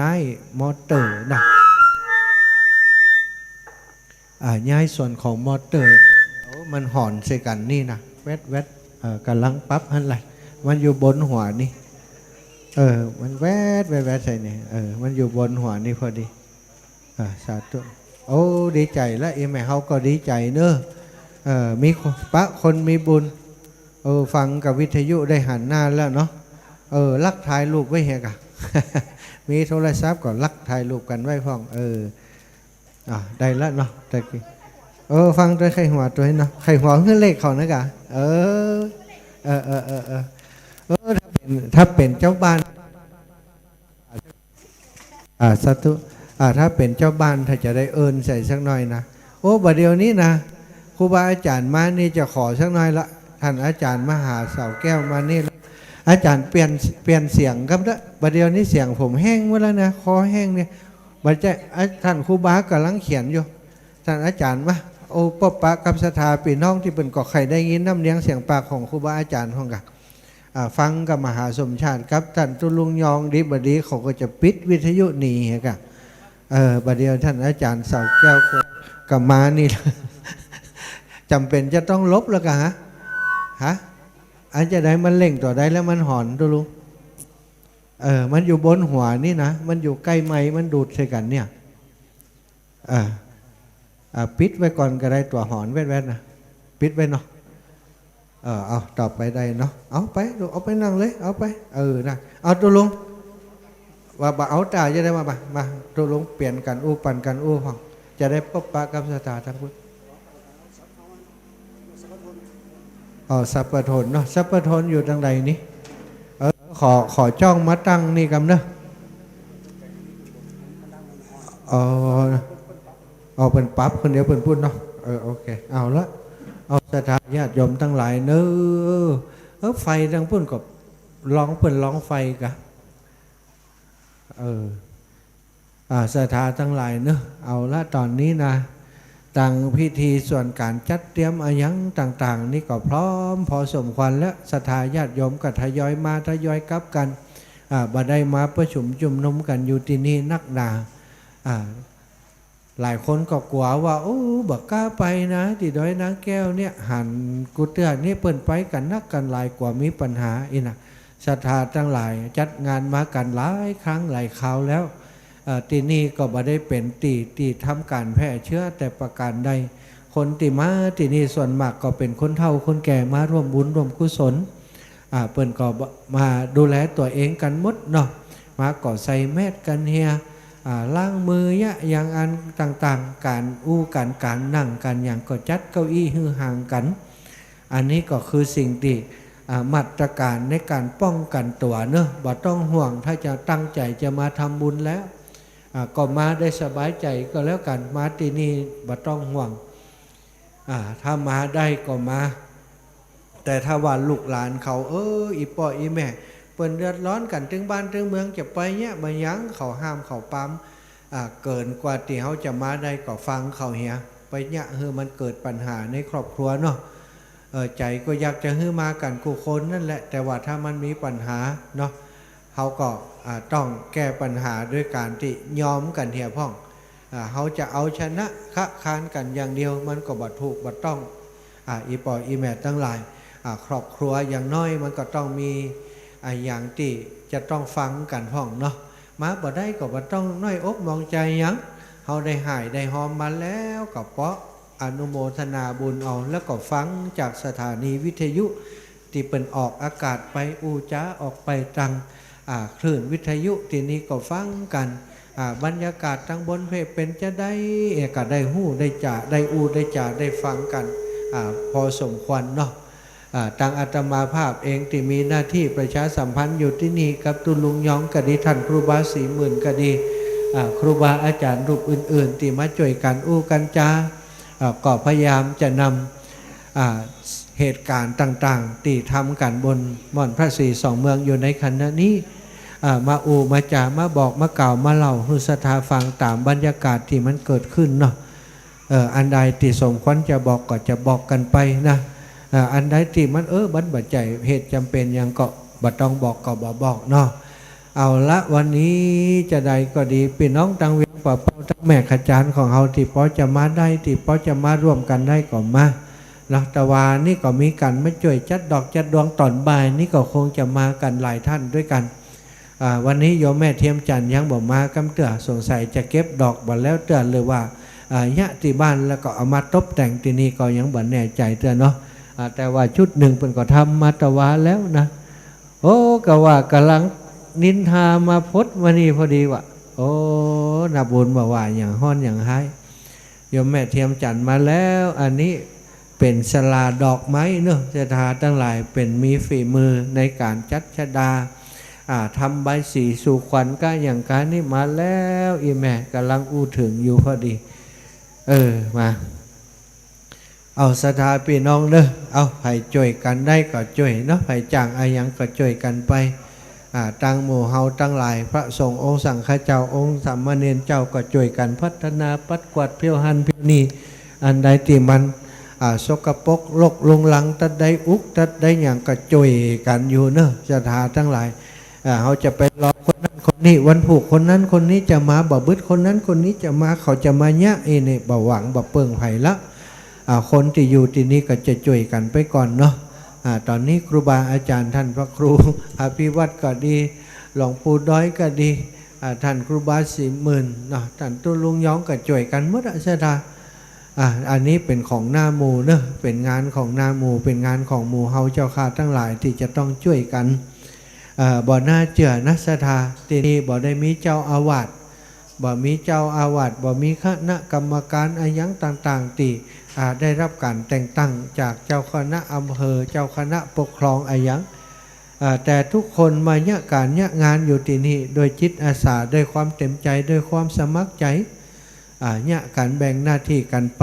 ย้ายมอเตอร์นะย้ายส่วนของมอเตอร์มันห่อนใส่กันนี่นะแวดแวดกำลังปั๊บอะไรมันอยู่บนหัวนี่มันแวดแวดแวดใส่นี่มันอยู่บนหัวนี่พอดีสาธุโอ้ดีใจแล้วแม่เขาก็ดีใจเนอะมีปะคนมีบุญฟังกับวิทยุได้หันหน้าแล้วเนาะลักถ่ายรูปไว้เฮกะ มีโทรศัพท์ก็ลักถ่ายรูปกันไว้พ้องได้แล้วเนาะแต่กี้ฟังด้วยไข่หัวตัวนี้เนาะไข่หัวเพื่อเลขเขานะกะถ้าเป็นเจ้าบ้านสัตุถ้าเป็นเจ้าบ้านถ้าจะได้ใส่สักหน่อยนะบัดเดียวนี้นะครูบาอาจารย์มานี่จะขอสักหน่อยละท่านอาจารย์มหาเสาแก้วมานี่อาจารย์เปลี่ยนเสียงครับนะบัดเดียวนี้เสียงผมแห้งหมดแล้วนะคอแห้งเนี่ยบัดใจท่านครูบากำลังเขียนอยู่ท่านอาจารย์มาปปะกับสถาปีน้องที่เป็นเกาะไข่ได้ยินน้ำเลี้ยงเสียงปากของครูบาอาจารย์ห้องกันฟังกับมหาสมชาติครับท่านตุลุงยองดิบดีเขาก็จะปิดวิทยุหนีกันบัดเดียวท่านอาจารย์เสาแก้วกับมานี่จำเป็นจะต้องลบแล้วกันฮะอาจจะได้มันเล่งต่อได้แล้วมันหอนดูลุงมันอยู่บนหัวนี่นะมันอยู่ใกล้ไม้มันดูดใส่กันเนี่ยปิดไว้ก่อนก็ได้ตัวหอนแวดๆนะปิดไว้เนาะเอาต่อไปได้เนาะเอาไปเอาไปนั่งเลยเอาไปนะเอาตัวลุงว่าเอาตาจะได้มาตัวลุงเปลี่ยนกันปั่นกันห้องจะได้พบปะกับสถาทั้งพุทธสัพพทนเนาะสัพพทนอยู่ทางใดนี้ขอจ้องมาตั้งนี่กันเนาะเป็นปั๊บคนเดียวเป็นพูดเนาะโอเคเอาละเอาสถาญาติโยมทั้งหลายเนอะไฟทั้งพุ่นกับร้องเป็นร้องไฟกะสถาทั้งหลายเนอะเอาละตอนนี้นะต่างพิธีส่วนการจัดเตรียมอายังต่างๆนี่ก็พร้อมพอสมควรแล้วศรัทธาญาติโยมก็ทยอยมาทยอยกลับกันบ่ได้มาประชุมจุ่มนุมกันอยู่ที่นี่นักหนาหลายคนก็กลัวว่าบักกล้าไปนะที่ดอยนางแก้วเนี่ยหันกุเตือนนี่เปิ่นไปกันนักกันหลายกว่ามีปัญหาอีนะศรัทธาทั้งหลายจัดงานมากันหลายครั้งหลายคราวแล้วที่นี่ก็บ่ได้เป็นตีทำการแพร่เชื้อแต่ประการใดคนที่มาที่นี่ส่วนมากก็เป็นคนเฒ่าคนแก่มาร่วมบุญร่วมกุศลเปิ้นก็มาดูแลตัวเองกันหมดเนาะมาก็ใส่แมสกันเฮียล้างมืออย่างอันต่างๆการการนั่งกันอย่างก็จัดเก้าอี้ฮือห่างกันอันนี้ก็คือสิ่งที่มาตรการในการป้องกันตัวเนอะบ่ต้องห่วงถ้าจะตั้งใจจะมาทำบุญแล้วก็มาได้สบายใจก็แล้วกันมาที่นี่บ่ต้องห่วงถ้ามาได้ก็มาแต่ถ้าว่าลูกหลานเขาอีป่ออีแม่เปิ้นเดือดร้อนกันถึงบ้านถึงเมืองจะไปเนี่ยมายั้งเขาห้ามเขาปั๊มเกินกว่าที่เขาจะมาได้ก็ฟังเขาเฮียไปเนี่ยมันเกิดปัญหาในครอบครัวเนาะใจก็อยากจะมากันกูคนนั่นแหละแต่ว่าถ้ามันมีปัญหาเนาะเขาก็ต้องแก้ปัญหาด้วยการที่ยอมกันเฮียพ่องเขาจะเอาชนะค้านกันอย่างเดียวมันก็บัดถูกบัดต้องอีปออีแม่ทั้งหลายครอบครัวอย่างน้อยมันก็ต้องมีอย่างที่จะต้องฟังกันพ่องเนาะมาบ่ได้ก็บ่ต้องน้อยอกมองใจยังเขาได้หายได้หอมมาแล้วก็เพราะอนุโมทนาบุญเอาแล้วก็ฟังจากสถานีวิทยุที่เป็นออกอากาศไปจ้าออกไปตังคลื่นวิทยุที่นี่ก็ฟังกันบรรยากาศทั้งบนเพเป็นจะได้ก็ได้หู้ได้จ่าได้ได้จ่าได้ฟังกันพอสมควรเนาะทางอาตมาภาพเองที่มีหน้าที่ประชาสัมพันธ์อยู่ที่นี่กับตุลุงยองกะดีท่านครูบาสีหมื่นกะดีครูบาอาจารย์รูปอื่นๆที่มาช่วยกันกันจาก็พยายามจะนำเหตุการณ์ต่างๆที่ทำกันบนม่อนพระศรีสองเมืองอยู่ในขณะนี้มามาจามาบอกมากล่าวมาเล่าให้ศรัทธาฟังตามบรรยากาศที่มันเกิดขึ้นเนาะอันใดที่สมควรจะบอกก็จะบอกกันไปนะอันใดที่มันบัดใจเหตุจำเป็นยังก็บ่ต้องบอกก็บ่บอกเนาะ เอาละวันนี้จะใดก็ดีพี่น้องตังเวียงป่าเป้าทั้งแม่ขจารของเฮาที่พอจะมาได้ที่พอจะมาร่วมกันได้ก็มานะตะวานี่ก็มีกันไม่ช่วยจัดดอกจัดดวงตอนบ่ายนี่ก็คงจะมากันหลายท่านด้วยกันวันนี้โยมแม่เทียมจันทร์ยังบอกมากำเตือสงสัยจะเก็บดอกบ่แล้วเตือนเลยว่าญาติบ้านแล้วก็เอามาตบแต่งที่นี่ก็ยังบ่แน่ใจเตือนเนาะแต่ว่าชุดหนึ่งเป็นก็ทำมาตะวาแล้วนะโอ้ก็ว่ากำลังนินทามาพดวันนี้พอดีว่ะโอ้นาบุญบอกว่าอย่างห้อนอย่างไห้โยมแม่เทียมจันทร์มาแล้วอันนี้เป็นสลาดอกไม้เนอะศรัทธาทั้งหลายเป็นมีฝีมือในการจัดชดาทำใบสีสู่ขวัญก็อย่างการนี้มาแล้วอีแม่กำลังอู้ถึงอยู่พอดีมาเอาศรัทธาพี่น้องเนอะเอาไผ่จ่วยกันได้ก็จ่วยเนาะไผ่จ้างอายังก็จ่วยกันไปตั้งหมู่เฮาตั้งหลายพระสงฆ์องค์สังฆเจ้าองค์สามเณรเจ้าก็จ่วยกันพัฒนาปัดกวาดเพี้ยวหันเพี้ยวนี่อันใดที่มันสกปรกลกลุงลังตัดได้อุกตัดได้อย่างก็จ่วยกันอยู่เนอะศรัทธาทั้งหลายเขาจะไปรอคนนั้นคนนี้วันผูกคนนั้นคนนี้จะมาบ่บึดคนนั้นคนนี้จะมาเขาจะมาเนี่ยเนี่ยบ่หวังบ่เปิงไผ่ละคนที่อยู่ที่นี่ก็จะจ่วยกันไปก่อนเนาะตอนนี้ครูบาอาจารย์ท่านพระครูอภิวัตรก็ดีหลวงปู่ด้อยก็ดีท่านครูบาสีหมื่นเนาะท่านตุลุงย้องก็จ่วยกันหมดเสดาอันนี้เป็นของหน้าหมู่เนอะเป็นงานของหน้าหมู่เป็นงานของหมู่เฮาเจ้าข้าทั้งหลายที่จะต้องช่วยกันบ่อหน้าเจือนักศรัทธาที่นี่บ่ได้มีเจ้าอาวาสบ่มีเจ้าอาวาสบ่มีคณะกรรมการอายังต่างๆที่ได้รับการแต่งตั้งจากเจ้าคณะอำเภอเจ้าคณะปกครองอายังแต่ทุกคนมาเนี่ยการเนี่ยงานอยู่ที่นี่โดยจิตอาสาด้วยความเต็มใจด้วยความสมัครใจเนี่ยการแบ่งหน้าที่กันไป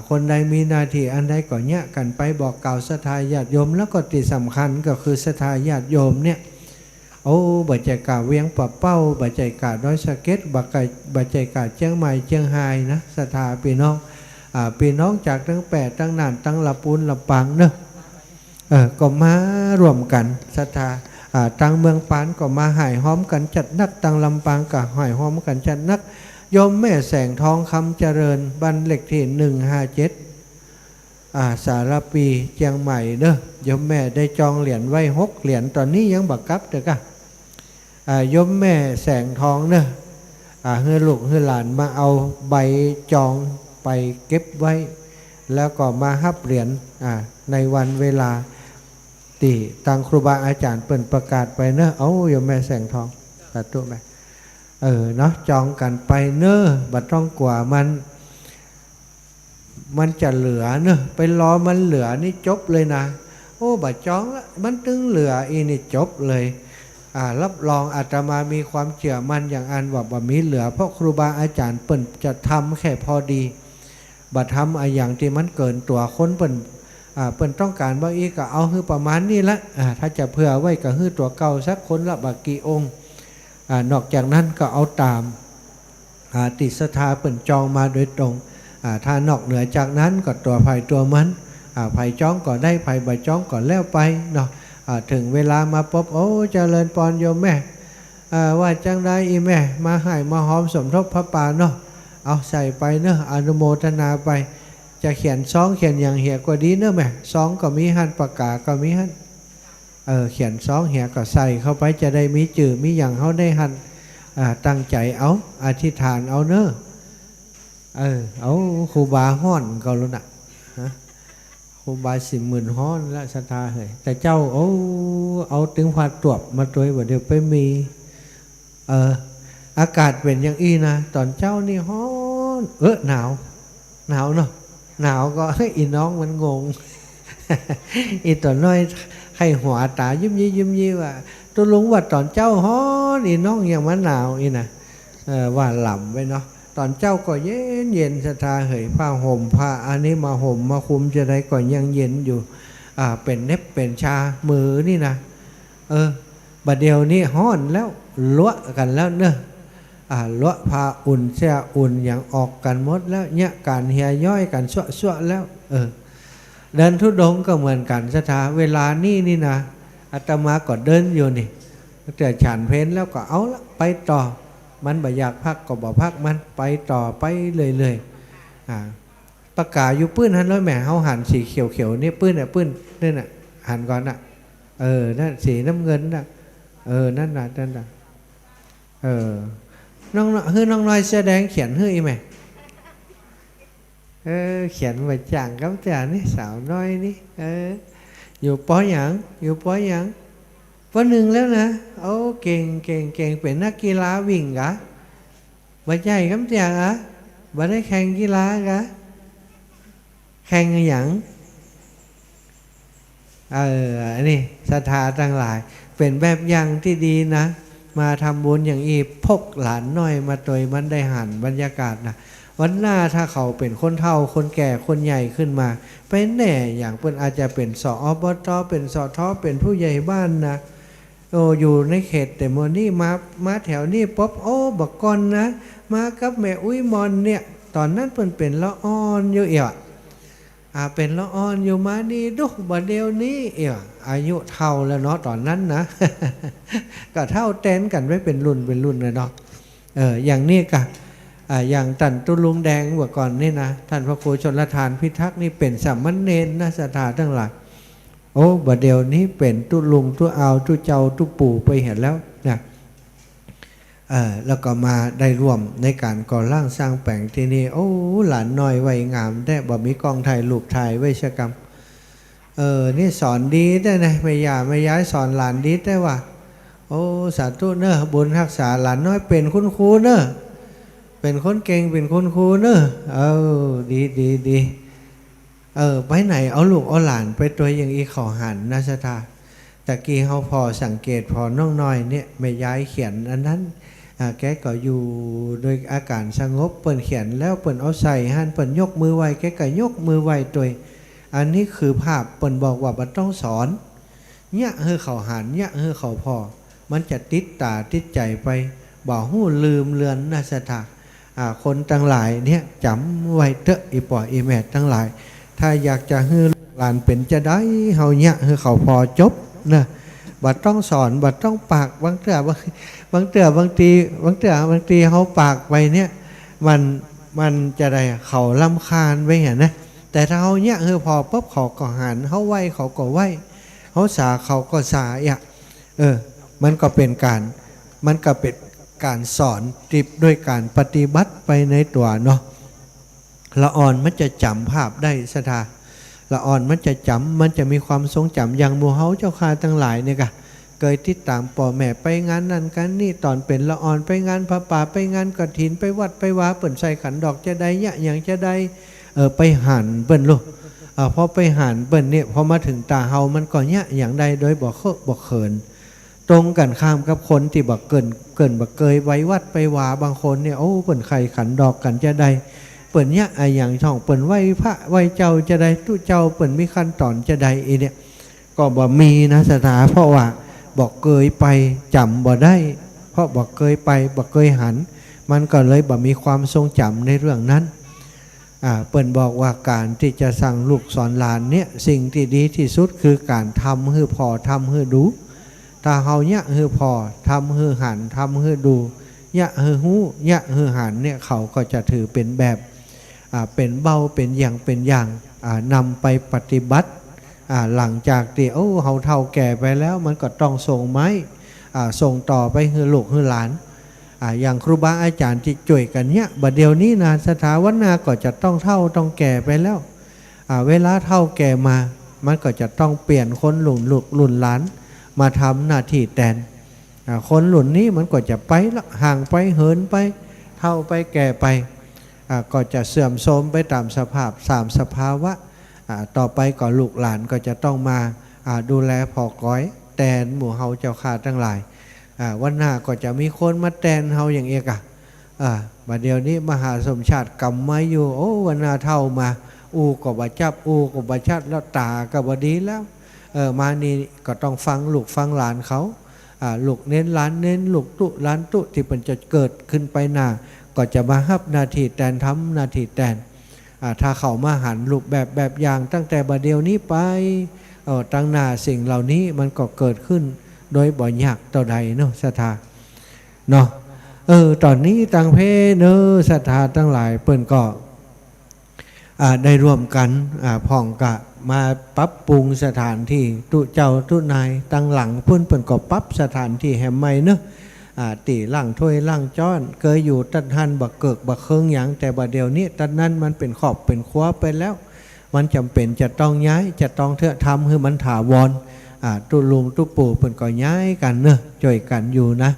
คนใดมีหน้าที่อันใดก็เนี่ยกันไปบอกกล่าวศรัทธาญาติโยมแล้วก็ที่สำคัญก็คือศรัทธาญาติโยมเนี่ยบัจจัยกาเวียงป่าเป้าบัจจัยกาดอยสะเก็ดบัจจัยกาเชียงใหม่เชียงรายนะศรัทธาพี่น้องพี่น้องจากทั้ง8ทั้งน่านทั้งลำพูนลำปางเนอะก็มารวมกันศรัทธาตั้งเมืองปานก็มาหายห้อมกันจัดนักตั้งลำปางก็หายห้อมกันจัดนักโยมแม่แสงทองคำเจริญบ้านเลขที่157สารปีเชียงใหม่เนอะโยมแม่ได้จองเหรียญไว้6เหรียญตอนนี้ยังบักกับเด้อกะโยมแม่แสงทองเนอะเฮือลูกเฮือหลานมาเอาใบจองไปเก็บไว้แล้วก็มาฮับเหรียญในวันเวลาที่ทางครูบาอาจารย์เปิ่นประกาศไปเนอะโยมแม่แสงทองสาธุแม่เนาะจองกันไปเนอะบัดต้องกว่ามันจะเหลือเนอะไปรอมันเหลือนี่จบเลยนะบัดจองละมันตึงเหลืออีนี่จบเลยรับรองอาตมามีความเชื่อมั่นอย่างอันว่าบ่มีเหลือเพราะครูบาอาจารย์เปิ่นจะทำแค่พอดีบัดทำอย่างที่มันเกินตัวคนเปิ่นต้องการว่าอีกก็เอาคือประมาณนี้ละถ้าจะเผื่อไว้ก็คือตัวเก่าสักคนละบักกี่องค์นอกจากนั้นก็เอาตามติศรัทธาเปิ่นจองมาโดยตรงถ้านอกเหนือจากนั้นก็ตัวไผ่ตัวมันไผ่จ้องก็ได้ไผ่ใบจ้องก็แล้วไปเนาะถึงเวลามาปุ๊บเจริญปอนโยมแม่ว่าจังได้อีแม่มาให้มาหอมสมทบพระป่าเนาะเอาใส่ไปเนอะอนุโมทนาไปจะเขียนซองเขียนอย่างเหี่ยก็ดีเนอะแม่ซองก็มีหันปากกาก็มีหันเขียนซองเหี่ยก็ใส่เข้าไปจะได้มีจื่อมีอย่างเขาได้หันตั้งใจเอาอธิษฐานเอาเนอะเอาครูบาห้อนก็รู้นะครูบา10,000ห้อนและศรัทธาเหยแต่เจ้าเอาถึงผัดตวบมาตัวว่าเดี๋ยวไปมีอากาศเป็นอย่างอี้นะตอนเจ้านี่ฮ้อนหนาวเนาะหนาวก็อีน้องมันงง อีตัวน้อยให้หัวตายิ้มยี่ว่าตัวลุงว่าตอนเจ้าฮ้อนอีน้องอย่างมันหนาวอีนะว่าหล่ำไปเนาะตอนเจ้าก็เย็นศรัทธาเหยผ้าห่มผ้าอันนี้มาห่มมาคุมจะได้ก่อนยังเย็นอยู่เป็นเน็บเป็นชามือนี่นะบัดเดียวนี้ฮ้อนแล้วล้วกันแล้วเนอะล้วผ้าอุ่นเสื้ออุ่นอย่างออกกันหมดแล้วเนี่ยการเหี่ยย่อยกันชั่วแล้วเดินทุดงก็เหมือนกันศรัทธาเวลานี่นะอาตมาก็เดินอยู่นี่ แต่ฉันเพนแล้วก็เอาละไปต่อมันบ่อยากพักก็บ่พักมันไปต่อไปเลยประกาศอยู่ปื้นหันร้อยแหม่เฮาหันสีเขียวนี่ปื้นปื้นนี่น่ะหันก่อนน่ะนั่นสีน้ำเงินน่ะนั่นน่ะน้องน้องน้อยเสื้อแดงเขียนให้ไหมเขียนมาจังกับแต่นี่สาวน้อยนี่อยู่ปอหยังปหนึ่งแล้วนะโอ้เก่งเป็นนักกีฬาวิ่งกะบ่ใจกับแต่บ่ได้แข่งกีฬากะแข่งอย่างนี่ศรัทธาทั้งหลายเป็นแบบอย่างที่ดีนะมาทำบุญอย่างอีพกหลานน้อยมาตัวมันได้หันบรรยากาศนะวันหน้าถ้าเขาเป็นคนเฒ่าคนแก่คนใหญ่ขึ้นมาเป็นแน่อย่างเพิ่นอาจจะเป็นสอบตเป็นสทเป็นผู้ใหญ่บ้านนะอยู่ในเขตแต่โมนี่มาแถวนี้ป๊บบักกอนนะมากับแม่อุ้ยมอนเนี่ยตอนนั้นเพิ่นเป็นละอ่อนอยู่เป็นละอ่อนอยู่มานี่ดุบ่เดียวนี้อายุเท่าแล้วเนาะตอนนั้นนะ ก็เท่าเต้นกันไว้เป็นรุ่นเลยเนาะอย่างนี้กะอย่างตันตุลุงแดงเมื่อก่อนนี่นะท่านพระครูชนละทานพิทักษ์นี่เป็นสามเณรนะศรัทธาทั้งหลายบ่เดียวนี้เป็นตุลุงตุเอาตุเจ้าตุปู่ไปเห็นแล้วนะแล้วก็มาได้ร่วมในการก่อร่างสร้างแปลงที่นี่หลานน้อยวัยงามได้บ่มีกองถ่ายรูปถ่ายเวชกรรมนี่สอนดีได้นะไม่ย้ายสอนหลานดีได้ว่าสาธุเนอะบุญรักษาหลานน้อยเป็นคุณครูเนอะเป็นคนเก่งเป็นคุณครูเนอะดีไปไหนเอาลูกเอาหลานไปตัวอย่างอีขอหันนะศรัทธาตะกี้เขาพอสังเกตพอน้องน้อยเนี่ยไม่ย้ายเขียนอันนั้นแกก็อยู่โดยอาการสงบเปิ่นเขียนแล้วเปิ่นเอาใส่หันเปิ่นยกมือไหวแกก็ยกมือไหวตัวอันนี้คือภาพเปิ่นบอกว่ามันต้องสอนเนี่ยเขาหันเนี่ยเขาพอมันจะติดตาติดใจไปบ่หู้ลืมเลือนนะศรัทธาคนทั้งหลายเนี่ยจำไว้เถอะอีปออีแม่ทั้งหลายถ้าอยากจะให้หลานเป็นจะได้เฮาเนี่ยเขาพอจบนะบัดต้องสอนบัดต้องปากบางทีเขาปากไปเนี่ยมันจะได้เขาลำคาญไปเห็นนะแต่ถ้าเขาเนี่ยพอปุ๊บเขาก็หันเขาไหวเขาก็ไหวเขาสาเขาก็สามันก็เป็นการสอนติบด้วยการปฏิบัติไปในตัวเนาะละอ่อนมันจะจำภาพได้ศรัทธาละอ่อนมันจะจำมันจะมีความทรงจำอย่างหมู่เฮาเจ้าข้าทั้งหลายเนี่ยกะเคยติดตามป่อแม่ไปงานนั่นกันนี่ตอนเป็นละอ่อนไปงานพระป่าไปงานกฐินไปวัดไปวาเปิ่นใส่ขันดอกจะได้เนี่ยอย่างจะได้ไปหันเปิ่นลูกพอไปหันเปิ่นเนี่ยพอมาถึงตาเฮามันก็เนี่ยอย่างใดโดยบอกเขินตรงกันข้ามกับคนที่บอกเกินบอกเคยไว้วัดไปวาบางคนเนี่ยเปิ่นไข่ขันดอกกันจะได้เปิ่นเนี่ยอย่างช่องเปิ่นไหวพระไหวเจ้าจะได้ตู้เจ้าเปิ่นมีขั้นตอนจะได้เนี่ยก็บ่มีนะศรัทธาเพราะว่าบอกเคยไปจำบ่ได้เพราะบอกเคยไปบอกเคยหันมันก็เลยบ่มีความทรงจำในเรื่องนั้นเปิ่นบอกว่าการที่จะสั่งลูกสอนหลานเนี่ยสิ่งที่ดีที่สุดคือการทำให้พอทำให้ดูถ้าเฮาเนี่ยให้พอทำให้หันทำให้ดูเนี่ยให้หูเนี่ยให้หันเนี่ยเขาก็จะถือเป็นแบบเป็นเบาเป็นอย่างนำไปปฏิบัติหลังจากที่เฮาเฒ่าแก่ไปแล้วมันก็ต้องส่งไม้ส่งต่อไปให้ลูกให้หลานอย่างครูบาอาจารย์ที่ช่วยกันเนี่ยบัดเดี๋ยวนี้นะสถาวันนาก็จะต้องเฒ่าต้องแก่ไปแล้วเวลาเฒ่าแก่มามันก็จะต้องเปลี่ยนคนหลุ่นหลานมาทำหน้าที่แทนคนหลุ่นนี้มันก็จะไปละห่างไปเหินไปเฒ่าไปแก่ไปก็จะเสื่อมโทรมไปตามสภาวะต่อไปก็ลูกหลานก็จะต้องมาดูแลพอก้อยแทนหมู่เฮาเจ้าข้าทั้งหลายวันหน้าก็จะมีคนมาแทนเฮาอย่างเอกบัดเดี๋ยวนี้มหาสมชาติกำไม้อยู่วันหน้าเท่ามาก็บ่จับก็บ่ชัดแล้วตาก็บ่ดีแล้วมานี่ก็ต้องฟังลูกฟังหลานเขาลูกเน้นหลานเน้นลูกตุหลานตุที่มันจะเกิดขึ้นไปหน้าก็จะมาฮับนาทีแทนทำนาทีแทนถ้าเขามาหันรูปแบบอย่างตั้งแต่บัดเดี๋ยวนี้ไปตั้งหน้าสิ่งเหล่านี้มันก็เกิดขึ้น โดยบ่ยากต่อใดเนาะศรัทธาเนาะตอนนี้ต่างเพศเนอศรัทธาทั้งหลายเปิ้นก็ได้ร่วมกันพ่องกะมาปรับปรุงสถานที่ตุเจ้าตุนายตั้งหลังเปิ้นก็ปรับสถานที่แห่งใหม่เนอะตีล่างถ้วยล่างจ้อนเคยอยู่ตัดหันบักเกิกบักเคิงอย่างแต่บัดเดียวนี้ตัดนั้นมันเป็นขอบเป็นครัวไปแล้วมันจำเป็นจะต้องย้ายจะต้องเถอะทำให้มันถาวรตุลุงตุปู่เปิ้นก็ย้ายกันเนอะช่วยกันอยู่นะ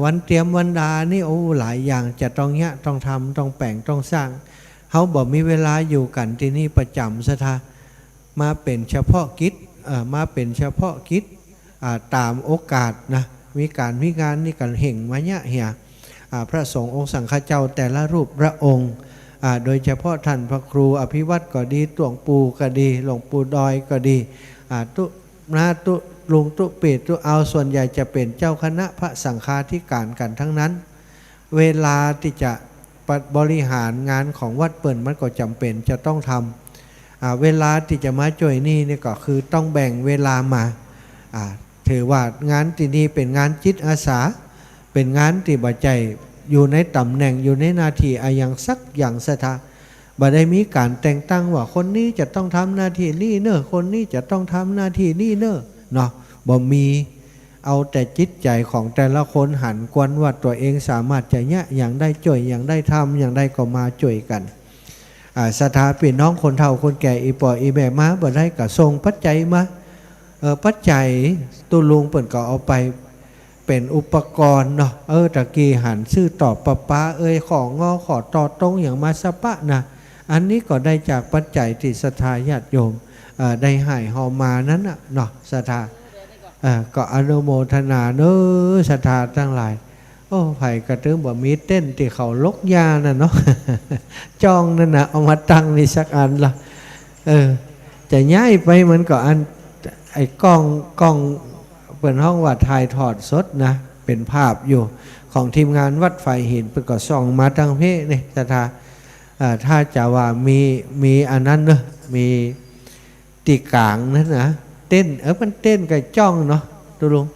วันเตรียมวันดานี่โอ้หลายอย่างจะต้องเนี้ยต้องทำต้องแปลงต้องสร้างเขาบอกมีเวลาอยู่กันที่นี่ประจำซะท่ามาเป็นเฉพาะกิจมาเป็นเฉพาะกิจตามโอกาสนะมีการมีงานนี่กันเห่งมาเนี่ยเหียพระสงฆ์องค์สังฆเจ้าแต่ละรูปพระองค์โดยเฉพาะท่านพระครูอภิวัตก็ดีหลวงปู่ก็ดีหลวงปู่ดอยก็ดีตุนาตุลุงตุปิดตุเอาส่วนใหญ่จะเป็นเจ้าคณะพระสังฆาธิการกันทั้งนั้นเวลาที่จะบริหารงานของวัดเปิ่นมันก็จำเป็นจะต้องทำเวลาที่จะมาจ่วยนี่นี่ก็คือต้องแบ่งเวลามาถือว่างานที่นี่เป็นงานจิตอาสาเป็นงานที่บ่ใจอยู่ในตำแหน่งอยู่ในหน้าที่อย่างสักอย่างสถาบ่ได้มีการแต่งตั้งว่าคนนี้จะต้องทำหน้าที่นี่เนอะคนนี้จะต้องทำหน้าที่นี่เนอะเนาะบ่มีเอาแต่จิตใจของแต่ละคนหันกวนว่าตัวเองสามารถจะเนี่ยอย่างได้จ่วยอย่างได้ทำอย่างได้ก็มาจ่วยกันสถาพี่น้องคนเฒ่าคนแก่อีปออีแม่มาบ่ได้ก็ส่งปัจจัยมาปัจจัยตุลุงเปิ่นก็เอาไปเป็นอุปกรณ์เนาะตะกี้หันซื้อต่อปะป้าของงอขอต่อตรงอย่างมาสะปะนะอันนี้ก็ได้จากปัจจัยที่ศรัทธาญาติโยมได้ให้เฮามานั้นน่ะเนาะศรัทธาก็อนุโมทนาเน้อศรัทธาทั้งหลายโอ้ไผ่กระตึงบ่มีเต้นที่เขาลกยาน่ะเนาะ จองนั่นน่ะเอามาตั้งนี่สักอันละจะย้ายไปมันก็อันไอ้กล้องเปิดห้องวัดถ่ายทอดสดนะเป็นภาพอยู่ของทีมงานวัดไฟหินเปิดก็ส่องมาทางเพศนี่ศรัทธาถ้าจะว่ามีอันนั้นเนอะมีตีกลางนั่นนะเต้นมันเต้นกับจ้องเนาะตุลุง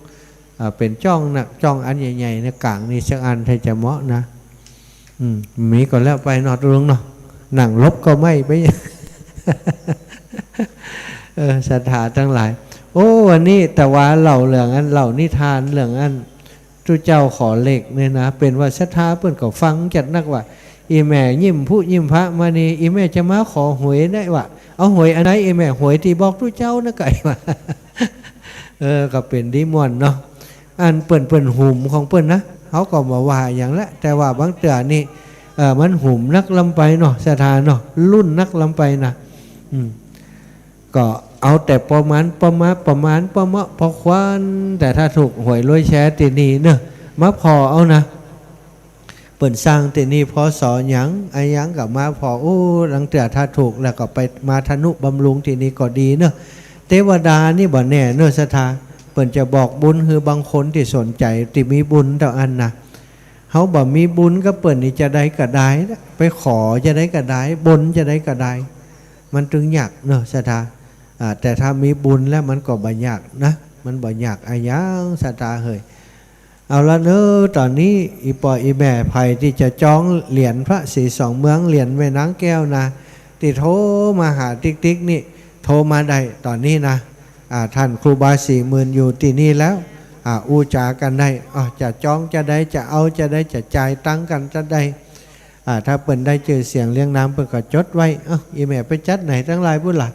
เป็นจ้องนะจ้องอันใหญ่ๆนะกลางนี่สักอันถ้าจะเหมาะนะมีก่อนแล้วไปเนาะตุลุงเนาะหนังลบก็ไม่ไป ศรัทธาทั้งหลายโอ้วันนี้แต่ว่าเหล่าเรื่องอันเหล่านิทานเรื่องอันทุเจ้าขอเลขเนี่ยนะเป็นว่าศรัทธาเพื่อนก็ฟังจัดนักว่าอีแม่ยิ้มผู้ยิ้มพระมานี่อีแม่จะมาขอหวยได้ว่าเอาหวยอันไหนอีแม่หวยที่บอกทุเจ้านะไก่ว่าก็เป็นดีมวนเนาะอันเปิ่นหุ่มของเปิ่นนะเขาก็มาว่าอย่างละแต่ว่าบางเตือนี่มันหุ่มนักลำไปเนาะศรัทธาเนาะรุ่นนักลำไปนะก็เอาแต่ประมาณพอควันแต่ถ้าถูกหวยรวยแชร์ตีนีเนอะมาพอเอานะเปิ่นสร้างตีนีพอสอหยังไอ้ยังกับมาพอโอ้หลังเตือถ้าถูกแล้วก็ไปมาธนุบำรุงตีนีก็ดีเนอะเทวดานี่บ่แน่เนอะศรัทธาเปิ่นจะบอกบุญคือบางคนที่สนใจที่มีบุญต่ออันนะเขาบอกมีบุญก็เปิ่นนี่จะได้ก็ได้ไปขอจะได้ก็ได้บนจะได้ก็ได้มันถึงยากเนอะศรัทธาแต่ถ้ามีบุญแล้วมันก็บ่ยากนะมันบ่ยากอายังศรัทธาเฮยเอาละเนอะตอนนี้อีปออีแม่ไผ่ที่จะจองเหรียญพระศรีสองเมืองเหรียญแม่นางแก้วนะที่โทรมาหาติ๊กนี่โทรมาได้ตอนนี้นะท่านครูบา40,000อยู่ที่นี่แล้วอู้จากันได้จะจองจะได้จะเอาจะได้จะจ่ายตังกันจะได้ถ้าเปิ่นได้เจอเสียงเลี้ยงน้ำเปิ่นก็จดไว้อีแม่ไปจัดไหนทั้งหลายบุญหลัก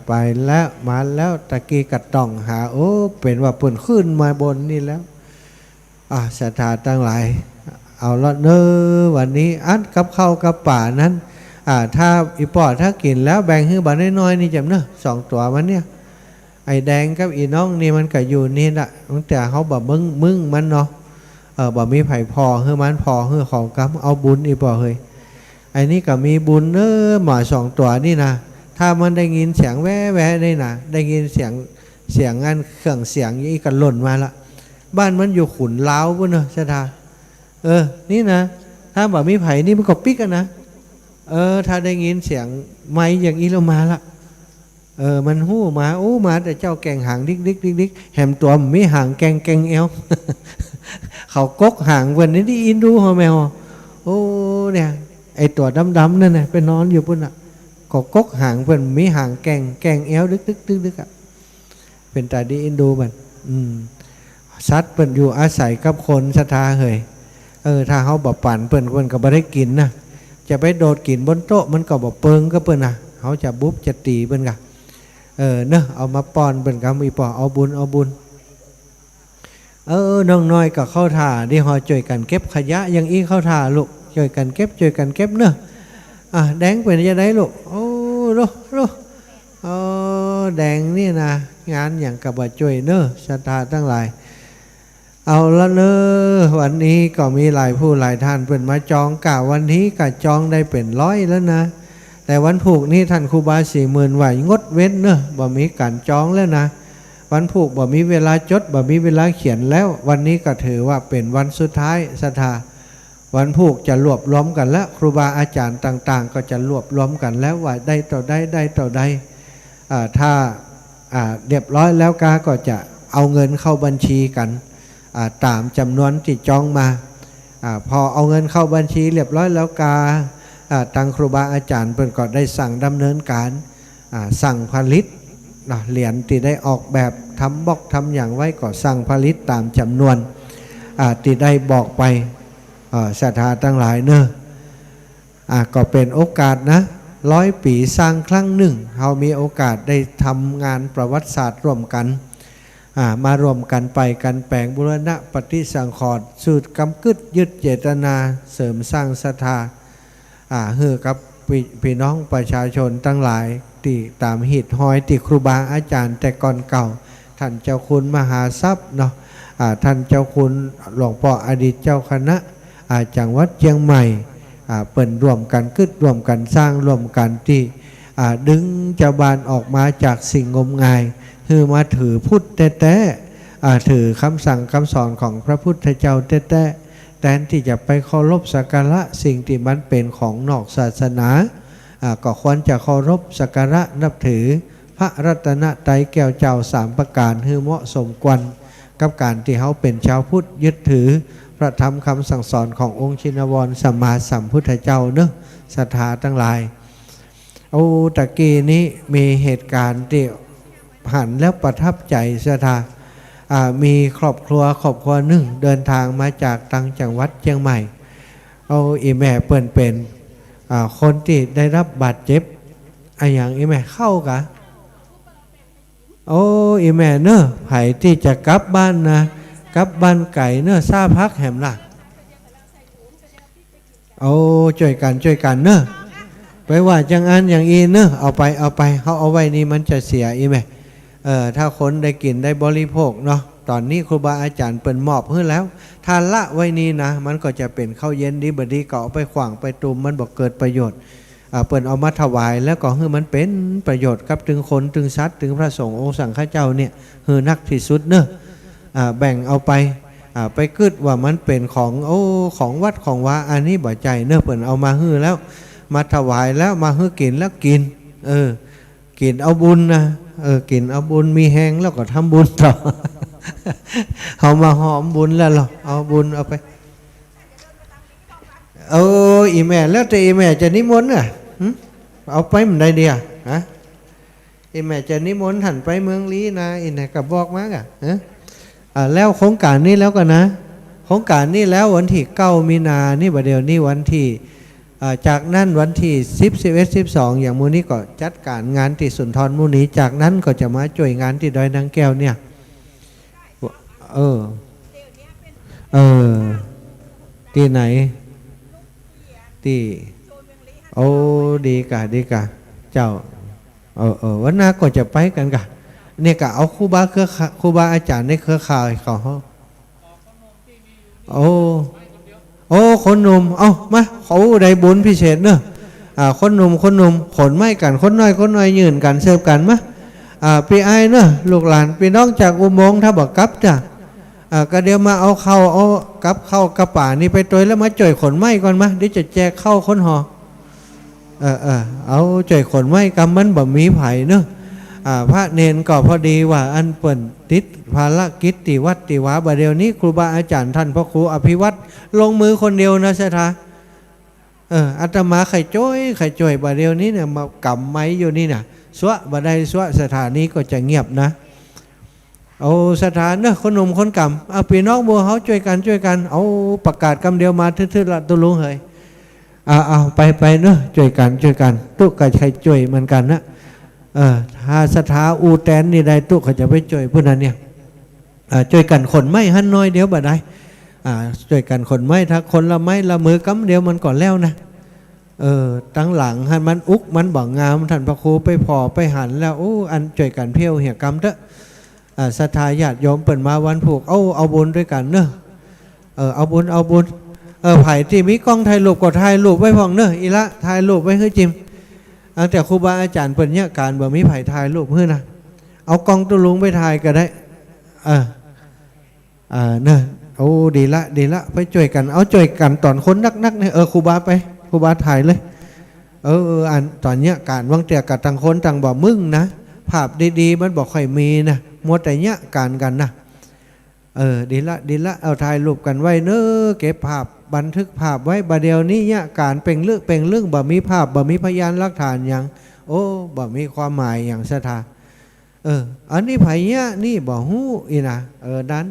ไปแล้วมาแล้วตะกี้กัดต่องหาโอ้เป็นว่าเปิ่นขึ้นมาบนนี่แล้วศรัทธาทั้งหลายเอาละเนอวันนี้อันกับข้าวกับป่านั้นถ้าอีปอดถ้ากินแล้วแบ่งให้บ้านน้อยๆนี่จำเนอะ2 ตัวมันเนี่ยไอแดงกับอีน้องนี่มันก็อยู่นี่แหละตั้งแต่เขาบอกมึงมันเนาะบอกมีไผ่พอเฮือมันพอเฮือของกำเอาบุญอีปอเฮ้ยไอนี่ก็มีบุญเนอหมา2 ตัวนี่นะถ้ามันได้ยินเสียงแว่ๆนี่นะได้ยินเสียงงานเครื่องเสียงยี่กันหล่นมาละบ้านมันอยู่ขุนล้าวปุ่นเนอะศรัทธานี่นะถ้าบอกมีไผ่นี่มันก็ปิ๊กกันนะถ้าได้ยินเสียงไม้อย่างนี้เรามาละ มันหู้มาโอ้มาแต่เจ้าแกงหางดิกดิกดิกดิกแหมตัวมันมีหางแกงแกงเอว เขากกหางเวันนี้ที่อินดูหัวแมวโอ้เนี่ยไอตัวดำๆนั่นน่ะไปนอนอยู่พุ่นอ่ะก็กกหางเพิ่นมีหางแกงแกงเอวดึกดึกดึกดึกอ่ะเป็นตาดีอินดูมันสัตว์เพิ่นอยู่อาศัยกับคนศรัทธาเหยถ้าเขาบ่ปั่นเพิ่นก็บ่ได้กินนะจะไปโดดกินบนโต๊ะมันก็บ่เปิงก็เพิ่นน่ะเขาจะบุ๊บจะตีเพิ่นกะเนอะเอามาป้อนเพิ่นก็มีปอเอาบุญน้องน้อยก็เข้าท่าที่หอช่วยกันเก็บขยะอย่างอีเข้าท่าลูกช่วยกันเก็บเนอะแดงเป็นยังไงลูกโอ้ลูกแดงนี่นะงานอย่างกับว่าช่วยเนอะศรัทธาทั้งหลายเอาละเนอะวันนี้ก็มีหลายผู้หลายท่านเพิ่นมาจองกะวันนี้ก็จองได้เป็น100แล้วนะแต่วันผูกนี้ท่านครูบา40,000ไหวงดเว้นเนอะบ่มีการจองแล้วนะวันผูกบ่มีเวลาจดบ่มีเวลาเขียนแล้ววันนี้ก็ถือว่าเป็นวันสุดท้ายศรัทธาวันผูกจะรวบรวมกันแล้วครูบาอาจารย์ต่างๆก็จะรวบรวมกันแล้วว่าได้ต่อใดถ้าเรียบร้อยแล้วก็จะเอาเงินเข้าบัญชีกันตามจำนวนที่จองมาพอเอาเงินเข้าบัญชีเรียบร้อยแล้วทางครูบาอาจารย์เพิ่นก็ได้สั่งดำเนินการสั่งผลิตเหรียญที่ได้ออกแบบทำบอกทำอย่างไว้ก็สั่งผลิตตามจำนวนที่ได้บอกไปศรัทธาทั้งหลายเนอะก็เป็นโอกาสนะ100 ปีสร้างครั้งหนึ่งเรามีโอกาสได้ทำงานประวัติศาสตร์ร่วมกันมารวมกันไปกันแปลงบูรณะปฏิสังขรณ์สูตรกำกึดยึดเจตนาเสริมสร้างศรัทธาเฮือกับพี่น้องประชาชนทั้งหลายที่ตามหิดหอยที่ครูบาอาจารย์แต่ก่อนเก่าท่านเจ้าคุณมหาทรัพย์เนาะท่านเจ้าคุณหลวงพ่ออดีตเจ้าคณะจังหวัดเชียงใหม่เปิ่นร่วมกันกึดร่วมกันสร้างร่วมกันที่ดึงเจ้าบานออกมาจากสิ่งงมงายคือมาถือพุทธแท้ๆถือคำสั่งคำสอนของพระพุทธเจ้าแท้ๆแทนที่จะไปเคารพสักการะสิ่งที่มันเป็นของนอกศาสนาก็ควรจะเคารพสักการะนับถือพระรัตนตรัยแก้วเจ้า3ประการให้เหมาะสมกวนกับการที่เขาเป็นชาวพุทธยึดถือพระธรรมคำสั่งสอนขององค์ชินวรสัมมาสัมพุทธเจ้าเนอะศรัทธาทั้งหลายตะกี้นี้มีเหตุการณ์ที่หันแล้วประทับใจศรัทธามีครอบครัวหนึ่งเดินทางมาจากต่างจังหวัดเชียงใหม่อีแม่เปิ่นเป็นคนที่ได้รับบาดเจ็บอย่างอีแม่เข้ากะอีแม่เนอะไผ่ที่จะกลับบ้านนะกลับบ้านไก่เนอะซาพักแหมล่ะช่วยกันเนอะไปว่าจังอันอย่างอีเนอะเอาไปเขาเอาไว้นี่มันจะเสียอีแม่ถ้าคนได้กินได้บริโภคเนาะตอนนี้ครูบาอาจารย์เปิ่นมอบให้แล้วทานละไว้นี่นะมันก็จะเป็นข้าวเย็นดีบดีก็เอาไปขวางไปตุ่มมันบอกเกิดประโยชน์เปิ่นเอามาถวายแล้วก็ให้มันเป็นประโยชน์กับถึงคนถึงสัตว์ถึงพระสงฆ์องค์สังฆเจ้าเนี่ยคือนักที่สุดเนอะแบ่งเอาไปกึดว่ามันเป็นของวัดของวาอันนี้บ่ใจเนอะเปิ่นเอามาให้แล้วมาถวายแล้วมาให้กินแล้วกินกินเอาบุญนะกินเอาบุญมีแห้งแล้วก็ทำบุญต่อ เอามาหอมบุญแล้วหรอเอาบุญเอาไปอีแม่แล้วแต่อีแม่จะนิมนต์เอาไปมันได้เดียวอีแม่จะนิมนต์ท่านไปเมืองลี้นะอีไหนกับบอกมากแล้วโครงการนี้แล้วกันนะโครงการนี้แล้ววันที่9 มีนานี่บัดเดียวนี่วันที่จากนั้นวันที่10 11 12อย่างมูนี้ก็จัดการงานที่สุนทรมุนีจากนั้นก็จะมาช่วยงานที่ดอยนางแก้วเนี่ยที่ไหนที่ดีกะเจ้าวันหน้าก็จะไปกันกะเนี่ยกะเอาครูบาอาจารย์ในเครือข่ายเขาคนหนุ่มมาเขาได้บุญพิเศษเนอะคนหนุ่มขนไม้กันคนน้อยยืนกันเสิร์ฟกันมะปีไอเนอะลูกหลานพี่น้องจากอุโมงค์ถ้าบอกกลับจ้ะก็เดี๋ยวมาเอากลับเข้ากระป๋านี่ไปตัวแล้วมาจ่อยขนไม้ก่อนมะเดี๋ยวจะแจกเข้าคนหอเอาจ่อยขนไม้กำมันบ่มีไผ่เนอะ พระเนนก็พอดีว่าอันเปิ่นติดภารกิจติวัดติวาบเดียวนี้ครูบาอาจารย์ท่านพระครูอภิวัตรลงมือคนเดียวนะเสถาอาตมาไข่จ้อยบเดียวนี้เนี่ยมากำไม้อยู่นี่นะสวะบได้สวะสถานีก็จะเงียบนะเอาสถานเนอะคนหนุ่มคนกำเอาปีน้องบัวเขาช่วยกันเอาประกาศคำเดียวมาทื่อๆละตุลุงเฮยเอาไปเนอะช่วยกันตุกกับใครช่วยเหมือนกันนะถ้าสถาอูแตนนี่ได้ตุกเขาจะไปช่วยผู้นั้นเนี่ยช่วยกันขนไม้หันน้อยเดียวบ่ได้ช่วยกันขนไม้ถ้าคนละไม้ละมือกำเดียวมันก่อนแล้วนะตั้งหลังหันมันอุกมันบ่งงามท่านพระครูไปพอไปหันแล้วอันช่วยกันเพี้ยวเหี่ยกำเถอะศรัทธาญาติโยมเปิดมาวันผูกเอาบุญด้วยกันเนอะเอาบุญไผ่ที่มีกล้องถ่ายรูปก็ถ่ายรูปไว้พองเนอะอีละถ่ายรูปไว้ให้จิมแต่ครูบาอาจารย์เปิดเนี่ยการบ่มีไผ่ถ่ายรูปเพื่อนะเอากล้องตุลุงไปถ่ายก็ได้เนอะดีละไปช่วยกันเอาช่วยกันตอนคนนักเนี่ยครูบาไปครูบาถ่ายเลยอันตอนเนี้ยการวางเตียกับต่างคนต่างบ่มึงนะภาพดีๆมันบอกค่อยมีนะมัวแต่เนี้ยการกันนะดีละเอาถ่ายรูปกันไว้เนอะเก็บภาพบันทึกภาพไว้บาเดียวนี้เนี้ยการเป็นเรื่องบ่มีภาพบ่มีพยานหลักฐานอย่างบ่มีความหมายอย่างศรัทธาอันนี้ไผเนี้ยนี่บ่ฮู้อีนะนั้น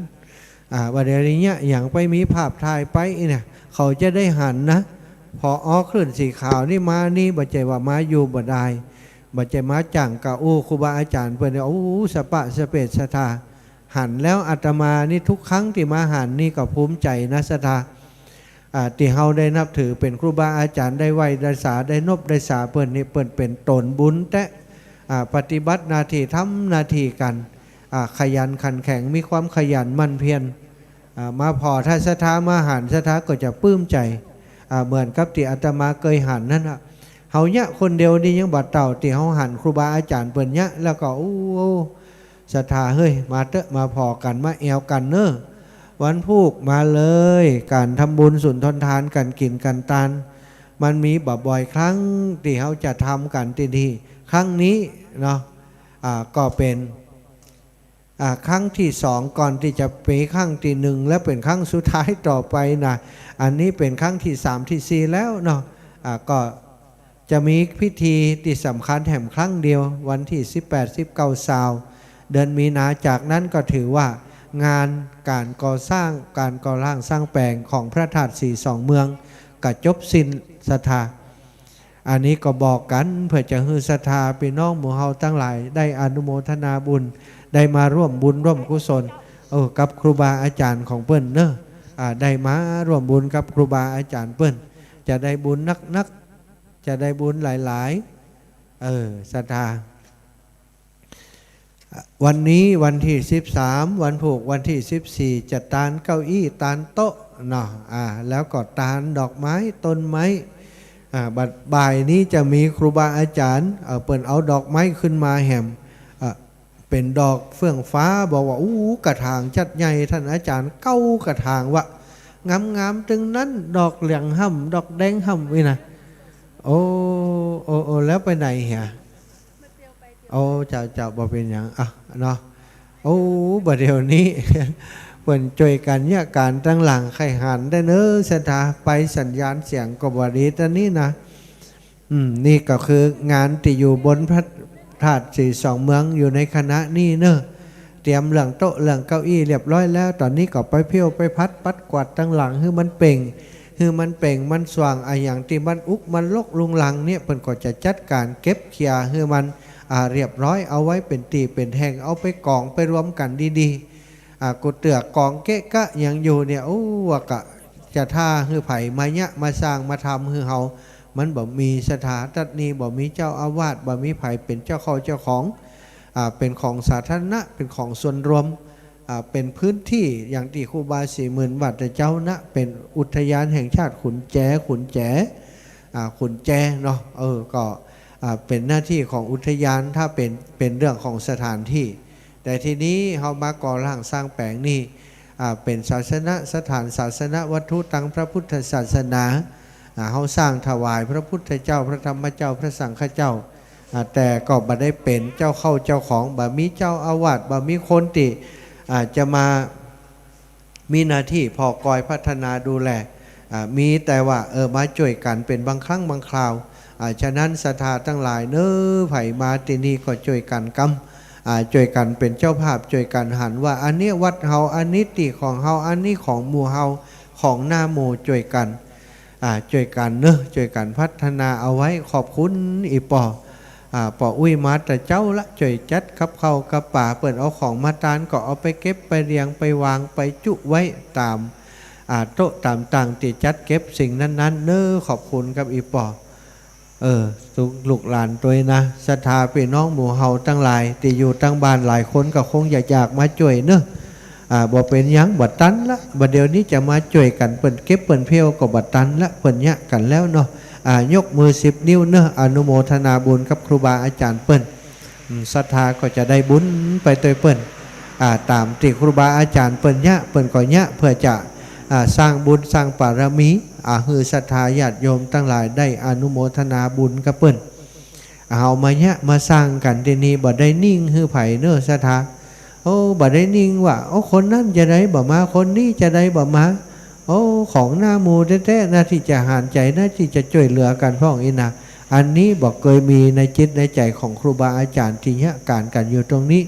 บาเดียวนี้เนี้ยอย่างไปมีภาพถ่ายไปเนี่ยเขาจะได้หันนะพอคลื่นสีขาวนี่มานี่บ่ใจว่ามาอยู่บ่ได้บ่ใจมาจังกะครูบาอาจารย์เพิ่นสปะสเปดศรัทธาหันแล้วอาตมานี่ทุกครั้งที่มาหันนี่ก็ภูมิใจนะศรัทธาที่เฮาได้นับถือเป็นครูบาอาจารย์ได้ไหวได้สาได้นบได้สาเปิ้นนี่เปิ้นเป็นตนบุญแต่ปฏิบัติหน้าที่ทำหน้าที่กันขยันขันแข็งมีความขยันมั่นเพียรมาพอถ้าศรัทธามาหันศรัทธาก็จะปลื้มใจเหมือนกับที่อาตมาเคยหันนั่นเฮาเนี่ยคนเดียวนี่ยังบาดเต่าที่เฮาหันครูบาอาจารย์เปิ้นเนี่ยแล้วก็ศรัทธาเฮ้ยมาเตอะมาพอกันมาแอวกันเนอะวันพูกมาเลยการทำบุญสุนทรทานกันกินกันตานมันมีบ่อยครั้งที่เขาจะทำกันทีครั้งนี้เนาะก็เป็นครั้งที่สองก่อนที่จะไปครั้งที่หนึ่งและเป็นครั้งสุดท้ายต่อไปนะอันนี้เป็นครั้งที่สามที่สี่แล้วเนาะก็จะมีพิธีที่สำคัญแห่งครั้งเดียววันที่18-19 เดือนมีนาจากนั้นก็ถือว่างานการก่อสร้างการก่อร่างสร้างแปลงของพระธาตุสีสองเมืองก็จบสิ้นศรัทธาอันนี้ก็บอกกันเพื่อจะให้ศรัทธาพี่น้องหมู่เฮาทั้งหลายได้อนุโมทนาบุญได้มาร่วมบุญร่วมกุศลกับครูบาอาจารย์ของเปิ้นเนอะได้มาร่วมบุญกับครูบาอาจารย์เปิ้นจะได้บุญนักจะได้บุญหลายศรัทธาวันนี้วันที่13วันผูกวันที่14จะตานเก้าอี้ตานโต๊ะเนาะแล้วก็ตานดอกไม้ต้นไม้บ่ายนี้จะมีครูบาอาจารย์เปิดเอาดอกไม้ขึ้นมาแหมเป็นดอกเฟื่องฟ้าบอกว่ากระถางจัดใหญ่ท่านอาจารย์เก้ากระถางวะงามๆตึงนั้นดอกเหลืองห่ำดอกแดงห่ำวินะแล้วไปไหนเหรอเจ้าบ่เป็นอย่างเนาะบ่เดี๋ยวนี้เปิ่นช่วยกันเนี่ยการตั้งหลังไข่หันได้เนอะศรัทธาไปสัญญาณเสียงก็บ่ดีตอนนี้นะนี่ก็คืองานที่อยู่บนพระธาตุสีสองเมืองอยู่ในคณะนี่เนอะเตรียมเหลืองโต๊ะเหลืองเก้าอี้เรียบร้อยแล้วตอนนี้ก็ไปเพี้ยวไปพัดปัดกวาดตั้งหลังให้มันเป่งมันสว่างอย่างที่มันอุกมันลกลุงลังเนี่ยเปิ่นก็จะจัดการเก็บเคลียร์ให้มันเรียบร้อยเอาไว้เป็นตีเป็นแห่งเอาไปกองไปรวมกันดีๆกูเตือกกองเกะกะยังอยู่เนี่ยว่ากะจะท่าฮือไผ่มาเนี่ยมาสร้างมาทำฮือเฮามันบ่มีสถาตัดนี้บ่มีเจ้าอาวาสบ่มีไผ่เป็นเจ้าของเป็นของสาธารณะเป็นของส่วนรวมเป็นพื้นที่อย่างที่ครูบา40,000 วัดเจ้านะเป็นอุทยานแห่งชาติขุนแจเนาะก็เป็นหน้าที่ของอุทยานถ้าเป็นเรื่องของสถานที่แต่ทีนี้เขามาก่อร่างสร้างแปลงนี่เป็นศาสนสถานศาสนวัตถุทางพระพุทธศาสนาเขาสร้างถวายพระพุทธเจ้าพระธรรมเจ้าพระสังฆเจ้า แต่ก็บ่ได้เป็นเจ้าเข้าเจ้าของบ่มีเจ้าอาวาสบ่มีคนที่จะมามีหน้าที่พอกอยพัฒนาดูแลมีแต่ว่ามาช่วยกันเป็นบางครั้งบางคราวฉะนั้นศรัทธาทั้งหลายเน้อไผ่มาที่นี่ก็ช่วยกันกำช่วยกันเป็นเจ้าภาพช่วยกันหันว่าอันนี้วัดเฮาอันนี้ติของเฮาอันนี้ของหมู่เฮาของหน้าหมู่ช่วยกันช่วยกันเนอะช่วยกันพัฒนาเอาไว้ขอบคุณอีปออุ้ยมาแต่เจ้าละช่วยจัดกับเขากับป่าเปิดเอาของมาตานก็เอาไปเก็บไปเรียงไปวางไปจุไว้ตามโต๊ะตามต่างที่จัดเก็บสิ่งนั้นๆเนอะขอบคุณกับอีปอลูกหลานตัวนะศรัทธาพี่น้องหมู่เฮาตั้งหลายที่อยู่ตั้งบ้านหลายคนก็คงอยากมาช่วยเนอะบ่เป็นยังบัดตันละบัดเดี๋ยวนี้จะมาช่วยกันเปิ่นเก็บเปิ่นเพียวก็บัดตันละเปิ่นยะกันแล้วเนาะยกมือ10 นิ้วเนอะอนุโมทนาบุญกับครูบาอาจารย์เปิ่นศรัทธาก็จะได้บุญไปตัวเปิ่นตามที่ครูบาอาจารย์เปิ่นยะเปิ่นก็ยะเพื่อจะสร้างบุญสร้างบารมีฮือศรัทธาญาติโยมตั้งหลายได้อนุโมทนาบุญกับเปิ่นเอามาเนี้ยมาสร้างกันที่นี่บ่ได้นิ่งฮือไผ่เนอะศรัทธาบ่ได้นิ่งว่าคนนั้นจะได้บ่มาคนนี้จะได้บ่มาของหน้าหมู่แท้ๆน่าที่จะหารใจน่าที่จะช่วยเหลือกันพ่องอินะอันนี้บอกเคยมีในจิตในใจของครูบาอาจารย์ที่เนี้ยการกันอยู่ตรงนี้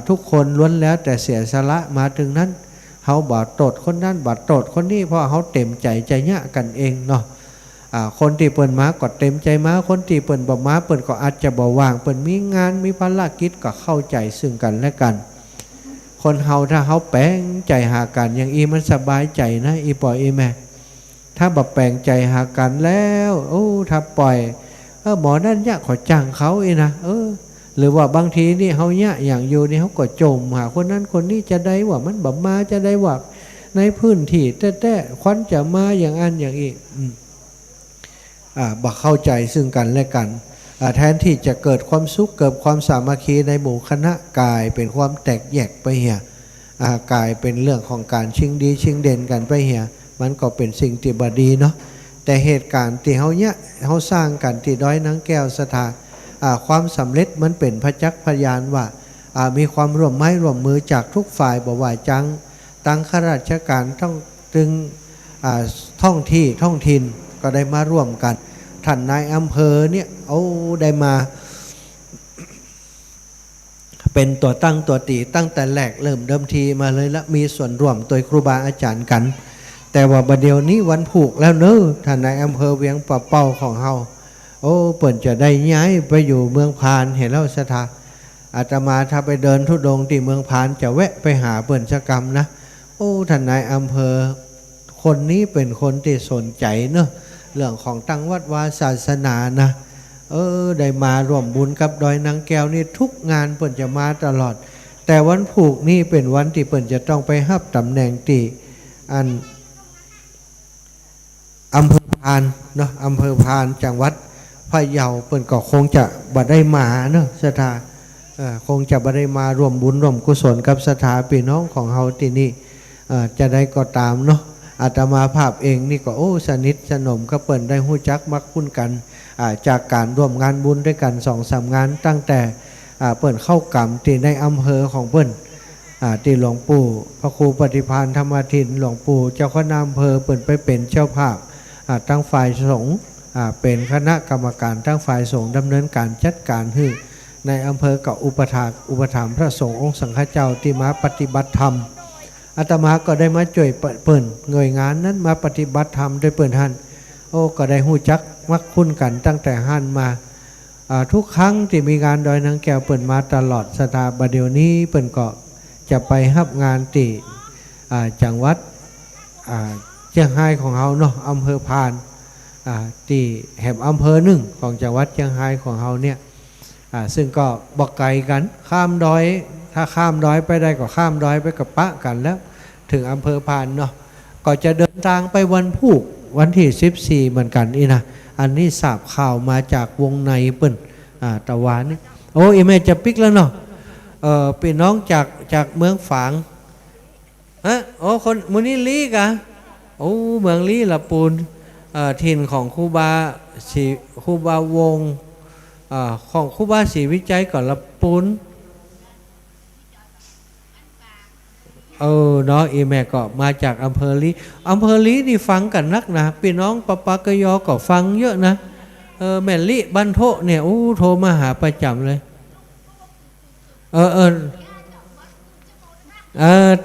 ทุกคนล้วนแล้วแต่เสียสละมาถึงนั้นเขาบาดตดคนนั้นบาดตดคนนี้เพราะเขาเต็มใจเนี้ยกันเองเนาะคนที่เปิ่นมาก็เต็มใจมาคนที่เปิ่นบ่มาเปิ่นก็อาจจะบ่ว่างเปิ่นมีงานมีภารกิจก็เข้าใจซึ่งกันและกันคนเฮาถ้าเฮาแปลงใจหากันอย่างอีมันสบายใจนะอีปล่อยอีแม่ถ้าบ่แปลงใจหากันแล้วถ้าปล่อยหมอนั่นเนี่ยขอจ้างเขาอีนะหรือว่าบางทีนี่เฮาเนี่ยอย่างอยู่นี่เขาก็จมหาคนนั้นคนนี้จะได้ว่ามันบ่มาจะได้ว่าในพื้นที่แต่ควันจะมาอย่างอันอย่างอีกบ่เข้าใจซึ่งกันและกันแทนที่จะเกิดความสุขเกิดความสามัคคีในหมู่คณะกายเป็นความแตกแยกไปเหี่ยกายเป็นเรื่องของการชิงดีชิงเด่นกันไปเหี่ยมันก็เป็นสิ่งที่บดีเนาะแต่เหตุการณ์ที่เขาสร้างกันที่ดอยนางแก้วสถานความสำเร็จมันเป็นพจักพยานว่ามีความร่วมไม้ร่วมมือจากทุกฝ่ายบ่ว่าจังตั้งข้าราชการต้องตึงท่องถิ่นก็ได้มาร่วมกันท่านนายอำเภอเนี่ยได้มาเป็นตัวตั้งตัวตีตั้งแต่แรกเริ่มเดิมทีมาเลยและมีส่วนร่วมโดยครูบาอาจารย์กันแต่ว่าบัดเดี๋ยวนี้วันผูกแล้วเนอะท่านนายอำเภอเวียงป่าเป้าของเฮาเปิ่นจะได้ย้ายไปอยู่เมืองพานเห็นแล้วศรัทธาอาตมาถ้าไปเดินทุดงที่เมืองพานจะแวะไปหาเปิ่นชกรรมนะท่านนายอำเภอคนนี้เป็นคนที่สนใจเนอะเรื่องของตั้งวัดวาศาสนานะได้มาร่วมบุญกับดอยนางแก้วนี่ทุกงานเปิ่นจะมาตลอดแต่วันผูกนี่เป็นวันที่เปิ่นจะต้องไปรับตำแหน่งที่อันอำเภอพานเนาะอำเภอพานจังหวัดพะเยาเปิ่นก็คงจะบ่ได้มาเนาะศรัทธาคงจะบ่ได้มาร่วมบุญร่วมกุศลกับศรัทธาพี่น้องของเฮาที่นี่จะได้ก็ตามเนาะอาตมาภาพเองนี่ก็สนิทสนมก็เปิ่นได้หู้จักมักคุ้นกันจากการร่วมงานบุญด้วยกัน 2-3 งานตั้งแต่เปิ่นเข้ากรรมที่ในอำเภอของเปิ่นที่หลวงปู่พระครูปฏิภาณธรรมทินหลวงปู่เจ้าคณะอำเภอเปิ่นไปเป็นเจ้าภาพตั้งฝ่ายสงฆ์เป็นคณะกรรมการตั้งฝ่ายสงฆ์ดำเนินการจัดการให้ในอำเภอกับอุปถามพระสงฆ์องค์สังฆเจ้าที่มาปฏิบัติธรรมอาตมาก็ได้มาช่วยเปิ่นหน่วยงานนั้นมาปฏิบัติธรรมด้วยเปิ่นหันก็ได้หู้จักมักคุ้นกันตั้งแต่หันมาทุกครั้งที่มีงานดอยนางแก้วเปิ่นมาตลอดสถาบันเดี๋ยวนี้เปิ่นก็จะไปรับงานที่จังหวัดเชียงรายของเราเนาะอำเภอพานที่แห่งอำเภอหนึ่งของจังหวัดเชียงรายของเราเนี่ยซึ่งก็บอกไกลกันข้ามดอยถ้าข้ามดอยไปได้ก็ข้ามดอยไปกับปะกันแล้วถึงอำเภอพานเนาะก็จะเดินทางไปวันผูกวันที่14เหมือนกันนี่นะอันนี้ทราบข่าวมาจากวงในเปิ้นตะวันนี่อีเมจะปิกแล้วเนาะพี่น้องจากเมืองฝางคนมุนิลีกะเมืองลีละปูนถิ่นของครูบาวง ของครูบาศรีวิจัยก่อนละปุ้นเนาะอีแม่ก็มาจากอำเภอลีนี่ฟังกันนักนะพี่น้องปะปะกยอก็ฟังเยอะนะแม่ลิบันโทเนี่ยโทรมาหาประจำเลย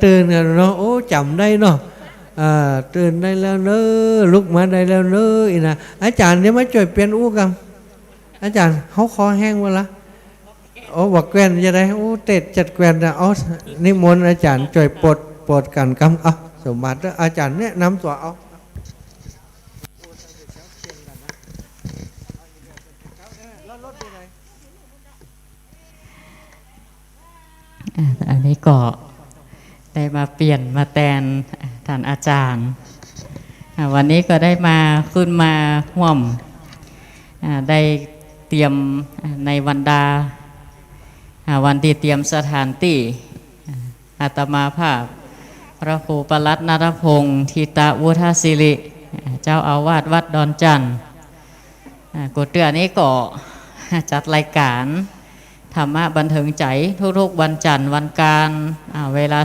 ตื่นกันเนาะจำได้เนาะตื่นได้แล้วเนอะลุกมาได้แล้วเนอะอีนะอาจารย์เนี่ยมาช่วยเปลี่ยนกันอาจารย์เขาคอแห้งวะละบอกแกวนจะได้เต็ดจัดแกวนนะนิมนต์อาจารย์ช่วยปลดกันกำสมบัติอาจารย์เนี่ยนำตัวอันนี้ก็ได้มาเปลี่ยนมาแทนท่านอาจารย์วันนี้ก็ได้มาขึ้นมาห่วมได้เตรียมในวันดาวันที่เตรียมสถานที่อาตมาภาพพระครูปลัดนรพงศ์ทิตาวุฒศิริเจ้าอาวาสวัดดอนจันทร์กุฏินี้ก็จัดรายการธรรมะบันเทิงใจทุกๆวันจันทร์วันการเวลา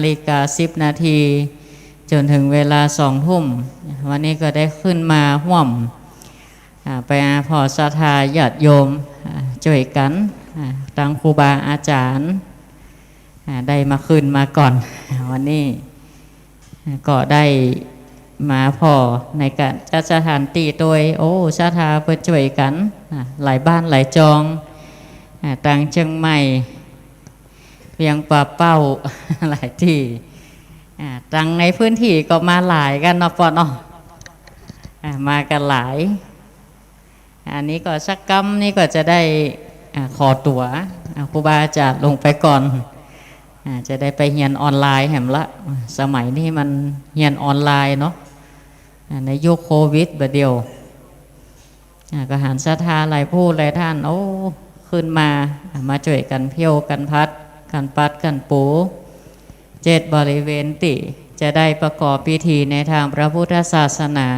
18:10 นาทีจนถึงเวลา 2 ทุ่มวันนี้ก็ได้ขึ้นมาห่วมไปพอศรัทธาญาติโยมช่วยกันตั้งครูบาอาจารย์ได้มาขึ้นมาก่อนวันนี้ก็ได้มาพอในการจัดสถานที่โดยศรัทธาเพื่อช่วยกันหลายบ้านหลายจองต่างเชียงใหม่เพียงป่าเป้าหลายที่ต่างในพื้นที่ก็มาหลายกันเนาะปอเนาะมากันหลายอันนี้ก็สักกรรมนี่ก็จะได้ขอตั๋วครูบาอาจารย์ลงไปก่อนจะได้ไปเรียนออนไลน์แหมละสมัยนี้มันเรียนออนไลน์เนาะในยุคโควิดแบบเดียวก็หันศรัทธาหลายผู้หลายท่านขึ้นมาช่วยกันเพียวกันพัดกันปัดกันปู7 บริเวณติจะได้ประกอบพิธีในทางพระพุทธศาสนา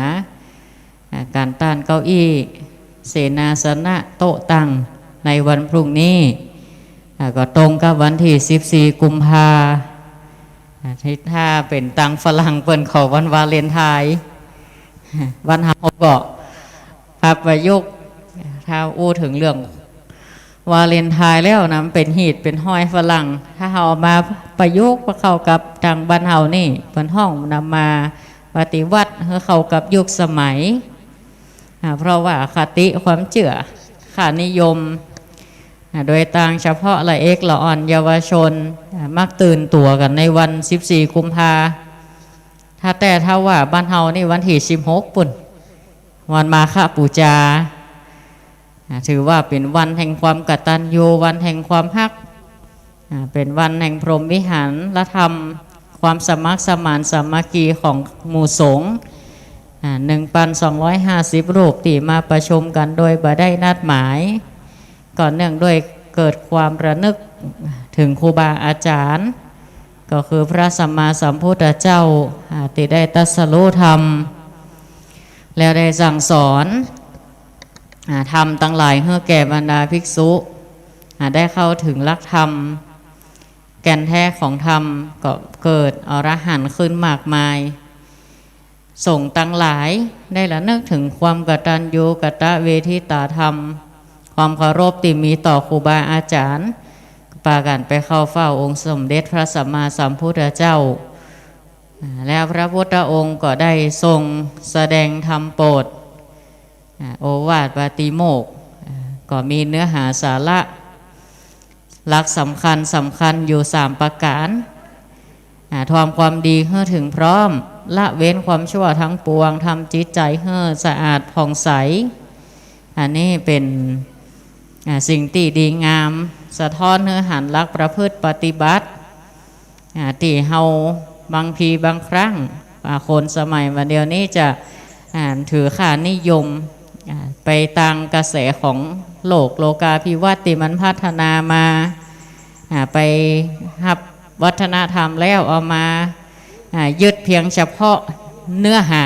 การต้านเก้าอี้เสนาสนะโต๊ะตั้งในวันพรุ่งนี้ก็ตรงกับวันที่14 กุมภาที่ถ้าเป็นตังฝรั่งเปิ่นขอวันวาเลนไทน์วันเฮาก็ภาพประยุกต์ถ้าถึงเรื่องวาเลนไทน์แล้วนะเป็นหีดเป็นห้อยฝรั่งถ้าเอามาประยุกต์เข้ากับทางบ้านเฮานี่เป็นห้องนำมาปฏิวัติให้เข้ากับยุคสมัยเพราะว่าคติความเชื่อค่านิยมโดยต่างเฉพาะละเอกละอ่อนเยาวชนมักตื่นตัวกันในวัน14 กุมภาถ้าว่าบ้านเฮานี่วันที่16 ปุ่นวันมาฆบูชาถือว่าเป็นวันแห่งความกตัญญูวันแห่งความฮักเป็นวันแห่งพรหมวิหารและธรรมความสมัครสมานสามัคคีของหมู่สงฆ์1,250 รูปที่มาประชุมกันโดยบ่ได้นัดหมายก่อนเนื่องด้วยเกิดความระลึกถึงครูบาอาจารย์ก็คือพระสัมมาสัมพุทธเจ้าที่ได้ตรัสรู้ธรรมแล้วได้สั่งสอนธรรมตั้งหลายให้แก่บรรดาภิกษุได้เข้าถึงหลักธรรมแก่นแท้ของธรรมก็เกิดอรหันต์ขึ้นมากมายส่งตั้งหลายได้ระลึกถึงความกตัญญูกตเวทิตาธรรมความเคารพที่มีต่อครูบาอาจารย์ปากันไปเข้าเฝ้าองค์สมเด็จพระสัมมาสัมพุทธเจ้าแล้วพระพุทธองค์ก็ได้ทรงแสดงธรรมโปรดโอวาทปาติโมกข์ก็มีเนื้อหาสาระหลักสำคัญอยู่3 ประการทำความดีให้ถึงพร้อมละเว้นความชั่วทั้งปวงทำจิตใจให้สะอาดผ่องใสอันนี้เป็นสิ่งที่ดีงามสะท้อนเนื้อหันลักประพฤติปฏิบัติที่เฮาบางทีบางครั้งคนสมัยวันเดียวนี้จะถือค่านิยมไปตามกระแสของโลกาภิวัตน์ที่มันพัฒนามาไปหับวัฒนธรรมแล้วเอามายึดเพียงเฉพาะเนื้อหา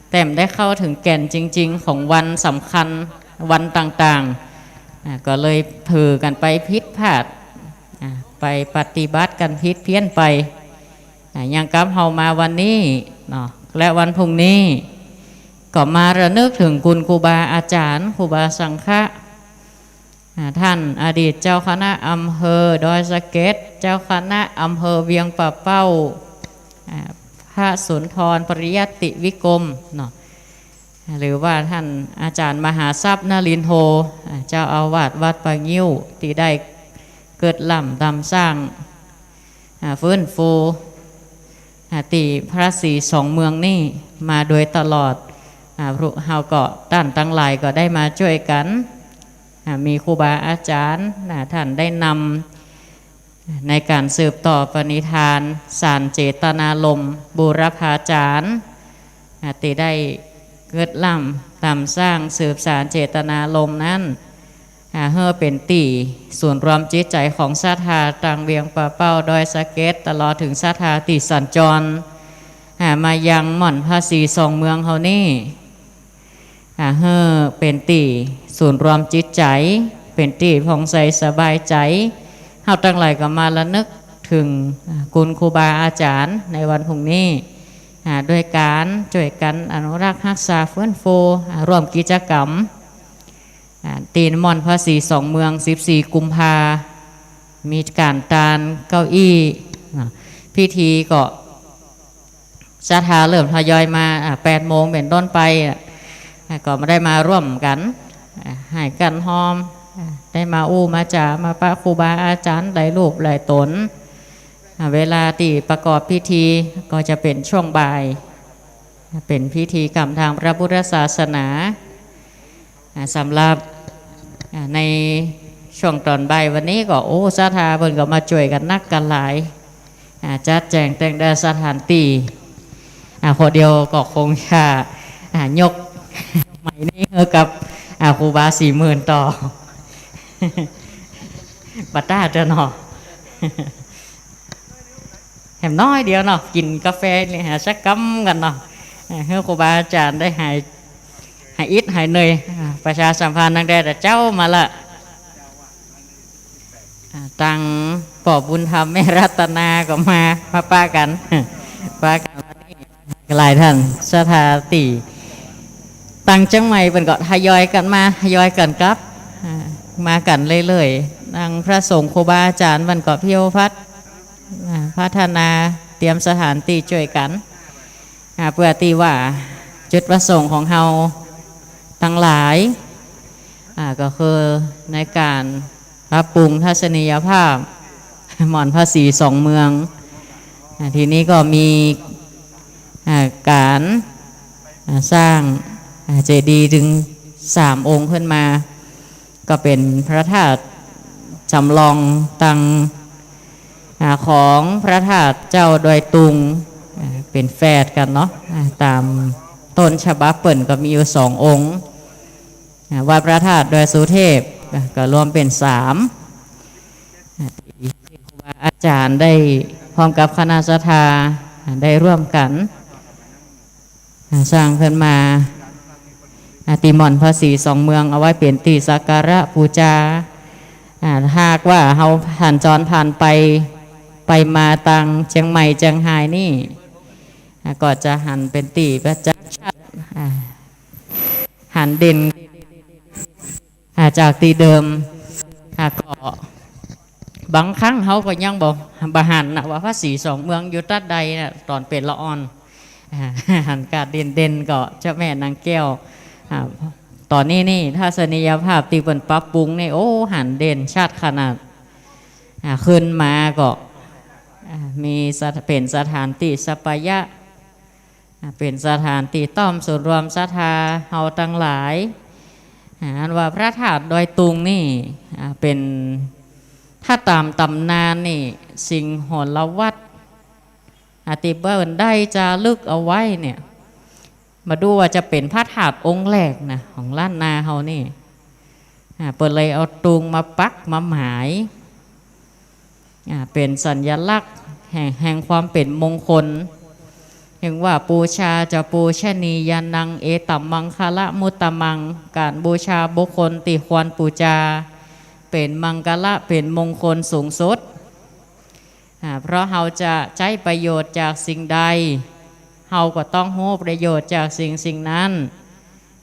แต่ไม่ได้เข้าถึงแก่นจริงๆของวันสำคัญวันต่าง ก็เลยถือกันไปพิษพลาดไปปฏิบัติกันพิษเพี้ยนไปอย่างกับเฮามาวันนี้เนาะและวันพรุ่งนี้ก็มาระลึกถึงคุณครูบาอาจารย์ครูบาสังฆะท่านอดีตเจ้าคณะอำเภอดอยสะเก็ดเจ้าคณะอำเภอเวียงป่าเป้าพระสุนทรปริยัติวิกรมเนาะหรือว่าท่านอาจารย์มหาทรัพย์นลินโทเจ้าอาวาสวัดปางยิ้วที่ได้เกิดล่ำดำสร้างฟื้นฟูตีพระศรีสองเมืองนี่มาโดยตลอดเฮาก็ด้านตั้งหลายก็ได้มาช่วยกันมีครูบาอาจารย์ท่านได้นำในการสืบต่อปณิธานสารเจตนารมณ์บูรพาจารย์ที่ได้เกิดล่ำตามสร้างสืบสารเจตนารมณ์นั้นเพื่อเป็นตีส่วนรวมจิตใจของศรัทธาตังเวียงป่าเป้าดอยสะเก็ดตลอดถึงศรัทธาติสัญจรมายังหม่อนภาษีสองเมืองเขานี่เพื่อเป็นตีส่วนรวมจิตใจเป็นตีผ่องใสสบายใจเฮาตั้งหลายก็มาระลึกถึงคุณครูบาอาจารย์ในวันพรุ่งนี้ด้วยการช่วยกันอนุรักษ์รักษาฟื้นฟูร่วมกิจกรรมตีนม่อนภาษีสองเมือง14กุมภามีการตานเก้าอี้พิธีก็ศรัทธาเริ่มทยอยมา8 โมงเป็นต้นไปก็ไม่ได้มาร่วมกันให้กันหอมได้มาอู้มาจ่ามาปะครูบาอาจารย์หลายรูปหลายตนเวลาที่ประกอบพิธีก็จะเป็นช่วงบ่ายเป็นพิธีกรรมทางพระพุทธศาสนาสำหรับในช่วงตอนบ่ายวันนี้ก็ศรัทธาเพิ่นก็มาช่วยกันนักกันหลายจัดแจงแต่งได้สถานที่พอเดียวก็คงจะยกใหม่นี้กับครูบา40,000ต่อบัตต้าเจ้าเนาะแหมน้อยเดียวเนาะกินกาแฟนี่สักกำกันเนาะให้ครูบาอาจารย์ได้หายอิดหายเหนื่อยประชาสัมพันธ์นังแต่เจ้ามาละตังปอบบุญธรรมแม่รัตนาก็มาป้ากันป้ากันหลายท่านสถาติตังจังใหม่เป็นก็ทยอยกันมาทยอยกันครับมากันเรื่อยๆตังพระสงฆ์ครูบาอาจารย์มันก็เพียวพัดพัฒนาเตรียมสถานที่ช่วยกันเพื่อตีว่าจุดประสงค์ของเฮาทั้งหลายก็คือในการปรับปรุงทัศนียภาพหม่อนภาษีสองเมืองทีนี้ก็มีการสร้างเจดีย์ถึง3 องค์ขึ้นมาก็เป็นพระธาตุจำลองตังของพระธาตุเจ้าดอยตุงเป็นแฝดกันเนาะตามต้นฉบับเปิ่นก็มีอยู่2 องค์วัดพระธาตุดอยสุเทพก็รวมเป็น3ครูบาอาจารย์ได้พร้อมกับคณะศรัทธาได้ร่วมกันสร้างขึ้นมาตีหม่อนภาษีสองเมืองเอาไว้เป็นตีสักการะบูชาหากว่าเราผ่านจรผ่านไปมาตังเชียงใหม่เชียงรายนี่ก็จะหันเป็นตีประจักษ์ชัดหันเด่นจากตีเดิมก็บางครั้งเขาก็ยังบอกบาหันนะว่าภาษีสองเมืองอยู่ตัดใดนะตอนเป็นละอ่อนหันกาดเด่นก็เจ้าแม่นางแก้วตอนนี้นี่ทัศนียภาพตีเป็นปรับปรุงนี่หันเด่นชัดขนาดขึ้นมาก็มีเป็นสถานที่สัปยะเป็นสถานที่ต้อมส่วนรวมศรัทธาเฮาทั้งหลายอันว่าพระธาตุดอยตุงนี่เป็นถ้าตามตำนานนี่สิงหรวัดติเบิร์นได้จะลึกเอาไว้เนี่ยมาดูว่าจะเป็นพระธาตุองค์แรกนะของล้านนาเฮานี่เปิดเลยเอาตุงมาปักมาหมายเป็นสัญลักษณ์แห่งความเป็นมงคลเห็นว่าปูชาจะปูชนียานังเอตัมมังคละมุตตมังการบูชาบุคคลติควรปูชา เป็นมังกละเป็นมงคลสูงสุดเพราะเราจะใช้ประโยชน์จากสิ่งใดเราก็ต้องรู้ประโยชน์จากสิ่งนั้น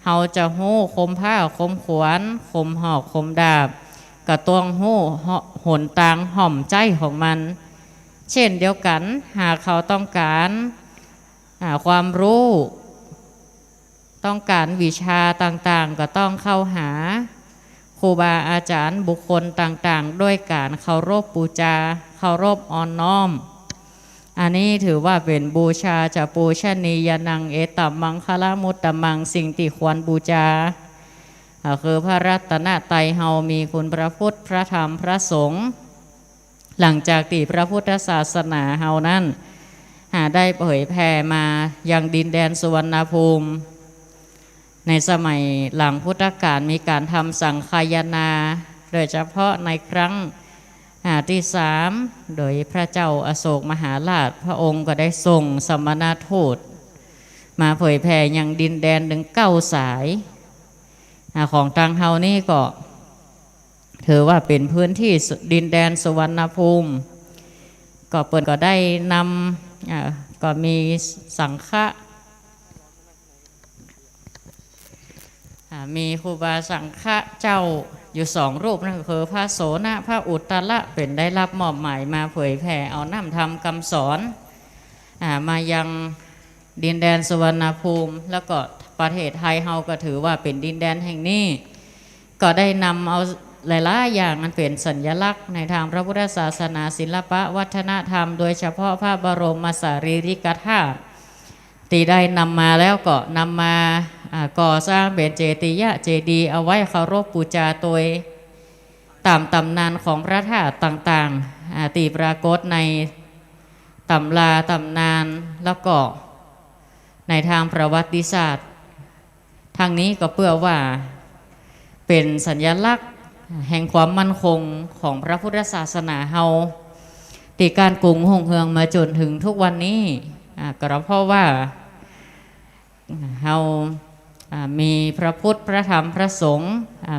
เราจะรู้คมผ้าคมขวานคมหอกคมดาบก็ต้องรู้หนทางห่อมใจของมันเช่นเดียวกันหากเขาต้องการความรู้ต้องการวิชาต่างๆก็ต้องเข้าหาครูบาอาจารย์บุคคลต่างๆด้วยการเคารพบูชาเคารพอ่อนน้อมอันนี้ถือว่าเป็นบูชาจะปูชนียนังเอตัมมังคละมุตตมังสิ่งที่ควรบูชาคือพระรัตนตรัยเฮามีคุณพระพุทธพระธรรมพระสงฆ์หลังจากที่พระพุทธศาสนาเฮานั้นได้เผยแผ่มายังดินแดนสุวรรณภูมิในสมัยหลังพุทธกาลมีการทำสังฆายนาโดยเฉพาะในครั้งที่3โดยพระเจ้าอโศกมหาราชพระองค์ก็ได้ส่งสมณทูตมาเผยแผ่ยังดินแดนถึง9 สายของทางเฮานี่ก็ถือว่าเป็นพื้นที่ดินแดนสุวรรณภูมิก็เปิดก็ได้นำก็มีสังฆะมีครูบาสังฆะเจ้าอยู่2 รูปนั่นคือพระโสนพระอุตตระเป็นได้รับมอบหมายมาเผยแผ่เอานำธรรมคำสอนมายังดินแดนสุวรรณภูมิแล้วก็ประเทศไทยเฮาก็ถือว่าเป็นดินแดนแห่งนี้ก็ได้นำเอาหลายๆอย่างมันเป็นสัญลักษณ์ในทางพระพุทธศาสนาศิลปะวัฒนธรรมโดยเฉพาะพระบรมสารีริกธาตุที่ได้นำมาแล้วก็นำมาก่อสร้างเป็นเจดีย์เอาไว้เคารพบูชาโดยตามตำนานของพระธาตุต่างๆที่ปรากฏในตำราตำนานแล้วก็ในทางประวัติศาสตร์ทางนี้ก็เพื่อว่าเป็นสัญลักษณ์แห่งความมั่นคงของพระพุทธศาสนาเฮาที่การกรุงรุ่งเรืองมาจนถึงทุกวันนี้ก็เพราะว่าเฮามีพระพุทธพระธรรมพระสงฆ์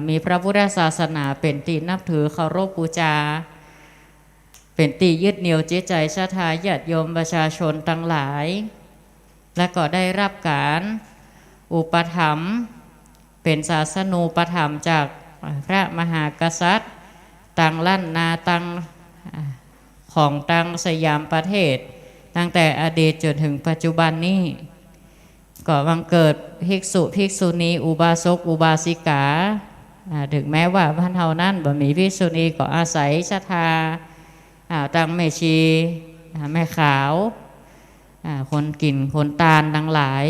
มีพระพุทธศาสนาเป็นที่นับถือเคารพบูชาเป็นที่ยึดเหนี่ยวจิตใจศรัทธาญาติโยมประชาชนทั้งหลายและก็ได้รับการอุปถัมภ์เป็นศาสนูปถัมภ์จากพระมหากษัตริย์ต่างล้านนาต่างของต่างสยามประเทศตั้งแต่อดีตจนถึงปัจจุบันนี้ก็บังเกิดภิกษุภิกษุณีอุบาสกอุบาสิกาถึงแม้ว่าบ้านเฮานั้นบ่มีภิกษุณีก็อาศัยศรัทธาตั้งแม่ชีแม่ขาวคนกินคนตาลทั้งหลาย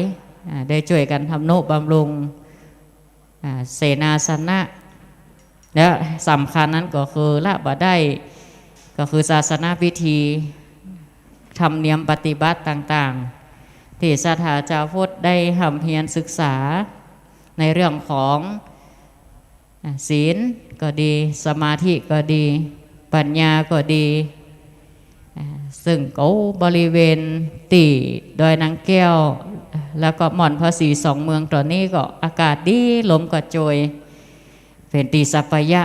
ได้ช่วยกันทำนุบำรุงเสนาสนะและสำคัญนั้นก็คือละบ่ได้ก็คือศาสนาพิธีธรรมเนียมปฏิบัติต่างๆที่ศรัทธาชาวพุทธได้ทำเพียรศึกษาในเรื่องของศีลก็ดีสมาธิก็ดีปัญญาก็ดีซึ่งเขาบริเวณตีดอยนางแก้วแล้วก็หม่อนภาษี2 เมืองตอนนี้ก็อากาศดีลมก็โจยเป็นตีสัปยะ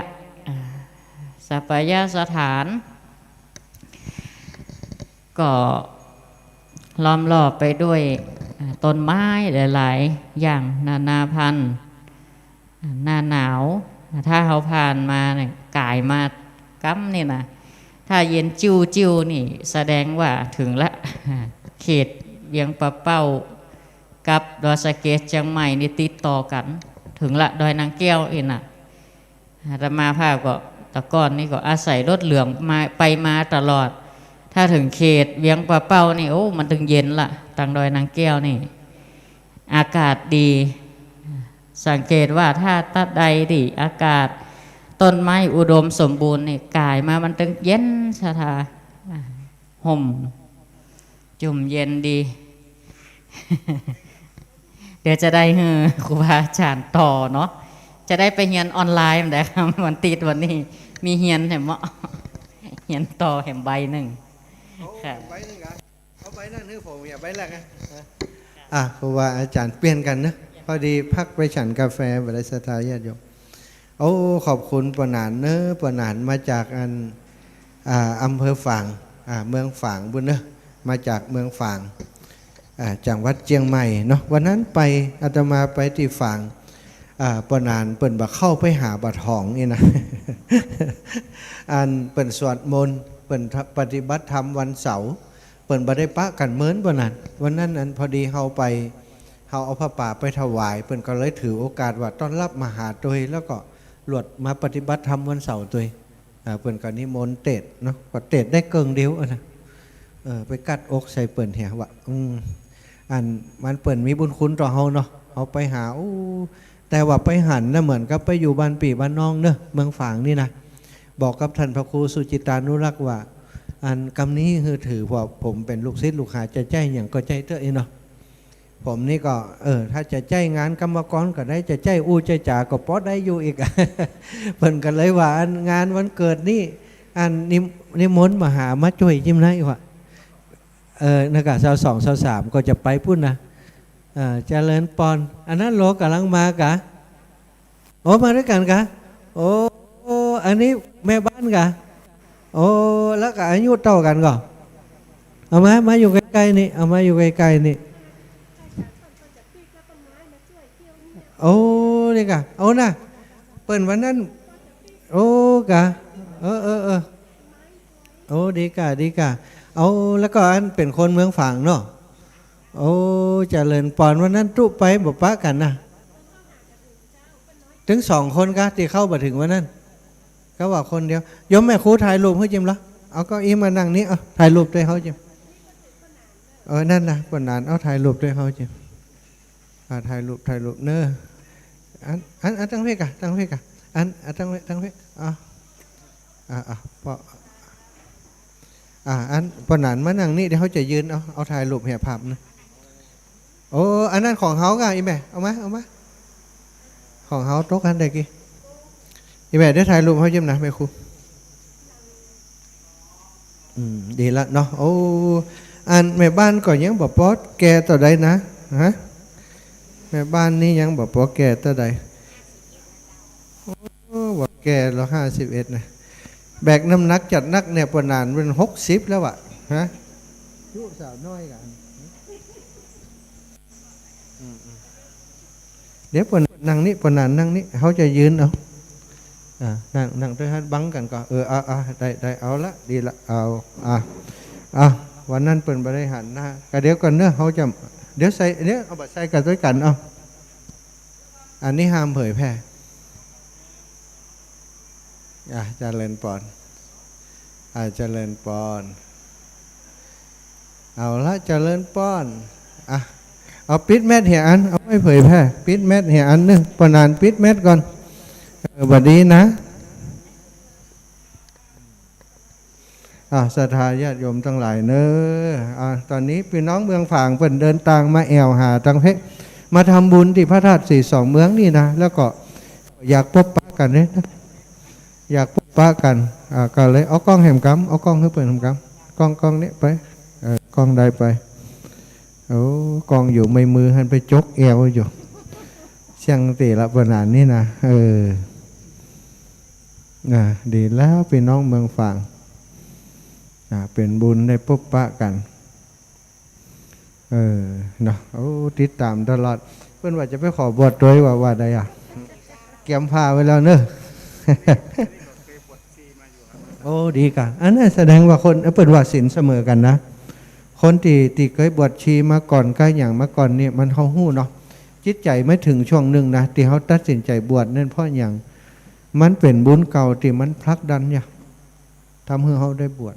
สถานก็ล้อมรอบไปด้วยต้นไม้หลายๆอย่างนานาพันธุ์หน้าหนาวถ้าเขาผ่านมาเนี่ยกายมากั้มนี่นะถ้าเย็นจิ้วนี่แสดงว่าถึงละเขตเวียงปะเป้ากับดอยสะเก็ดเชียงใหม่นี่ติดต่อกันถึงละดอยนางแก้วเองน่ะอาตมาภาพก็ตะก้อนนี่ก็อาศัยรถเหลืองมาไปมาตลอดถ้าถึงเขตเวียงปะเป้านี่โอ้มันถึงเย็นละทางดอยนางแก้วนี่อากาศดีสังเกตว่าถ้าตัดใดดิอากาศต้นไม้อุดมสมบูรณ์นี่กายมามันถึงเย็นชะทาห่มจุ่มเย็นดี เดี๋ยวจะได้ครูบาอาจารย์ต่อเนาะจะได้ไปเรียนออนไลน์แต่ครับวันติดวันนี้มีเรียนแหมเรียนต่อแหมใบหนึ่งค่ะใบหนึ่งเอาใบนั่นคือผมอย่าใบแรกนะครูบาอาจารย์เปลี่ยนกันนะพอดีพักไปฉันกาแฟบริษัทญาติโยม โอ้ขอบคุณปนานเนอะปนานมาจากอำเภอฝางเมืองฝางบุญเนอะมาจากเมืองฝางจังหวัดเชียงใหม่เนาะวันนั้นไปอาตมาไปที่ฝางปนานเปิ่นบ่เข้าไปหาบัดหองนี่นะ เปิ่นสวดมนต์เปิ่นปฏิบัติธรรมวันเสาร์เปิ่นบ่ได้ปะกันเหมือนปนานวันนั้นพอดีเฮาเอาผ้าป่าไปถวายเปิ่นก็เลยถือโอกาสว่าต้อนรับมหาตัวแล้วก็หลวดมาปฏิบัติธรรมวันเสาร์ตัวเปิ่นก็นิมนต์เตดเนาะก็เตดได้เกิงเดียวนะไปกัดอกใส่เปิ่นเหี่ยว่ามันเปิ่นมีบุญคุณต่อเฮาเนาะเอาไปหาแต่ว่าไปหันนะเหมือนกับไปอยู่บ้านปีบ้านน้องเนอะเมืองฝางนี่นะบอกกับท่านพระครูสุจิตานุรักษ์ว่ากำนี้คือถือว่าผมเป็นลูกศิษย์ลูกหาจะใจอย่างก็ใจเตอะเนาะผมนี่ก็ถ้าจะใจงานกรรมกรก็ได้จะใจใจจ่าก็ป๊อดได้อยู่อีก เพิ่นกันเลยว่างานวันเกิดนี่นิมนต์มาหามาช่วยจิ้มนะอีกว่านักการ22 23ก็จะไปพุ่นนะเจริญปอนอันนั้นโลกำลังมากะโอ้มาด้วยกันกะโอ้อันนี้แม่บ้านกะโอ้แล้วก็อายุเท่ากันก่อนเอามาอยู่ใกล้ๆนี่เอามาอยู่ใกล้ๆนี่โอ้นี่กะโอ้นะเปิ่นวันนั้นโอ้กะโอ้ดีกะเอาแล้วก็อันเป็นคนเมืองฝางเนาะโอ้เจริญปอนวันนั้นตุไปบอกปะกันนะถึง2 คนกะที่เข้ามาถึงวันนั้นก็ว่าคนเดียวยมแม่ครูถ่ายรูปให้จิมละเอาก็อีมานั่งนี้ถ่ายรูปด้วยเขาจิมนั่นนะปนานเอาถ่ายรูปด้วยเขาจิมถ่ายรูปเนอะตั้งเพกะตั้งเพกะตั้งเพพอปนานมานั่งนี่เดี๋ยวเขาจะยืนเอาถ่ายรูปแห่ภาพนะโอ้อันนั้นของเขากะอีแม่เอามาของเขาโต๊ะกันได้กี่อีแม่ได้ถ่ายรูปเขาจิ้มนะแม่ครูดีละเนาะโอ้แม่บ้านก็ยังบอกป๊อดแกต่อใดนะฮะแม่บ้านนี่ยังบอกป๊อดแกต่อใดโอ้บอกแกเรา51นะแบกน้ำหนักจัดนักเนี่ยปนานเป็น60แล้วอะฮะยุสาวน้อยกันเดี๋ยวปนนั่งนี่ปนานนั่งนี่เขาจะยืนเอานั่งด้วยฮัดบังกันก็ได้เอาละดีละเอาวันนั้นเปิ่นบริหารนะก็เดี๋ยวก่อนเนอะเขาจะเดี๋ยวใส่เนี้ยเอาบัตรใส่กันด้วยกันเอาอันนี้ห้ามเผยแพร่เจริญปอนเจริญปอนเอาละเจริญปอนเอาปิดแมทเหียอันเอาไม่เผยแพร่ปิดแมทเหียอันนึงปนานปิดแมทก่อนบัดนี้นะศรัทธาญาติโยมทั้งหลายเนอะตอนนี้พี่น้องเมืองฝางเปิ่นเดินทางมาแอวหาตังเพชรมาทำบุญที่พระธาตุ42เมืองนี่นะแล้วก็อยากพบปะกันเนี่ยอยากพบปะกันก็เลยเอากล้องแหมกำเอากล้องให้เปิ่นแหมกำกล้องนี้ไปกล้องใดไปโอ้กล้องอยู่ไม่มือหันไปจกแอวอยู่เชียงตีละประนานนี่นะดีแล้วพี่น้องเมืองฝางเป็นบุญได้พบปะกันเนาะติดตามตลอดเพื่อนว่าจะไปขอบวชด้วยว่าใดเกี่ยมผ้าไว้แล้วเนอะ โอ้ดีกันอันนั้นแสดงว่าคนเปิดว่าศีลเสมอกันนะคนที่เคยบวชชีมาก่อนก็อย่างมาก่อนเนี่ยมันเขาหู้เนาะจิตใจไม่ถึงช่วงหนึ่งนะที่เขาตัดสินใจบวชนั่นเพราะอย่างมันเป็นบุญเก่าที่มันพลักดันเนี่ยทำให้เขาได้บวช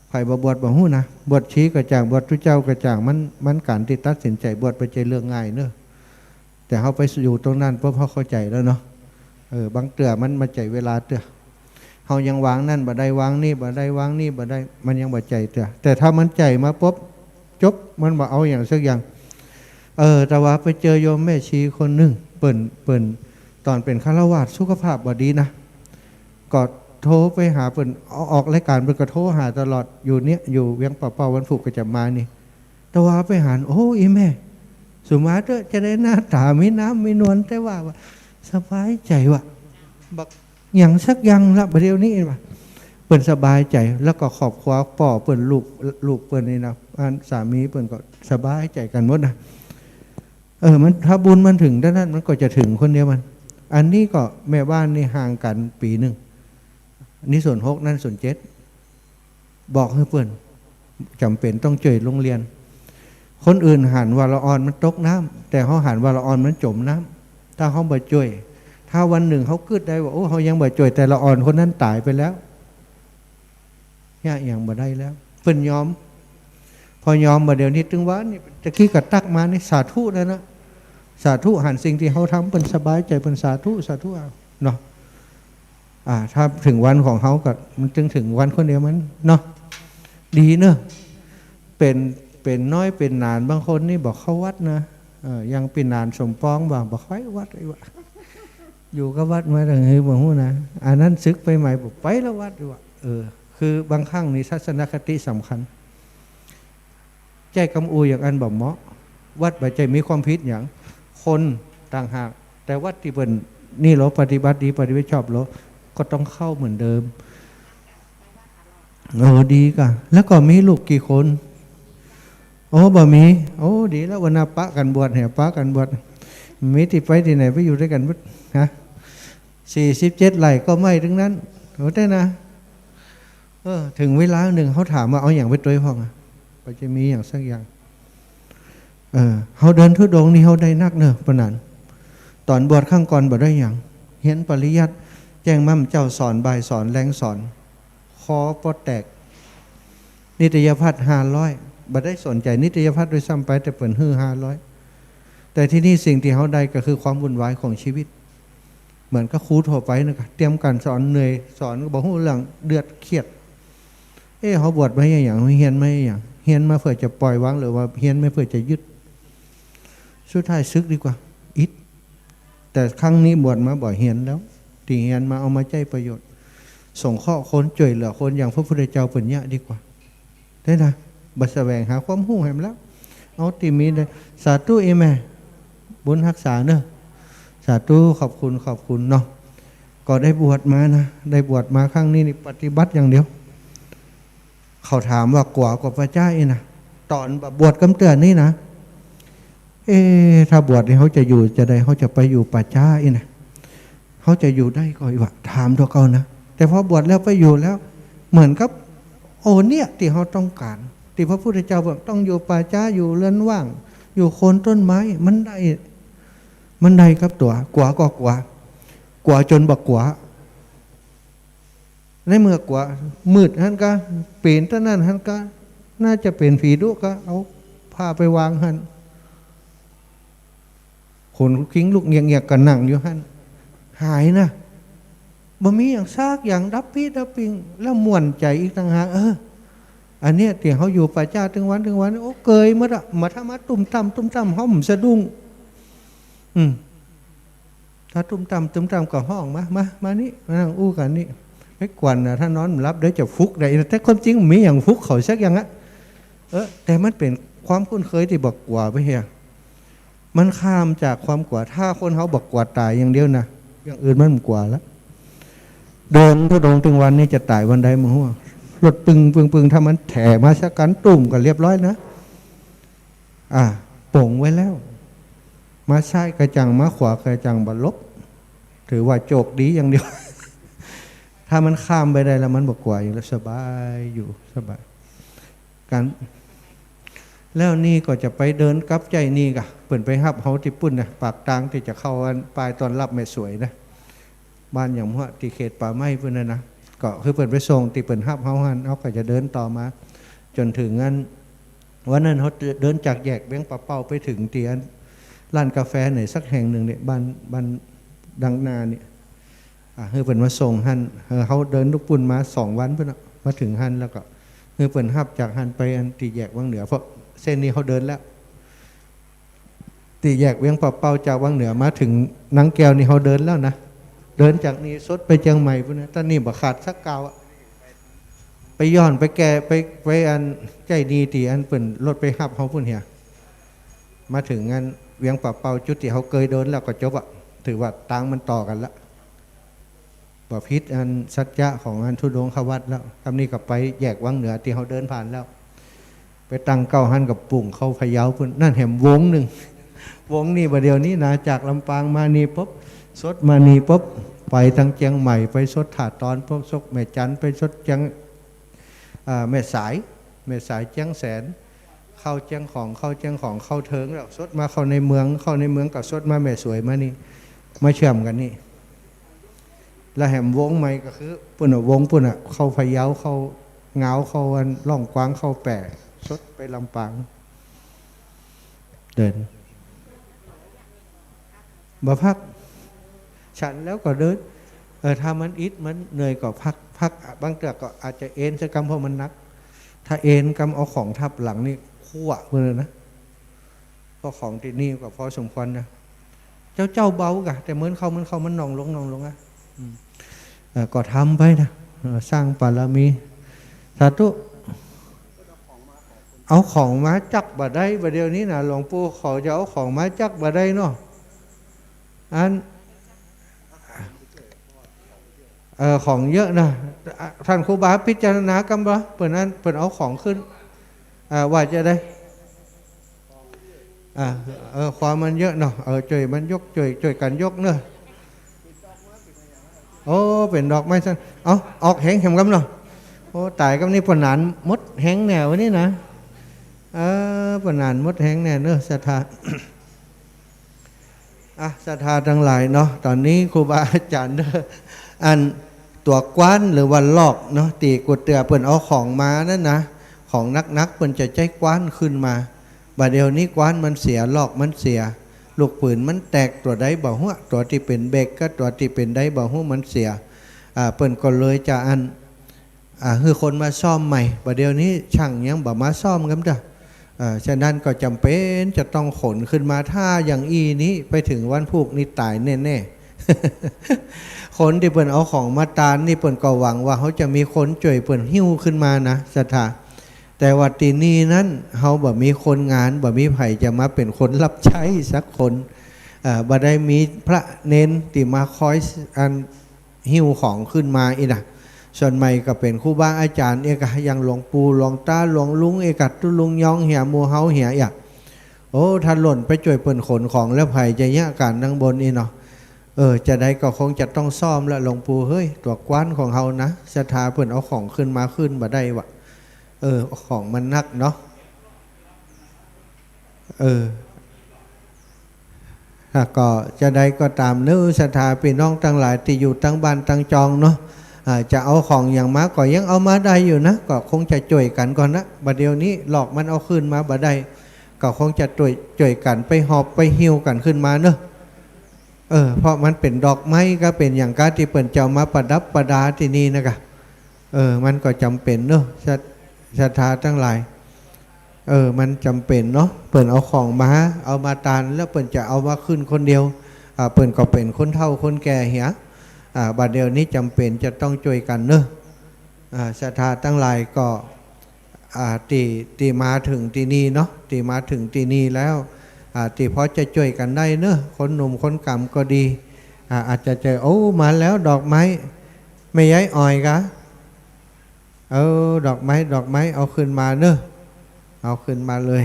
ใครบวชบ่หู้นะบวชชีกระจ่างบวชทุเจ้ากระจ่างมันการที่ตัดสินใจบวชไปใจเรื่องง่ายเนอะแต่เขาไปอยู่ตรงนั้นเพราะเขาเข้าใจแล้วเนาะบางเตือมันมาใจเวลาเตือเขายังวางนั่นบ่ได้วางนี่บ่ได้วางนี่บ่ได้มันยังบ่ใจเตือแต่ถ้ามันใจมาปุ๊บจบมันบ่เอาอย่างสักอย่างแต่ว่าไปเจอโยมแม่ชีคนหนึ่งเปิ่นตอนเป็นฆราวาสสุขภาพบ่ดีนะก็โทรไปหาเปิ่นออกรายการเปิ่นก็โทรหาตลอดอยู่เนี้ยอยู่เวียงป่าเป้าวันศุกร์ก็จะมานี่แต่ว่าไปหาโอ้อีแม่สุมาเตอจะได้หน้าตามีน้ำมีนวลแต่ว่าสบายใจว่ะ บักอย่างสักอย่างละประเดี๋ยวนี้ว่าเปิ่นสบายใจแล้วก็ขอบคว้าป่อเปิ่นลูกเปิ่นนี่นะสามีเปิ่นก็สบายใจกันหมดนะมันถ้าบุญมันถึงด้านนั้นมันก็จะถึงคนเดียวมันอันนี้ก็แม่บ้านนี่ห่างกันปีหนึ่งนี่ส่วน6นั่นส่วน7บอกให้เปิ่นจำเป็นต้องเจยโรงเรียนคนอื่นหันวาละออนมันตกน้ำแต่เขาหันวาละออนมันจมน้ำถ้าเขาบ่จ่วยถ้าวันหนึ่งเขากึดได้ว่าโอ้เขายังบ่จ่วยแต่ละอ่อนคนนั้นตายไปแล้วเนี่ยอย่างบ่ได้แล้วเพิ่นยอมพอยอมมาเดี๋ยวนี้ถึงว่านี่ตะกี้ก็ตักมานี่สาธุแล้วนะสาธุหันสิ่งที่เขาทำเป็นสบายใจเป็นสาธุเอาเนาะถ้าถึงวันของเขาก็มันจึงถึงวันคนเดียวมันเนาะดีเนอะเป็นน้อยเป็นนานบางคนนี่บอกเข้าวัดนะยังเป็นนานสมปองบางบอกค่อยวัดไอ้วะอยู่ก็วัดมาแต่เฮ้ยบอกหูนะอันนั้นซึกไปใหม่บอกไปแล้ววัดด้วยคือบางครั้งนี่ทัศนคติสำคัญใจกำอูอย่างอันบอกเหมาะวัดบ่ใจมีความผิดอย่างคนต่างหากแต่วัดที่เป็นนี่เราปฏิบัติดีปฏิบัติชอบเราก็ต้องเข้าเหมือนเดิมดีก่ะแล้วก็มีลูกกี่คนบ่มีดีแล้ววันนาปะกันบวชเนี่ยปะกันบวชมีที่ไปที่ไหนไปอยู่ด้วยกันมั้ยฮะ47 ไร่ก็ไม่ถึงนั้นได้นะถึงเวลาหนึ่งเขาถามว่าเอาอย่างไปตัวพ่องก็จะมีอย่างสักอย่างเขาเดินทุดงนี่เขาได้นักเนอะปนันตอนบวชข้างก่อนบ่ได้อย่างเห็นปริยัติแจ้งมั่มเจ้าสอนบ่ายสอนแรงสอนคอปอแตกนิตยพัฒน์500บ่ได้สนใจนิตยพัฒน์โดยซ้ำไปแต่เปิดฮือ500แต่ที่นี่สิ่งที่เขาได้ก็คือความวุ่นวายของชีวิตเหมือนกับครูทั่วไปนะครับเตรียมการสอนเหนื่อยสอนก็บอกหูเรื่องเดือดเครียดเขาบวชไม่อย่างเฮียนไม่อย่างเฮียนมาเพื่อจะปล่อยวางหรือว่าเฮียนไม่เพื่อจะยึดสุดท้ายซึกดีกว่าอิดแต่ครั้งนี้บวชมาบ่อยเฮียนแล้วตีเฮียนมาเอามาใจประโยชน์ส่งข้อคนจ่วยเหลือคนอย่างพระพุทธเจ้าเป็นยะดีกว่าได้นะบัดแสวงหาความหู้แหมแล้วเอาตีมีเลยสาธุเอแม่บุญรักษาเนอะสาธุขอบคุณเนาะก็ได้บวชมานะได้บวชมาครั้งนี้นี่ปฏิบัติอย่างเดียวเขาถามว่ากว่าพระเจ้านะตอนบวชกำเตือนนี่นะถ้าบวชนี่เขาจะอยู่จะได้เขาจะไปอยู่ป่าช้านะเขาจะอยู่ได้ก็อีกว่าถามตัวเขานะแต่พอบวชแล้วไปอยู่แล้วเหมือนกับเนี่ยที่เขาต้องการที่พระพุทธเจ้าบอกต้องอยู่ป่าช้าอยู่เรือนว่างอยู่โคนต้นไม้มันได้ครับตัวกว่าก็กว่าจนบักกว่าในเมื่อกว่ามืดฮันก็เปลี่ยนท่านั้นฮันก็น่าจะเป็นผีดุก็เอาผ้าไปวางฮันคนคิงลูกเงียกกันนั่งอยู่ฮันหายนะบ่มีอย่างซากอย่างดับพี่ดับปิงแล้วม่วนใจอีกต่างหากอันเนี้ยที่เขาอยู่ป่าช้าถึงวันเกยมาละมาถ้ามาตุ่มต่ำห้อมสะดุ้งถ้าตุ่มต่ำกับห้องมานี่มานั่งอู้กันนี่ไม่กวนนะถ้านอนรับเดี๋ยวจะฟุกได้แต่ความจริงมีอย่างฟุกเขาสักอย่างแต่มันเป็นความคุ้นเคยที่บอกกว่าไปเฮียมันข้ามจากความกว่าถ้าคนเขาบอกกว่าตายอย่างเดียวนะอย่างอื่นมันกว่าแล้วเดินทุดงถึงวันนี้จะตายวันใดมึงหัวรถปึงถ้ามันแถมาสักกันตุ่มก็เรียบร้อยนะโป่งไว้แล้วมาซ้ายกระจังมาขวากระจังบรรลบถือว่าโจกดีอย่างเดียวถ้ามันข้ามไปได้แล้วมันบอกกว่าอยู่แล้วสบายอยู่สบายการแล้วนี่ก็จะไปเดินกับใจนี่กะเปิ่นไปฮับเฮาที่ปุ่นนะปากตางที่จะเข้าปลายตอนรับแม่สวยนะบ้านอย่างว่าที่เขตป่าไม้เพื่อนนะก็คือเปิ่นไปส่งที่เปิ่นฮับเฮาหันเขาก็จะเดินต่อมาจนถึงงั้นวันนั้นเขาเดินจากแยกเบี้ยงปะเป้าไปถึงเตียนร้านกาแฟไหนสักแห่งหนึ่งเนี่ยบ้านดังนาเนี่ยเพื่อนมาส่งหันเขาเดินลูกปุ่นมา2 วันเพื่อนมาถึงหันแล้วก็เพื่อนฮับจากหันไปอันตีแยกวังเหนือเพราะเส้นนี้เขาเดินแล้วตีแยกเวียงปะเป้าจากวังเหนือมาถึงนังแก้วนี่เขาเดินแล้วนะเดินจากนี้สดไปเชียงใหม่เพื่อนตอนนี้บ่ขาดสักกาวไปย้อนไปแก่ไปอันใจดีตีอันเปิ่นรถไปฮับเขาพุ่นเหียมาถึงงั้นเวียงปะเป้าจุดที่เขาเคยเดินแล้วก็จบถือว่าตังมันต่อกันละ บ่พิษอันสัจจะของอันทุดงควัตแล้วคำนี้ก็ไปแยกวังเหนือที่เขาเดินผ่านแล้ว ไปตั้งเก้าหันกับปุ่งเข้าพะเยาพุ่นนั่นแหมวงหนึ่งวงนี่ประเดี๋ยวนี้นะจากลำปางมานี่ปุ๊บสดมานี่ปุ๊บไปทางเชียงใหม่ไปสดถาตอนพวกซกแม่จันไปสดเชียงแม่สายเชียงแสนเข้าเชียงของเข้าเทิงแล้วสดมาเข้าในเมืองกับสดมาแม่สวยมานี่มาเชื่อมกันนี่แล้วแหมวงใหม่ก็คือปุ่นวงปุ่นเข้าพะเยาเข้าเงาเข้าวันล่องกว้างเข้าแปะสดไปลำปางเดินบ่พักฉันแล้วก็เดินถ้ามันอิดมันเหนื่อยก็พักบางเตือก็อาจจะเอ็นสักกรรมเพราะมันนักถ้าเอ็นกรรมเอาของทับหลังนี่ขั้วเลยนะเพราะของที่นี่ก็พอสมควรนะเจ้าเบากะแต่เหมือนเขามันนองลงอ่ะก็ทำไปนะสร้างบารมีสาธุเอาของมาจักบ่ได้บ่เดียวนี้นะหลวงปู่ขอจะเอาของมาจักบ่ได้เนาะอันของเยอะนะท่านครูบาพิจารณากรรมบ่เปิดนั้นเปิดเอาของขึ้นว่าจะได้ความมันเยอะเนาะช่วยมันยกช่วยกันยกเนอะโอ้เป็นดอกไม้สั้นเอาออกแห้งแข็มกำเนาะโอ้ตายกำนี่ปนานมดแห้งแนวนี่นะปนานมดแห้งแนวเนอะศรัทธาศรัทธาทั้งหลายเนาะตอนนี้ครูบาอาจารย์อันตัวกว้านหรือวันลอกเนาะตีกุดเตือเปิ่นเอาของมานั่นนะของนักเปิ่นจะใจกว้านขึ้นมาบัดเดี๋ยวนี้กว้านมันเสียลอกมันเสียลูกปืนมันแตกตัวใดบ่หัวตัวที่เป็นเบรกก็ตัวที่เป็นได้บ่หัวมันเสียเปิ่นก็เลยจะอันคือคนมาซ่อมใหม่บัดเดี๋ยวนี้ช่างยังบ่มาซ่อมกันเด้อฉะนั้นก็จำเป็นจะต้องขนขึ้นมาถ้าอย่างนี้ไปถึงวันพุกนี่ตายแน่ๆคนที่เปิ่นเอาของมาตานนี่เปิ่นก็หวังว่าเขาจะมีคนช่วยเปิ่นหิ้วขึ้นมานะศรัทธาแต่ว่าตีนี้นั้นเขาบ่มีคนงานบ่มีไผจะมาเป็นคนรับใช้สักคนบ่ได้มีพระเน้นที่มาคอยอันหิ้วของขึ้นมาอีกนะส่วนใหม่ก็เป็นครูบาอาจารย์เอกอย่างหลวงปู่หลวงตาหลวงลุงเอกัตตุลุงยองเหี่ยมูเฮาเหี่ยอยากโอ้ท่านหล่นไปช่วยเปิ่นขนของแล้วไผจะยะการดังบนอีเนาะจะได้ก็คงจะต้องซ่อมแล้วหลวงปู่เฮ้ยตัวกว้านของเฮานะศรัทธาเปิ่นเอาของขึ้นมาขึ้นบ่ได้วะของมันนักเนาะถ้าก็จะได้ก็ตามเนื้อศรัทธาพี่น้องทั้งหลายที่อยู่ตั้งบ้านตั้งจองเนาะจะเอาของอย่างมาก็ยังเอามาได้อยู่นะก็คงจะจ่วยกันก่อนนะบัดเดี๋ยวนี้หลอกมันเอาขึ้นมาบ่ได้ก็คงจะจ่วยกันไปหอบไปหิ้วกันขึ้นมาเนอะเพราะมันเป็นดอกไม้ก็เป็นอย่างการที่เปิ่นเจ้ามาประดับประดาที่นี่นะคะมันก็จำเป็นเนอะศรัทธาทั้งหลายมันจำเป็นเนาะเปิ่นเอาของมาเอามาตานแล้วเปิ่นจะเอามาขึ้นคนเดียวเปิ่นก็เป็นคนเฒ่าคนแก่เหียบัดเดี๋ยวนี้จำเป็นจะต้องช่วยกันเนอะศรัทธาทั้งหลายก็ตีมาถึงที่นี่เนาะตีมาถึงที่นี่แล้วตีพอจะช่วยกันได้เนอะคนหนุ่มคนกำก็ดีอาจจะเจอโอ้มาแล้วดอกไม้ไม่ย้ายอ่อยกะดอกไม้เอาขึ้นมาเนอะเอาขึ้นมาเลย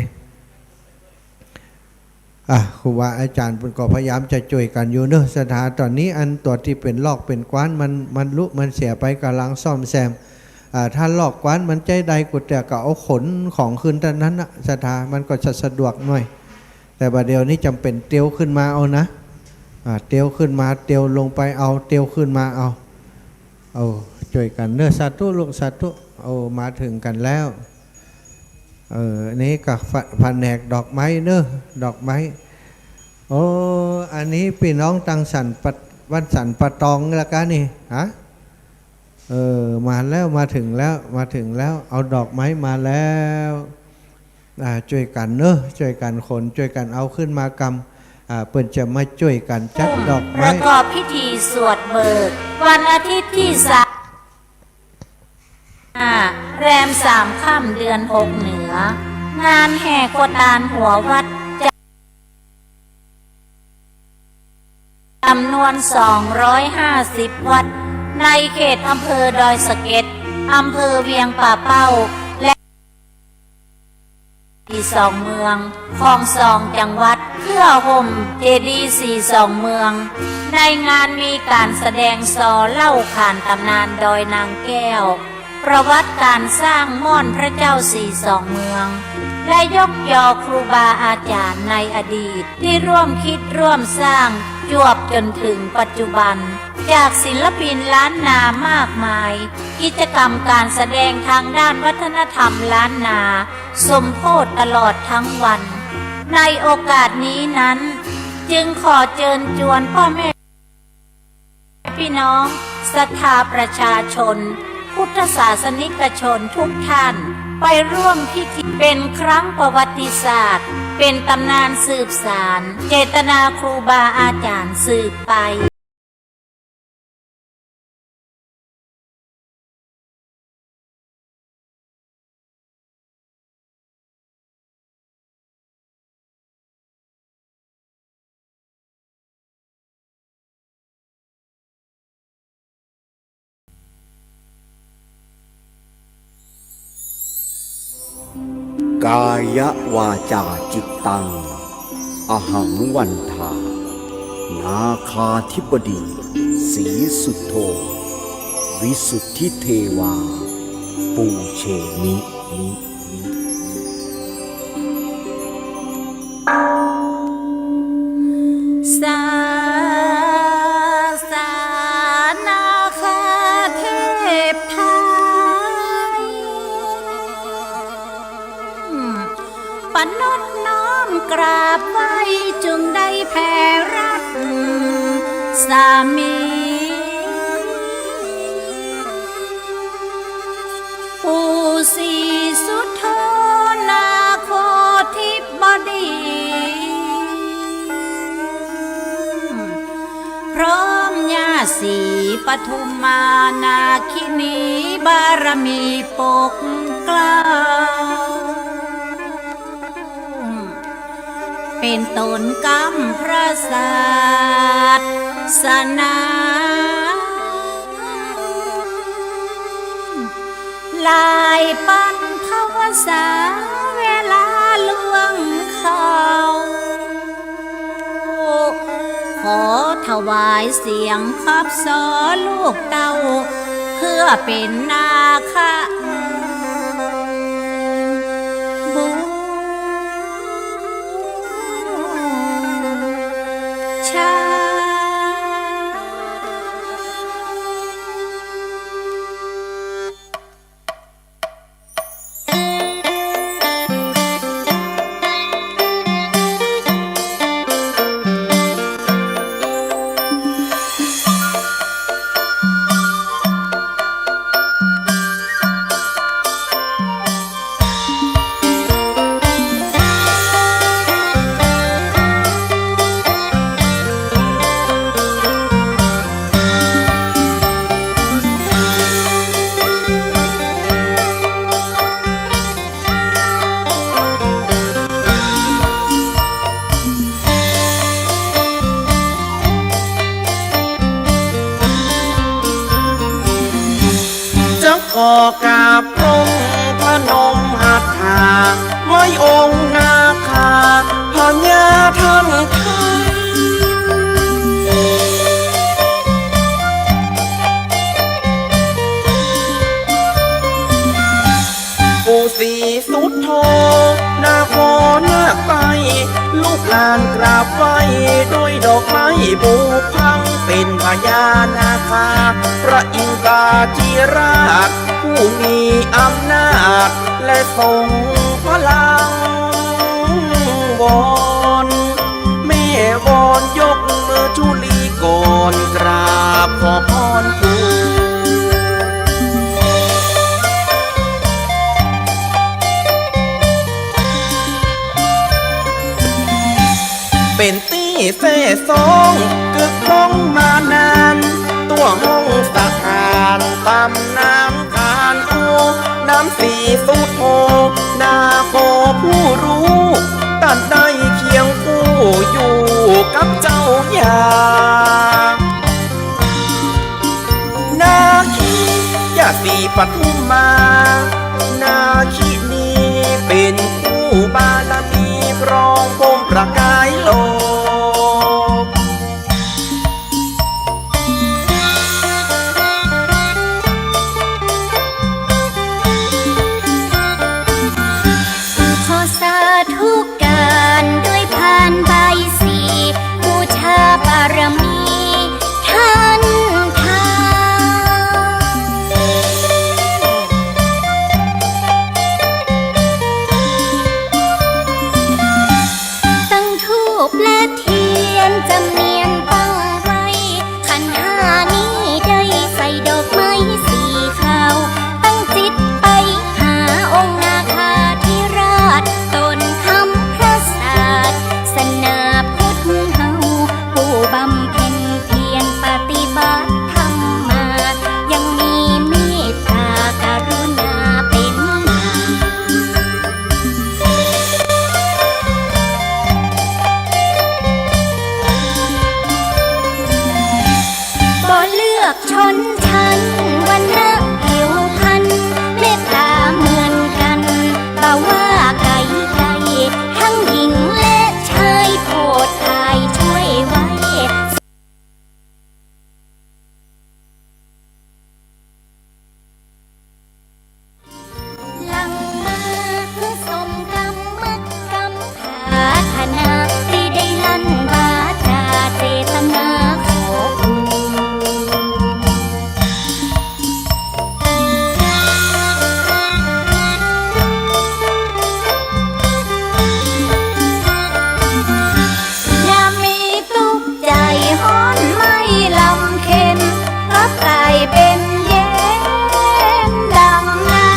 ครูบาอาจารย์ก็พยายามจะช่วยกันอยู่เนอะสถานตอนนี้อันตัวที่เป็นลอกเป็นกว้านมันลุมันเสียไปกำลังซ่อมแซมถ้าลอกกว้านมันใจใดกุดแต่ก็เอาขนของขึ้นตอนนั้นนะสถานมันก็จะสะดวกหน่อยแต่บัดเดี๋ยวนี้จำเป็นเตียวขึ้นมาเอานะเตียวขึ้นมาเตียวลงไปเอาเตียวขึ้นมาเอาช่วยกันเนอะสาธุลูกสาธุมาถึงกันแล้วนี้กับแผนกดอกไม้เนอะดอกไม้อันนี้พี่น้องตังสันวันสันปะตองแล้วกันนี่มาแล้วมาถึงแล้วเอาดอกไม้มาแล้วช่วยกันเนอะช่วยกันคนช่วยกันเอาขึ้นมากำเปิ่นจะมาช่วยกันจัดดอกไม้ประกอบพิธีสวดเบิกวันอาทิตย์ที่แรม3 ค่ำเดือน 6เหนืองานแห่กวดานหัววัดจำนวน250 วัด ในเขตอำเภอดอยสะเก็ดอำเภอเวียงป่าเป้าและที่สองเมืองคลองสองจังหวัดเพื่อห่มเจดีย์สี่สองเมืองในงานมีการแสดงซอเล่าขานตำนานดอยนางแก้วประวัติการสร้างม่อนพระเจ้าสี่สองเมืองและยกยอครูบาอาจารย์ในอดีตที่ร่วมคิดร่วมสร้างจวบจนถึงปัจจุบันจากศิลปินล้านนามากมายกิจกรรมการแสดงทางด้านวัฒนธรรมล้านนาสมโพธิตลอดทั้งวันในโอกาสนี้นั้นจึงขอเชิญชวนพ่อแม่พี่น้องศรัทธาประชาชนพุทธศาสนิกชนทุกท่านไปร่วมพิธีเป็นครั้งประวัติศาสตร์เป็นตำนานสืบสานเจตนาครูบาอาจารย์สืบไปกายวาจาจิตตังอหังวันทานาคาธิบดีสีสุทโธวิสุทธิเทวาปูเชมิสานาคาเทพไทยปนดน้อมกราบไหว้จึงได้แผ่รักสามีปู่ศรีสุโธนาโคทิบดีพร้อมญาสีปทุมมานาคินีบารมีปกเกล้าเป็นตนกำพระศาสนาลายปันภาวสาเวลาล่วงเขาขอถวายเสียงขับสอลูกเต้าเพื่อเป็นนาคบูชาขอกราบลงพนมหัตถาไว้องค์นาคาพญาทั้งไทยปู่ศรีสุโธนาคนาคไปลูกหลานกราบไหว้ด้วยดอกไม้บูพังเป็นพญานาคาพระอินทราธิราชผู้มีอำนาจและทรงพลังวอนแม่วอนยกมือชุลีก่อนกราบขอพรปู่เป็นตี้เซ่ซองกึกก้องมานานตัวห้องสถานตำน้ำคานโอน้ำสีสุโธนาโคผู้รู้ตัดได้เคียงคู่อยู่กับเจ้ายานา ปทุมมานาคินีเป็นคู่บารมีครองพงประกายโลกขอสาธุการด้วยพานใบสีบูชาบารมีท่านทาตั้งธูปและเทียนจำเนียนตั้งไว้ขันห้านี้ได้ใส่ดอกไม้สีขาวตั้งจิตไปหาองค์นาคาธิราชต้นคำพระศาสสนาพุทธเฮาผู้บำเพ็ญเพียรปฏิบัติธรรมมายังมีเมตตากรุณาเป็นมา บ่เลือกชนชั้นวันนะผิวพรรณเมตตาเหมือนกันบ่ว่าไกลไกลทั้งหญิงและชายโปรดทายช่วยไว้ หลังมาเพื่อสมกรรมกรรมปรารถนาที่ได้ลั่นวาจาเจตนาขอคุณ ยามมีทุกข์ใจฮ้อนไม่ลำเค็มกลับกลายเป็นเย็นดังน้ำ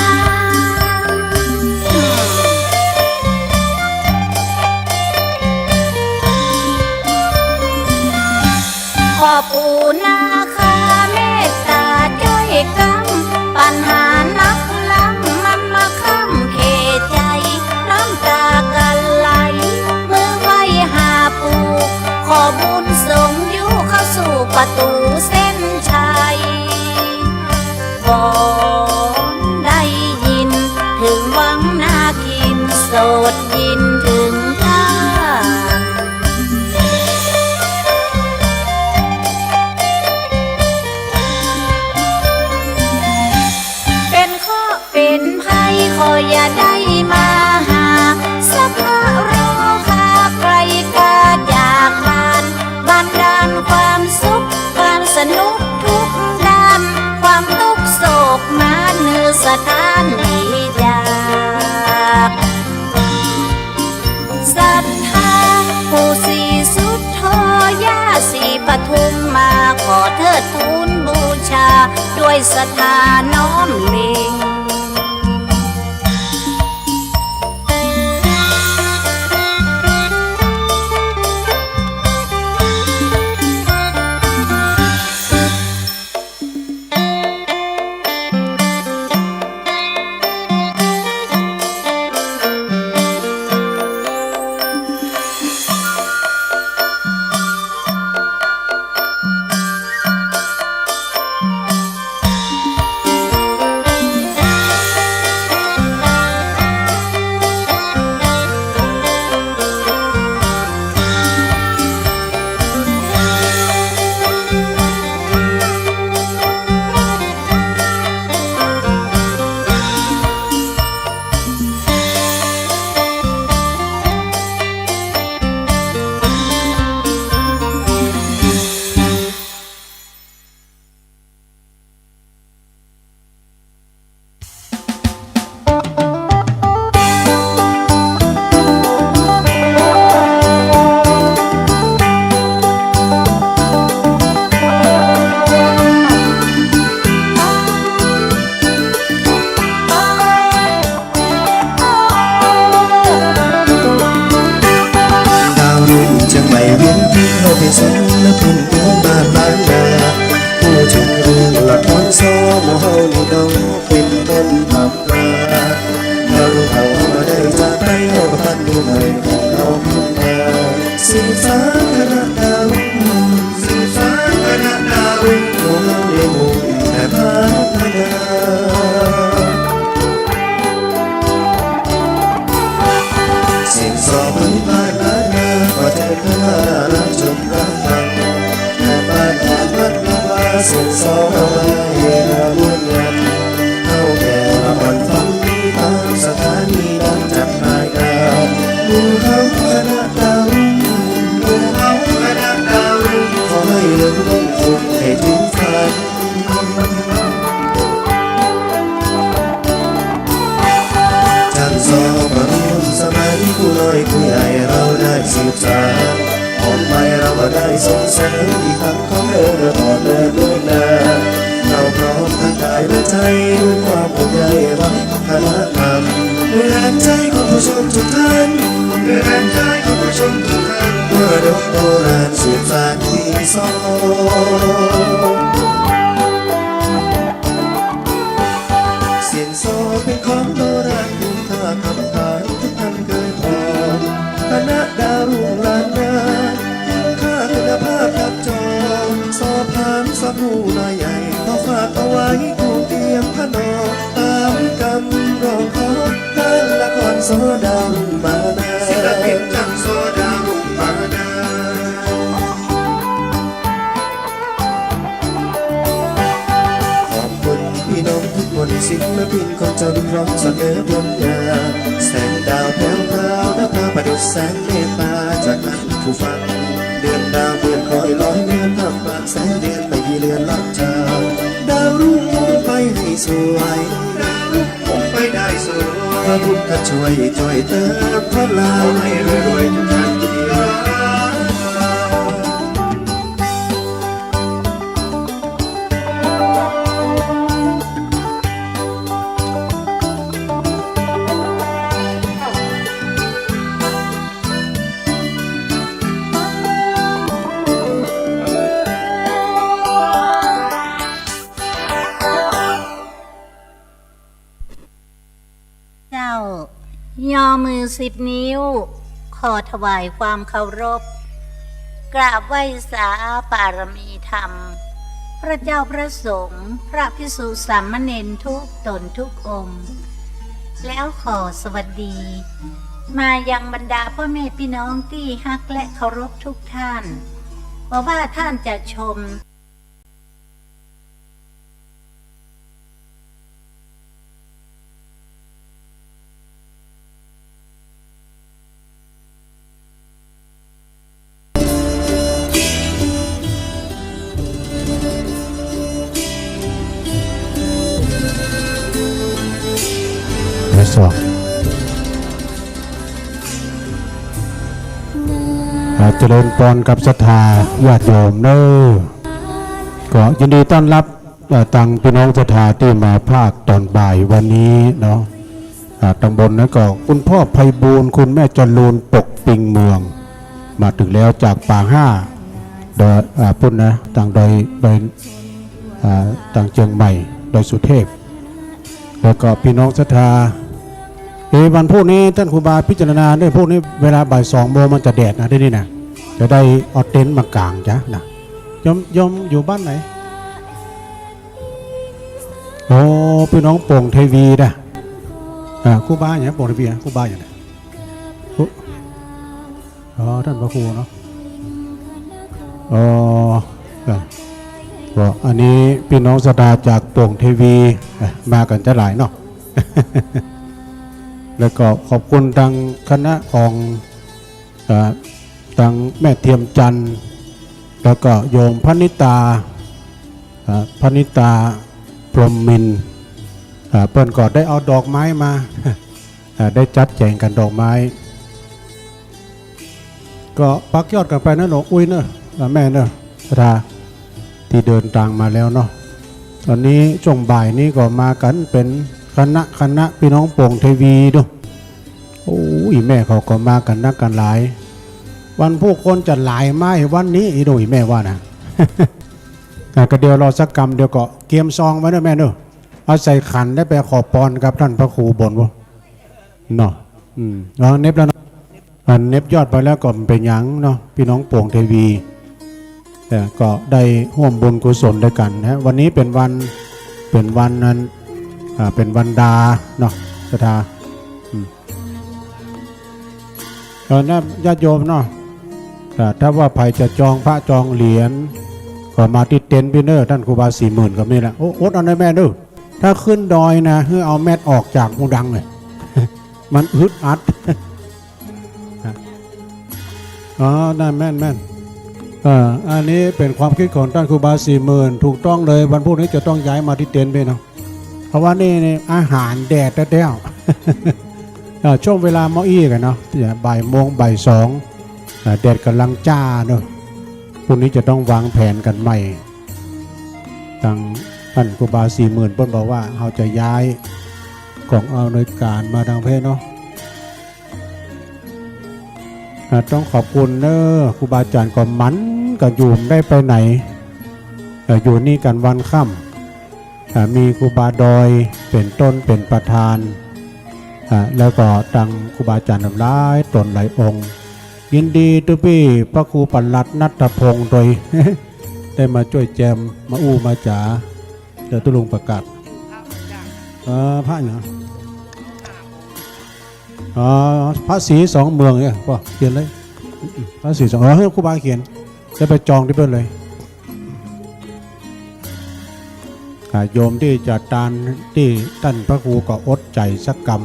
ขอปู่นาคาเมตตาช่วยกำปัญหานักล้ำมันมาค้ำเขใจน้ำตากันไหลมือไว้หาปู่ขอบุญส่งอยู่เข้าสู่ประตูเส้นชัยบอนได้ยินถึงวังนาคินโสดยินถึงท่า เป็นข้อเป็นภัยขออย่าได้มาหาสักพระรอคาไกลกาอยากบานบันดาลความสุขความสนุกทุกด้านความทุกข์โศกมาเนื้อสถานดีจากศรัทธาผู้ศรีสุดทอย่าศรีปทุมมาขอเทิดทูนบูชาด้วยศรัทธาน้อมเล็ง สนและพุ่นตัวบ้านล้านนาผู้ถึงเรื่องละครซ้อมเฮานี่น้องเป็นต้นผักปลาเราเขามาได้จากไปเฮาพันดูใหม่ของเราพุ่งมาสีฟ้ากระดาวสีฟ้ากระดาวของเราในหมู่แต่พัฒนา เสียงสอเอาไว้บุญงามเอาแก่ละอ่อนฟังนี้ตามสถานีดังจัดรายการดูเขาคณะดาวดูเขาคณะดาวขอให้เรื่องมุ่งฝุ่นให้ถึงฝันจันทร์สองมาร่วมสมัยผู้น้อยผู้ใหญ่เราได้สืบสานออกไปเราก็ได้ส่งเสริมอีกครั้งของเดินต่อเดินด้วยนาเราพร้อมทั้งกายและใจด้วยความห่วงใยรักคณะธรรมด้วยแรงใจของผู้ชมทุกท่านด้วยแรงใจของผู้ชมทุกท่านเมื่อดอกโบราณสืบสานที่สองเสียงโซเป็นของโบราณคุณค่าคำขานทุกท่านเคยพอคณะดาวรุ่งล้านนาค่าคุณภาพรับจองสอบผ่านสักผู้น้อยใหญ่ต้องฝากเอาไว้กูเตรียมพนอตามกำรองขอท่านละครโซดาวรุ่งมานาศิลปินจังโซดาวรุ่งมานาขอบคุณพี่น้องทุกคนศิลปินของเจ้าดุร้องเสนอผลงานแสงดาวแผ่วพราวและพาประดุจแสงเมตตาจากท่านผู้ฟังเดือนดาวเดือนคอยลอยเลื่อนทำบางแสงเดือนไม่มีเลือนลับจางดาวรุ่งมุ่งไปให้สวยดาวรุ่งมุ่งไปได้สวยพระพุทธช่วยเติมพลังให้รวยๆทุกท่านที่รักเจ้ายอมือ10 นิ้วขอถวายความเคารพกราบไหว้สาปารมีธรรมพระเจ้าพระสงฆ์พระภิกษุสามเณรทุกตนทุกองค์แล้วขอสวัสดี มายังบรรดาพ่อแม่พี่น้องที่ฮักและเคารพทุกท่านว่าท่านจะชมสอบเจริญพรกับศรัทธาญาติโยมเนอก็ยินดีต้อนรับตังพี่น้องศรัทธาที่มาภาคตอนบ่ายวันนี้เนาะตำบลนั้นก็คุณพ่อไพบูลย์คุณแม่จรูนปกปิงเมืองมาถึงแล้วจากป่าห้าโดยพุ่นนะต่างโดยต่างเชียงใหม่โดยสุเทพแล้วก็พี่น้องศรัทธาวันพวกนี้ท่านครูบาพิจารณาได้พวกนี้เวลาบ่าย2 โมงมันจะแดดนะได้นี่นะจะได้เอาเต็นท์มากางจ้ะนะยมอยู่บ้านไหนโอ้พี่น้องโป่งเทวีนะครูบาอย่างนี้โป่งเทวีครูบาอย่างไรอ๋อท่านพระครูเนาะอ๋อก็อันนี้พี่น้องศรัทธาจากโป่งเทวีมากันจะหลายเนาะแล้วก็ขอบคุณทางคณะของทางแม่เทียมจันทร์แล้วก็โยมพนิตาพรหมมินทร์เปิ้นก็ได้เอาดอกไม้มาได้จัดแจงกันดอกไม้ก็ปักยอดกันไปนะหลวงอุ้ยเนอะแม่เนอะศรัทธาที่เดินทางมาแล้วเนาะตอนนี้ช่วงบ่ายนี้ก็มากันเป็นคณะพี่น้องโป่งเทวีด้วยโอ้ยแม่เขาก็มากันนักกันหลายวันผู้คนจะหลายไม้วันนี้อีโดยแม่ว่านะก็เดี๋ยวรอสักกรรมเดี๋ยวก็เกียมซองไว้นะแม่เนอะเอาใส่ขันได้ไปขอพรกับท่านพระครูบนวะเนาะเราเน็บแล้วเนาะเน็บยอดไปแล้วก็เป็นหยังเนาะพี่น้องโป่งเทวีแต่ก็ได้ร่วมบุญกุศลด้วยกันนะวันนี้เป็นวันนั้นเป็นวันดาเนาะศรัทธานะญาติโยมเนาะถ้าว่าใครจะจองพระจองเหรียญ ก็มาที่เต็นท์พี่เนอร์ท่านครูบา40,000กับนี่แหละโอ้อดเอาได้แม่ดูถ้าขึ้นดอยนะเพื่อเอาแมทออกจากหูดังเลย มันอึดอัด อ๋อได้แม่นอันนี้เป็นความคิดของท่านครูบา40,000ถูกต้องเลยวันพรุ่งนี้จะต้องย้ายมาที่เต็นท์ไปเนาะเพราะว่านี่อาหารแดดแต้ว ช่วงเวลาเมาอี้กันเนาะบ่ายโมงบ่ายสองแดดกำลังจ้าเนาะพรุ่งนี้จะต้องวางแผนกันใหม่ทางท่านครูบา40,000เพิ่นบอกว่าเขาจะย้ายของเอาหน่วยการมาทางเพศเนาะต้องขอบคุณเนอะครูบาอาจารย์ก็มันก็อยู่ได้ไปไหนอยู่นี่กันวันค่ำมีครูบาดอยเป็นต้นเป็นประธานแล้วก็ตังครูบาอาจารย์หลายตนหลายองค์ยินดีตุพี่พระครูปลัดณัฐพงศ์โดย ได้มาช่วยแจมมาอู้มาจ๋าเดี๋ยวตุลุงประกาศพระเนี่ยพระศรี2 เมืองเนี่ยป่ะเขียนเลยพระศรี2ให้ครูบาเขียนจะไปจองที่เพื่อนเลยโยมที่จัดตานที่ท่านพระครูก็อดใจสักกรรม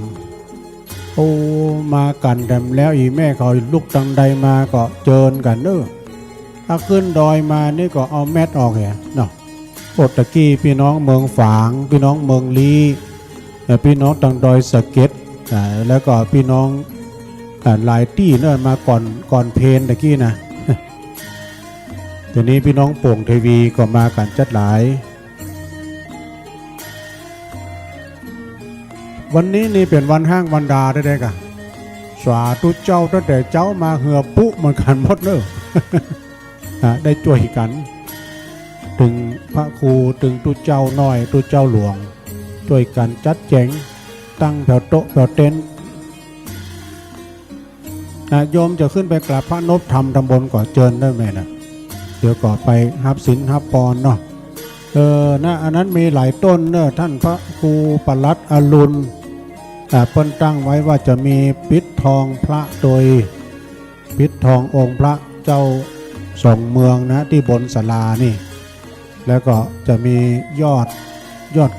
โอ้มากันแต่แล้วอีแม่เขาลุกตังใดมาก็เจิญกันเนอะถ้าขึ้นดอยมานี่ก็เอาแมทออกเหรอเนาะโอตะกี้พี่น้องเมืองฝางพี่น้องเมืองลีพี่น้องตังดอยสะเก็ดแล้วก็พี่น้องหลายที่เนอะมาก่อนเพนตะกี้นะ ทีนี้พี่น้องโป่งเทวีก็มากันจัดหลายวันนี้นี่เป็นวันห้างวันดาได้ๆกะสาธุเจ้าตั้งแต่เจ้ามาเหือปุ๊เหมือนกันหมดเนอะ ได้ช่วยกันถึงพระครูถึงตุเจ้าน้อยตุเจ้าหลวงช่วยกันจัดแจงตั้งแถวโต๊ะแถวเต็นท์โยมจะขึ้นไปกราบพระนพธรรมตำบลก่อเจิญได้ไหมนะเดี๋ยวก่อไปฮับศีลฮับพรเนาะอันนั้นมีหลายต้นเนอะท่านพระครูปลัดอรุณเพิ่นตั้งไว้ว่าจะมีปิดทองพระโดยปิดทององค์พระเจ้า2 เมืองนะที่บนศาลานี่แล้วก็จะมียอด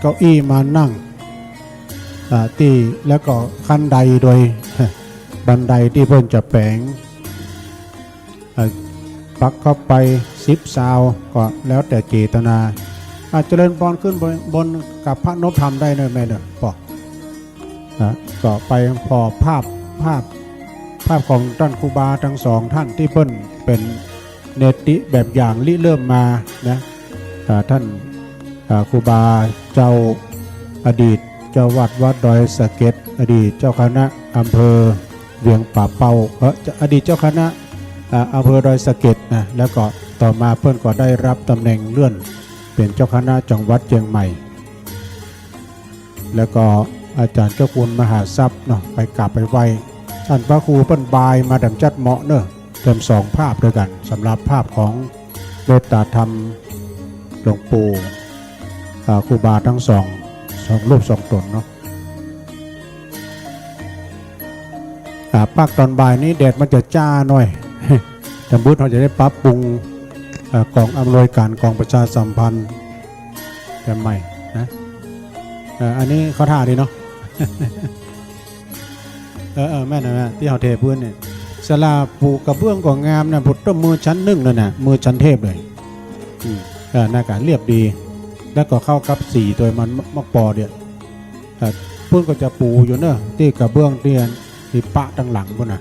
เก้าอี้มานั่งที่แล้วก็ขั้นใดโดย บันไดที่เพิ่นจะแปลงปักเข้าไป10 ซาวก็แล้วแต่เจตนาเจริญพรขึ้นบนกับพระนพธรรมได้เนอะแม่เนอะปอกก็ไปพอภาพของท่านครูบาทั้ง2 ท่านที่เพิ่นเป็นเนติแบบอย่างริเริ่มมานะท่านครูบาเจ้าอดีตเจ้าวัดดอยสะเก็ดอดีตเจ้าคณะอำเภอเวียงป่าเป้าอดีตเจ้าคณะอำเภอดอยสะเก็ดนะแล้วก็ต่อมาเพื่อนก็ได้รับตำแหน่งเลื่อนเป็นเจ้าคณะจังหวัดเชียงใหม่แล้วก็อาจารย์เจ้าคุณมหาทรัพย์เนาะไปกราบไปไหว้ท่านพระครูเปิ้นบายมาดำจัดเหมาะเนอะเต็ม2 ภาพด้วยกันสำหรับภาพของเมตตาธรรมหลวงปู่ครูบาทั้ง2 รูป 2 ตนเนาะภาคตอนบ่ายนี้แดดมันจะจ้าหน่อย แต่บุญเขาจะได้ปรับปรุงกองอำนวยการกองประชาสัมพันธ์แต่ใหม่นะอันนี้เขาท่าดีเนาะ แม่นะที่เขาเทพื้นเนี่ยศาลาปูกระเบื้องก็งามนะพุทธมือชั้น1นั่นนะมือชั้นเทพเลยหน้าการเรียบดีแล้วก็เข้ากับสีตัวมันมักปอเดียพื้นก็จะปูอยู่เนอะที่กระเบื้องเตียนที่ปะตั้งหลังพุ่นน่ะ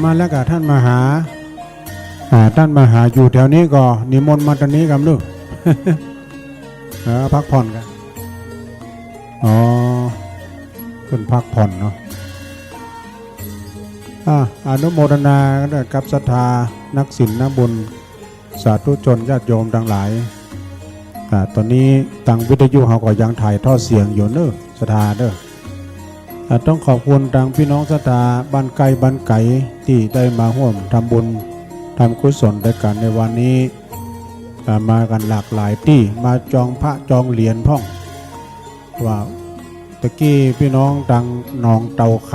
มาแล้วกับท่านมหาอยู่แถวนี้ก็นิมนต์มาตอนนี้กันลูก พักผ่อนกันขึ้นพักผ่อนเนาะอนุโมทนากับศรัทธานักศีลนักบุญสาธุชนญาติโยมทั้งหลายตอนนี้ทางวิทยุเขาก็ยังถ่ายทอดเสียงอยู่เนอะศรัทธาเด้อต้องขอบคุณทางพี่น้องศรัทธาบ้านไกลบ้านไก่ที่ได้มาร่วมทำบุญทำกุศลด้วยกันในวันนี้มากันหลากหลายที่มาจองพระจองเหรียญพ่องว่า ตะกี้พี่น้องดังหนองเตาค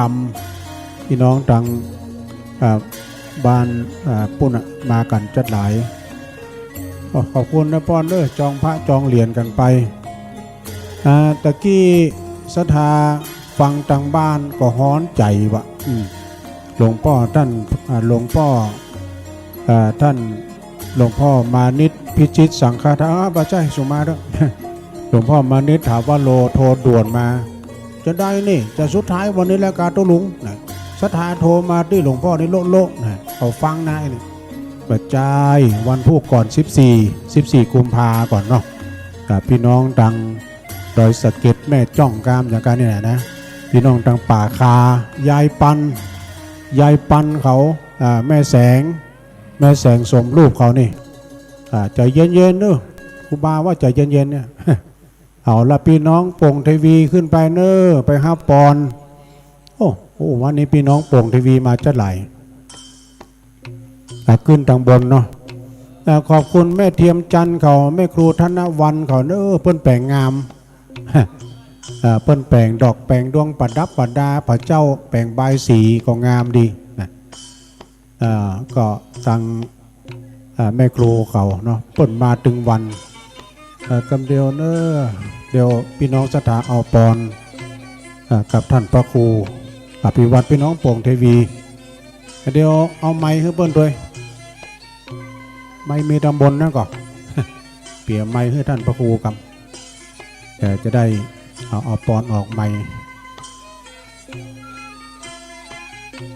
ำพี่น้องดังบ้านปุ่นมากันจัดหลายขอบคุณนะป้อนเด้อจองพระจองเหรียญกันไปตะกี้ศรัทธาฟังทางบ้านก็ฮ้อนใจวะหลวงพ่อท่านหลวงพ่อท่านหลวงพ่อมานิตพิชิตสังฆทานบาใจสุมาด้วย หลวงพ่อมานิตถามว่าโลโทรด่วนมาจะได้นี่จะสุดท้ายวันนี้แล้วกาตุลุงนะศรัทธาโทรมาที่หลวงพ่อในโลกนะเขาฟังนายนี่บาใจวันผู้ก่อน14กุมภาก่อนเนาะพี่น้องดังดอยสะเก็ดแม่จ้องกามอย่างการนี่แหละนะพี่น้องดังป่าคายายปันเขาแม่แสงสมรูปเขานี่ใจเย็นๆเนอะครูบาว่าใจเย็นๆเนี่ย เอาละพี่น้องโป่งทีวีขึ้นไปเนอะไปห้าปอนโอ้วันนี้พี่น้องโป่งทีวีมาจะไหลขึ้นทางบนเนาะขอบคุณแม่เทียมจันทร์เขาแม่ครูธนวันเขาเนอะเพิ่นแปลงงาม เปิ้นแปลงดอกแปลงดวงประดับประดาพระเจ้าแปลงใบสีก็งามดีนะก็สั่งแม่ครูเขาเนาะเปิ้นมาถึงวันกำเดียวเนอะเดี๋ยวพี่น้องศรัทธาเอาปอนกับท่านพระครูอภิวัตพี่น้องโป่งเทวีเดี๋ยวเอาไม้ให้เปิ้นด้วยไม้มีตำบลนั่นก่อน เปี่ยไม้ให้ท่านพระครูกันจะได้เอาปอนออกใหม่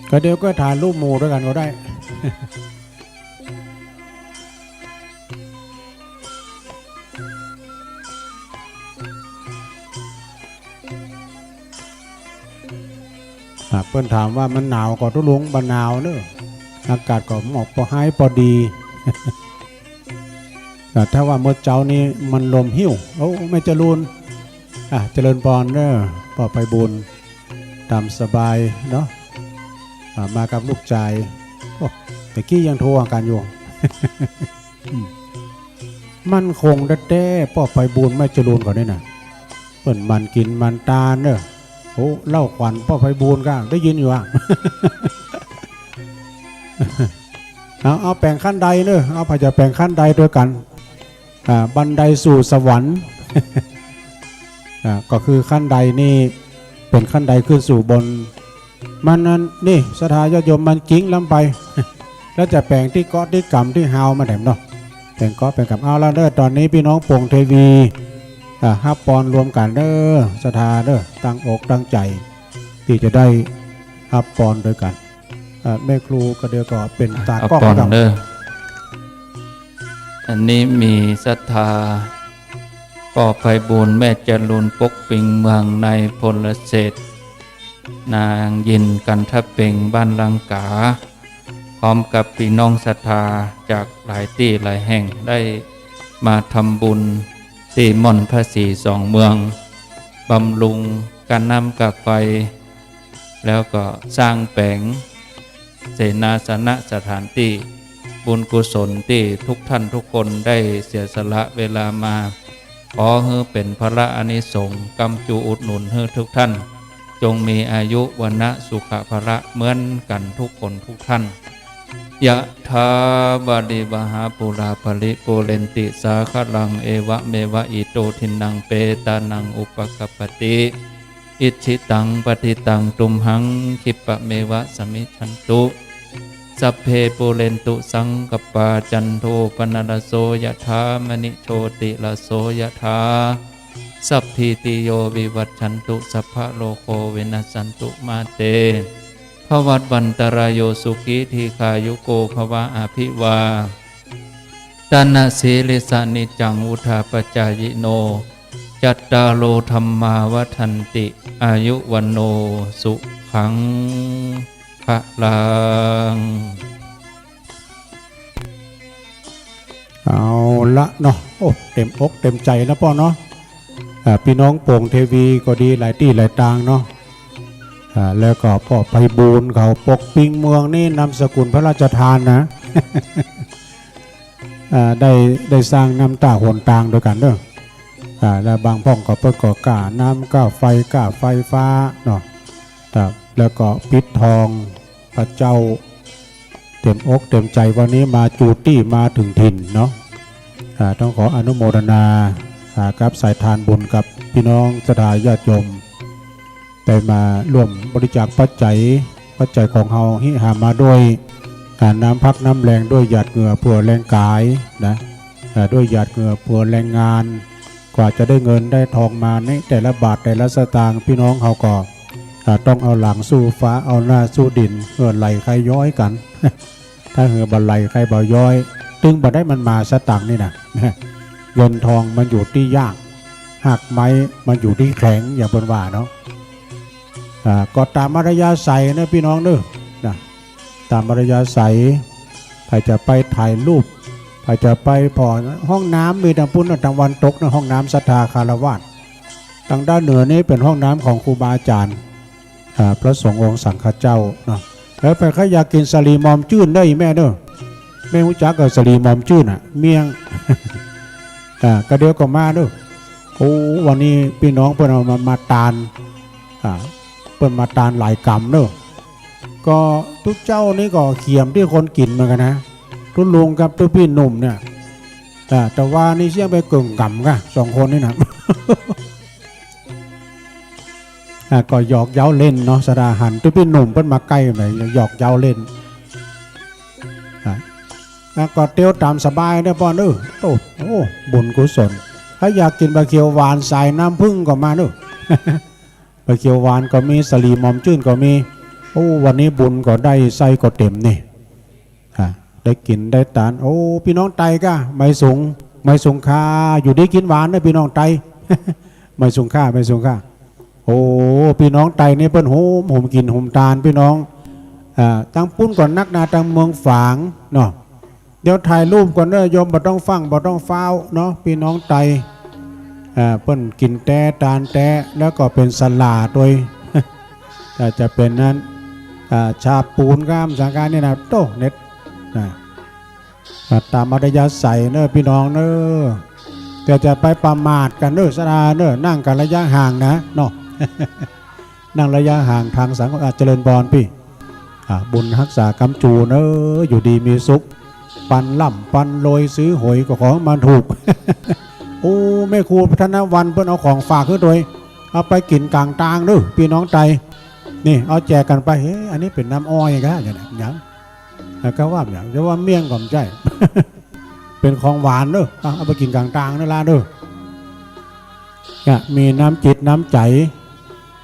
ก็เดี๋ยวก็ถ่ายรูปหมู่ด้วยกันก็ได้ เพื่อนถามว่ามันหนาวก็ทุลุงบันหนาวเนอะอากาศก็หมอกพอให้พอดี แต่ถ้าว่าเมื่อเจ้านี้มันลมหิ้วไม่เจริญเจริญปอนเนอะปอไปบุญตามสบายเนาะมากับลูกชายแต่กี้ยังโทรกันอยู่ มันคงได้แต่ปอไปบุญไม่เจริญก่อนนี่นะเปิ่นมันกินมันตาเนอะเล่าขวัญพ่อไพบูลย์ก็ได้ยินอยู่อ่ะ เอาแปลงขั้นใดเนอะเอาพระจะแปลงขั้นใดด้วยกันบันไดสู่สวรรค์ ก็คือขั้นใดนี่เป็นขั้นใดขึ้นสู่บนมันนั้นนี่ศรัทธาญาติโยมมันกิ้งล้ำไป แล้วจะแปลงที่ก๊อตที่กำที่ฮาวมาแถมเนาะแปลงก๊อตแปลงกำเอาแล้วเด้อตอนนี้พี่น้องโป่งเทวีห้าปอนรวมกันเด้อศรัทธาเด้อตั้งอกตั้งใจที่จะได้ห้าปอนด้วยกันแม่ครูก็เดียวก็เป็นตากล้องกันเด้ออันนี้มีศรัทธาปอไพบูลย์แม่จรูนปกปิงเมืองในพลเศษนางยินกันทะเป่งบ้านลังกาพร้อมกับพี่น้องศรัทธาจากหลายที่หลายแห่งได้มาทำบุญที่ม่อนพระศรีสองเมืองบำรุงการน้ำกับไฟแล้วก็สร้างแปลงเสนาสนะสถานที่บุญกุศลที่ทุกท่านทุกคนได้เสียสละเวลามาขอให้เป็นพระอานิสงส์กำจูอุดหนุนให้ทุกท่านจงมีอายุวันนะสุขภระเหมือนกันทุกคนทุกท่านยะถาวาริวหาปุราภริปุเรนติสาคลังเอวะเมวะอิโตทินังเปตานังอุปกัปปติอิชิตังปฏิตังตุมหังคิปะเมวะสมิชันตุสัพเพปุเรนตุสังกปาจันโทปนรโสยถามณิโชติลโสยถาสัพพิติโยวิวัชชันตุสัพพะโลโควินัสสันตุมาเตภวัตวันตรายโยสุขีทีคายุโกภวะอภิวาตนะสีลิสานิจังอุทาปจายโนจัตตาโลธรรมาวัฏันติอายุวันโนสุขังพลังเอาละเนาะเต็มอกเต็มใจนะพ่อเนาะพี่น้องโป่งเทวีก็ดีหลายที่หลายทางเนาะแล้วก็พ่อไพบูลย์เขาปกปิงเมืองนี่นำสกุลพระราชทานนะ ได้สร้างน้ำตาหนตางด้วยกันเด้อ แล้วบางพ่องก็เปิดก่อกล้าน้ำก้าไฟก้าไฟฟ้าเนาะแล้วก็ปิดทองพระเจ้าเต็มอกเต็มใจวันนี้มาจูตี้มาถึงถิ่นเนาะต้องขออนุโมทนากับสายทานบุญกับพี่น้องศรัทธาญาติโยมได้มาร่วมบริจาคปัจจัยของเฮาที่หามาด้วยน้ำพักน้ำแรงด้วยหยาดเหงื่อเพื่อแรงกายนะด้วยหยาดเหงื่อเพื่อแรงงานกว่าจะได้เงินได้ทองมาในแต่ละบาทแต่ละสตางค์พี่น้องเฮาก็ต้องเอาหลังสู้ฟ้าเอาหน้าสู้ดินเหือไหลใครย้อยกัน ถ้าเหือบันไหลใครบ่ย้อยตึงบ่ได้มันมาสตังค์นี่นะเงินทองมันอยู่ที่ยากหักไม้มันอยู่ที่แข็งอย่างบนว่าเนาะก็ตามมารยาใสนะพี่น้องเด้อนะตามมารยาใสใครจะไปถ่ายรูปใครจะไปพอห้องน้ำมีทางพุทธทางวันตกนะห้องน้ำศรัทธาคารวะทางด้านเหนือนี้เป็นห้องน้ำของครูบาอาจารย์พระสงฆ์องค์สังฆเจ้าเนาะแล้วไปใครอยากกินสลีมอมจื้นได้แม่เด้อแม่รู้จักกับสลีมอมจื้นเมี่ยงก็เดี๋ยวก็มาเด้อโอ้วันนี้พี่น้องเพิ่นเอามาตานเพิ่นมาตานหลายกำเด้อก็ทุกเจ้านี่ก็เขียมที่คนกินเหมือนกันนะทุลุงกับทุพี่หนุ่มเนี่ยแต่ว่านี่เสี่ยงไปเก่งกำกันสองคนนี่นะ ก็หยอกเย้าเล่นเนาะสดาหันทุพี่หนุ่มเพิ่นมาใกล้ไหนหยอกเย้าเล่นก็เตี้ยวตามสบายได้ป่ะเด้อโอ้บุญกุศลถ้าอยากกินบะเขียวหวานใส่น้ำผึ้งก็มาเด้อ บะเขียวหวานก็มีสลีมอมจื้นก็มีโอ้วันนี้บุญก็ได้ไส้ก็เต็มนี่ได้กินได้ทานโอ้พี่น้องไตก็ไม่สูงค่าอยู่ได้กินหวานนะพี่น้องไต ไม่สูงค่าโอ้พี่น้องไตนี่เปิ้นผมกินผมทานพี่น้องตั้งปุ้นก่อนนักนาตั้งเมืองฝางเนาะเดี๋ยวถ่ายรูปก่อนเด้อโยมบ่ต้องฟังบ่ต้องฟ้าวเนาะพี่น้องไตเปิ้นกินแต่ทานแต่แล้วก็เป็นสลาด้วย จะเป็นนั้นชาปูนก้ามสังการนี่นะโตเน็ตตามมารยาใส่เนอะพี่น้องเนอะแต่จะไปประมาทกันเนอะสราเนอะนั่งกันระยะห่างนะเนาะ นั่งระยะห่างทางสังคมเจริญบอลพี่บุญรักษากำจูเนอะอยู่ดีมีสุขปันล่ำปันโรยซื้อหวยก็ของมันถูก โอ้แม่ครูพัฒนวันเพิ่นเอาของฝากขึ้นโดยเอาไปกินกลางตางเนอะพี่น้องไตนี่เอาแจกกันไปเฮ้อันนี้เป็นน้ำอ้อยกันอย่างก็ว่าอย่างจะว่าเมี่ยงก่อมใจ เป็นของหวานเด้อเอาไปกินกลางตางนั่นละเด้อมีน้ำจิตน้ำใจ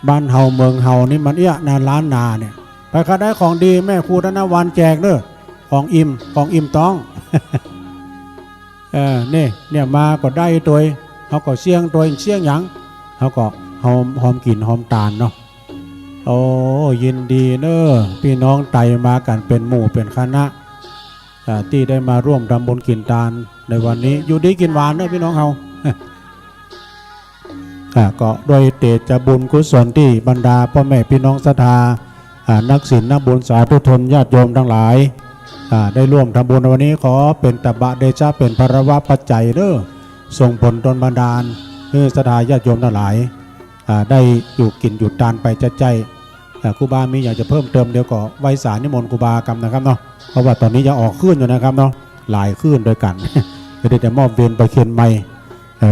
บ้านเฮาเมืองเฮานี่มันนาล้านนาเนี่ยไปข้าได้ของดีแม่ครูธนวันแจกเด้อของอิ่มต้อง เนี่ยมาก็ได้ตัวเขาก็เสี่ยงตัวเสี่ยงหยังเขาก็หอมกินหอมตาลเนาะโอ้ยินดีเนอะพี่น้องไตมากันเป็นหมู่เป็นคณะที่ได้มาร่วมทำบุญกินทานในวันนี้อยู่ดีกินหวานเนอะพี่น้องเฮา ก็โดยเตจบุญกุศลที่บรรดาพ่อแม่พี่น้องศรัทธานักศีลนักบุญสาธุชนญาติโยมทั้งหลายได้ร่วมทำบุญในวันนี้ขอเป็นตบะเดชะเป็นภรวะปัจจัยเนอะส่งผลดลบันดาลเพื่อศรัทธาญาติโยมทั้งหลายได้อยู่กินอยู่ทานไปใจครูบามีอยากจะเพิ่มเติมเดี๋ยวก็ไว้สารนิมนต์ครูบากรรมนะครับเนาะเพราะว่าตอนนี้ยังออกขึ้นอยู่นะครับเนาะหลายขึ้นโดยกัน จะได้แต่มอบเวียนไปเขียนใหม่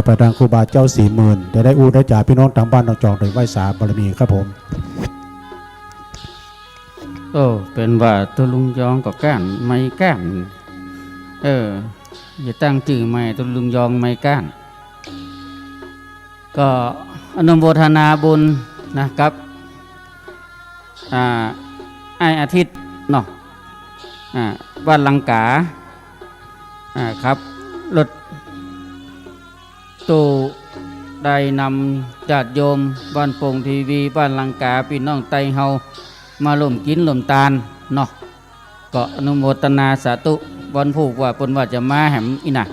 ไปทางครูบาเจ้า40,000จะได้อู้ได้จ่าพี่น้องทางบ้านทางจองโดยไว้สาบารมีครับผมเป็นว่าตัวลุงยองก็ก้านไม่ก้านอย่าตั้งจื่อใหม่ตัวลุงยองไม่ก้านก็อนุโมทนาบุญนะครับไออาทิตย์เนาะบ้านลังกาครับรถตู้ได้นำญาติโยมบ้านโป่งทีวีบ้านลังกาพี่น้องไตเฮามาร่วมกินร่วมทานเนาะก็อนุโมทนาสาธุวันผูกว่าปนว่าจะมาแหมอีน่ะ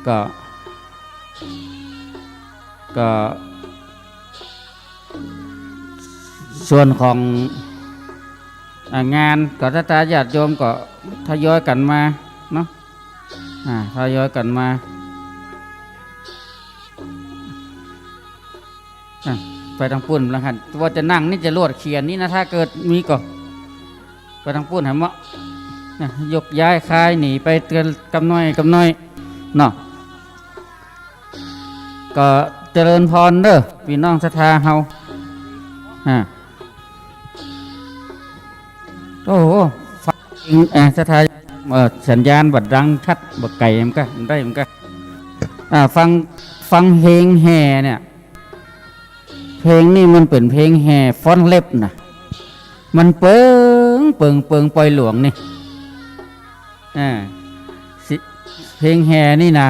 ก็ส่วนของงานก็ถ้าตาญาติโยมก็ทยอยกันมาเนาะทยอยกันมา ไปทางปุ่นแล้วหันว่าจะนั่งนี่จะลวดเขียนนี่นะถ้าเกิดมีก็ไปทางปุ่นหันมะยกย้ายคายหนีไปเตือนกำน้อยเนาะก็เจริญพรเด้อพี่น้องศรัทธาเฮาโอ้โหฟังศรัทธาสัญญาณบัดดังชัดบัดไก่มันก็ได้มันก็ฟังเพลงแห่เนี่ยเพลงนี่มันเป็นเพลงแห่ฟ้อนเล็บนะมันเปิงปล่อยหลวงนี่เพลงแห่นี่นะ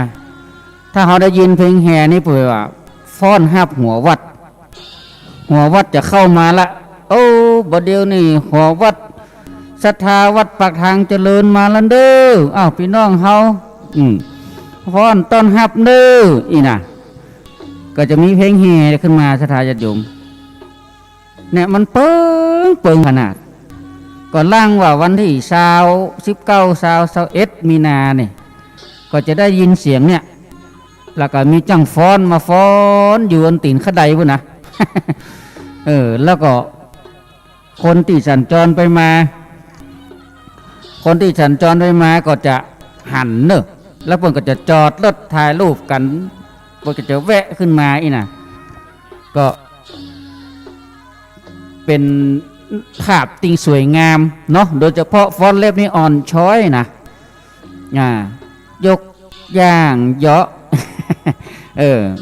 ถ้าเขาได้ยินเพลงแห่นี่เผื่อว่าฟ้อนหับหัววัดจะเข้ามาละโอ้บ่เดียวนี่หัววัดศรัทธาวัดปากทางเจริญมาแล้วเด้ออ้าวพี่น้องเฮาฟ้อนต้อนหับเด้ออีน่ะก็จะมีเพลงแห่ขึ้นมาศรัทธาญาติโยมเนี่ยมันเปิงขนาดก่อนล่างว่าวันที่19 มีนาเนี่ยก็จะได้ยินเสียงเนี่ยแล้วก็มีจังฟ้อนมาฟ้อนอยู่บนตีนขดพุ่นนะ แล้วก็คนที่สัญจรไปมาก็จะหันเนอะแล้วเพิ่นก็จะจอดรถถ่ายรูปกันเพิ่นก็จะแวะขึ้นมาอีน่ะก็เป็นภาพติงสวยงามเนาะโดยเฉพาะฟ้อนเล็บนี่อ่อนช้อยนะยกย่างเยาะ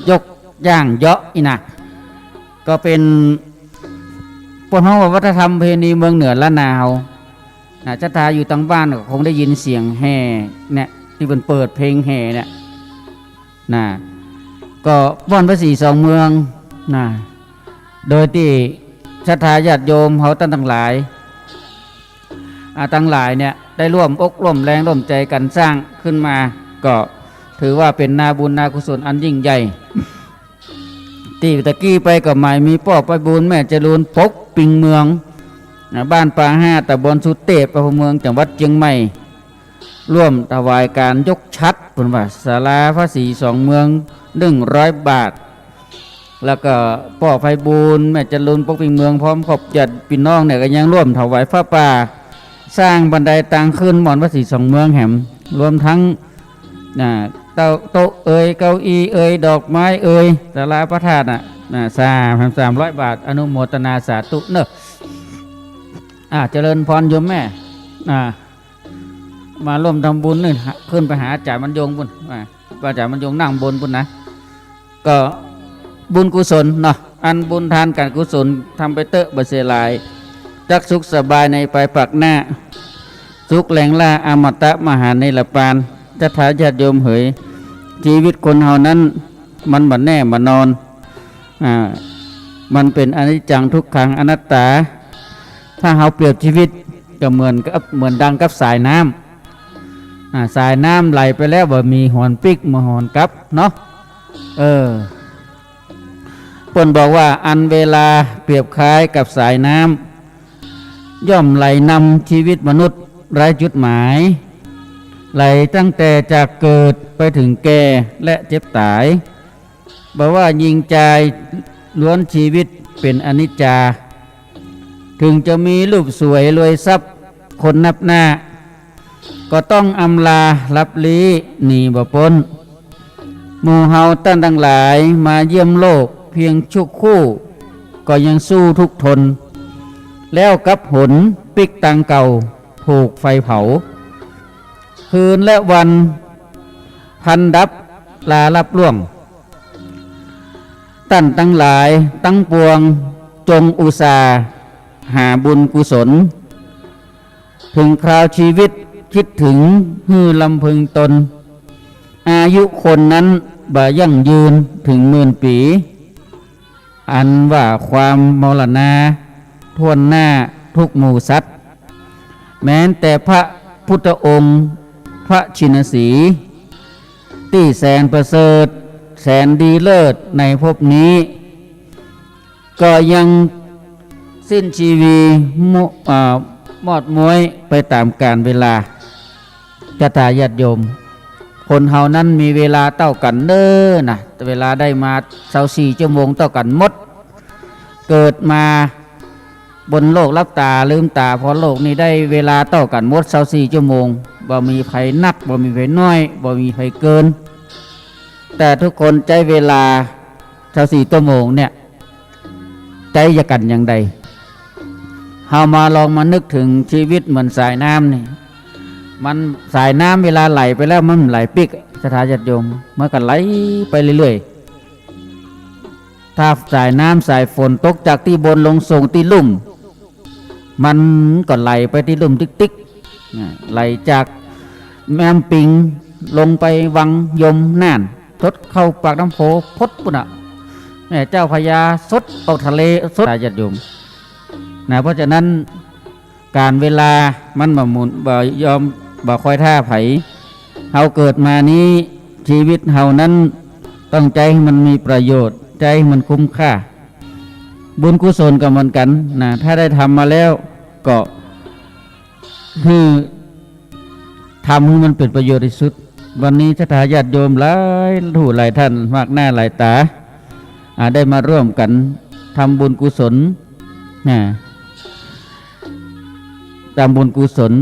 ยกย่างเยาะอีน่ะก็เป็นปนห้องวัฒนธรรมเพณีเมืองเหนือละนาวชะตาอยู่ตั้งบ้านก็คงได้ยินเสียงแห่เนี่ยที่เป็นเปิดเพลงแห่เนี่ยก็ว่อนพระศรีสองเมืองโดยที่ศรัทธาญาติโยมเขาตั้งหลายเนี่ยได้ร่วมอกร่วมแรงร่วมใจกันสร้างขึ้นมาก็ถือว่าเป็นนาบุญนากุศลอันยิ่งใหญ่ที่ตะกี้ไปกับหมายมีป้อไปบุญแม่เจริญปกปิงเมืองบ้านป่าห้าตำบลสุเตปอำเภอเมืองจังหวัดเชียงใหม่ร่วมถวายการยกชัดผลว่าศาลาพระศรีสองเมือง100 บาทแล้วก็ป้อไฟบูญแม่เจริญปกปิงเมืองพร้อมขอบญาติพี่น้องเนี่ยก็ยังร่วมถวายผ้าป่าสร้างบันไดต่างขึ้นหมอนพระศรีสองเมืองแหมรวมทั้งโต๊ะเก้าอี้ดอกไม้ศาลาพระธาตุ300 บาทอนุโมทนาสาธุเนอะเจริญพรโยมแม่มาร่วมทำบุญนี่ขึ้นไปหาอาจารย์บรรยงบุญอาจารย์บรรยงนั่งบนบุญนะก็บุญกุศลเนาะอันบุญทานการกุศลทำไปเตอะบเสลายจักสุขสบายในไปปักหน้าสุขแหลงล่าอมตะมหาในละปานจะถาญาติโยมเหยชีวิตคนเฮานั้นมันบัดแน่บัดนอนมันเป็นอนิจจังทุกขังอนัตตาถ้าเฮาเปรียบชีวิตก็เหมือนดังกับสายน้ำสายน้ำไหลไปแล้วบ่มีหอนปิกมาหอนกลับเนาะเพิ่นบอกว่าอันเวลาเปรียบคล้ายกับสายน้ำย่อมไหลนำชีวิตมนุษย์ไร้จุดหมายไหลตั้งแต่จากเกิดไปถึงแก่และเจ็บตายบอกว่ายิงใจล้วนชีวิตเป็นอนิจจาถึงจะมีรูปสวยรวยทรัพย์คนนับหน้าก็ต้องอำลารับลี้หนีบ่พ้นหมู่เฮาตั้งทั้งหลายมาเยี่ยมโลกเพียงชั่วคู่ก็ยังสู้ทุกทนแล้วกับหนปิกตังเก่าผูกไฟเผาคืนและวันพันดับลาลับล่วงตั้นทั้งหลายตั้งปวงจงอุตสาหาบุญกุศลถึงคราวชีวิตคิดถึงฮือลำพึงตนอายุคนนั้นบ่ยั่งยืนถึง10,000 ปีอันว่าความมรณาทวนหน้าทุกหมู่สัตว์แม้แต่พระพุทธองค์พระชินสีที่แสนประเสริฐแสนดีเลิศในภพนี้ก็ยังสิ้นชีวีมอดม้วยไปตามกาลเวลาจะตาญาติโยมคนเฮานั้นมีเวลาเท่ากันเด้อนะแต่เวลาได้มา24 ชั่วโมงเท่ากันหมด เกิดมาบนโลกรับตาลืมตาพอโลกนี้ได้เวลาเท่ากันหมด24ชั่วโมงบ่มีไผนักบ่มีไผน้อยบ่มีไผเกินแต่ทุกคนใจเวลา24ชั่วโมงเนี่ยใจจะกันอย่างใดเฮามาลองมานึกถึงชีวิตเหมือนสายน้ำนี่มันสายน้ำเวลาไหลไปแล้วมันไหลปิกสถาญาติโยมมันก็ไหลไปเรื่อยๆถ้าสายน้ำสายฝนตกจากที่บนลงส่งที่ลุ่มมันก็ไหลไปที่ลุ่มติ๊กๆไหลจากแม่น้ำปิงลงไปวังยมน่านทดเข้าปากน้ำโพพดปุ่นอ่ะแม่เจ้าพญาสดออกทะเลสดสายญาติโยมนะเพราะฉะนั้นการเวลามันบ่หมุนบ่ยอมบ่คอยท่าไผเฮาเกิดมานี้ชีวิตเฮานั้นต้องใจให้มันมีประโยชน์ใจให้มันคุ้มค่าบุญกุศลก็เหมือนกันนะถ้าได้ทำมาแล้วก็คือทำให้มันเป็นประโยชน์ที่สุดวันนี้ศรัทธาญาติโยมหลายผู้หลายท่านมากหน้าหลายตาได้มาร่วมกันทำบุญกุศลนะตามบุญกุศล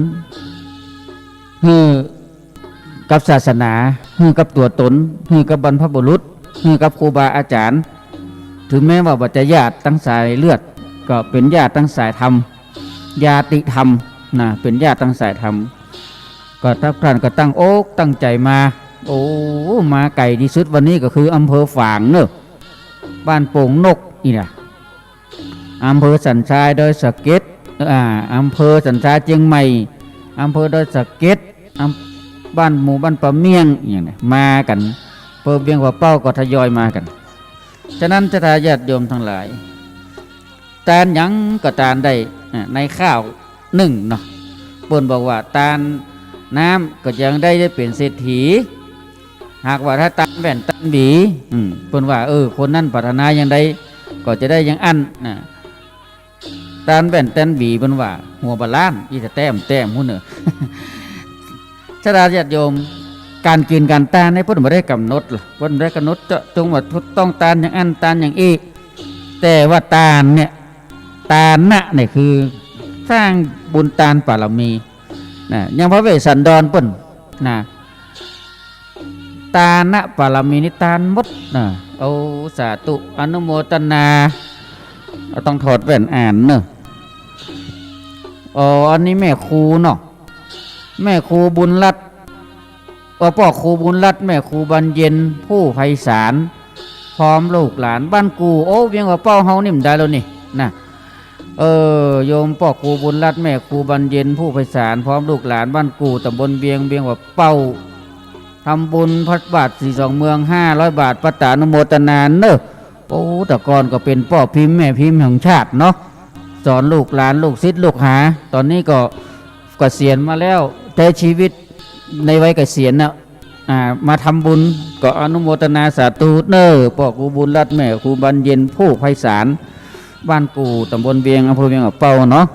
คือกับศาสนาคือกับตัวตนคือกับบรรพบุรุษคือกับครูบาอาจารย์ถึงแม้ว่าบัจญาติตั้งสายเลือดก็เป็นญาติตั้งสายธรรมญาติธรรมนะเป็นญาติตั้งสายธรรมก็ทุกท่านก็ตั้งอกตั้งใจมาโอ้มาไกลที่สุดวันนี้ก็คืออำเภอฝางเนอะบ้านโป่งนกนี่นะอำเภอสันทรายโดยสะเก็ดอำเภอสันทรายเชียงใหม่อำเภอโดยสะเก็ดบ้านหมู่บ้านปะเมียงอย่างนี้มากันเปิดเบียงหัวเป้าก็ทยอยมากันฉะนั้นศรัทธาญาติโยมทั้งหลายตานหยังก็ตานได้ในข้าวนึ่งเนาะเปิ้นบอกว่าตานน้ำก็ยังได้เป็นเศรษฐีหากว่าถ้าตานแว่นตานบีเปิ้นว่าคนนั้นปรารถนาอย่างใดก็จะได้อย่างอันนะตานแว่นตานบีเปิ้นว่าหัวบาล้านอีจะแต้มหุ้นเนอะศรัทธาญาติโยมการกินการตานในเพิ่นบ่ได้กำหนดหรอกเพิ่นบ่ได้กำหนดเจาะจงว่าต้องตานอย่างอันตานอย่างอีกแต่ว่าตานเนี่ยตานะเนี่ยคือสร้างบุญตานบารมีนะอย่างพระเวสสันดรเพิ่นนะตานะบารมีนิตานหมดนะเอาสาธุอนุโมทนาต้องถอดแว่นอ่านเนอะอันนี้แม่ครูเนาะแม่ครูบุญรัตน์พ่อครูบุญรัตน์แม่ครูบรรเย็นผู้ไพศาลพร้อมลูกหลานบ้านกูเวียงว่าเป้าเฮานี่มันได้แล้วนี่นะโยมพ่อครูบุญรัตน์แม่ครูบรรเย็นผู้ไพศาลพร้อมลูกหลานบ้านกูตำบลเวียงว่าเป้าทำบุญพัดบาท42เมือง500 บาทปัตตานุโมทนาเนอะแต่ก่อนก็เป็นพ่อพิมพ์แม่พิมพ์แห่งชาติเนาะสอนลูกหลานลูกศิษย์ลูกหาตอนนี้ก็เกษียณมาแล้วแต่ชีวิตในวัยเกษียณน่ะมาทำบุญก็อนุโมทนาสาธุเนอพ่อครูบุญรัตน์แม่ครูบรรเย็นผู้ไพศาลบ้านกูตำบลเวียงอำเภอเวียงเป่าเนาะ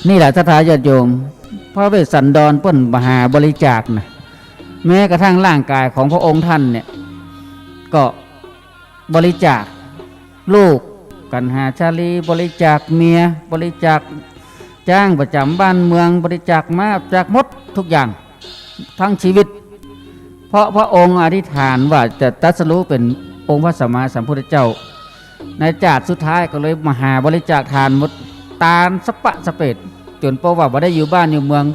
นี่แหละศรัทธาญาติโยมพระเวสสันดรเปิ้นมหาบริจาคนะแม้กระทั่งร่างกายของพระองค์ท่านเนี่ยก็บริจาคลูกกันหาชาลีบริจาคเมียบริจาคจ้างประจำบ้านเมืองบริจาคมาจากหมดทุกอย่างทั้งชีวิตเพราะพระองค์อธิษฐานว่าจะตรัสรู้เป็นองค์พระสัมมาสัมพุทธเจ้าในจาดสุดท้ายก็เลยมหาบริจาคทานหมดตาลสปะสเปดจนเพราะว่าบ่ได้อยู่บ้านอยู่เมือง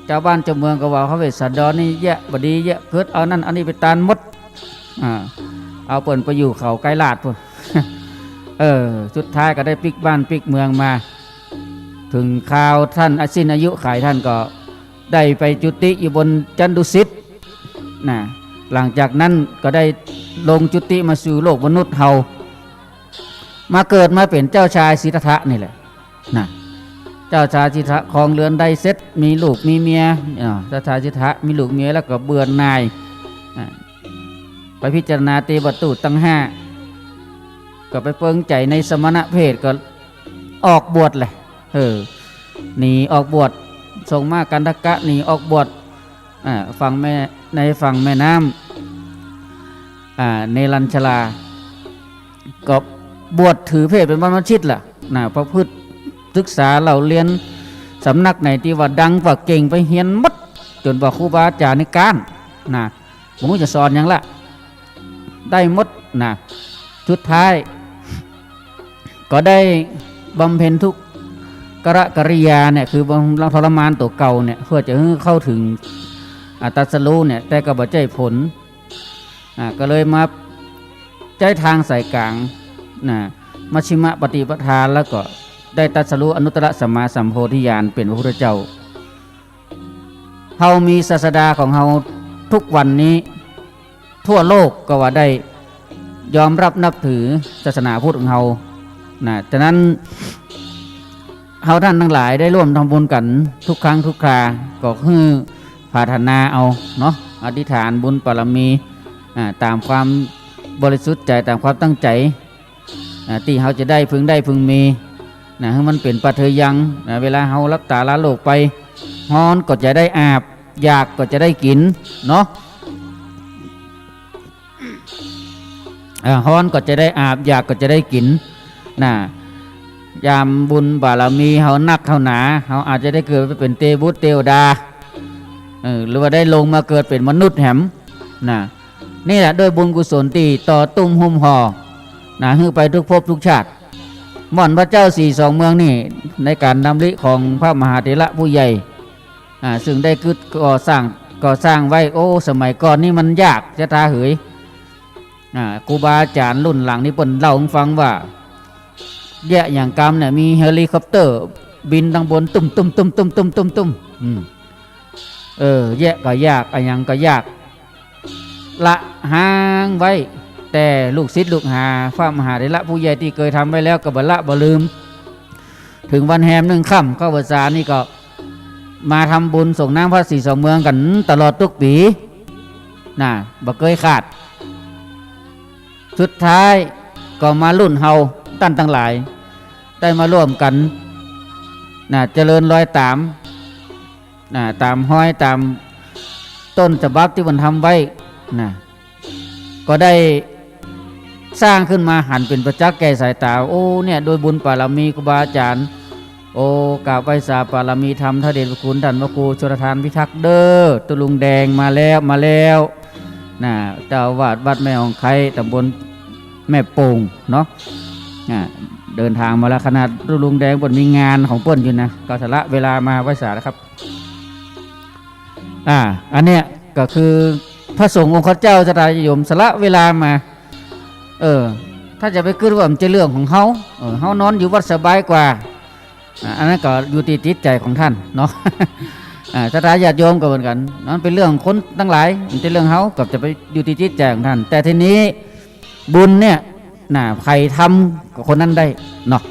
เจ้าบ้านเจ้าเมืองก็ว่าพระเวสสันดรนี่เยอะบดีเยอะเกิดเอานั่นอันนี้ไปตานหมดเอาเปิ่นไปอยู่เขาไกลลาดพุ่น สุดท้ายก็ได้ปิกบ้านปิกเมืองมาถึงข่าวท่านสิ้นอายุขายท่านก็ได้ไปจุติอยู่บนจันดุสิตนะหลังจากนั้นก็ได้ลงจุติมาสู่โลกมนุษย์เฮามาเกิดมาเป็นเจ้าชายสิทธัตถะนี่แหละนะเจ้าชายสิทธัตถะครองเรือนได้เสร็จมีลูกมีเมียเจ้าชายสิทธัตถะมีลูกเมียแล้วก็เบื่อหน่ายไปพิจารณาเตบัตตุตั้ง5ก็ไปเปิงใจในสมณะเพศก็ออกบวชเลยหนีออกบวชส่งมากันทกะหนีออกบวชฝั่งแม่ในฝั่งแม่น้ำเนรัญชลาก็ บวชถือเพศเป็นบรรพชิตล่ะนะประพฤติศึกษาเราเรียนสำนักไหนที่ว่าดังว่าเก่งไปเฮียนมัดจนว่าครูบาอาจารย์ในการนะผมจะสอนอย่างละได้หมดนะสุดท้ายก็ได้บำเพ็ญทุกกริยาเนี่ยคือบำทรมานตัวเก่าเนี่ยเพื่อจะเข้าถึงตรัสรู้เนี่ยแต่ก็บ่ใจผลก็เลยมาใจทางสายกลางมัชฌิมปฏิปทาแล้วก็ได้ตรัสรู้อนุตตรสัมมาสัมโพธิญาณเป็นพระพุทธเจ้าเฮามีศาสดาของเฮาทุกวันนี้ทั่วโลกก็ว่าได้ยอมรับนับถือศาสนาพุทธของเฮาฉะนั้นเฮาท่านทั้งหลายได้ร่วมทำบุญกันทุกครั้งทุกคราก็คือปรารถนาเอาเนาะอธิษฐานบุญบารมีตามความบริสุทธิ์ใจตามความตั้งใจที่เฮาจะได้พึงมีให้มันเป็นปัจเทยังเวลาเฮารับตาละโลกไปฮ้อนก็จะได้อาบอยากก็จะได้กินเนาะฮ้อนก็จะได้อาบอยากก็จะได้กินยามบุญบารมีเฮานักเฮาหนาเฮาอาจจะได้เกิดเป็นเทวุตเทวดาหรือว่าได้ลงมาเกิดเป็นมนุษย์แหมนี่แหละด้วยบุญกุศลตีต่อตุ้มหุ่มห่อฮือไปทุกภพทุกชาติม่อนพระเจ้า42เมืองนี่ในการดำริของพระมหาเถระผู้ใหญ่ซึ่งได้ก่อสร้างไว้โอ้สมัยก่อนนี่มันยากจะตาเหยครูบาอาจารย์รุ่นหลังนี่เพิ่นเล่าให้ฟังว่าแย่อย่างกรรมเนี่ยมีเฮลิคอปเตอร์บินทางบนตุ้มแย่ก็ยากอะไรยังก็ยากละห่างไว้แต่ลูกศิษย์ลูกหาพระมหาเถระผู้ใหญ่ที่เคยทำไว้แล้วก็บ่ละบ่ลืมถึงวันแฮม1 ค่ำเข้าพรรษานี่ก็มาทำบุญส่งน้ำพระ42เมืองกันตลอดทุกปีบ่เคยขาดสุดท้ายก็มารุ่นเฮาท่านทั้งหลายได้มาร่วมกันเจริญรอยตามห้อยตามต้นฉบับที่มันทำไว้ก็ได้สร้างขึ้นมาหันเป็นประจักษ์แก่สายตาโอ้เนี่ยโดยบุญบารมีครูบาอาจารย์โอ้กราบไหว้สาบารมีธรรมทเดชพระคุณท่านพระครูชลทานพิทักษ์เด้อตุลุงแดงมาแล้วเจ้าอาวาสวัดแม่ของไคตำบลแม่โป่งเนาะเดินทางมาแล้วขนาดลุงแดงบนมีงานของเปิ้นอยู่นะก็สละเวลามาไหว้สาแล้วครับอันเนี้ยก็คือพระสงฆ์องค์ข้าเจ้าสตายยมสละเวลามาถ้าจะไปขึ้นว่ามันจะเรื่องของเขานอนอยู่วัดสบายกว่าอันนั้นก็อยู่ที่จิตใจของท่านเนาะสตายญาติโยมก็เหมือนกันนั่นเป็นเรื่องคนทั้งหลายมันจะเรื่องเขากับจะไปอยู่ที่จิตใจของท่านแต่ทีนี้บุญเนี่ยใครทำกับคนนั้นได้เนาะ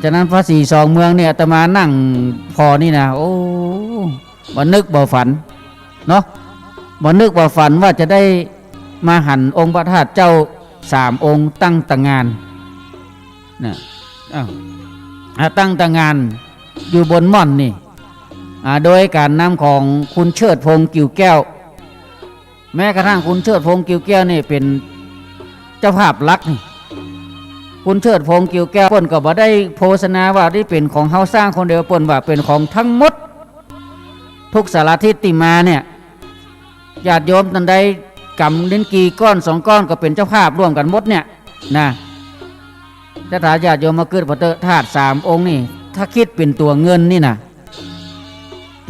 จากนั้นพระ42เมืองเนี่ยอาตมานั่งพอนี่นะโอ้บ่นึกบ่ฝันเนาะบ่นึกบ่ฝันว่าจะได้มาหันองค์พระธาตุเจ้า3องค์ตั้งต่างานตั้งต่างานอยู่บนม่อนนี่โดยการนำของคุณเชิดพงษ์กิ่วแก้วแม้กระทั่งคุณเชิดพงษ์กิ่วแก้วนี่เป็นเจ้าภาพหลักนี่คุณเชิดพงษ์กิ่วแก้วเปิ้นก็บ่ได้โฆษณาว่าที่เป็นของเฮาสร้างคนเดียวเปิ้นว่าเป็นของทั้งหมดทุกสารทิศที่มาเนี่ยญาติโยมท่านใดกำลิ้นกี่ก้อน2ก้อนก็เป็นเจ้าภาพร่วมกันหมดเนี่ยถ้าญาติโยมมาเกิดพระธาตุ3องค์นี่ถ้าคิดเป็นตัวเงินนี่นะ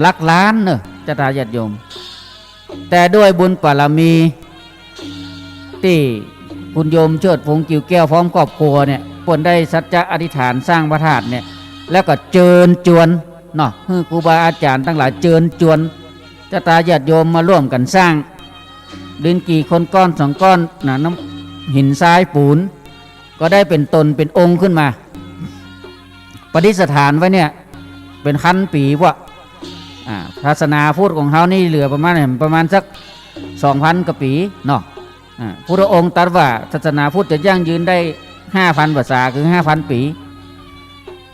หลักล้านเนอะญาติโยมแต่ด้วยบุญบารมีที่คุณโยมเชิดพงษ์กิ่วแก้วพร้อมครอบครัวเนี่ยเพิ่นได้สัจจะอธิษฐานสร้างพระธาตุเนี่ยแล้วก็เจิญจวนเนาะครูบาอาจารย์ทั้งหลายเจิญจวนญาติโยมมาร่วมกันสร้างดินกี่คนก้อน2ก้อนน้ำหินทรายปูนก็ได้เป็นตนเป็นองค์ขึ้นมาประดิษฐานไว้เนี่ยเป็นพันปีวะศาสนาพุทธของเขานี่เหลือประมาณสัก 2,000 กว่าปีเนาะพุทธองค์ตรัสว่าศาสนาพุทธจะยั่งยืนได้ 5,000 ภาษาคือ 5,000 ปี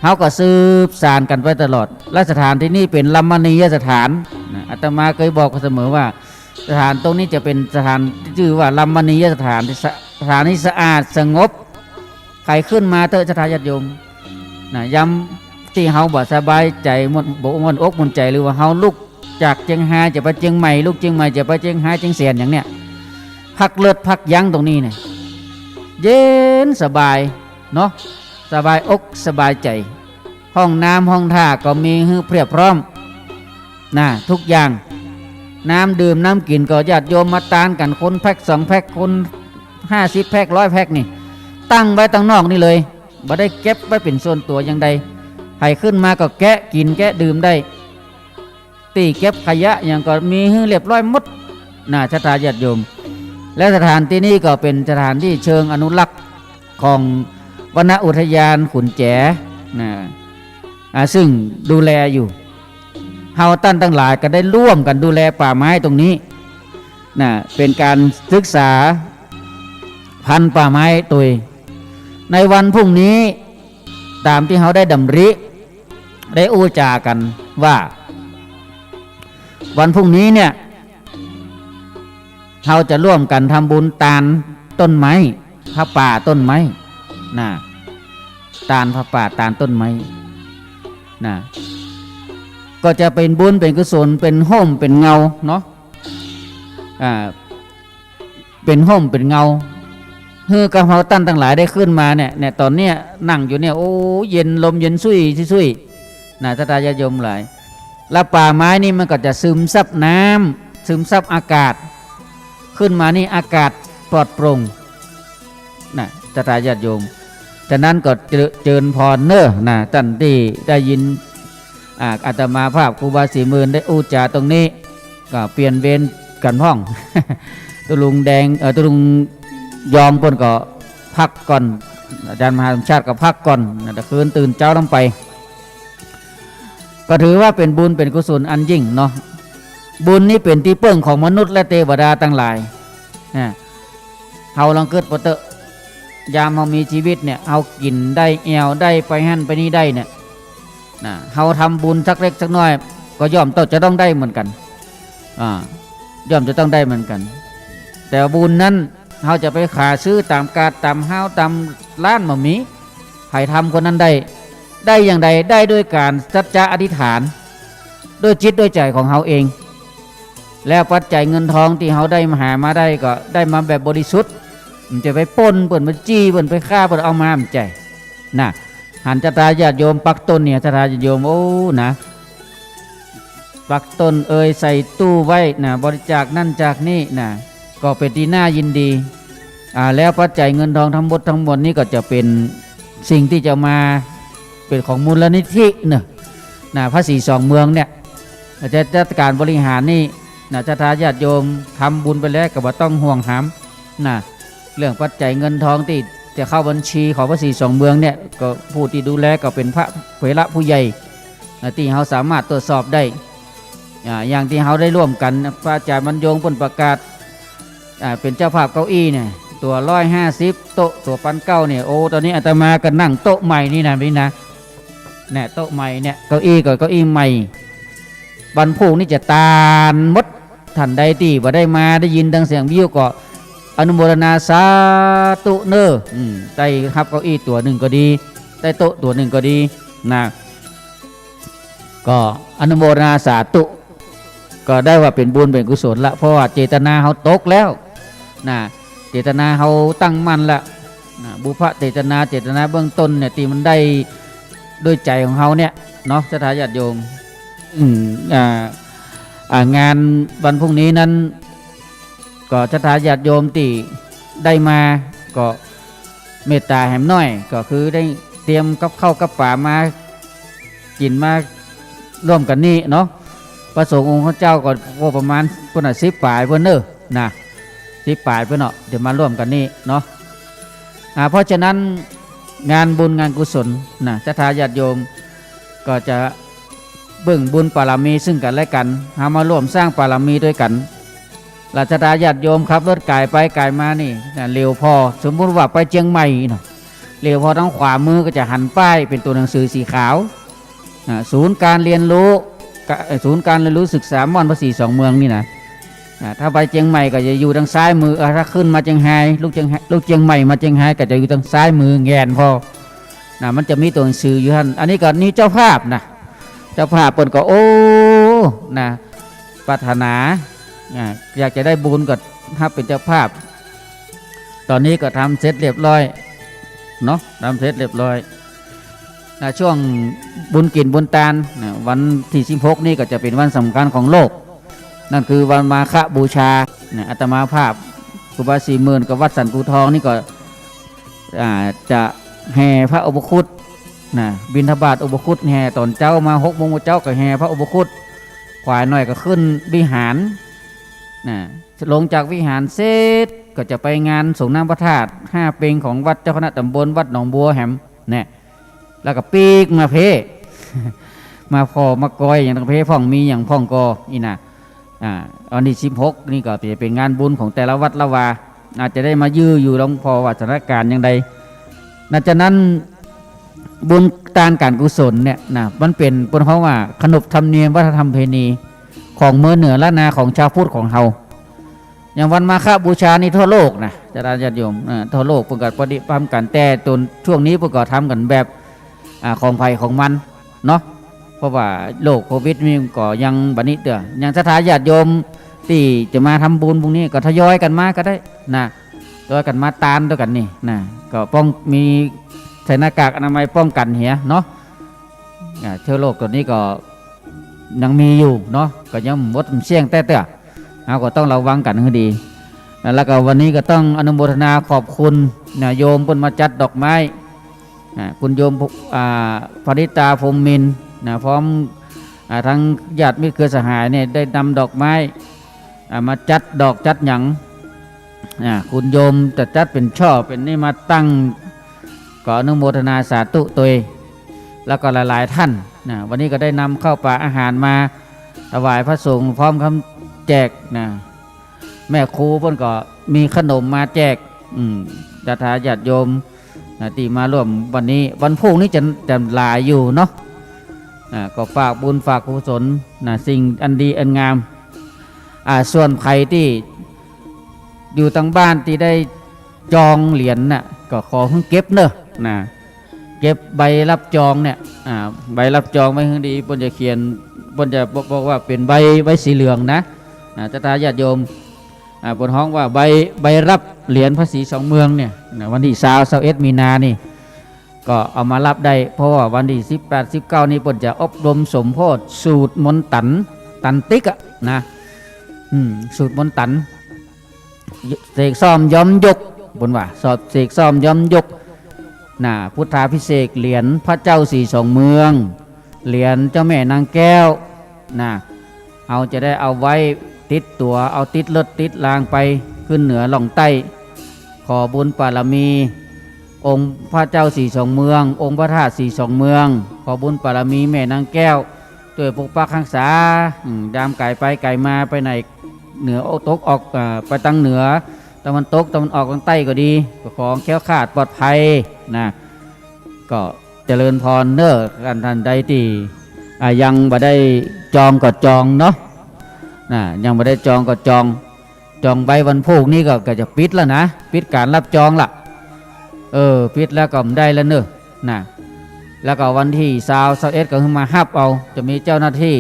เขาก็สืบสานกันไปตลอดและสถานที่นี่เป็นลัมมณียสถานอาตมาเคยบอกเสมอว่าสถานตรงนี้จะเป็นสถานที่ชื่อว่าลัมมณียสถานที่สะอาดสงบใ รขึ้นมาเตอะศรัทธาญาติโยมนะย้ำที่เฮาบ่สบายใจหมดบ่มนอกมนใจหรือว่าเฮาลุกจากเจียงไฮ้จะไปเจียงใหม่ลูกเจียงใหม่จะไปเจียงไฮ้เจียงเสียนอย่างเนี้ยพักเลือดพักยั้งตรงนี้เนี่ยเย็นสบายเนาะสบายอกสบายใจห้องน้ำห้องท่าก็มีให้เพียบพร้อมนะทุกอย่างน้ำดื่มน้ำกินก็ญาติโยมมาตานกันคนแพ็ค2แพ็คคน50แพ็ค100แพ็คนี่ตั้งไว้ตั้งนอกนี่เลยบ่ได้เก็บไว้เป็นส่วนตัวอย่างใดให้ขึ้นมาก็แกะกินแกะดื่มได้ตีเก็บขยะอย่างก็มีให้เรียบร้อยหมดนะศรัทธาญาติโยมและสถานที่นี้ก็เป็นสถานที่เชิงอนุรักษ์ของวนอุทยานขุนแจนะซึ่งดูแลอยู่เฮาตั้นทั้งหลายก็ได้ร่วมกันดูแลป่าไม้ตรงนี้นะเป็นการศึกษาพันธุ์ป่าไม้ตัวในวันพรุ่งนี้ตามที่เฮาได้ดำริได้อู้จากันว่าวันพรุ่งนี้เนี่ยเราจะร่วมกันทำบุญตาลต้นไม้พระป่าต้นไม้นะตาลพระป่าตาลต้นไม้นะก็จะเป็นบุญเป็นกุศลเป็นห่มเป็นเงาเนาะเป็นห่มเป็นเงาเฮือกระเพราตั้นทั้งหลายได้ขึ้นมาเนี่ยตอนเนี้ยนั่งอยู่เนี่ยโอ้เย็นลมเย็นซุยนะศรัทธาญาติโยมหลายแล้วป่าไม้นี่มันก็จะซึมซับน้ำซึมซับอากาศขึ้นมานี่อากาศปลอดโปร่งนะศรัทธาญาติโยมฉะนั้นก็เจริญพรเนอะนะท่านที่ได้ยินอาตมาภาพครูบาศรีหมื่นได้อู้จาตรงนี้ก็เปลี่ยนเวรกันห้อง ตุลุงแดงตุลุงยอมเพิ่นก็พักก่อนอาจารย์มหาสมชาติก็พักก่อนแต่คืนตื่นเจ้าลงไปก็ถือว่าเป็นบุญเป็นกุศลอันยิ่งเนาะบุญนี้เป็นที่เปิ้งของมนุษย์และเทวดาทั้งหลายเฮาลังเกิดปเตะยามเฮามีชีวิตเนี่ยเฮากินได้แอวได้ไปหั่นไปนี่ได้เนี่ยเฮาทำบุญสักเล็กสักน้อยก็ย่อมจะต้องได้เหมือนกันย่อมจะต้องได้เหมือนกันแต่บุญนั้นเฮาจะไปขาซื้อตามกาดตามห้าวตามร้านบ่มีใครทำคนนั้นได้อย่างใดได้ด้วยการสัจจะอธิษฐานด้วยจิตด้วยใจของเฮาเองแล้วปัจจัยเงินทองที่เฮาได้มาหามาได้ก็ได้มาแบบบริสุทธิ์มันจะไปปล้นเปิ่นมาจี้เปิ่นไปฆ่าเปิ่นเอามาใจนะหันศรัทธาญาติโยมปักต้นเนี่ยศรัทธาญาติโยมโอ้นะปักต้นใส่ตู้ไว้นะบริจาคนั่นจากนี่นะก็เป็นที่น่ายินดีแล้วปัจจัยเงินทองทั้งหมดนี้ก็จะเป็นสิ่งที่จะมาเป็นของมูลนิธินะพระศรีสองเมืองเนี่ยจะจัดการบริหารนี่นะศรัทธาญาติโยมทำบุญไปแล้วก็บ่ต้องห่วงหามนะเรื่องปัจจัยเงินทองที่จะเข้าบัญชีของพระศรีสองเมืองเนี่ยก็ผู้ที่ดูแลก็เป็นพระเถระผู้ใหญ่ที่เขาสามารถตรวจสอบได้อย่างที่เขาได้ร่วมกันพระอาจารย์บรรยงผลประกาศเป็นเจ้าภาพเก้าอี้เนี่ยตัว150โต๊ะตัว1,900เนี่ยโอ้ตอนนี้อาตมาก็นั่งโต๊ะใหม่นี่นะพี่นะเนี่ยโต๊ะใหม่เนี่ยเก้าอี้ก็เก้าอี้ใหม่บรรพุงนี่จะตาลมดท่านใดที่บ่ได้มาได้ยินดังเสียงวิวก็อนุโมทนาสาธุเนอได้ครับเก้าอี้ตัวหนึ่งก็ดีได้โต๊ะตัวหนึ่งก็ดีนะก็อนุโมทนาสาธุก็ได้ว่าเป็นบุญเป็นกุศลละเพราะว่าเจตนาเขาตกแล้วนะเจตนาเขาตั้งมั่นละนะบุพเจตนาเบื้องต้นเนี่ยที่มันได้ด้วยใจของเขาเนี่ยเนาะศรัทธาญาติโยมงานวันพรุ่งนี้นั้นก็ศรัทธาญาติโยมที่ได้มาก็เมตตาแหมน้อยก็คือได้เตรียมกับข้าวกับป่ามากินมาร่วมกันนี่เนาะพระสงฆ์องค์เจ้าก็ประมาณคน10 ป่ายเพื่อนนะ10 ป่ายเพื่อนเนาะเดี๋ยวมาร่วมกันนี่เนาะเพราะฉะนั้นงานบุญงานกุศลนะศรัทธาญาติโยมก็จะเบิ่งบุญปารมีซึ่งกันและกันหามาร่วมสร้างปารมีด้วยกันศรัทธาญาติโยมครับรถไก่ไปไก่มานี่เร็วพอสมมุติว่าไปเชียงใหม่เนาะเร็วพอทั้งขวามือก็จะหันป้ายเป็นตัวหนังสือสีขาวศูนย์การเรียนรู้ศึกษาม่อนพระศรีสองเมืองนี่นะ ถ้าไปเชียงใหม่ก็จะอยู่ทางซ้ายมือถ้าขึ้นมาเชียงรายลูกเชียงใหม่มาเชียงรายก็จะอยู่ทางซ้ายมือแงนพอมันจะมีตัวหนังสืออยู่ท่านอันนี้ก็นี่เจ้าภาพนะเจ้าภาพเปิดก็โอ้ปรารถนาอยากจะได้บุญก็ถ้าเป็นเจ้าภาพตอนนี้ก็ทำเสร็จเรียบร้อยเนาะทำเสร็จเรียบร้อยช่วงบุญกินบุญตาลวันที่16นี่ก็จะเป็นวันสำคัญของโลกนั่นคือวันมาฆบูชาอาตมาภาพครูบา40,000กับวัดสันปูทองนี่ก็จะแห่พระอุปคุตบิณฑบาตอุปคุตแห่ตอนเจ้ามา6 โมงเจ้าก็แห่พระอุปคุตขวายหน่อยก็ขึ้นวิหารลงจากวิหารเสร็จก็จะไปงานส่งน้ำพระธาตุ5 เปงของวัดเจ้าคณะตำบลวัดหนองบัวแหมเนี่ยแล้วก็ปีกมาเพ มาพอมากอยอย่างเพพ่องมีอย่างพ่องกออีน่ะอันนี้16นี่ก็จะเป็นงานบุญของแต่ละวัดละวาอาจจะได้มายื้ออยู่ลงพอว่าสถานการณ์อย่างใดจากนั้นบุญทานการกุศลเนี่ยมันเป็นเพราะว่าขนบธรรมเนียมวัฒนธรรมเพณีของเมืองเหนือละนาของชาวพุทธของเฮาอย่างวันมาฆบูชานี่ทั่วโลกนะจะญาติโยมทั่วโลกประกาศปฏิบัติกันแต่จนช่วงนี้ประกาศทำกันแบบของภัยของมันเนาะเพราะว่าโรคโควิดมีก็ยังบัดนี้ยังศรัทธาญาติโยมที่จะมาทำบุญพวกนี้ก็ทยอยกันมาก็ได้ทยอยกันมาตามด้วยกันนี่ก็ป้องมีใส่หน้ากากอนามัยป้องกันเหี้ยเนาะเชื้อโรคตัวนี้ก็ยังมีอยู่เนาะก็ยังมดเสี่ยงแต่เราก็ต้องระวังกันให้ดีแล้วก็วันนี้ก็ต้องอนุโมทนาขอบคุณโยมเพิ่นมาจัดดอกไม้คุณโยมปริตาพรหมมินทร์พร้อมทั้งญาติมิตรเครือสหายเนี่ยได้นำดอกไม้มาจัดดอกจัดหยังคุณโยมจะจัดเป็นช่อเป็นนี่มาตั้งก็อนุโมทนาสาธุตัวแล้วก็หลายๆท่านวันนี้ก็ได้นำข้าวปลาอาหารมาถวายพระสงฆ์พร้อมคำแจกแม่ครูเพิ่นก็มีขนมมาแจกญาติโยมที่มาร่วมวันนี้วันพรุ่งนี้จะหลายอยู่เนาะก็ฝากบุญฝากกุศลสิ่งอันดีอันงามส่วนใครที่อยู่ทางบ้านที่ได้จองเหรียญก็ขอเพิ่งเก็บเนอะเก็บใบรับจองเนี่ยใบรับจองไว้ให้ดีบนจะเขียนบนจะบอกว่าเป็นใบสีเหลืองนะญาติโยมบนห้องว่าใบรับเหรียญภาษี2 เมืองเนี่ยวันที่21 มีนานี่ก็เอามารับได้เพราะว่าวันที่18 19นี่บนจะอบรมสมโพธิสูตรมนต์ตันติ๊กสูตรมนต์ตันเสกซ้อมย้อมยกบนว่าสอบเสกซ้อมย้อมยกพุทธาภิเษกเหรียญพระเจ้า42 เมืองเหรียญเจ้าแม่นางแก้วเอาจะได้เอาไว้ติดตัวเอาติดรถติดรางไปขึ้นเหนือล่องใต้ขอบุญบารมีองค์พระเจ้า42 เมืององค์พระธาตุ42 เมืองขอบุญบารมีแม่นางแก้วช่วยปกปักรักษายามไก่ไปไก่มาไปไหนเหนือตกออกไปตั้งเหนือตะวันตกตะวันออกตะวันใต้ก็ดีก็ขอแคล้วคลาดปลอดภัยก็เจริญพรเนอกันทันใดที่ยังบ่ได้จองก็จองเนาะยังบ่ได้จองก็จองใบวันพรุ่งนี้ก็จะปิดแล้วนะปิดการรับจองละปิดแล้วก็ได้แล้วเนอะแล้วก็วันที่21ก็ขึ้นมาฮับเอาจะมีเจ้าหน้าที่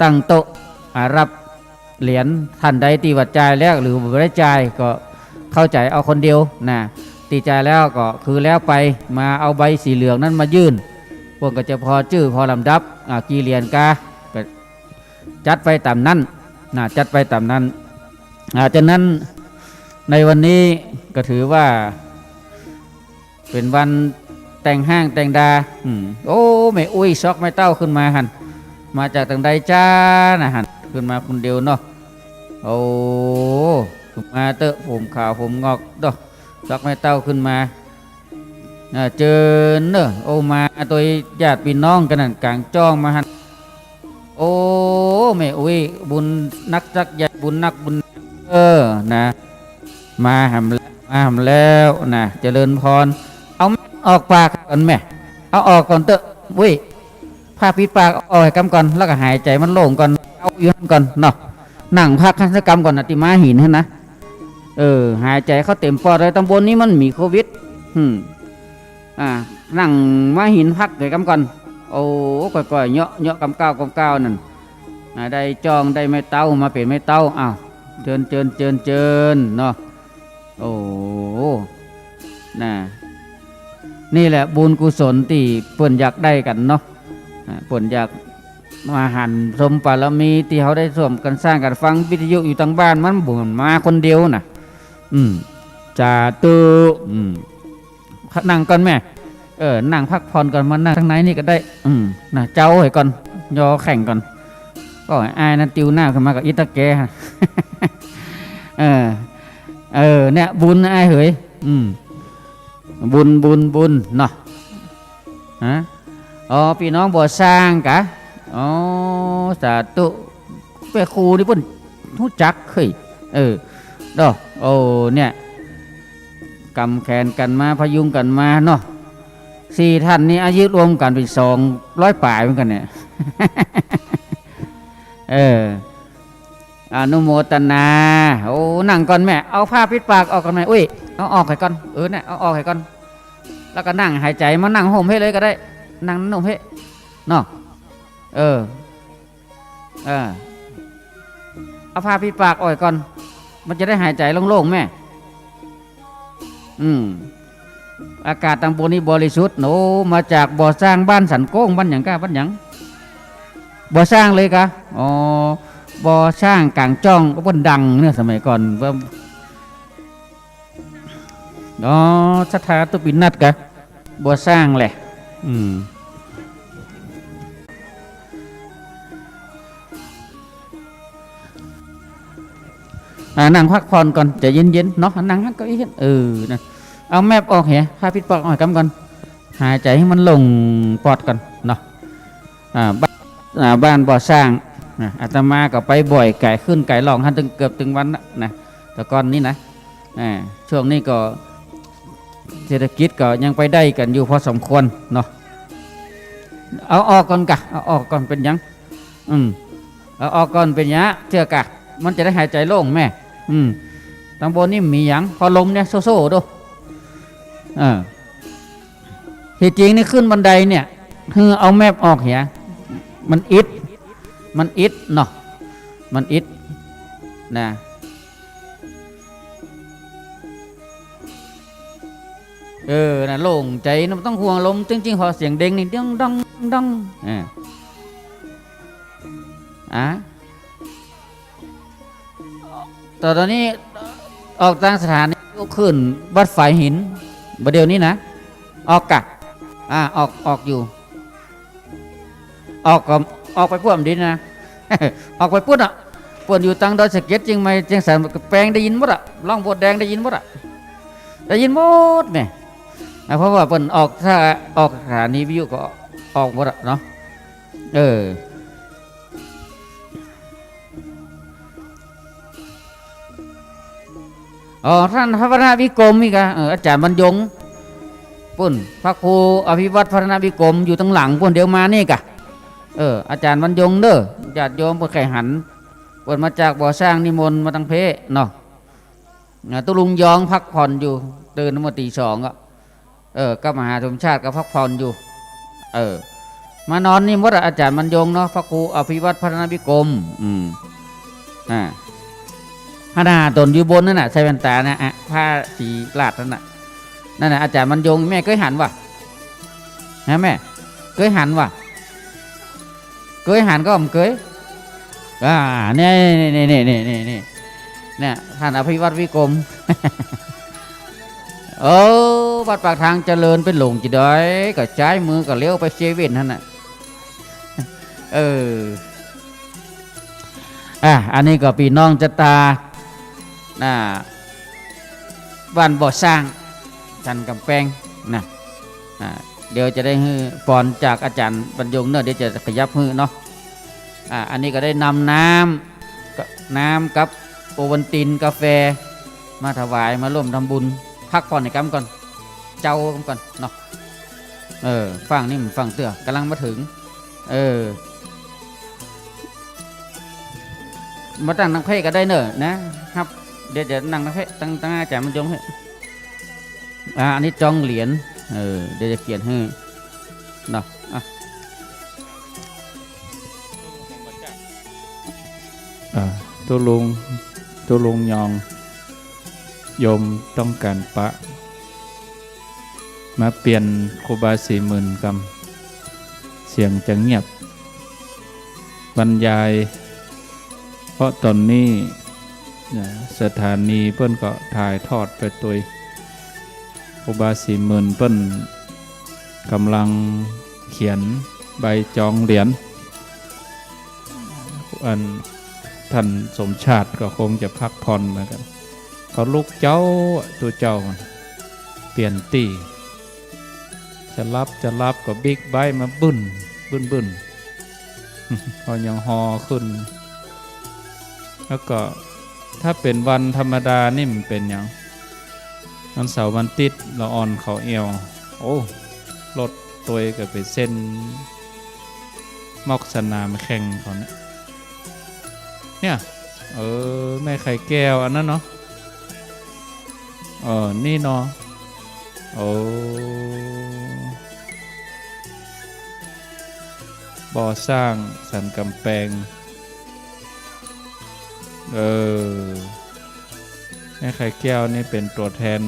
ตั้งโต๊ะรับเหรียญท่านใดตีวัดจ่ายแล้วหรือบ่ได้จ่ายก็เข้าใจเอาคนเดียวตีจ่ายแล้วก็คือแล้วไปมาเอาใบสีเหลืองนั้นมายื่นพวกก็จะพอชื่อพอลำดับกี่เหรียญก็จัดไปตามนั้นจัดไปตามนั้นจากนั้นในวันนี้ก็ถือว่าเป็นวันแต่งห้างแต่งดาโอ้ไม่อุ้ยซอกไม่เต้าขึ้นมาหันมาจากทางใดจ้าหันขึ้นมาคนเดียวเนาะโอ้มาเตอะผมขาวผมงอกดอกซอกไม่เต้าขึ้นมาเจอเนอะโอ้มาตัวญาติพี่น้องกันนั่นกลางจ้องมาหันโอ้ไม่อุ้ยบุญนักจักใหญ่บุญนักบุญมาหำแล้วเจริญพรเอาออกปากก่อนแม่เอาออกก่อนเตอะเว้ยผ้าปิดปากออกให้กำก่อนแล้วก็หายใจมันโล่งก่อนเอาอยู่นั่นก่อนเนาะ นั่งพักคันสกรรมก่อนนะติมาหินนะหายใจเขาเต็มปอดเลยตำบลนี้มันมีโควิดนั่งมาหินพักเลยกำก่อนโอ้ก่อยๆเยาะกำก้าวนั่นได้จองได้ไม่เต้ามาเป็นไม่เต้าอ้าวเจิญเนาะโอ้น่ะนี่แหละบุญกุศลที่เพิ่นอยากได้กันเนาะเพิ่นอยากมาหันสมปารมีที่เขาได้ร่วมกันสร้างกันฟังวิทยุอยู่ทางบ้านมันบ่นมาคนเดียวน่ะจ่าตื้อนั่งก่อนแม่นั่งพักผ่อนก่อนมานั่งทางไหนนี่ก็ได้น่ะเจ้าให้ก่อนยอแข่งก่อนก็อายนั่นติวหน้าขึ้นมากับอิตาแกเนี่ยบุญอายเหยบุญเนาะพี่น้องบ่สร้างกะสาธุไปครูนี่เพิ่นรู้จักเคยดอกเนี่ยกำแขนกันมาพยุงกันมาเนาะ4 ท่านนี้อายุรวมกันเป็น200 ปลายเหมือนกันเนี่ยอนุโมทนานั่งก่อนแม่เอาผ้าปิดปากออกก่อนแม่อุ้ยเอาออกให้ก่อนเนี่ยเอาออกให้ก่อนแล้วก็นั่งหายใจมานั่งห่มให้เลยก็ได้นั่งห่มให้เนาะเอาผ้าปิดปากออกก่อนมันจะได้หายใจโล่งๆแม่อากาศตำบลนี้บริสุทธิ์มาจากบ่อสร้างบ้านสันโก้งบ้านหยังก้าบ้านหยังบ่อสร้างเลยกะบ่อสร้างกลางจ้องก็บ้านดังเนี่ยสมัยก่อนสถาตุปินัดกะบ่อสร้างแหละนั่งพักผ่อนก่อนใจเย็นๆเนาะนั่งก็อีกนะเอาแมบออกเหรอพาพิษปอกออกกำก่อนหายใจให้มันลงปอดก่อนเนาะบ้านบ่อสร้างอาตมาก็ไปบ่อยไก่ขึ้นไก่ลองหันเกือบถึงวันนะแต่ก่อนนี้นะช่วงนี้ก็เศรษฐกิจก็ยังไปได้กันอยู่พอสมควรเนาะเอาออกก่อนกะเอาออกก่อนเป็นยังเอาออกก่อนเป็นยะเชื่อกะมันจะได้หายใจโล่งแม่ตำบลนี่มีหยังพอลมเนี่ยโซ่ดูที่จริงนี่ขึ้นบันไดเนี่ยเอาแมบออกเหียมันอิดเนาะมันอิดนะนะโล่งใจมันต้องห่วงลมจริงๆพอเสียงเด้งนี่ดังตอนนี้ออกทางสถานีขึ้นวัดฝายหินประเดี๋ยวนี้นะออกกะออกอยู่ออกไปพ่วมดินนะ ออกไปพูดป่วนอยู่ตังดอยสะเก็ดจริงไหมจังสันแปลงได้ยินหมดล่องบทแดงได้ยินหมดได้ยินหมดเนี่ยเพราะว่าเปิ่นออกถ้าออกสถานีวิทยุก็ออกหมดเนาะท่านพระพระวิกรมอีกอาจารย์บรรยงปุ่นพระครูอภิวัตรพระนาวิกรมอยู่ตั้งหลังปุ่นเดียวมานี่กะอาจารย์บรรยงเด้อญาติโยมเปิดไข่หันเปิดมาจากบ่อสร้างนิมนต์มาตั้งเพเนาะตุลุงยองพักผ่อนอยู่ตื่นมาตี 2ก็มหาธรรมชาติก็พักผ่อนอยู่มานอนนี่วัดอาจารย์บรรยงเนาะพระครูอภิวัตรพระนาวิกรมพระนาตนอยู่บนนั่นน่ะใส่แว่นตานะผ้าสีลาดนั่นน่ะอาจารย์บรรยงแม่เคยหันวะนะแม่เคยหันวะเคยหันก็ผมเคยเนี่ยท่านอภิวัตรวิกรม วัดปากทางเจริญเป็นหลงจีดอยก็ใช้มือก็เลี้ยวไปเซเว่นนั่นน่ะอันนี้ก็พี่น้องจะตาบ้านบ่อสร้างจันกำแพงนะเดี๋ยวจะได้ปอนจากอาจารย์บรรยงเนอะเดี๋ยวจะขยับมือเนาะอันนี้ก็ได้นำน้ำกับโอวัลตินกาแฟมาถวายมาร่วมทำบุญพักผ่อนในกำก่อนเจ้ากำก่อนเนาะฟังนี่มันฟังเตือกำลังมาถึง มาตั้งนักเพ่ก็ได้เนอะนะครับเดี๋ยวจะนั่งนักเพ่ตั้งอาจารย์มันจงให้อันนี้จองเหรียญเดี๋ยวจะเขียนให้เนาะตัวลุงยองโยมต้องการปะมาเปลี่ยนครูบา40,000 กรรมเสียงจะเงียบบรรยายเพราะตอนนี้สถานีเพิ่นก็ถ่ายทอดไปตัวครูบา40,000เพิ่นกำลังเขียนใบจองเหรียญอันท่านสมชาติก็คงจะพักผ่อนเหมือนกันเขาลูกเจ้าตัวเจ้ามันเปลี่ยนตีจะรับก็บิ๊กไบค์มาบึ้นพอยังฮอขึ้นแล้วก็ถ้าเป็นวันธรรมดานี่มันเป็นอย่างวันเสาร์วันติดเราอ่อนเขาเอวโอ้รถตัวก็ไปเส้นมอกสนามแข่งเขาเนี่ยแม่ไข่แก้วอันนั้นเนาะนี่เนาะบ่อสร้างสันกำแพงแม่ไข่แก้วนี่เป็นตัวแทน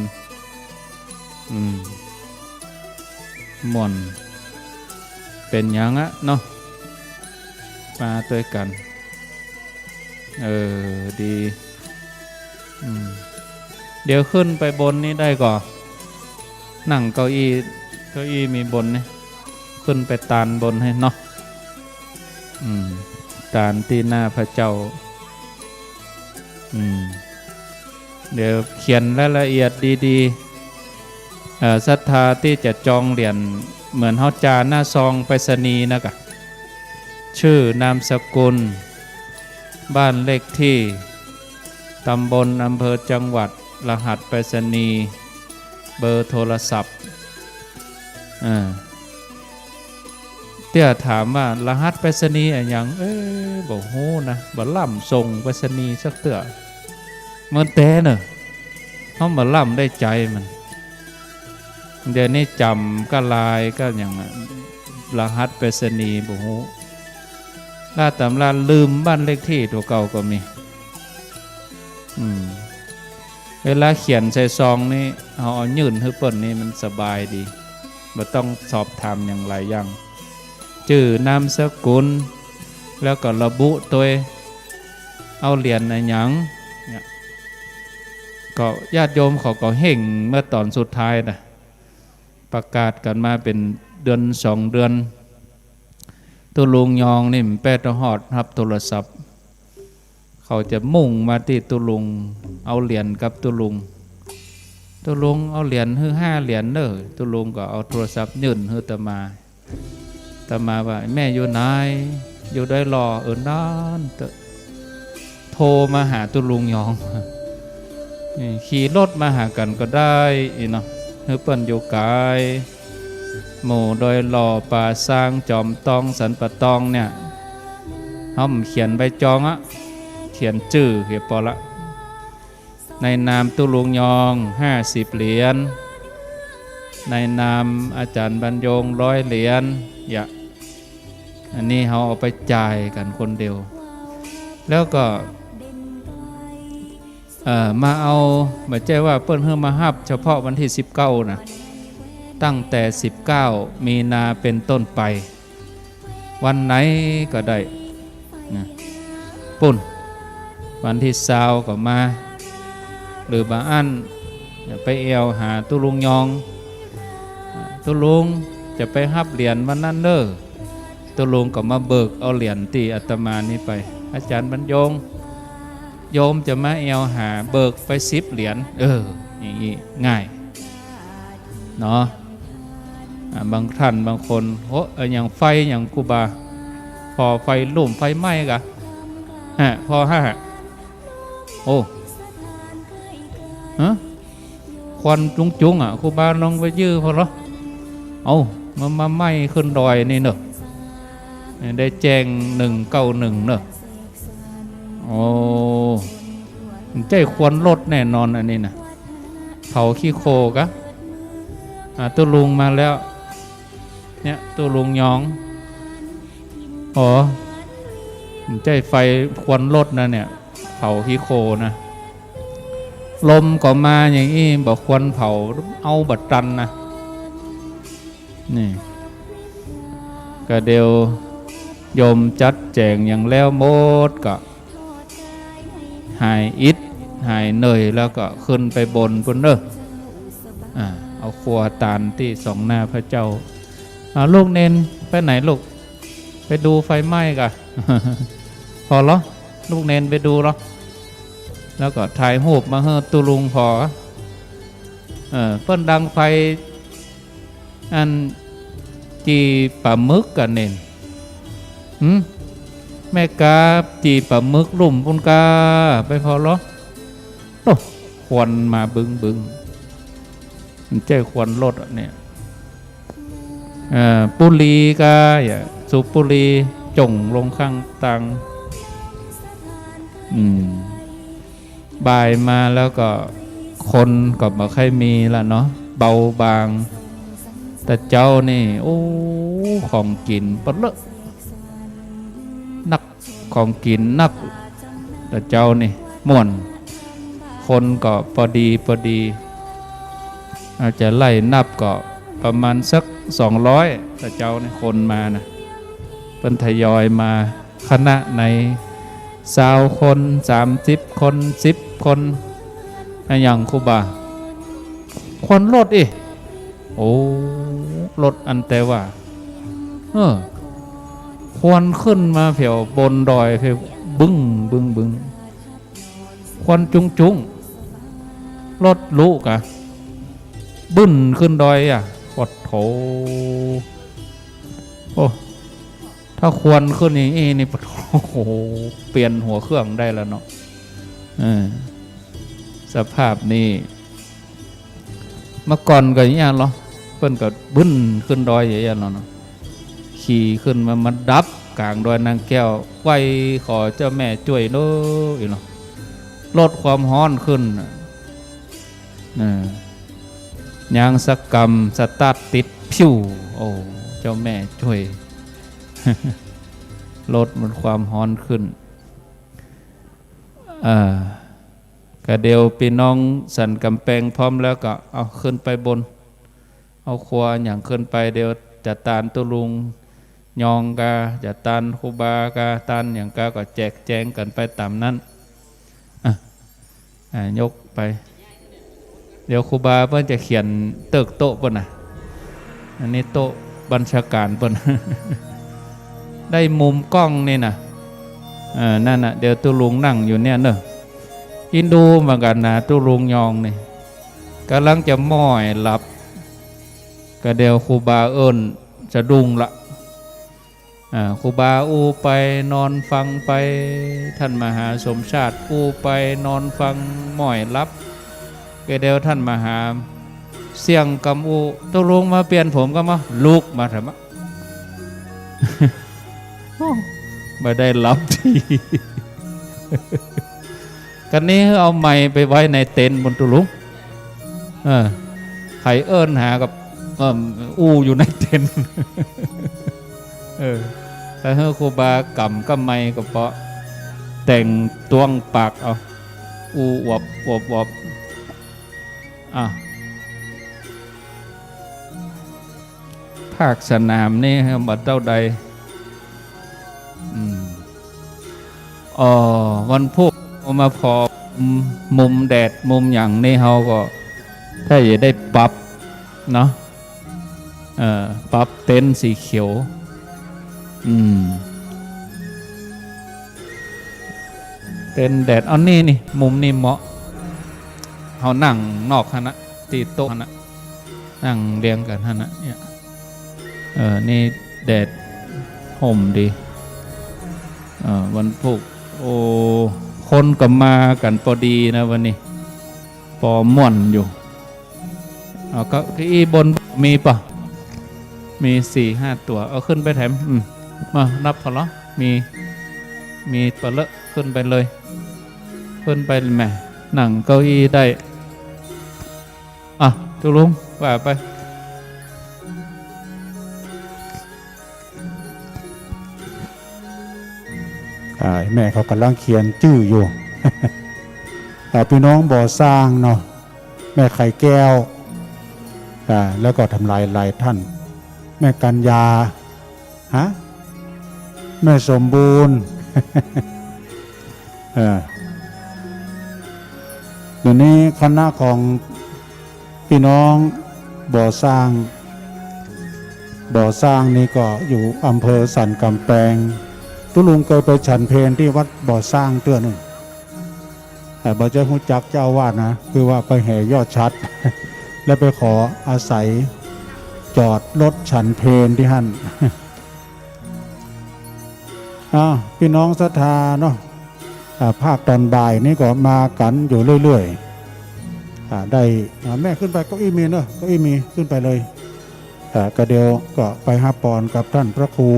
ม่วนเป็นยังอะเนาะมาด้วยกันดีเดี๋ยวขึ้นไปบนนี้ได้ก่อนนั่งเก้าอี้มีบนนี่ขึ้นไปตานบนให้เนาะตานที่หน้าพระเจ้าเดี๋ยวเขียนรายละเอียดดีๆศรัทธาที่จะจองเหรียญเหมือนเฮาจาหน้าซองไปรษณีย์นะกะชื่อนามสกุลบ้านเลขที่ตำบลอำเภอจังหวัดรหัสไปรษณีย์เบอร์โทรศัพท์เตี้ยถามว่ารหัสไปรษณีย์อะไรอย่างบอกโหนะบ่ล่ำส่งไปรษณีย์สักเตื้อมันแต่เนอะเขาบ่ล่ำได้ใจมันเดี๋ยวนี้จำก็ลายก็อย่างรหัสไปรษณีย์บอกโหล่าตำราลืมบ้านเลขที่ตัวเก่าก็มีเวลาเขียนใส่ซองนี่เอายื่นให้เปิ้นนี่มันสบายดีบ่ต้องสอบถามอย่างไรอย่างชื่อนามสกุลแล้วก็ระบุตัวเอาเหรียญในหยังเนี่ยก็ญาติโยมเขาก็เห่งเมื่อตอนสุดท้ายนะประกาศกันมาเป็นเดือน2 เดือนตัวลุงยองนี่แป้ตหอดรับโทรศัพท์เขาจะมุ่งมาที่ตัวลุงเอาเหรียญกับตัวลุงเอาเหรียญให้5 เหรียญเนอะตัวลุงก็เอาโทรศัพท์ยื่นให้ตมาว่าแม่อยู่ไหนอยู่ได้รอนั่นโทรมาหาตัวลุงยองขี่รถมาหากันก็ได้เนาะเฮือเปิ้นอยู่ไกลหมู่โดยหล่อป่าสร้างจอมตองสันปะตองเนี่ยเขาเขียนใบจองเขียนชื่อเขียนปอละในนามตุลุงยอง50 เหรียญในนามอาจารย์บรรยง100 เหรียญอันนี้เขาเอาไปจ่ายกันคนเดียวแล้วก็มาเอาไม่ใช่ว่าเปิ้นเพิ่มมาฮับเฉพาะวันที่19นะตั้งแต่19 มีนาเป็นต้นไปวันไหนก็ได้นะปุ่นวันที่20ก็มาหรือบางอันไปเอวหาตุลุงยองตุลุงจะไปฮับเหรียญวันนั้นเด้อตุลุงก็มาเบิกเอาเหรียญตีอาตมานี่ไปอาจารย์บรรยงโยมจะมาเอวหาเบิกไป10 เหรียญอย่างนี้ง่ายเนาะบางท่านบางคนอย่างไฟอย่างกูบาพอไฟลุ่มไฟไหม้กะพอควันจุ้งกูบาลองไปยื้อพอเหรอมาไหม้ขึ้นดอยนี่เนอะได้แจ้ง191เนอะ โอ้ใจควรลดแน่นอนอันนี้นะเผาขี้โคกะตัวลุงมาแล้วเนี่ยตัวลุงยองอ๋อใจไฟควรลดนะเนี่ยเผาขี้โคนะลมก็มาอย่างนี้บอกควรเผาเอาบัดตันนะนี่ก็เดียวโยมจัดแจงอย่างแล้วหมดก็หายอิดหายเหนื่อยแล้วก็ขึ้นไปบนพุ่นเด้อเอาครัวตาลที่สองหน้าพระเจ้าลูกเนนไปไหนลูกไปดูไฟไหม้กะ พอเหรอลูกเนนไปดูเหรอแล้วก็ถ่ายรูปมาเฮ้ตุลุงพอเพิ่นดังไฟอันจีปลาหมึกกันเนนแม่กาจีปลาหมึกลุ่มปุ่นกาไปพอเหรอโอ้ควันมาบึงมันเจ้ควันรถเนี่ยปุรีกาอย่าสูบปุรีจ่งลงข้างตังบ่ายมาแล้วก็คนก็บ่ค่อยมีละเนาะเบาบางแต่เจ้านี่โอ้ของกินปะเลอะนักของกินนักแต่เจ้านี่ม่วนคนก็พอดีอาจจะไล่นับก็ประมาณสัก200แต่เจ้านี่คนมานะเป็นทยอยมาคณะใน20 คน30 คน10 คนอย่างครูบาคนรถอีโอ้รถอันแต่ว่าควรขึ้นมาเผียวบนดอยเผียวบึ้งควันจุงรถลุกะบึ้นขึ้นดอยปดโถโอ้ถ้าควรขึ้นอย่างนี้นี่โอ้โหเปลี่ยนหัวเครื่องได้แล้วเนาะสภาพนี้เมื่อก่อนก็อย่างนี้เหรอเพิ่นก็บึ้นขึ้นดอยอย่างนี้เนาะขี่ขึ้นมาดับกลางดอยนางแก้วไหวขอเจ้าแม่ช่วยเนาะลดความร้อนขึ้นยางสกรรมสตาร์ทติดผิวโอ้เจ้าแม่ช่วย ลดมันความร้อนขึ้นกระเดียวพี่น้องสันกำแพงพร้อมแล้วก็เอาขึ้นไปบนเอาครัวอย่างขึ้นไปเดียวจัดตานตุลุงยองกาจัดตานครูบากาตานอย่างกาก็แจกแจงกันไปตามนั้นยกไปเดี๋ยวครูบาเพิ่นจะเขียนเติกโต๊ะเพิ่นอันนี้โต๊ะบัญชาการเพิ่น ได้มุมกล้องนี่นะนั่นน่ะเดี๋ยวตุลุงนั่งอยู่เนี่ยเนอะอินดูเหมือนกันนะตุลุงยองนี่กำลังจะม้อยหลับก็เดี๋ยวครูบาเอิญจะดุงละครูบาอูไปนอนฟังไปท่านมหาสมชาติอูไปนอนฟังม้อยหลับก็เดี๋ยวท่านมหาเสียงกำอูตุลุงมาเปลี่ยนผมก็มาลุกมาทำไม ไม่ได้รับทีกันนี้เอาไม้ไปไว้ในเต็นท์บนตุลุงไข่เอิญหากับอูอยู่ในเต็นท์แต่เฮ้ครูบากำก็ไม้ก็เพราะแต่งตวงปากเอาอูวบภาคสนามนี่บัดเต้าใดวันพุธมาพอมุมแดดมุมอย่างนี้เขาก็ถ้าจะได้ปรับเนาะปรับเต็นท์สีเขียวเต็นท์แดดเอานี่มุมนี่เหมาะเขานั่งนอกคณะตีโต๊ะคณะนั่งเรียงกันคณะเนี่ยนี่แดดห่มดีวันพุธโอ้คนก็มากันพอดีนะวันนี้ปอม่วนอยู่เอาก็อีบนมีป่ะมี4-5 ตัวเอาขึ้นไปแถมมานับพอละมี มีปะเลอะขึ้นไปเลยขึ้นไปแม่หนังเก้าอี้ได้อ่ะตุลุงว่าไป แม่เขากำลังเขียนจื้ออยู่ พี่น้องบ่อสร้างเนาะแม่ไข่แก้วแล้วก็ทำลายหลายท่านแม่กัญญาฮะแม่สมบูรณ์ เดี๋ยวนี้คณะของพี่น้องบ่อสร้างนี่ก็อยู่อำเภอสันกำแพงตุลุงเคยไปฉันเพลที่วัดบ่อสร้างเตื้อหนึ่งแต่บ่เจ้าหูจักเจ้าวาดนะคือว่าไปแห่ยอดชัด แล้วไปขออาศัยจอดรถฉันเพลที่หั่น พี่น้องศรัทธาเนาะภาคตอนบ่ายนี่ก็มากันอยู่เรื่อยๆได้แม่ขึ้นไปเก้าอี้มีเนาะเก้าอี้มีขึ้นไปเลยก็เดียวก็ไปหาปอนกับท่านพระครู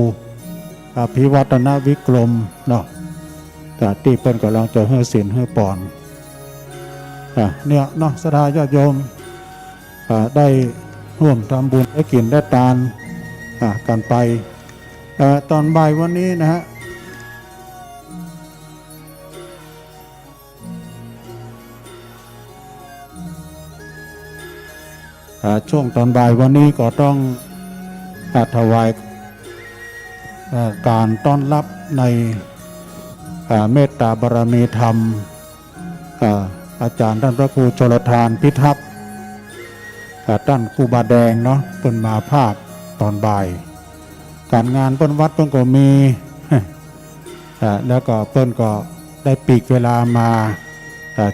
อภิวัตนวิกรมเนาะที่เปิ้นก็ลองจะเฮือศีลเฮือปอนเนี่ยเนาะศรัทธาญาติโยมได้ร่วมทำบุญได้กินได้ทานกันไปตอนบ่ายวันนี้นะฮะช่วงตอนบ่ายวันนี้ก็ต้องถวายการต้อนรับในเมตตาบารมีธรรมอาจารย์ท่านพระครูชลทานพิทักษ์ท่านครูบาแดงเนาะเปิ้นมาภาคตอนบ่ายการงานเปิ้นวัดเปิ้นก็มี แล้วก็เปิ้นก็ได้ปีกเวลามา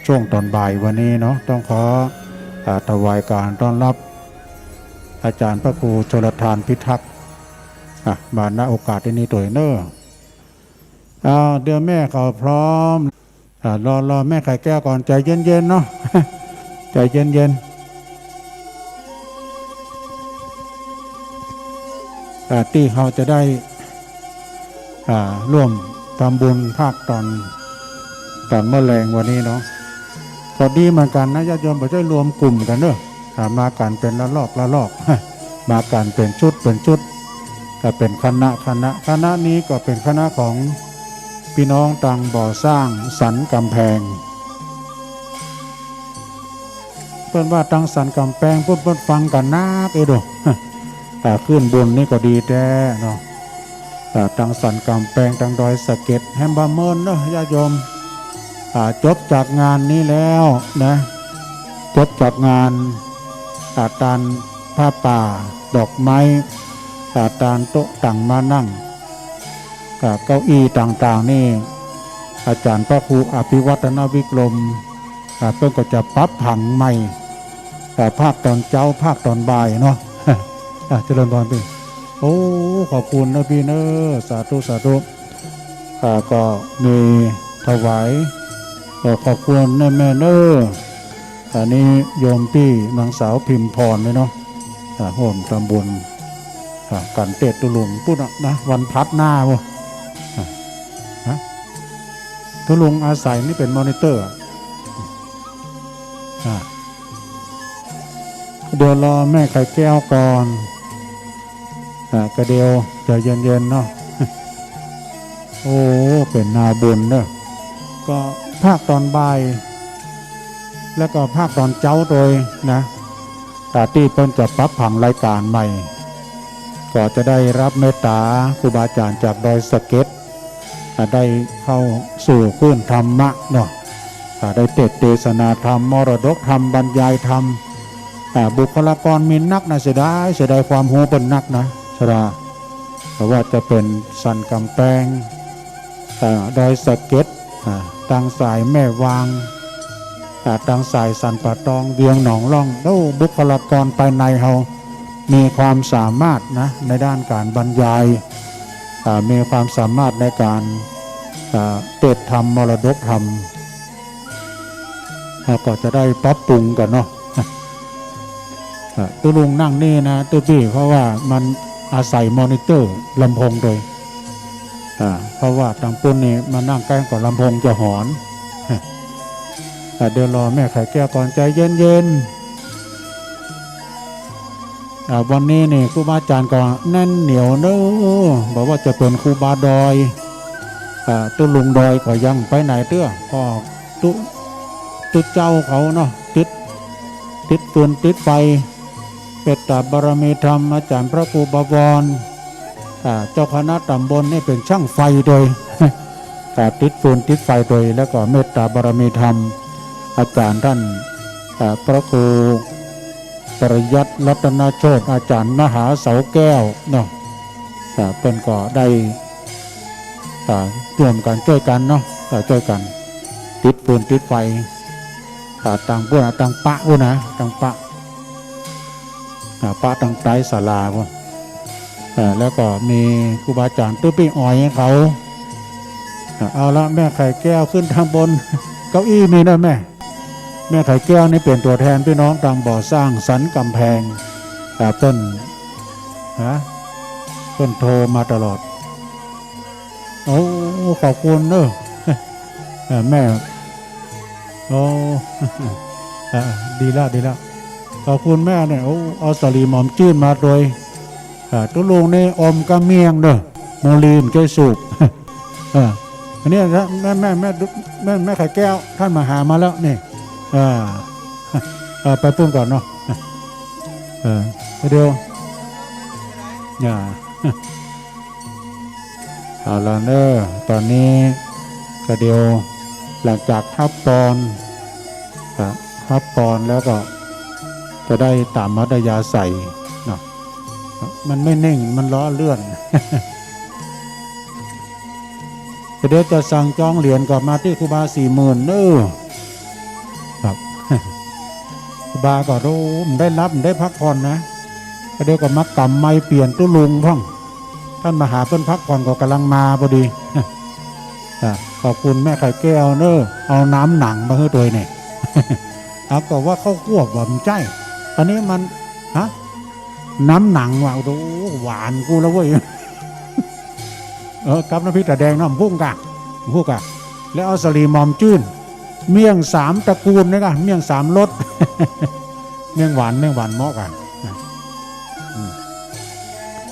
ช่วงตอนบ่ายวันนี้เนาะต้องขอถวายการต้อนรับอาจารย์พระครูชลทานพิทักษ์มาณโอกาสที่นี้ตัวเนอเดี๋ยวแม่เขาพร้อมรอแม่ไข่แก้วก่อนใจเย็นๆเนาะ ใจเย็นๆที่เขาจะได้ร่วมทำบุญภาคตอนเมื่อแรงวันนี้เนาะก็ดีเหมือนกันนะญาติโยมไปช่วยรวมกลุ่มกันเนอะมากันเป็นละลอก มากันเป็นชุดก็เป็นคณะนี้ก็เป็นคณะของพี่น้องตังบ่อสร้างสันกำแพงเพิ่นว่าตังสันกำแพงเพิ่นฟังกันนักดูขึ้นบนนี่ก็ดีแท้เนาะตังสันกำแพงตังดอยสะเก็ดแฮมบาเมินเนาะญาติโยมจบจากงานนี้แล้วนะจบจากงานตานผ้าป่าดอกไม้ตานโต๊ะต่างมานั่งเก้าอี้ต่างๆนี่อาจารย์พระครูอภิวัตนวิกรมเพิ่นก็จะปรับผังใหม่ภาคตอนเช้าภาคตอนบ่ายเนาะ เจริญพรพี่โอ้ขอบคุณนะพี่เนอสาธุก็มีถวายขอบคุณแม่เนออันนี้โยมพี่นางสาวพิมพรเลยเนาะร่วมทำบุญกันเตตุลุงพูดนะวันพัดหน้าวะตุลุงอาศัยนี่เป็นมอนิเตอร์เดี๋ยวรอแม่ไข่แก้วก่อนก็เดียวจะเย็นๆเนาะ โอ้เป็นนาบุญเนอะก็ภาคตอนบ่ายแล้วก็ภาคตอนเจ้าโดยนะที่เพิ่นจะปรับผังรายการใหม่ก็จะได้รับเมตตาครูบาอาจารย์จากดอยสะเก็ดได้เข้าสู่พื้นธรรมะเนาะได้เทศนาธรรมมรดกธรรมบรรยายธรรมบุคลากรมีนักนะเสียดายความหูเป็นนักนะชราเพราะว่าจะเป็นสันกำแพงดอยสะเก็ดทางสายแม่วางทางสายสันป่าตองเวียงหนองล่องแล้วบุคลากรภายในเขามีความสามารถนะในด้านการบรรยายมีความสามารถในการเทศธรรมมรดกธรรมก็จะได้ปรับปรุงกันเนาะตัวลุงนั่งนี่นะตัวพี่เพราะว่ามันอาศัยมอนิเตอร์ลำโพงโดย เพราะว่าทางปุ่นนี่มานั่งใกล้กับลำโพงจะหอนเดี๋ยวรอแม่ไข่แก้วก่อนใจเย็นๆวันนี้นี่ครูบาอาจารย์ก็แน่นเหนียวเนอะบอกว่าจะเป็นครูบาดอยตุลุงดอยก็ยังไปไหนเตื้อก็ตุเจ้าเขาเนาะติดปืนติดไฟเป็ดตาบารมีธรรมอาจารย์พระครูบวรเจ้าคณะตำบลนี่เป็นช่างไฟโดยติดฟืนติดไฟโดยแล้วก็เมตตาบารมีธรรมอาจารย์ท่านพระครูปริยัติรัตนโชติอาจารย์มหาเสาแก้วเนาะเป็นก็ได้ร่วมกันช่วยกันเนาะช่วยกันติดฟืนติดไฟต่างพวกต่างปะพวกนะต่างปะต่างไตรศาลาพวกแล้วก็มีครูบาอาจารย์ตื้อปี้อ้อยให้เขาเอาละแม่ไข่แก้วขึ้นทางบนเก้าอี้มีนะแม่ไข่แก้วนี่เป็นตัวแทนพี่น้องต่างบ่อสร้างสันกำแพงเพิ่นโทรมาตลอดโอ้ขอบคุณเนอะแม่โอ้ดีแล้วขอบคุณแม่เนี่ยเอาสลีหม่อมจื้นมาโดยตุลุงนี่อมกระเมียงเด้อโมลีมใจสูบอันนี้แม่ไข่แก้วท่านมาหามาแล้วนี่ไปปุ้มก่อนเนาะเดี๋ยวเอาละเนอะตอนนี้ก็เดียวหลังจากฮับปอนแล้วก็จะได้ตามมัธยาใส่เนาะมันไม่นิ่งมันล้อเลื่อนเดี๋ยวจะสั่งจองเหรียญก่อนมาที่ครูบา40,000เนอะครับครูบาก็รู้มันได้รับมันได้พักผ่อนนะเดี๋ยวก็มักกำไม่เปลี่ยนตุลุงพ่องท่านมาหาเพิ่นพักผ่อนก็กำลังมาพอดีขอบคุณแม่ไข่แก้วเนอะเอาน้ำหนังมาให้ตัวเนี่ยเอาก็ว่าเข้าควบว่ามันใจตอนนี้มันน้ำหนังว่ะโอ้หวานกูแล้วเว้ยกับน้ำพริกตาแดงน้ำพุ่งกะแล้วเอาสลีหม่อมจื้นเมี่ยง3ตระกูลนี่กะเมี่ยง3รสเมี่ยงหวานเหมาะกัน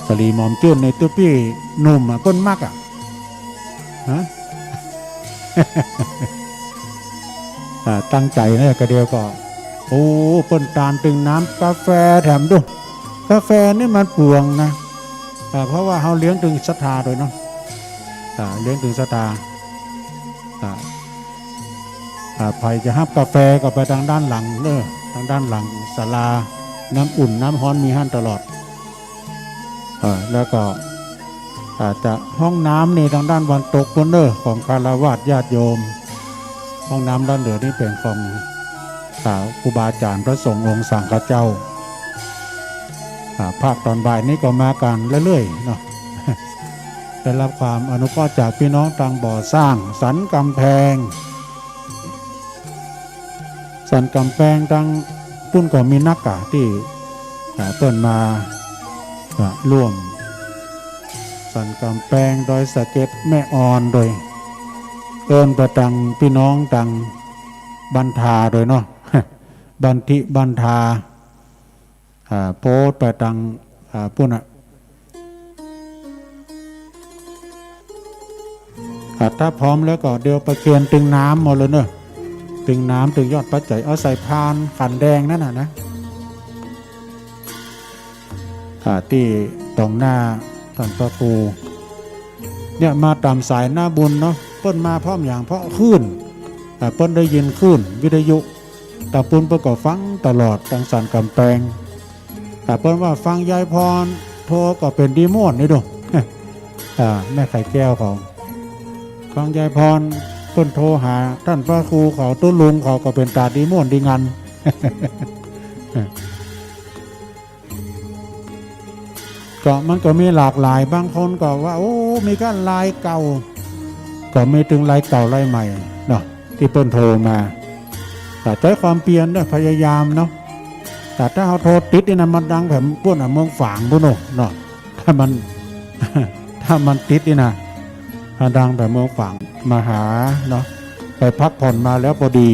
สลีหม่อมจื้นในตื้อปี้หนุ่มก้นมากตั้งใจนะกระเดียวก็โอ้เปิ้นตาลตึงน้ำกาแฟแถมด้วยกาแฟนี่มันเปลืองนะเพราะว่าเขาเลี้ยงถึงศรัทธาโดยเนาะเลี้ยงถึงศรัทธาใครจะฮับกาแฟก็ไปทางด้านหลังเนอะทางด้านหลังศาลาน้ำอุ่นน้ำร้อนมีให้ตลอดแล้วก็จะห้องน้ำในทางด้านวันตกบนเนอของคารวะญาติโยมห้องน้ำด้านเหนือนี่เป็นของครูบาอาจารย์พระสงฆ์องค์สังฆเจ้าภาคตอนบ่ายนี้ก็มากันเรื่อยๆเนาะได้รับความอนุเคราะห์จากพี่น้องต่างบ่อสร้างสันกำแพงตั้งปุ้นก็มีนักกะที่เปิดมาร่วมสันกำแพงโดยสะเก็ดแม่อ่อนโดยประตังพี่น้องตังบันทาโดยเนาะบันทิบันทาโพสไปตังปุ่นถ้าพร้อมแล้วก็เดี๋ยวไปเคียนตึงน้ำหมดเลยเนอะตึงน้ำตึงยอดปัจจัยเอาใส่พานขันแดงนั่นนะที่ตรงหน้าท่านพระครูเนี่ยมาตามสายหน้าบุญเนาะเปิ้นมาพร้อมอย่างเพราะคลื่นเปิ้นได้ยินคลื่นวิทยุแต่ปุ้นเปิ้นก็ฟังตลอดตังสันกำแพงแต่เปิ้นว่าฟังยายพรโทรก็เป็นดีม่วนนี่ดูแม่ไข่แก้วของฟังยายพรเปิ้นโทรหาท่านพระครูเขาตุ้ลุงเขาก็เป็นตาดีม่วนดีงัน ก็มันก็มีหลากหลายบางคนก็ว่าโอ้มีการลายเก่าก็ไม่ถึงลายเก่าลายใหม่เนาะที่เปิ้นโทรมาแต่ใช้ความเปลี่ยนด้วยพยายามเนาะแต่ถ้าเขาโทรติดนี่นะมันดังแบบพวกเมืองฝางพวกเนาะถ้ามันติดนี่นะ ดังแต่เมืองฝั่งมาหาเนาะไปพักผ่อนมาแล้วพอดี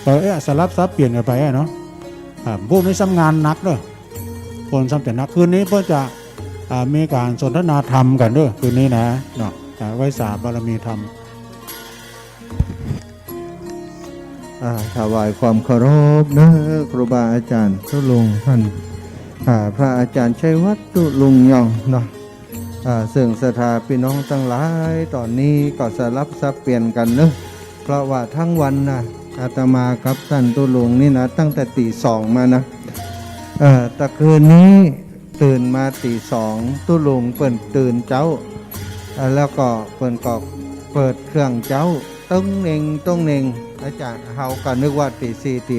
ก็สลับซับเปลี่ยนกันไปเนาะพวกนี้ทำงานหนักเด้อคนทำแต่หนักคืนนี้เพื่อจะมีการสนทนาธรรมกันเด้อคืนนี้นะเนาะไว้สาบารมีธรรม ถวายความเคารพนะครูบาอาจารย์ตุลุงท่านพระอาจารย์ชัยวัฒน์ตุลุงยองเนาะซึ่งศรัทธาพี่น้องทั้งหลายตอนนี้ก็สลับซับเปลี่ยนกันเนอะเพราะว่าทั้งวันนะอาตมากับท่านตุลุงนี่นะตั้งแต่ตี 2มานะแต่คืนนี้ตื่นมาตี 2ตุลุงเปิ่นตื่นเจ้าแล้วก็เปิ่นก็เปิดเครื่องเจ้าต้องเน่งอาจารย์เฮาก็นึกว่าตี 4ตี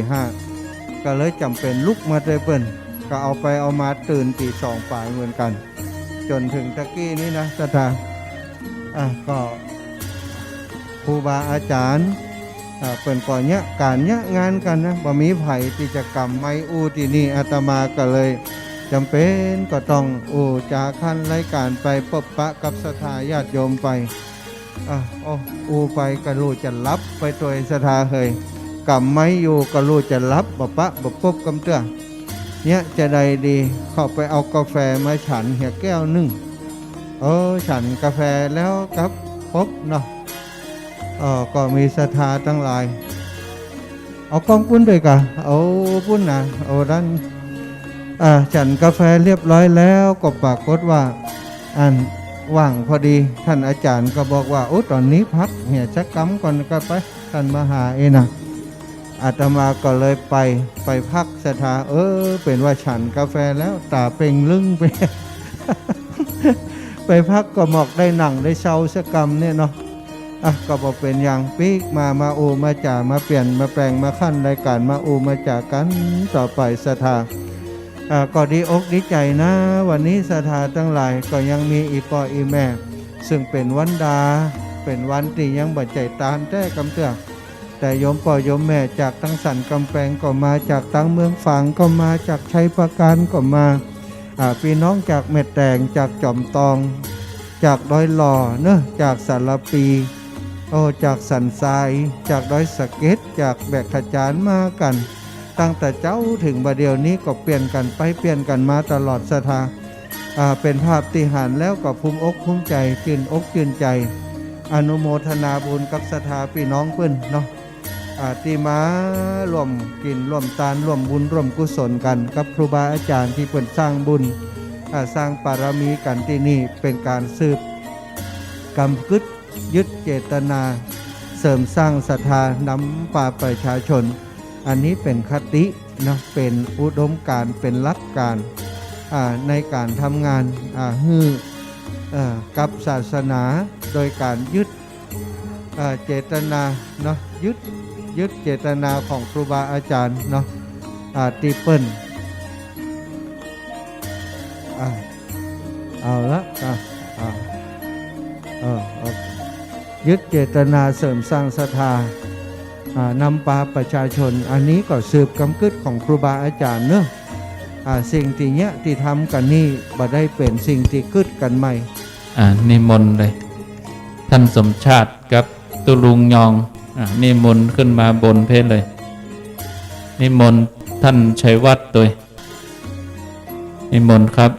5ก็เลยจำเป็นลุกมาเลยเปิ่นก็เอาไปเอามาตื่นตี 2ป่ายเหมือนกันจนถึงตะกี้นี้นะศรัทธาก็ครูบาอาจารย์เปิ่นก่อนเนี้ยการเนี้ยงานกันนะบ่มีไผกิจกรรมไม่อู้ที่นี่อาตมาก็เลยจำเป็นก็ต้องจาขั้นรายการไปพบปะกับศรัทธาญาติโยมไปไปก็รู้จะรับไปตัวศรัทธาเคยกรรมไม่อยู่ก็รู้จะรับบ่ปะบ่พบกำเตื้อเนี่ยจะได้ดีเข้าไปเอากาแฟมาฉันเหี่ยแก้วนึงฉันกาแฟแล้วครับพบเนาะก็มีศรัทธาทั้งหลายเอากล้องปุ้นด้วยกะเอาปุ้นนะเอาด้านฉันกาแฟเรียบร้อยแล้วก็ปรากฏว่าว่างพอดีท่านอาจารย์ก็บอกว่าตอนนี้พักเหี่ยชักกำก่อนก็ไปท่านมาหานะอาตมาก็เลยไปพักศรัทธาเป็นว่าฉันกาแฟแล้วตาเป่งลึงไป ไปพักก็หมอกได้หนังได้เชาสักกรรมเนี่ยเนาะก็บอกเป็นอย่างปีกมามาจ่ามาเปลี่ยนมาแปลงมาขั้นรายการมามาจ่ากันต่อไปศรัทธาก็ดีอกดีใจนะวันนี้ศรัทธาทั้งหลายก็ยังมีอีปออีแม่ซึ่งเป็นวันดาเป็นวันที่ยังบัดใจตานแต่กำเตือแต่โยมป่อโยมแม่จากตั้งสันกำแพงก็มาจากตั้งเมืองฝางก็มาจากชัยประการก็มาพี่น้องจากเม็ดแดงจากจอมตองจากดอยหล่อเนอะจากสารปีจากสันทรายจากดอยสะเก็ดจากแบกขจานมากันตั้งแต่เจ้าถึงบัดเดียวนี้ก็เปลี่ยนกันไปเปลี่ยนกันมาตลอดศรัทธาเป็นภาพที่หันแล้วก็ภูมิอกภูมิใจชื่นอกชื่นใจอนุโมทนาบุญกับศรัทธาพี่น้องเพื่อนเนาะที่มาร่วมกินร่วมทานร่วมบุญร่วมกุศลกันกับครูบาอาจารย์ที่เพิ่นสร้างบุญสร้างปารมีกันที่นี่เป็นการสืบกำกึดยึดเจตนาเสริมสร้างศรัทธานำป่าประชาชนอันนี้เป็นคตินะเป็นอุดมการณ์เป็นหลักการในการทำงานกับศาสนาโดยการยึดเจตนาเนาะยึดเจตนาของครูบาอาจารย์เนาะตีเปิ้ลเอาละยึดเจตนาเสริมสร้างศรัทธานำพาประชาชนอันนี้ก็สืบกำกึดของครูบาอาจารย์เนอะสิ่งที่เนี้ยที่ทำกันนี่บ่ได้เป็นสิ่งที่กึดกันใหม่นิมนต์เลยท่านสมชาติกับตุลุงยองนิมนต์ขึ้นมาบนเพศเลยนิมนต์ท่านชัยวัฒน์ตัวนิมนต์ครับ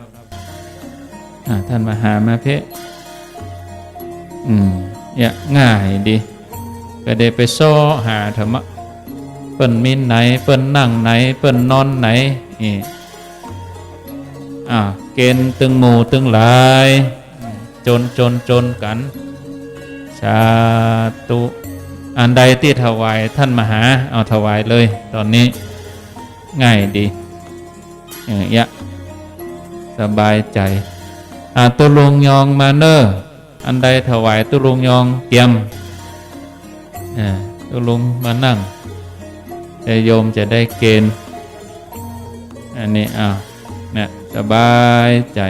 ท่านมาหามาเพศเนี่ยง่ายดีก็ได้ไปซ้อหาธรรมะเปิ้นมินไหนเปิ้นนั่งไหนเปิ้นนอนไหนนี่เกณฑ์ตึงหมู่ตึงหลายจนกันสาธุอันใดที่ถวายท่านมหาเอาถวายเลยตอนนี้ง่ายดีอย่างเงี้ยสบายใจตุลุงยองมาเนออันใดถวายตุลุงยองเตรียมตุลุงมานั่งโยมจะได้เกณฑ์อันนี้เนี่ยสบายใจ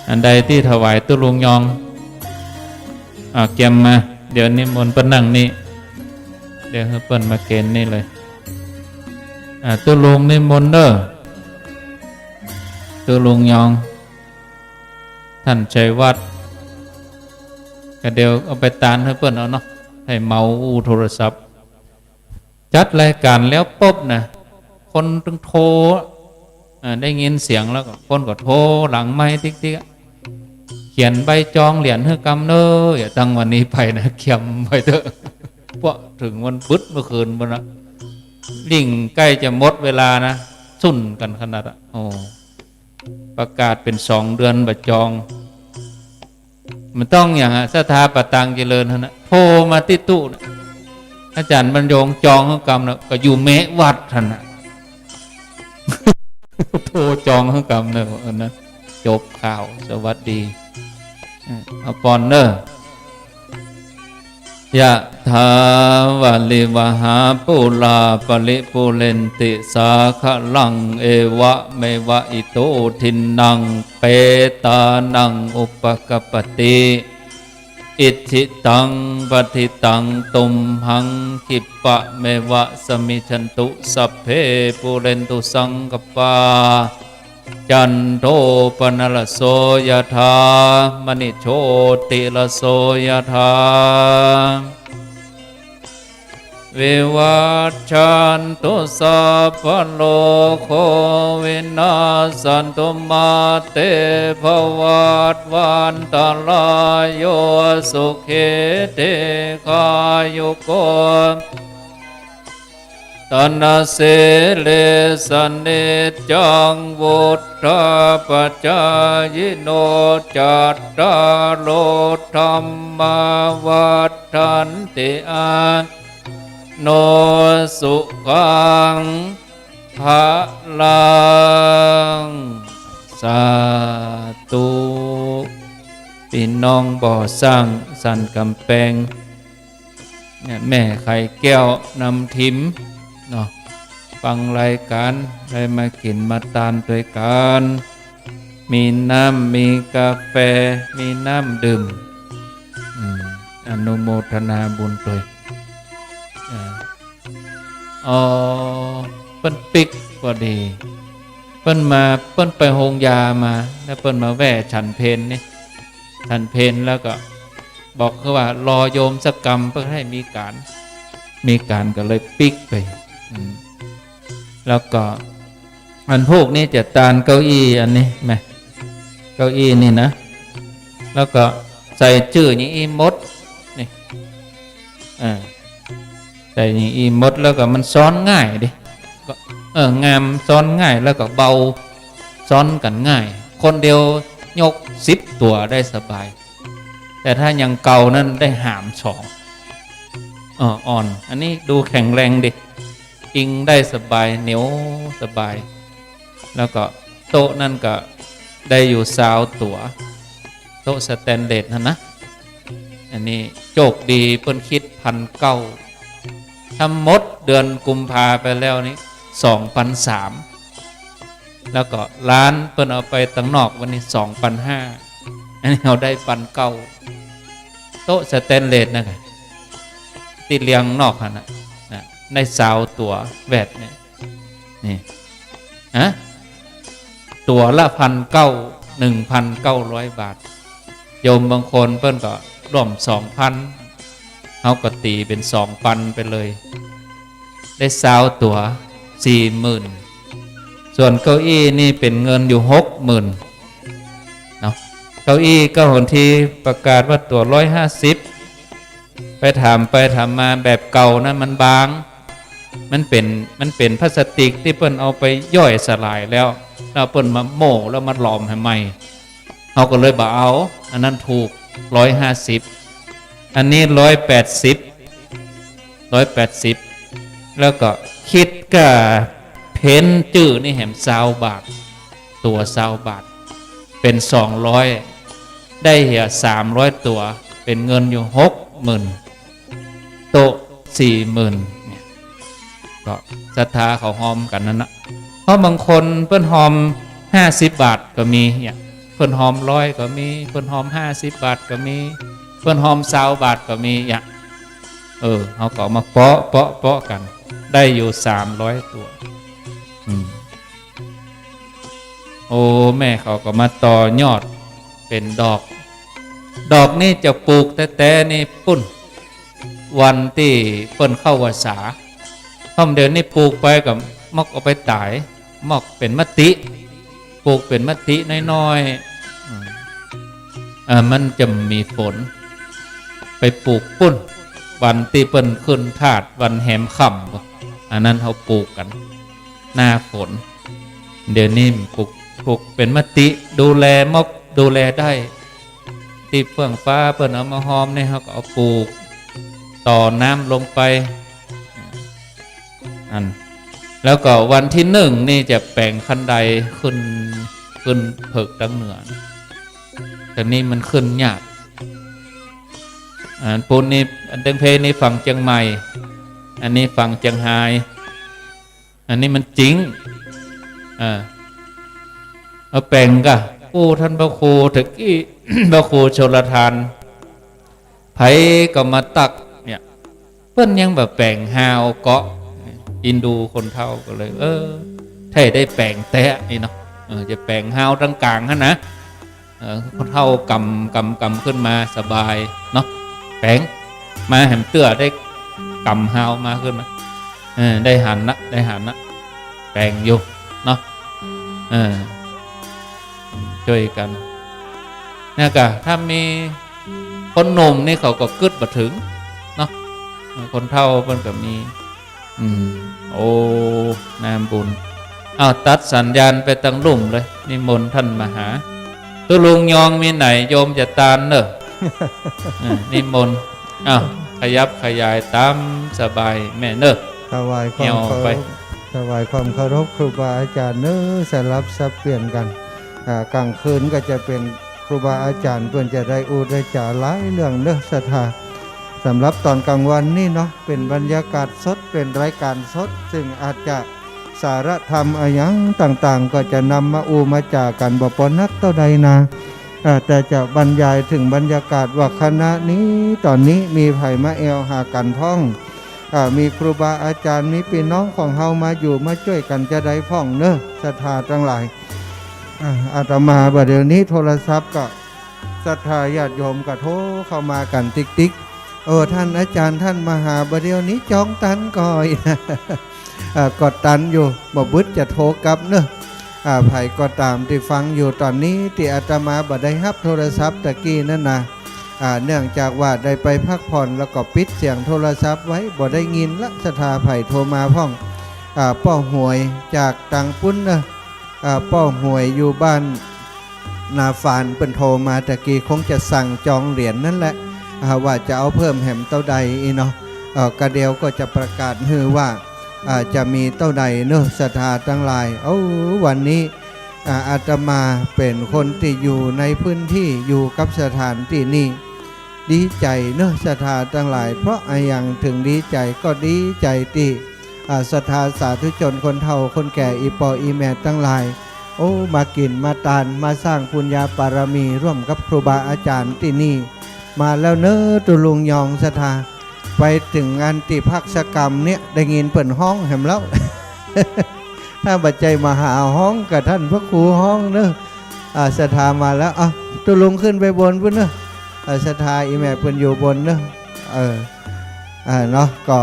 อันใดที่ถวายตุลุงยองเกียมมาเดี๋ยวนี้มนต์เปิ้นนั่งนี่เดี๋ยวเปิ้นมาเกณฑ์นี่เลยตุลุงนี่มนต์เด้อตุลุงยอง ท่านชัยวัฒน์ก็เดี๋ยวเอาไปตานให้เพื่อนเอาเนาะให้เมาอูโทรศัพท์จัดรายการแล้วปุ๊บนะคนต้องโทรได้ยินเสียงแล้วก็คนก็โทรหลังไม้ติ๊กๆเขียนใบจองเหรียญให้กำเนออย่าตั้งวันนี้ไปนะเขียมไปเถอะเพราะถึงวันพุธเมื่อคืนบนนะลิ่งใกล้จะหมดเวลานะสุ่นกันขนาดโอ้ประกาศเป็น2 เดือนบัดจองมันต้องอย่างสถาปัตตังเจริญนะโทรมาที่ตู้นะอาจารย์บรรยงจองให้กำนะก็อยู่เมวัดท่านนะโทรจองให้กำนะนะจบข่าวสวัสดีเอาปอนเนอร์ยะถาวะลิวหาปุลาปลิปุเรนติสาคะลังเอวะเมวะอิโตทินังเปตานังอุปกปติอิทิตังปฏิตังตุมหังคิปะเมวะสมิชันตุสัพเพปุเรนตุสังกปาจันโทปนลโสยธามณิโชติลโสยธาวิวัชชันตุสัพพโลกโควินาสันตุมาเตภวัตวันตรายโยสุเขเตคายุโกตนะเสเลสเนจังวุฒาปัจจายโนจัตตาโลธรรมาวัฏฐันติอาโนสุขังภะลังสาธุพี่น้องบ่อสร้างสันกำแพงแม่ไข่แก้วนำทิมเนาะฟังรายการได้มากินมาตานด้วยกันมีน้ำมีกาแฟมีน้ำดื่มอนุโมทนาบุญด้วยเปิ้นปิกก็ดีเปิ้นไปโรงยามาแล้วเปิ้นมาแว่ฉันเพนนี่ฉันเพนแล้วก็บอกเขาว่ารอโยมสักกรรมเพื่อให้มีการก็เลยปิกไปแล้วก็อันพวกนี้จะตานเก้าอี้อันนี้ไหมเก้าอี้นี่นะแล้วก็ใส่ชื่ออย่างอีมดนี่ใส่อย่างอีมดแล้วก็มันซ้อนง่ายดิก็งามซ้อนง่ายแล้วก็เบาซ้อนกันง่ายคนเดียวยก10 ตัวได้สบายแต่ถ้ายังเก่านั้นได้หาม2อ่อนอันนี้ดูแข็งแรงดิอิงได้สบายเหนียวสบายแล้วก็โต๊ะนั่นก็ได้อยู่20 ตัวโต๊ะสแตนเลสนะอันนี้โชคดีเพิ่นคิด1,900ทำมดเดือนกุมภาไปแล้วนี้2,300แล้วก็ร้านเพิ่นเอาไปตั้งนอกวันนี้2,500อันนี้เราได้1,900โต๊ะสแตนเลสนะครับติดเรียงนอกนะใน20 ตัวแวดเนี่ยนี่ตัวละ1,900 บาทโยมบางคนเพิ่นก็ร่วม 2,000เอาก็ตีเป็น 2,000 ไปเลยได้20 ตัว 40,000ส่วนเก้าอี้นี่เป็นเงินอยู่ 60,000เนาะเก้าอี้ก็หนที่ประกาศว่าตัว150ไปถามมาแบบเก่านะมันบางมันเป็นพลาสติกที่เปิ้นเอาไปย่อยสลายแล้วเปิ้นมาโม่แล้วมาหลอมให้ใหม่เอาก็เลยบ่เอาอันนั้นถูก150อันนี้180แล้วก็คิดก็เพ้นจื้อนี่แหม20 บาทตัว20 บาทเป็น200ได้เหี่ย300ตัวเป็นเงินอยู่ 60,000โต๊ะ 40,000เนี่ยก็ศรัทธาเขาหอมกันนั่นนะเพราะบางคนเพิ่นหอม50 บาทก็มีเนี่ยเพิ่นหอม100ก็มีเพิ่นหอม50 บาทก็มีเพิ่นหอม20 บาทก็มีเนี่ยเขาก็มาเปาะกันได้อยู่300 ตัวโอ้แม่เขาก็มาต่อยอด เป็นดอกนี่จะปลูกแต่นี่ปุ้นวันที่เปิ้นเข้าวสาพอมเดินนี่ปลูกไปกับมอกเอาไปตายมอกเป็นมะติปลูกเป็นมะติน้อยๆมันจะมีฝนไปปลูกปุ้นวันที่เปิ้นขึ้นธาตุวันแหมค่ำอันนั้นเขาปลูกกันหน้าฝนเดี๋ยวนี้ปลูกเป็นมะติดูแลมอกดูแลได้ที่เฟื่องฟ้าเปิ้นเอามาหอมเนี่ยเขาก็เอาปลูกต่อน้ำลงไปแล้วก็วันที่1นี่จะแปลงคันใดขึ้นเผิกดังเหนือแต่นี่มันขึ้นยากปูนนี่อันเดงเพนี่ฝั่งเชียงใหม่อันนี้ฝั่งเชียงรายอันนี้มันจริงเอาแปลงกะผู้ท่านพระครูถึงที่ พระครูชลทานไผก็มาตักเนี่ยเพิ่นยังแบบแปลงฮาวเกาะอินดูคนเท่าก็เลยถ้าได้แปลงแตะนี่เนาะจะแปลงฮาวตรงกลางฮะนะคนเท่ากำขึ้นมาสบายเนาะแปลงมาแหมเตื้อได้กำฮาวมาขึ้นมาได้หันนะแปลงอยู่เนาะช่วยกันเนี่ยกะถ้ามีคนหนุ่มนี่เขาก็กึดมาถึงเนาะคนเท่าเพิ่นก็มีโอ้นามบุญตัดสัญญาณไปตั้งลุ่มเลยนิมนต์ท่านมาหาตัวลุงยองมีไหนโยมจะตานเนอะ นิมนต์ขยับขยายตามสบายแม่เนอะถวายความเคารพครูบาอาจารย์เนื้อสลับสับเปลี่ยนกันกลางคืนก็จะเป็นครูบาอาจารย์เพื่อนจะได้อูได้จ่าหลายเรื่องเนื้อศรัทธาสำหรับตอนกลางวันนี่เนาะเป็นบรรยากาศสดเป็นรายการสดซึ่งอาจจะสาระธรรมอะไรอย่างต่างๆก็จะนำมาอูมาจ่ากันบ่ปนักเท่าใดนะแต่จะบรรยายถึงบรรยากาศว่าคณะนี้ตอนนี้มีไผ่มะเอวหากันพ่องมีครูบาอาจารย์มีพี่น้องของเฮามาอยู่มาช่วยกันจะได้พ่องเนอะศรัทธาทั้งหลายอาตมาบัดเดี๋ยวนี้โทรศัพท์ก็ศรัทธาญาติโยมก็โทรเข้ามากันติ๊กท่านอาจารย์ท่านมาหาบัดเดี๋ยวนี้จองตันก่อยกดตันอยู่บ่บึดจะโทรกลับเนอะไผ่ก็ตามที่ฟังอยู่ตอนนี้ที่อาตมาบัดได้รับโทรศัพท์ตะกี้นั่นนะเนื่องจากว่าได้ไปพักผ่อนแล้วก็ปิดเสียงโทรศัพท์ไว้บ่ได้ยินละศรัทธาไผ่โทรมาพ่องป้อหวยจากตังปุ้นนะป้อหวยอยู่บ้านนาฟานเป็นโทรมาตะกี้คงจะสั่งจองเหรียญ นั่นแหละว่าจะเอาเพิ่มแหมเต้าใดเนาะกระเดียวก็จะประกาศฮือว่าจะมีเต้าใดเนอะศรัทธาทั้งหลายวันนี้อาตมาเป็นคนที่อยู่ในพื้นที่อยู่กับสถานที่นี้ดีใจเนอะศรัทธาทั้งหลายเพราะอย่างถึงดีใจก็ดีใจที่ศรัทธาสาธุชนคนเฒ่าคนแก่อีปออีแม่ทั้งหลายมากินมาทานมาสร้างปุญญาปารมีร่วมกับครูบาอาจารย์ที่นี่มาแล้วเนอะตุลุงยองศรัทธาไปถึงงานติภักษกรรมเนี่ยได้ยินเปิ่นห้องแหมแล้ว ถ้าบัจจัยมาหาห้องกับท่านพระครูห้องเนอะศรัทธามาแล้วตุลุงขึ้นไปบนพุ่นเนอะศรัทธาอีแม่เปิ่นอยู่บนเนอะเนาะก็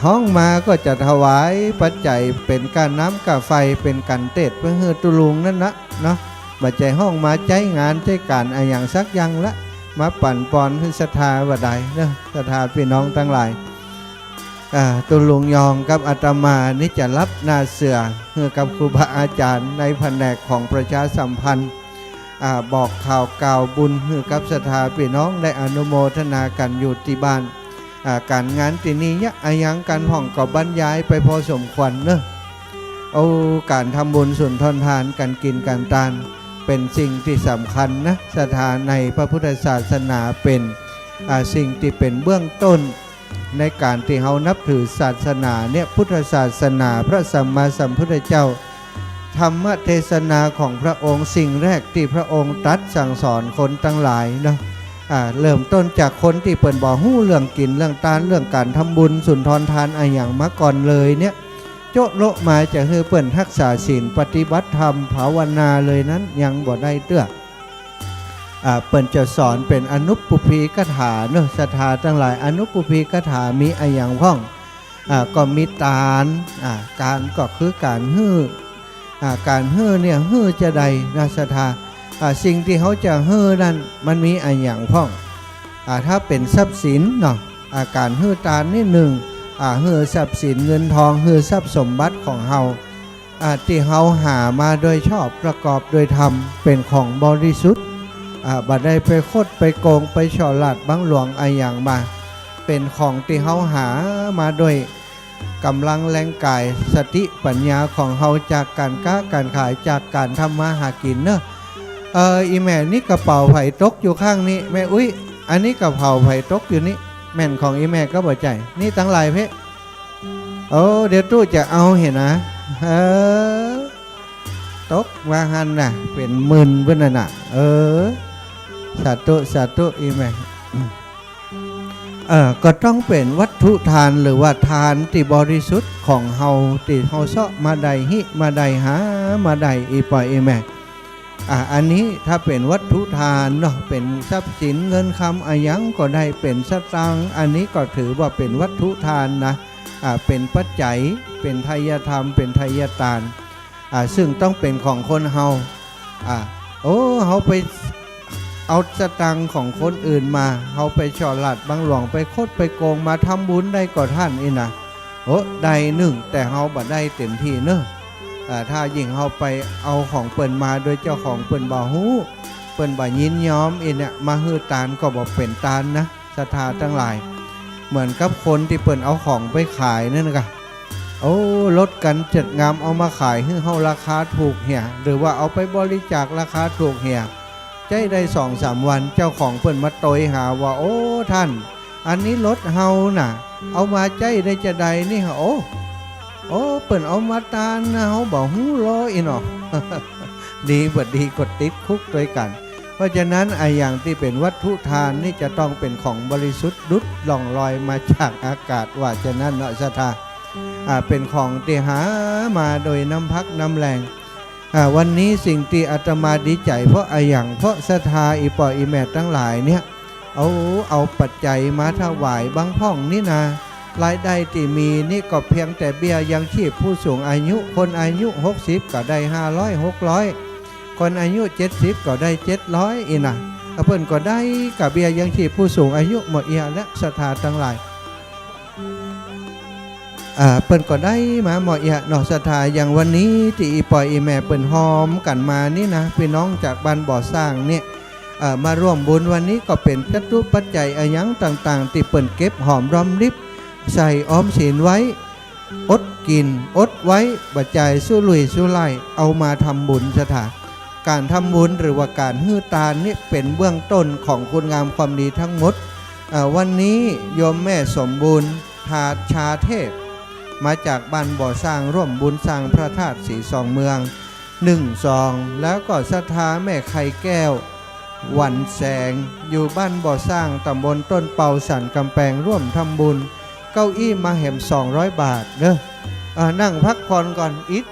ห้องมาก็จะถวายปัจจัยเป็นการน้ำกาไฟเป็นการเทศเพื่อให้ตุลุงนั่นนะเนาะบัจจัยห้องมาใจงานใจการอย่างสักยังละมาปั่นปอนคือศรัทธาว่าใดเนอะศรัทธาพี่น้องทั้งหลายตุลุงยองกับอาตมานี่จะรับหน้าเสือเพื่อกับครูบาอาจารย์ในแผนกของประชาสัมพันธ์บอกข่าวกล่าวบุญเพื่อกับศรัทธาพี่น้องได้อนุโมทนากันอยู่ที่บ้านการงานที่นี้เนี่ยยังการห้องก็บรรยายไปพอสมควรเนอะการทำบุญสุนทรทานการกินการทานเป็นสิ่งที่สำคัญนะศรัทธาในพระพุทธศาสนาเป็นสิ่งที่เป็นเบื้องต้นในการที่เรานับถือศาสนาเนี่ยพุทธศาสนาพระสัมมาสัมพุทธเจ้าธรรมเทศนาของพระองค์สิ่งแรกที่พระองค์ตรัสสั่งสอนคนทั้งหลายเนาะเริ่มต้นจากคนที่เปิ่นบ่ฮู้เรื่องกินเรื่องทานเรื่องการทำบุญสุนทรทานอย่างมาก่อนเลยเนี่ยโจโลมาจะให้เปิ่นรักษาศีลปฏิบัติธรรมภาวนาเลยนั้นยังบ่ได้เตื้อ เปิ่นจะสอนเป็นอนุปปุพีกถาเนอะศรัทธาทั้งหลายอนุปปุพีกถามีอะไรอย่างพ้องก็มีตาลการก็คือการฮื้อการฮื้อเนี่ยฮื้อจะใดนะศรัทธาสิ่งที่เขาจะฮื้อนั้นมันมีอะไรอย่างพ้องถ้าเป็นทรัพย์สินเนาะการฮื้อตาลนี่หนึ่งฮื้อทรัพย์สินเงินทองฮื้อทรัพย์สมบัติของเฮาที่เฮาหามาโดยชอบประกอบโดยธรรมเป็นของบริสุทธิ์บัดได้ไปคดไปโกงไปฉลาดบังหลวงอะไรอย่างมาเป็นของที่เฮาหามาโดยกำลังแรงกายสติปัญญาของเฮาจากการค้าการขายจากการทำมาหากินเนอะอีแม่นี่กระเป๋าไผ่ตกอยู่ข้างนี้แม่อุ้ยอันนี้กระเป๋าไผ่ตกอยู่นี่แม่นของอีแม่ก็บ่ใจนี่ตั้งหลายเพะเดี๋ยวตู้จะเอาเห็นนะตกว่าหันน่ะเป็นหมื่นเพื่อนน่ะสาธุอีแม่ก็ต้องเป็นวัตถุทานหรือว่าทานที่บริสุทธิ์ของเฮาที่เฮาเสาะมาใดหิมาใดหามาใดอีปล่อยอีแม่อันนี้ถ้าเป็นวัตถุทานเนาะเป็นทรัพย์สินเงินคำอายังก็ได้เป็นสตางค์อันนี้ก็ถือว่าเป็นวัตถุทานนะเป็นปัจจัยเป็นไทยธรรมเป็นไทยทานซึ่งต้องเป็นของคนเฮาเฮาไปเอาสตังค์ของคนอื่นมาเฮาไปฉลาดบังหลวงไปคดไปโกงมาทำบุญได้ก่อท่านอีนะได้หนึ่งแต่เฮาบ่ได้เต็มที่เนอะถ้ายิ่งเฮาไปเอาของเปิ่นมาโดยเจ้าของเปิ่นบ่ฮู้เปิ่นบ่ยินยอมอีเนี่ยมาฮื้อตานก็บ่เป็นตานนะศรัทธาทั้งหลายเหมือนกับคนที่เปิ่นเอาของไปขายนั่นนะลดกันจัดงามเอามาขายให้เฮาราคาถูกเหี่ยหรือว่าเอาไปบริจาคราคาถูกเหี่ยใจได้2-3 วันเจ้าของเปิ่นมาโตยหาว่าท่านอันนี้ลดเฮาน่ะเอามาใจได้จะใดนี่ฮะเปิ่นเอามาตานนะเฮาบอกฮู้รออีเนาะ ดีบ่ดีกดติดคุกด้วยกันเพราะฉะนั้นอย่างที่เป็นวัตถุทานนี่จะต้องเป็นของบริสุทธิ์ดุจล่องลอยมาจากอากาศว่าฉะนั้นเนาะศรัทธาเป็นของที่หามาโดยน้ำพักน้ำแรงวันนี้สิ่งที่อาตมาดีใจเพราะเพราะศรัทธาอีปออีแม่ทั้งหลายเนี่ยเอาปัจจัยมาถวายบางพ่องนี่นารายได้ที่มีนี่ก็เพียงแต่เบี้ยยังชีพผู้สูงอายุคนอายุ60ก็ได้500-600คนอายุ70ก็ได้700อีนะเพิ่นก็ได้กับเบี้ยยังชีพผู้สูงอายุหมดและศรัทธาทั้งหลายเปิ้นก็ได้มาหมอเนาะศรัทธาอย่างวันนี้ที่อีปอยอีแม่เปิ้นหอมกันมานี่นะพี่น้องจากบ้านบ่อสร้างเนี่ยมาร่วมบุญวันนี้ก็เป็นจตุปัจจัยอายังต่างๆที่เปิ้นเก็บหอมรอมริบใส่ออมสินไว้อดกินอดไว้บัจจัยสู้ลุยสู้ไล่เอามาทำบุญศรัทธาการทำบุญหรือว่าการฮื้อตาลนี่เป็นเบื้องต้นของคุณงามความดีทั้งหมดวันนี้โยมแม่สมบูรณ์ชาเทพมาจากบ้านบ่อสร้างร่วมบุญสร้างพระธาตุสีสองเมือง1 ซองแล้วก็ศรัทธาแม่ไข่แก้ววันแสงอยู่บ้านบ่อสร้างตำบลต้นเปาสันกำแพงร่วมทำบุญเก้าอี้มาแหม200 บาทเด้อนั่งพักผ่อนก่อนอิด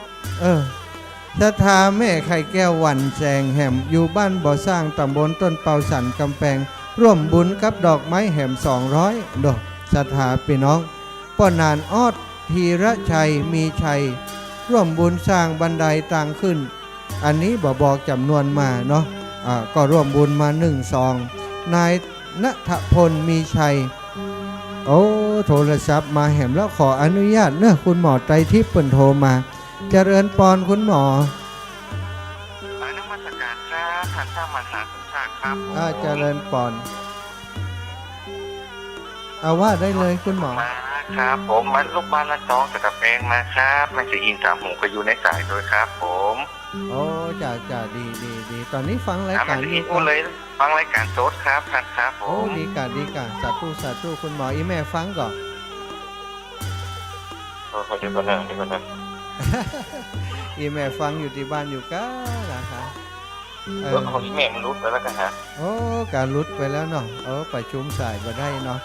ศรัทธาแม่ไข่แก้ววันแสงแหมอยู่บ้านบ่อสร้างตำบลต้นเปาสันกำแพงร่วมบุญกับดอกไม้แหม200ดอกศรัทธาพี่น้องป้อนานออดธีรชัยมีชัยร่วมบุญสร้างบันไดต่างขึ้นอันนี้บอกจำนวนมาเนาะก็ร่วมบุญมา1 ซองนายณฐพลมีชัยโทรศัพท์มาแหมแล้วขออนุญาตเนอะคุณหมอไตรทิพย์เปิ่นโทรมาเจริญปอนคุณหมอนักมัสการครับท่านเจ้ามหาสมชาติครับเจริญปอนเอาว่าได้เลยคุณหมอครับผมมันลูกบ้านละ2จากกระเปงมาครับมันจะยินตามหูก็อยู่ในสายโดยครับผมจ่าดีตอนนี้ฟังรายการอยู่เลยฟังรายการโซดครับท่านครับผมดีกาสาธุคุณหมออีแม่ฟังก่อนเดี๋ยวก่อนนะอีแม่ฟังอยู่ที่บ้านอยู่ก้านะคะของอีแม่มันรุดไปแล้วกันฮะการรุดไปแล้วเนาะประชุมสายมาได้เนาะ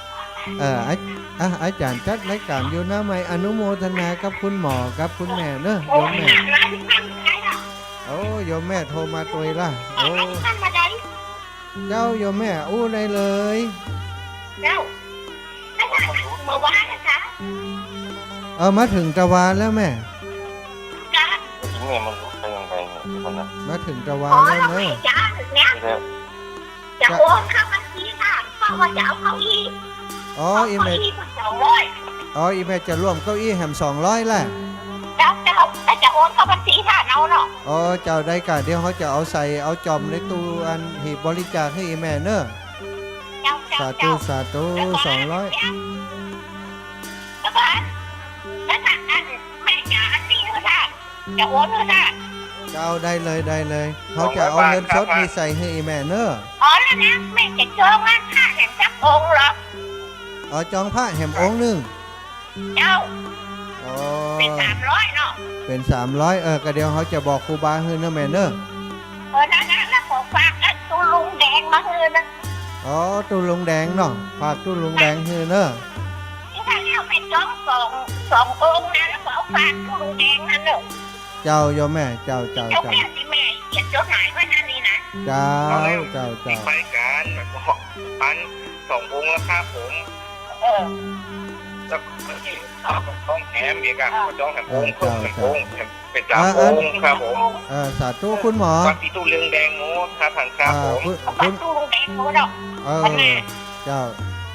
อาจารย์จัดรายการอยู่หน้าไม้อนุโมทนากับคุณหมอกับคุณแม่เนอะโยมแม่โยมแม่โทรมาตัวละ เจ้าโยมแม่อู้ได้เลย เจ้าเมื่อวานนะคะ มาถึงตะวันแล้วแม่ จ้า นี่มันรู้ไปยังไงเนี่ยคนนั้น มาถึงตะวั อ๋ น อ แล้ว เรา เน ไม่ อะ จ้าถึงเนี้ย แล้ว จะโอนเข้าบัญชีค่ะเพราะว่าจะเอาเก้าอี้ อ๋ออี เก้า เม อี้มา200อ๋ออีเมจะร่วมเก้าอี้แหม200แหละ เจ้าแล้วจะโอนเข้าบัญชีค่ะเอาเนาะ อ๋อเจ้าได้กะเดี๋ยวเขาจะเอาใส่เอาจอมในตู้อันหีบบริจาคให้อีแม่เนอะ เจ้า สา เจ้า ธุสาธุ200 แล้วก็แล้วถ้าอันแม่จ๋าอันนี้ค่ะจะโอนค่ะ เจ้าได้เลยได้เลยเขาจะเอาเงินสดนี่ใส่ให้อีแม่เนอะ อ๋อแล้วนะแม่จะเจองานค่าแห่งจักองค์เหรอ อ๋อจองพระแหมองค์หนึง เจ้า อ๋อ เป็น300เนาะ เป็น300ก็เดี๋ยวเขาจะบอกครูบาให้เนอะแม่เนอะ นั่นนะแล้วขอฝากตู้ลุงแดงมาคืนนะ อ๋อตู้ลุงแดงเนาะฝากตู้ลุงแดงให้เนอะ ที่ท่านเอาไปจองสององค์นะแล้วก็เอาฝากตู้ลุงแดงนั่นเนอะ เจ้าโยมแม่เจ้า เจ้าแม่ที่แม่เขียนจดหมายไว้นั่นนี่นะ เจ้า ที่ เจ้า ไปกันแบบบอกอัน2 องค์แล้วครับผม เออ แล้วต้องแถมอีกอ่ะต้องแถมองค์เพิ่มแถมองค์เป็น3 องค์ครับผม สาธุคุณหมอ ปฏิตู้เรืองแดงโม้ครับท่านครับผม คุณ เอาฝากตู้ลุงแดงเขาเนาะ เจ้า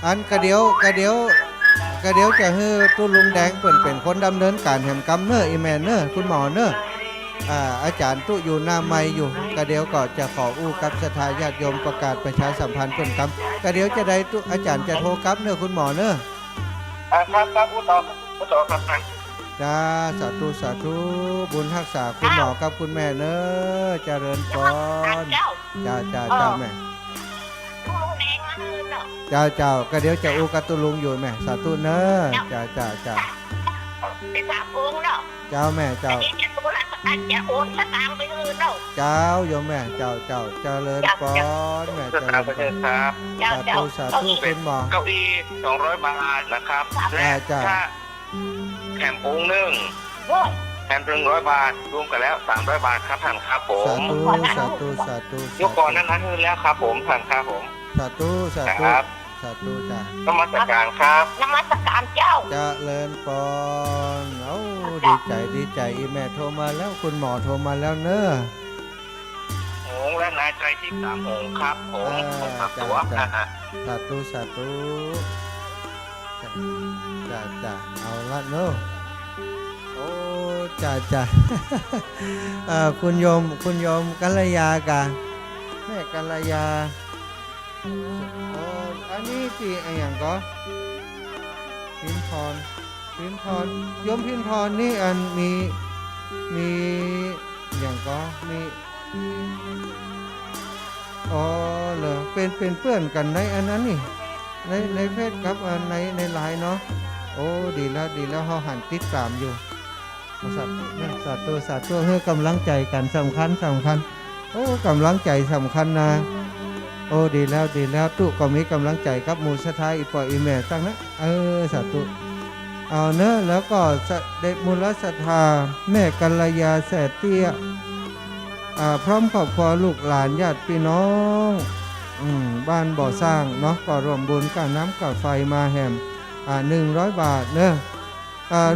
อันกระเดียวจะให้ตู้ลุงแดงเป็นคนดำเนินการแห่งกรรมเนอะอีแมนเนอะคุณหมอเนอะอาจารย์ตู้อยู่หน้าไม้อยู่กระเดียวก็จะขออู้กับศรัทธาญาติโยมประกาศประชาสัมพันธ์เพิ่นกรรมกระเดียวจะได้ตู้อาจารย์จะโทรกลับเนอะคุณหมอเนอะ ครับพูดต่อครับนะ จ้าสาธุสาธุบุญรักษาคุณหมอกับคุณแม่เนอะเจริญพร เจ้า จ้าแม่ ตู้ลุงแดงมาคืนเนาะ เจ้าก็เดี๋ยวจะอู้กับตุลุงอยู่แม่สาธุเนอะจ้า เป็น3 องค์เนาะ เจ้าแม่เจ้า อันนี้จะตู้ละจะโอนสตางค์ไปคืนเนาะ เจ้าโยมแม่เจ้าเจริญพรแม่ ส เจ ตา ริ ร์ ญ ประ พ เท ร ศครับ สาธุคุณหมอ เก้าอี้200 บาทนะครับและถ้าแถมองค์หนึ่ง ด้วย แถม100 บาทรวมกันแล้ว300 บาทครับท่านครับผ สาม ธุ ยกก่อนนั้นคืนแล้วครับผมท่านครับผม สาธุ ครับ จ้าน มัสการครับ นมัสการเจ้า เจริญพรเอ้าดีใจอีแม่โทรมาแล้วคุณหมอโทรมาแล้วเนอะ หงและนายใจที่3 องค์ครับผมผมขับตัว สาธุจ้าเอาละเนอะโอ้จ้า คุณโยมกัลยากะแม่กัลยาโอ้อันนี้ที่ไอ้อย่างก็พิมพรโยมพิมพรนี่อันมีอย่างก็มีอ๋อเหรอเป็นเพื่อนกันในอันนั้นนี่ในเฟซครับในไลน์เนาะโอ้ดีแล้วเขาหันติดตามอยู่สาธุให้กำลังใจกันสำคัญโอ้กำลังใจสำคัญนะโอ้ดีแล้วตุก็มีกำลังใจกับหมู่ศรัทธาอีปออีแม่ตั้งนะสาธุเอาเนอะแล้วก็ได้มูลศรัทธาแม่กัลยาแสเตี้ยพร้อมครอบครัวลูกหลานญาติพี่น้องบ้านบ่อสร้างเนาะก็ร่วมบุญกับน้ำกับไฟมาแหม100 บาทเนอะ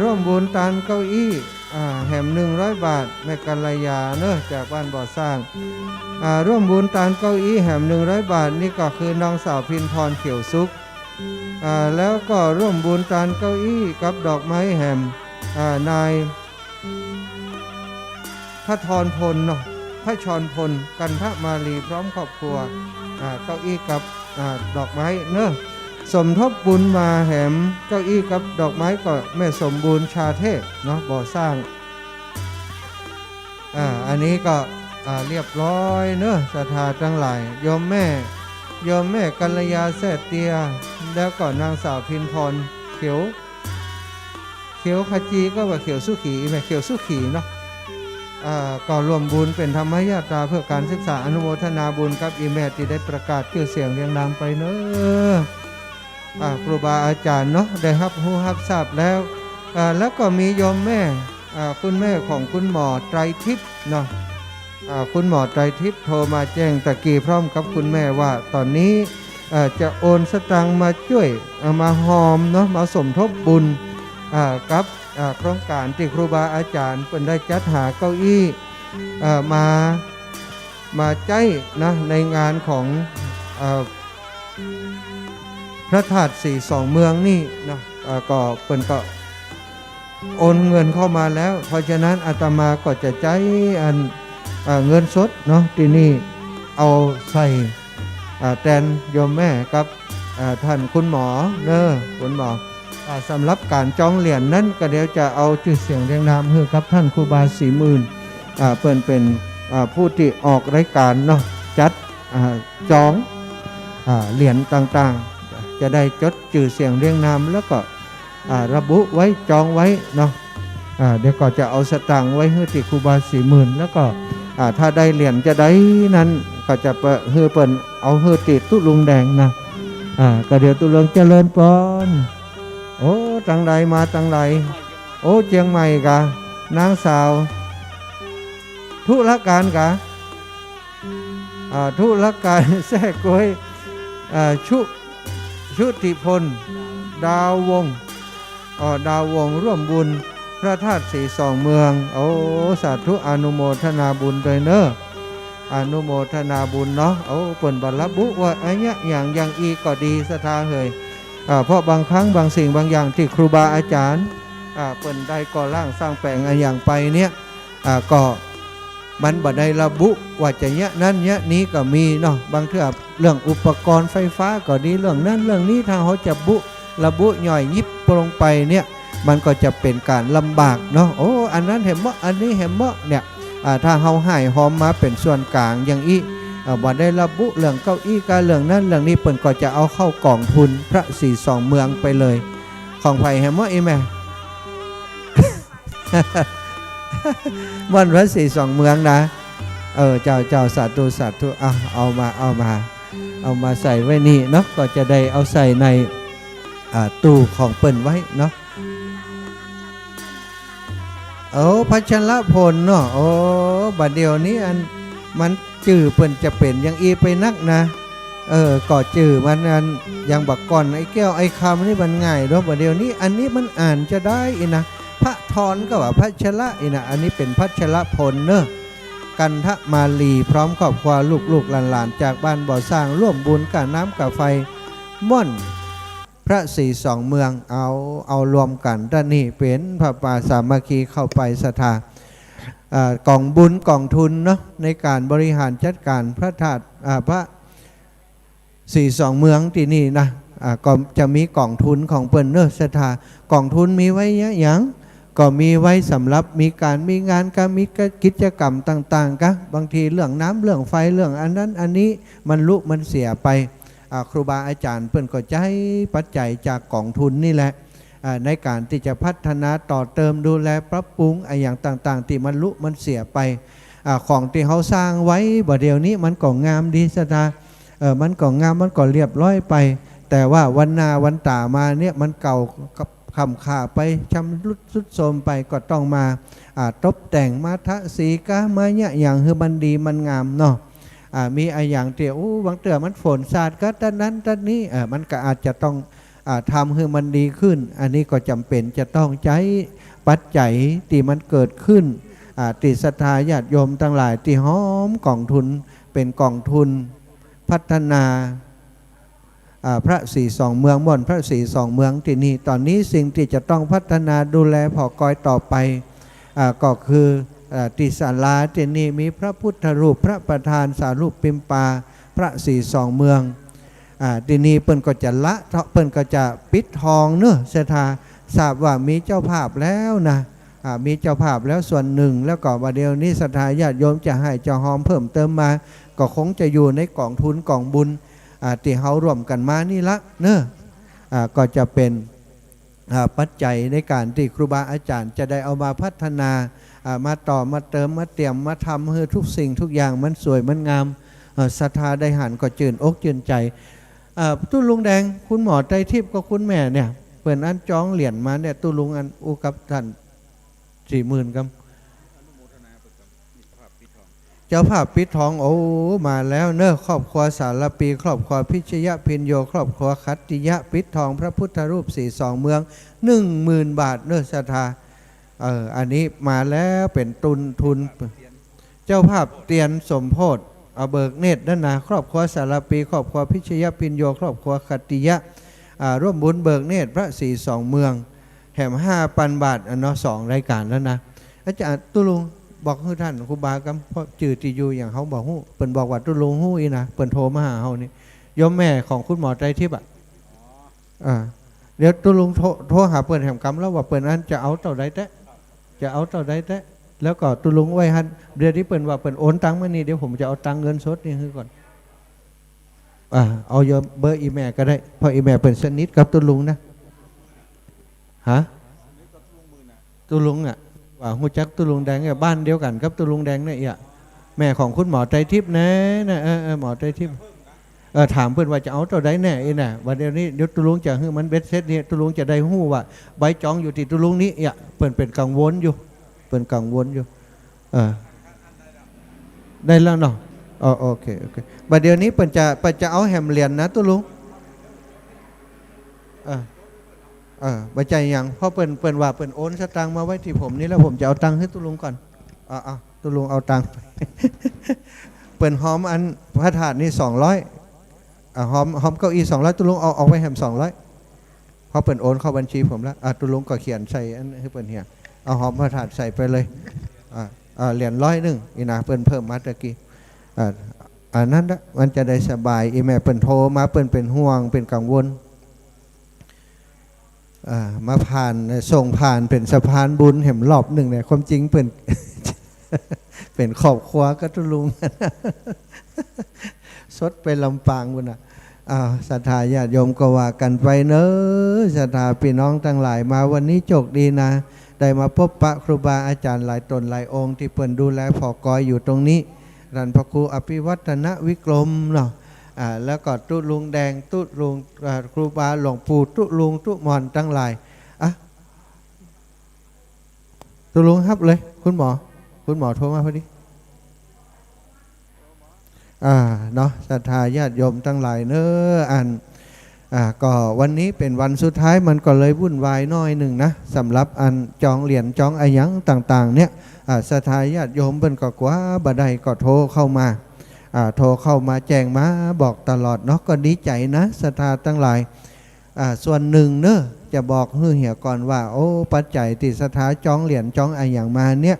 ร่วมบุญตานเก้าอี้แหม100 บาทแม่กัลยาเนอะจากบ้านบ่อสร้างร่วมบุญตานเก้าอี้แหม100 บาทนี่ก็คือน้องสาวพินพรเขียวสุขแล้วก็ร่วมบุญตานเก้าอี้กับดอกไม้แหมนายพระธรพลเนาะพระชรพลกันทมาลีพร้อมครอบครัวเก้าอี้กับดอกไม้เนอะสมทบบุญมาแหมเก้าอี้กับดอกไม้ก็แม่สมบูรณ์ชาเทพเนาะบ่อสร้างอันนี้ก็เรียบร้อยเนอะศรัทธาทั้งหลายโยมแม่กัลยาแสเตียแล้วก็นางสาวพินพรเขียวขจีก็ว่าเขียวสุขีแม่เขียวสุขีเนาะก็รวมบุญเป็นธรรมญาตราเพื่อการศึกษาอนุโมทนาบุญกับอีแม่ที่ได้ประกาศชื่อเสียงเรียงดังไปเนอะครูบาอาจารย์เนาะได้รับรู้รับทราบแล้วก็มีโยมแม่คุณแม่ของคุณหมอไตรทิพย์เนาะ คุณหมอไตรทิพย์โทรมาแจ้งตะกี้พร้อมกับคุณแม่ว่าตอนนี้จะโอนสตังค์มาช่วยมาหอมเนาะมาสมทบบุญกับโครงการที่ครูบาอาจารย์เป็นได้จัดหาเก้าอี้มาใจนะในงานของพระธาตุสี่สองเมืองนี่นะก็เป็นก็โอนเงินเข้ามาแล้วเพราะฉะนั้นอาตมาก็จะใจเงินสดเนาะที่นี่เอาใส่แทนโยมแม่กับท่านคุณหมอเนอะคุณหมอสำหรับการจองเหรียญนั้นก็เดี๋ยวจะเอาชื่อเสียงเรียงนามให้กับท่านครูบาสีมื่นเป็นผู้ที่ออกรายการเนาะจัดจองเหรียญต่างๆจะได้จดชื่อเสียงเรียงนามแล้วก็ระบุไว้จองไว้เนาะเดี๋ยวก็จะเอาสตางค์ไว้ให้ที่ครูบาสีมื่นแล้วก็ถ้าได้เหรียญจะได้นั้นก็จะเปิดเอาเฮือติดตุลุงแดงนะก็เดี๋ยวตุลุงเจริญปอนโอ้ตังใดมาตังใดโอ้เจียงใหม่กะนางสาวธุรการกะธุรการแท้กวยชุติพลดาววงร่วมบุญพระธาตุสีสองเมืองโอ้สาธุอนุโมทนาบุญโดยเนออนุโมทนาบุญเนาะโอ้เปิ่นบรรลุว่าไอ้เนี้ยอย่างอีก็ดีสถาเฮยเพราะบางครั้งบางสิ่งบางอย่างที่ครูบาอาจารย์เปิ่นได้ก่อร่างสร้างแปลงอะไรอย่างไปเนี่ยก็มันบ่ได้ระบุว่าจะเนี้ยนั้นเนี้ยนี้ก็มีเนาะบางเทื่อเรื่องอุปกรณ์ไฟฟ้าก็ดีเรื่องนั้นเรื่องนี้ทางเขาจะระบุย่อยยิบลงไปเนี่ยมันก็จะเป็นการลำบากเนาะโอ้อันนั้นเห็นมั้อันนี้เห็นมั้เนี่ยถ้าเฮาให้หอมมาเป็นส่วนกลางอย่างอีบ่ได้ระบุเรื่องเก้าอี้การเรื่องนั้นเรื่องนี้เปิ้นก็จะเอาเข้ากองทุนพระสี่สองเมืองไปเลยของไผเห็นมั้อีแม่ วันพระสี่สองเมืองนะเจ้าสาธุเอามาใส่ไว้นี่เนาะก็จะได้เอาใส่ในตู้ของเปิ้นไว้เนาะโอ้พัชรพลเนาะโอ้บัดเดี๋ยวนี้อันมันจื่อเปิ้นจะเป็นยังอีไปนักนะก่อจื่อมันอันยังบักก่อนไอ้แก้วไอ้คำนี่มันง่ายเนาะบัดเดี๋ยวนี้อันนี้มันอ่านจะได้อีนะพระธรก็ว่าพัชระอีนะอันนี้เป็นพัชรพลเนอะกันทมาลีพร้อมครอบครัวลูกหลานจากบ้านบ่อสร้างร่วมบุญกับน้ำกับไฟม่อนพระสี่สองเมืองเอารวมกันด้านนี้เป็นพระป่าสามัคคีเข้าไปศรัทธากองบุญกองทุนเนาะในการบริหารจัดการพระธาตุพระสี่สองเมืองที่นี่นะก็จะมีกองทุนของเปิ้นเนอะศรัทธากองทุนมีไว้ยังก็มีไว้สำหรับมีงานการมีกิจกรรมต่างๆก็บางทีเรื่องน้ำเรื่องไฟเรื่องอันนั้นอันนี้มันเสียไปครูบาอาจารย์เพิ่นก็จะให้ปัจจัยจากกองทุนนี่แหละในการที่จะพัฒนาต่อเติมดูแลปรับปรุงอย่างต่างๆที่มันเสียไปของที่เขาสร้างไว้บ่เดียวนี้มันก็งามดีสตามันก็งามมันก็เรียบร้อยไปแต่ว่าวันนาวันตามาเนี่ยมันเก่าคำขาไปชำรุดสุดโทรมไปก็ต้องมาตบแต่งมาทะสีกะมาเนี่ยอย่างคือมันดีมันงามเนาะมีอย่างเดียวบางเตือมันฝนสาดก็ด้านนั้นด้านนี้มันก็อาจจะต้องทำให้มันดีขึ้นอันนี้ก็จำเป็นจะต้องใช้ปัจจัยที่มันเกิดขึ้นติศรัทธาญาติโยมทั้งหลายที่ห้อมกองทุนเป็นกองทุนพัฒนาพระสี่สองเมืองม่อนพระสี่สองเมืองที่นี่ตอนนี้สิ่งที่จะต้องพัฒนาดูแลผอกอยต่อไปก็คือติศาลาที่นี่มีพระพุทธรูปพระประธานสารูปปิมปาพระสี่สองเมืองที่นี่เปิ้นก็จะเปิ้นก็จะปิดทองเนอะศรัทธาทราบว่ามีเจ้าภาพแล้วนะมีเจ้าภาพแล้วส่วนหนึ่งแล้วก็วันเดียวนี้ศรัทธาญาติโยมจะให้เจ้าหอมเพิ่มเติมมาก็คงจะอยู่ในกองทุนกองบุญที่เขาร่วมกันมานี่ละเนอะก็จะเป็นปัจจัยในการที่ครูบาอาจารย์จะได้เอามาพัฒนามาต่อมาเติมมาเตรียมมาทำให้ทุกสิ่งทุกอย่างมันสวยมันงามศรัทธาได้หันก็จื่นอกจื่นใจตู้ลุงแดงคุณหมอไตรทิพย์ก็คุณแม่เนี่ยเปิดอันจ้องเหรียญมาเนี่ยตู้ลุงอันอุกับท่าน40,000ครับ เจ้าภาพปิดทองโอ้มาแล้วเนอะครอบครัวสารปีครอบครัวพิชยพินโยครอบครัวคัตติยะปิดทองพระพุทธรูป42 เมือง 10,000 บาทเนอะศรัทธาอันนี้มาแล้วเป็นทุนเจ้าภาพเตียนสมโพธิเบิกเนตรนั่นนะครอบครัวสารปีครอบครัวพิชยพินโยครอบครัวคัตติยะร่วมบุญเบิกเนตรพระ42 เมืองแถม5,000 บาทเนาะ2 รายการแล้วนะอาจารย์ตุลุงบอกให้ท่านครูบากำเพราะจืดที่อยู่อย่างเขาบอกฮู้เปิ่นบอกว่าตุลุงฮู้อีนะเปิ่นโทรมาหาเฮานี่ยมแม่ของคุณหมอใจทิพย์เดี๋ยวตุลุงโทรหาเปิ่นแหมกำแล้วว่าเปิ่นอันจะเอาเท่าใดแต่แล้วก็ตุลุงไว้หันเดี๋ยวที่เปิ่นว่าเปิ่นโอนตังค์มานี่เดี๋ยวผมจะเอาตังค์เงินสดนี่ให้ก่อนเอายมเบอร์อีแม่ก็ได้เพราะอีแม่เปิ่นสนิทกับตุลุงนะฮะตุลุงว่าหูจักตุลุงแดงเนี่ยบ้านเดียวกันกับตุลุงแดงเนี่ยแม่ของคุณหมอใจทิพย์นะหมอใจทิพย์ถามเพื่อนว่าจะเอาตัวใดแน่น่ะวันเดียวนี้เดี๋ยวตุลุงจะให้มันเบ็ดเซ็ตเนี่ยตุลุงจะได้หู้ว่าใบจองอยู่ที่ตุลุงนี้เปิ่นเป็นกังวลอยู่ได้แล้วเนาะโอเคบัดเดี๋ยวนี้เปิ่นจะเอาแหมเหรียญนะตุลุงบัจจัยอย่างเพราะเปิ่นว่าเปิ่นโอนสตังค์มาไว้ที่ผมนี่แล้วผมจะเอาตังค์ให้ตุลุงก่อนตุลุงเอาตังค์ เปิ่นหอมอันพระธาตุนี่200หอมเก้าอี้200ตุลุงเอาไว้แหม200เพราะเปิ่นโอนเข้าบัญชีผมแล้วตุลุงก็เขียนใส่อันให้เปิ่นเฮียเอาหอมพระธาตุใส่ไปเลยเหรียญ100อีนะเปิ่นเพิ่มมาตะกี้นั่นละมันจะได้สบายอีแม่เปิ่นโทรมาเปิ่นเป็นห่วงเป็นกังวลมาผ่านส่งผ่านเป็นสะพานบุญเห็นรอบหนึ่งเนี่ยความจริงเป็น เป็นครอบครัวก็ตุลุง สดไปลำปางบุญศรัทธาญาติโยมก็ว่ากันไปเนอะศรัทธาพี่น้องทั้งหลายมาวันนี้โชคดีนะได้มาพบปะครูบาอาจารย์หลายตนหลายองค์ที่เปิ่นดูแลพอกอยอยู่ตรงนี้ท่านพระครูอภิวัฒนวิกรมเนาะแล้วก็ตุลุงแดงตุลุงครูบาหลวงปู่ตุลุงตุมอนทั้งหลายตุลุงครับเลยคุณหมอโทรมาพอดีเนาะศรัทธาญาติโยมทั้งหลายเนอะก็วันนี้เป็นวันสุดท้ายมันก็เลยวุ่นวายน้อยหนึ่งนะสำหรับอันจองเหรียญจองอะไรยังต่างๆเนี่ยศรัทธาญาติโยมเพิ่นก็กว่าบ่ได้ก็โทรเข้ามาแจ้งมาบอกตลอดเนาะก็ดีใจนะศรัทธาทั้งหลายส่วนหนึ่งเนอะจะบอกเฮียก่อนว่าโอ้ปัจจัยที่ศรัทธาจองเหรียญจองอะไรอย่างมาเนี่ย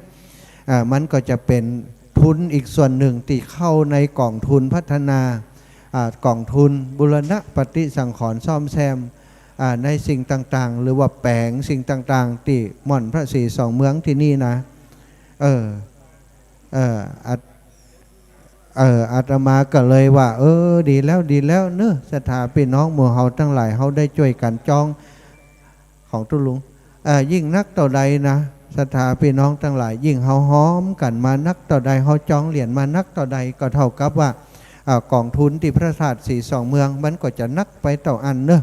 มันก็จะเป็นทุนอีกส่วนหนึ่งที่เข้าในกองทุนพัฒนากองทุนบุรณะปฏิสังขรณ์ซ่อมแซมในสิ่งต่างๆหรือว่าแปลงสิ่งต่างๆที่ม่อนพระ42 เมืองที่นี่นะอาตมาก็เลยว่าดีแล้วเนอะศรัทธาพี่น้องหมู่เฮาทั้งหลายเฮาได้ช่วยกันจองของตุลุงยิ่งนักต่อใดนะศรัทธาพี่น้องทั้งหลายยิ่งเฮาฮ้อมกันมานักต่อใดเฮาจองเหรียญมานักต่อใดก็เท่ากับว่ากองทุนที่พระธาตุ42 เมืองมันก็จะนักไปต่ออันเนอะ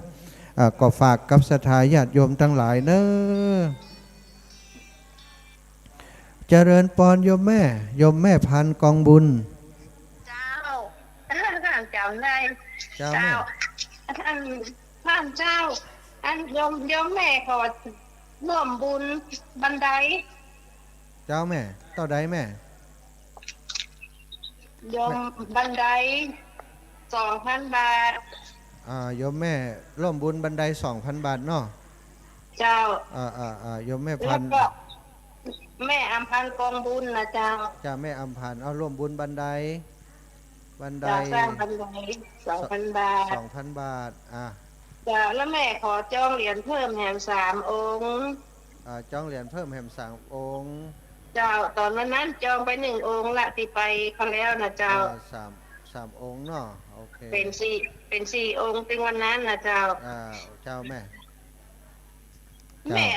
ก็ฝากกับศรัทธาญาติโยมทั้งหลายเนอะเจริญปอนโยมแม่พันกองบุญเจ้าในเจ้าท่านเจ้าอันโยมแม่ขอร่วมบุญบันไดเจ้าแม่ต่อใดแม่โยมบันได 2,000 บาทโยมแม่ร่วมบุญบันได 2,000 บาทเนาะเจ้าโยมแม่พันแม่อัมพันธ์กองบุญนะเจ้าแม่อัมพันธ์เอาร่วมบุญบันไดสร้างบันได 2,000 บาท2,000 บาทเจ้าแล้วแม่ขอจองเหรียญเพิ่มแหม3 องค์จองเหรียญเพิ่มแหม3 องค์เจ้าตอนนั้นจองไป1 องค์ละที่ไปเขาแล้วนะเจ้า3 องค์เนาะโอเคเป็น4 องค์ถึงวันนั้นนะเจ้าเจ้าแม่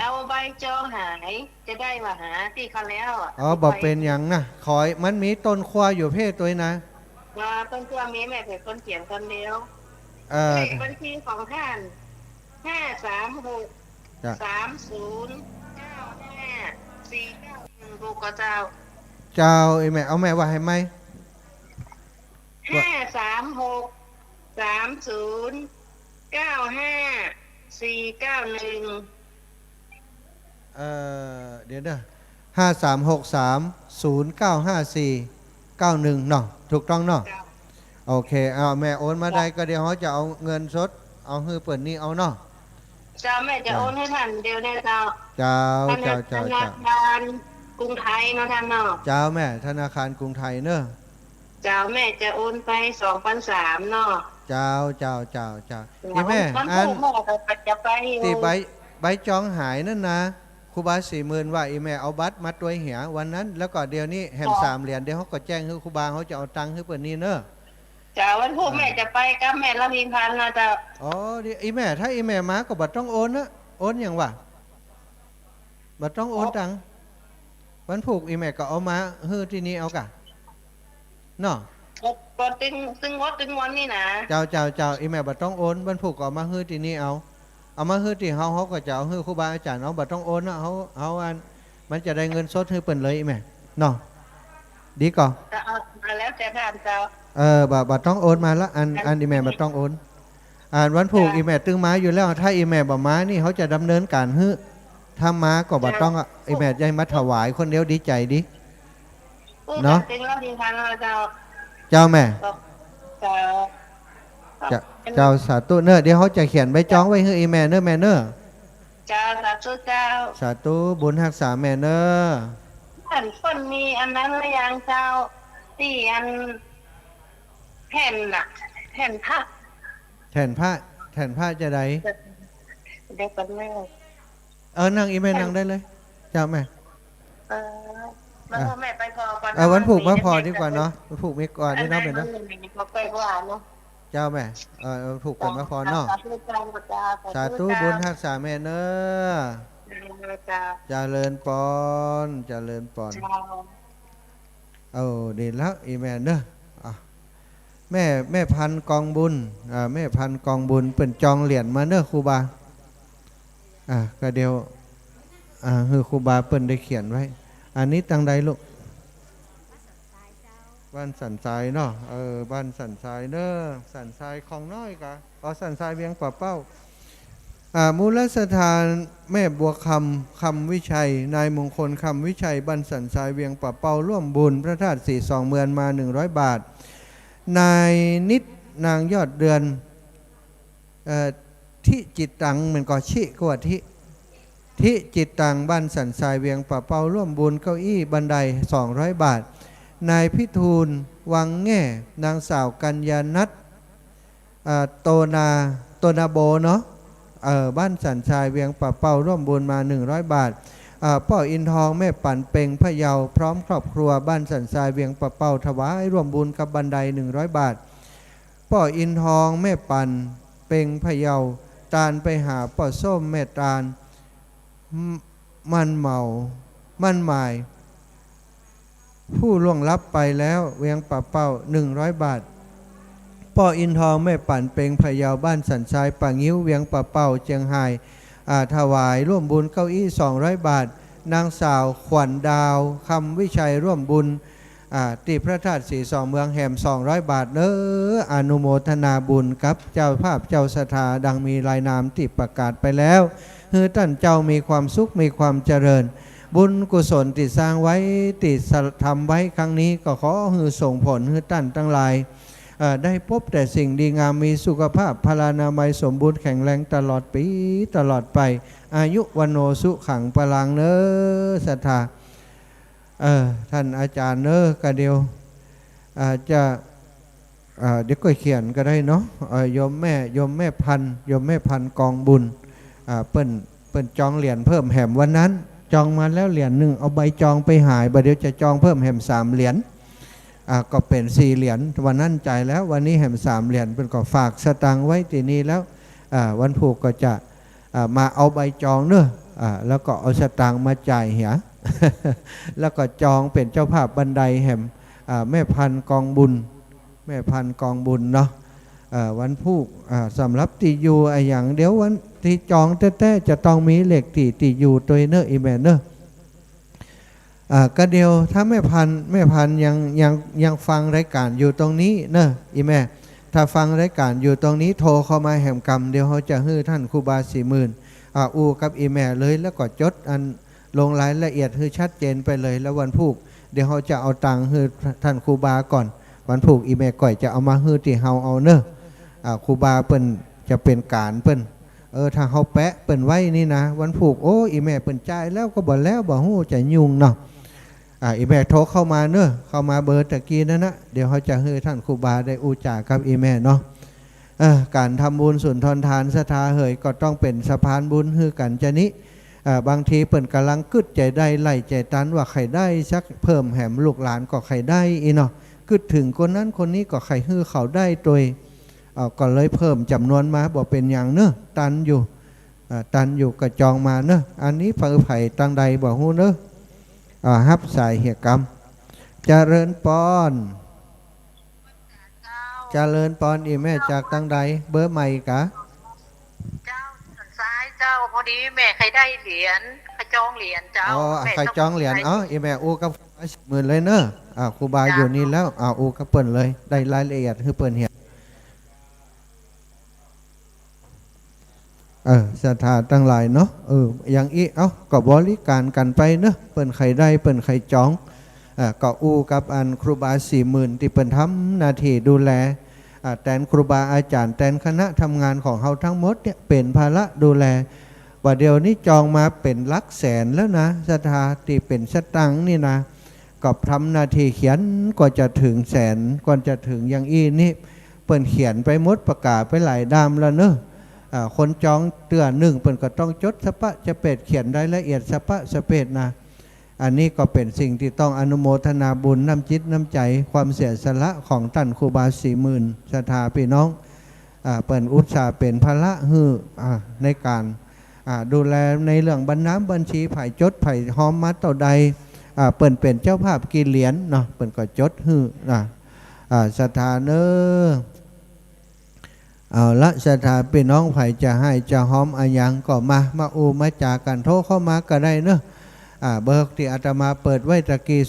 เอาใบจองหายจะได้ว่าหาที่เขาแล้วบอกเป็นอย่างนะขอยมันมีต้นครัวอยู่เพศตัวนะต้นครัวมีแม่เป็นคนเขียนคนเดียวเลขบัญชีของท่าน5363095454916ก็เจ้าไอ้แม่เอาแม่ว่าให้ไหม 536309541เดี๋ยวนะ5363095491เนาะถูกต้องเนาะโอเคเอาแม่โอนมาได้ก็เดี๋ยวเขาจะเอาเงินสดเอาฮือเปิดนี่เอาเนาะเจ้าแม่จะโอนให้ท่านเดียวได้เจ้า เจ้า ธนาคารกรุงไทยเนาะท่านเนาะ เจ้าแม่ธนาคารกรุงไทยเนอะ เจ้าแม่จะโอนไป2,300เนาะ เจ้านี่แม่อัน แม่ก็จะไป ตีใบจองหายนั่นนะครูบา40,000ว่าอีแม่เอาบัตรมาตัวเหียวันนั้นแล้วก็เดี๋ยวนี้แฮม3 เหรียญเดี๋ยวเขาก็แจ้งให้ครูบาเขาจะเอาตังค์ให้เปิดนี่เนอะ เจ้าวันพุธแม่จะไปกับแม่ละพิพันธ์นะเจ้า อ๋อดิอีแม่ถ้าอีแม่มาก็บัตรต้องโอนนะโอนอย่างวะบัตรต้องโอนตังค์วันผูกอีแม่ก็เอามาฮือที่นี่เอากะเนาะ ก็ตึงวันนี่นะ เจ้าอีแม่บัตรต้องโอนวันผูกก็เอามาฮือที่นี่เอามาฮือที่เขาก็จะเอาฮือครูบาอาจารย์เอาบัตรต้องโอนนะเขาอันมันจะได้เงินสดฮือเปิ่นเลยอีแม่เนาะดีก่อน จะเอามาแล้วแต่ท่านเจ้า บัตรต้องโอนมาละอันอีแม่บัตรต้องโอนวันผูกอีแม่ตึงม้าอยู่แล้วถ้าอีแม่บ่ม้านี่เขาจะดำเนินการฮือถ้าม้าก็บัตรต้องอีแม่จะมาถวายคนเดียวดีใจดิเนาะ ตึงละพิพันธ์นะเจ้า เจ้าแม่ เจ้า สาธุเนอะเดี๋ยวเขาจะเขียนใบจองไว้ให้อีแม่เนอะแม่เนอะ เจ้าสาธุเจ้า สาธุบุญรักษาแม่เนอะ ท่านคนมีอันนั้นหรือยังเจ้าที่อันแผ่นน่ะแผ่นผ้า แทนผ้าจะได้ เด็กกันแม่ นั่งอีแม่นั่งได้เลยเจ้าแม่ แล้วพ่อแม่ไปพอก่อน วันผูกมาพอดีกว่าเนาะวันผูกมีก่อนนี่เนาะเป็นเนาะ ไปกว่าเนาะ เจ้าแม่ผูกกันมาพอเนาะสาธุบุญรักษาแม่เนอะเจริญปอนดีแล้วอีแม่เนอะแม่พันกองบุญแม่พันกองบุญเป็นจองเหรียญมาเนอะครูบาก็เดียวคือครูบาเปิ้นได้เขียนไว้อันนี้ตังใดลูกบ้านสันทรายเนาะบ้านสันทรายเนอะสันทรายของน้อยกะสันทรายเวียงป่าเป้ามูลสถานแม่บัวคำวิชัยนายมงคลคำวิชัยบ้านสันทรายเวียงป่าเป้าร่วมบุญพระธาตุ42เมืองมา100 บาทนายนิดนางยอดเดือนที่จิตตังเหมือนก่อชิกว่าที่จิตตังบ้านสันทรายเวียงป่าเป้าร่วมบุญเก้าอี้บันได200 บาทนายพิทูลวังแง่นางสาวกัญญานัทโตนาโบเนาะบ้านสันทรายเวียงป่าเป้าร่วมบุญมา100 บาทพ่ออินทองแม่ปั่นเป่งพะเยาพร้อมครอบครัวบ้านสันทรายเวียงป่าเป้าถวายร่วมบุญกับบันได100 บาทพ่ออินทองแม่ปั่นเป่งพะเยาตาลไปหาพ่อส้มแม่ตาลมันหมายผู้ล่วงลับไปแล้วเวียงป่าเป้า100 บาทพ่ออินทองแม่ปั่นเป่งพะเยาบ้านสันทรายป่างิ้วเวียงป่าเป้าเชียงไฮ้ถวายร่วมบุญเก้าอี้200 บาทนางสาวขวัญดาวคำวิชัยร่วมบุญที่พระธาตุ42เมืองแหม200 บาทเด้ออนุโมทนาบุญกับเจ้าภาพเจ้าสถาดังมีรายนามที่ประกาศไปแล้วให้ท่านเจ้ามีความสุขมีความเจริญบุญกุศลที่สร้างไว้ที่ทำไว้ครั้งนี้ก็ขอให้ส่งผลให้ท่านทั้งหลายได้พบแต่สิ่งดีงามมีสุขภาพพลานามัยสมบูรณ์แข็งแรงตลอดปีตลอดไปอายุวันโนสุขังพลังเนอศรัทธาท่านอาจารย์เนอะก็เดียวจะเดี๋ยวก็เขียนก็ได้เนาะโยมแม่พันกองบุญเปิ้นจองเหรียญเพิ่มแหมวันนั้นจองมาแล้วเหรียญ1เอาใบจองไปหายบัดเดี๋ยวจะจองเพิ่มแหม3 เหรียญก็เป็น4 เหรียญวันนั้นจ่ายแล้ววันนี้แหม3 เหรียญเป็นก็ฝากสตางค์ไว้ที่นี่แล้ววันผูกก็จะมาเอาใบจองเนอะแล้วก็เอาสตางค์มาจ่ายเหีย แล้วก็จองเป็นเจ้าภาพบันไดแหมแม่พันกองบุญเนาะวันผูกสำหรับตีอยู่อย่างเดี๋ยววันที่จองแท้ๆจะต้องมีเหล็กตีอยู่ตัวเนอะอีแมนเนอะ ก็เดียวถ้าแม่พันยังฟังรายการอยู่ตรงนี้เนอะอีแม่ถ้าฟังรายการอยู่ตรงนี้โทรเข้ามาแห่งกรรมเดี๋ยวเขาจะให้ท่านครูบา40,000อูกับอีแม่เลยแล้วก็จดอันลงรายละเอียดให้ชัดเจนไปเลยแล้ววันพุธเดี๋ยวเขาจะเอาตังค์ให้ท่านครูบาก่อนวันพุธอีแม่ก่อยจะเอามาให้ที่เฮาเอาเนอะครูบาเปิ้นจะเป็นการเปิ้นถ้าเขาแปะเปิ้นไว้นี่นะวันพุธโอ้อีแม่เปิ้นจ่ายแล้วก็บ่แล้วบ่ฮู้จะยุ่งเนาะอีแม่โทรเข้ามาเนอะเข้ามาเบอร์ตะกี้นั่นนะเดี๋ยวเขาจะให้ท่านครูบาได้อูจ่ากับอีแม่เนาะการทำบุญสุนทรทานศรัทธาเหยก็ต้องเป็นสะพานบุญให้กันจะนี้บางทีเปิ่นกำลังกึดใจได้ไล่ใจตันว่าใครได้สักเพิ่มแหมลูกหลานก็ใครได้อีเนาะกึดถึงคนนั้นคนนี้ก็ใครฮื้อเขาได้โดยก็เลยเพิ่มจำนวนมาบอกเป็นอย่างเนอะตันอยู่กระจองมาเนอะอันนี้เผอไผ่ตังใดบอกฮู้เนอะฮับสายเหียกรรมเจริญปอนเจริญปอนอีแม่จากตังใดเบอร์ใหม่กะเจ้าสันซ้ายเจ้าพอดีแม่ใครได้เหรียญใครจองเหรียญเจ้าใครจองเหรียญอีแม่อูกับ10,000เลยเนอะครูบาอยู่นี่แล้วอูกับเปิ่นเลยได้รายละเอียดคือเปิ่นเหียศรัทธาตั้งหลายเนาะอย่างอีก็บริการกันไปเนาะเปิ่นใครได้เปิ่นใครจองก็อูกับอันครูบา40,000ที่เปิ่นทำหน้าที่ดูแลแทนครูบาอาจารย์แทนคณะทำงานของเขาทั้งหมดเนี่ยเป็นภาระดูแลว่าเดี๋ยวนี้จองมาเป็นหลักแสนแล้วนะศรัทธาที่เป็นสตังค์นี่นะก็ทำหน้าที่เขียนก็จะถึงแสนก่อนจะถึงอย่างอีนี่เปิ่นเขียนไปหมดประกาศไปหลายดามแล้วเนอะคนจองเตือนหนึ่งเปิ่นก็ต้องจดสปะจะเป็ดเขียนรายละเอียดสปะสเปดนะอันนี้ก็เป็นสิ่งที่ต้องอนุโมทนาบุญน้ำจิตน้ำใจความเสียสละของท่านครูบา40,000ศรัทธาพี่น้องเปิ่นอุตสาห์เป็นภาระฮือในการดูแลในเรื่องบัญชีไผ่จดไผ่หอมมัดต่อใดเปิ่นเป็นเจ้าภาพกินเหรียญเนาะเปิ่นก็จดฮือศรัทธาเนอเอาละศรัทธาพี่น้องไผ่จะให้จะหอมอายังก็มาอูมาจากกันโทรเข้ามาก็ได้เนอะเบอร์ที่อาตมาเปิดไว้ตะกี้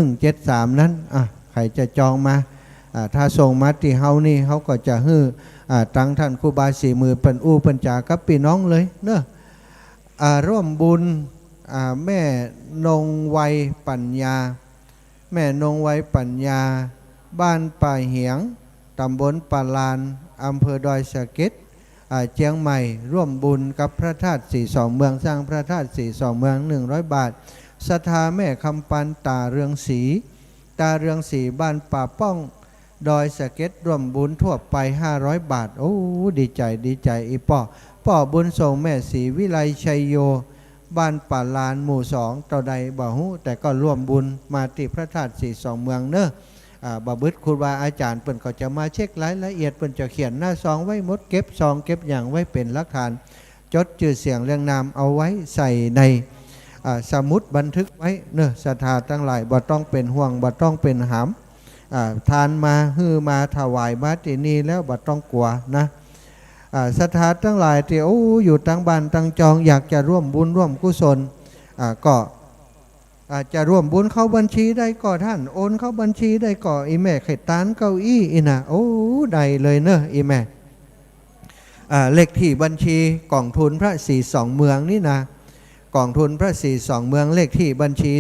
0808844173นั้นใครจะจองมาถ้าส่งมาที่เฮานี่เขาก็จะฮื้อตั้งท่านครูบา40,000เป็นอู้เป็นจากับพี่น้องเลยเนอะร่วมบุญแม่นงไวปัญญาแม่นงไวปัญญาบ้านป่าเหียงตำบลป่าลานอำเภอดอยสะเก็ดเชียงใหม่ร่วมบุญกับพระธาตุ42เมืองสร้างพระธาตุ42เมือง100 บาทศรัทธาแม่คำปันตาเรืองศรีบ้านป่าป้องดอยสะเก็ดร่วมบุญทั่วไป500 บาทโอ้ดีใจอีป่อบุญส่งแม่ศรีวิไลชัยโยบ้านป่าลานหมู่2ต่อใดบ่ฮู้แต่ก็ร่วมบุญมาที่พระธาตุ42เมืองเนอะบาบึดครูบาอาจารย์เปิ่นก็จะมาเช็ครายละเอียดเปิ่นจะเขียนหน้าซองไว้หมดเก็บซองเก็บอย่างไว้เป็นหลักฐานจดชื่อเสียงเรียงนามเอาไว้ใส่ในสมุดบันทึกไว้เนอะศรัทธาทั้งหลายบ่ต้องเป็นห่วงบ่ต้องเป็นหามทานมาฮื้อมาถวายมาที่นี่แล้วบ่ต้องกลัวนะศรัทธาทั้งหลายที่อยู่ตั้งบ้านตั้งจองอยากจะร่วมบุญร่วมกุศลก็จะร่วมบุญเข้าบัญชีได้ก็ท่านโอนเข้าบัญชีได้ก็อีแม่ไข่ตานเก้าอี้อีนะได้เลยเนอะอีแม่เลขที่บัญชีกองทุนพระ42เมืองนี่นะกองทุนพระ42เมืองเลขที่บัญชี020057195524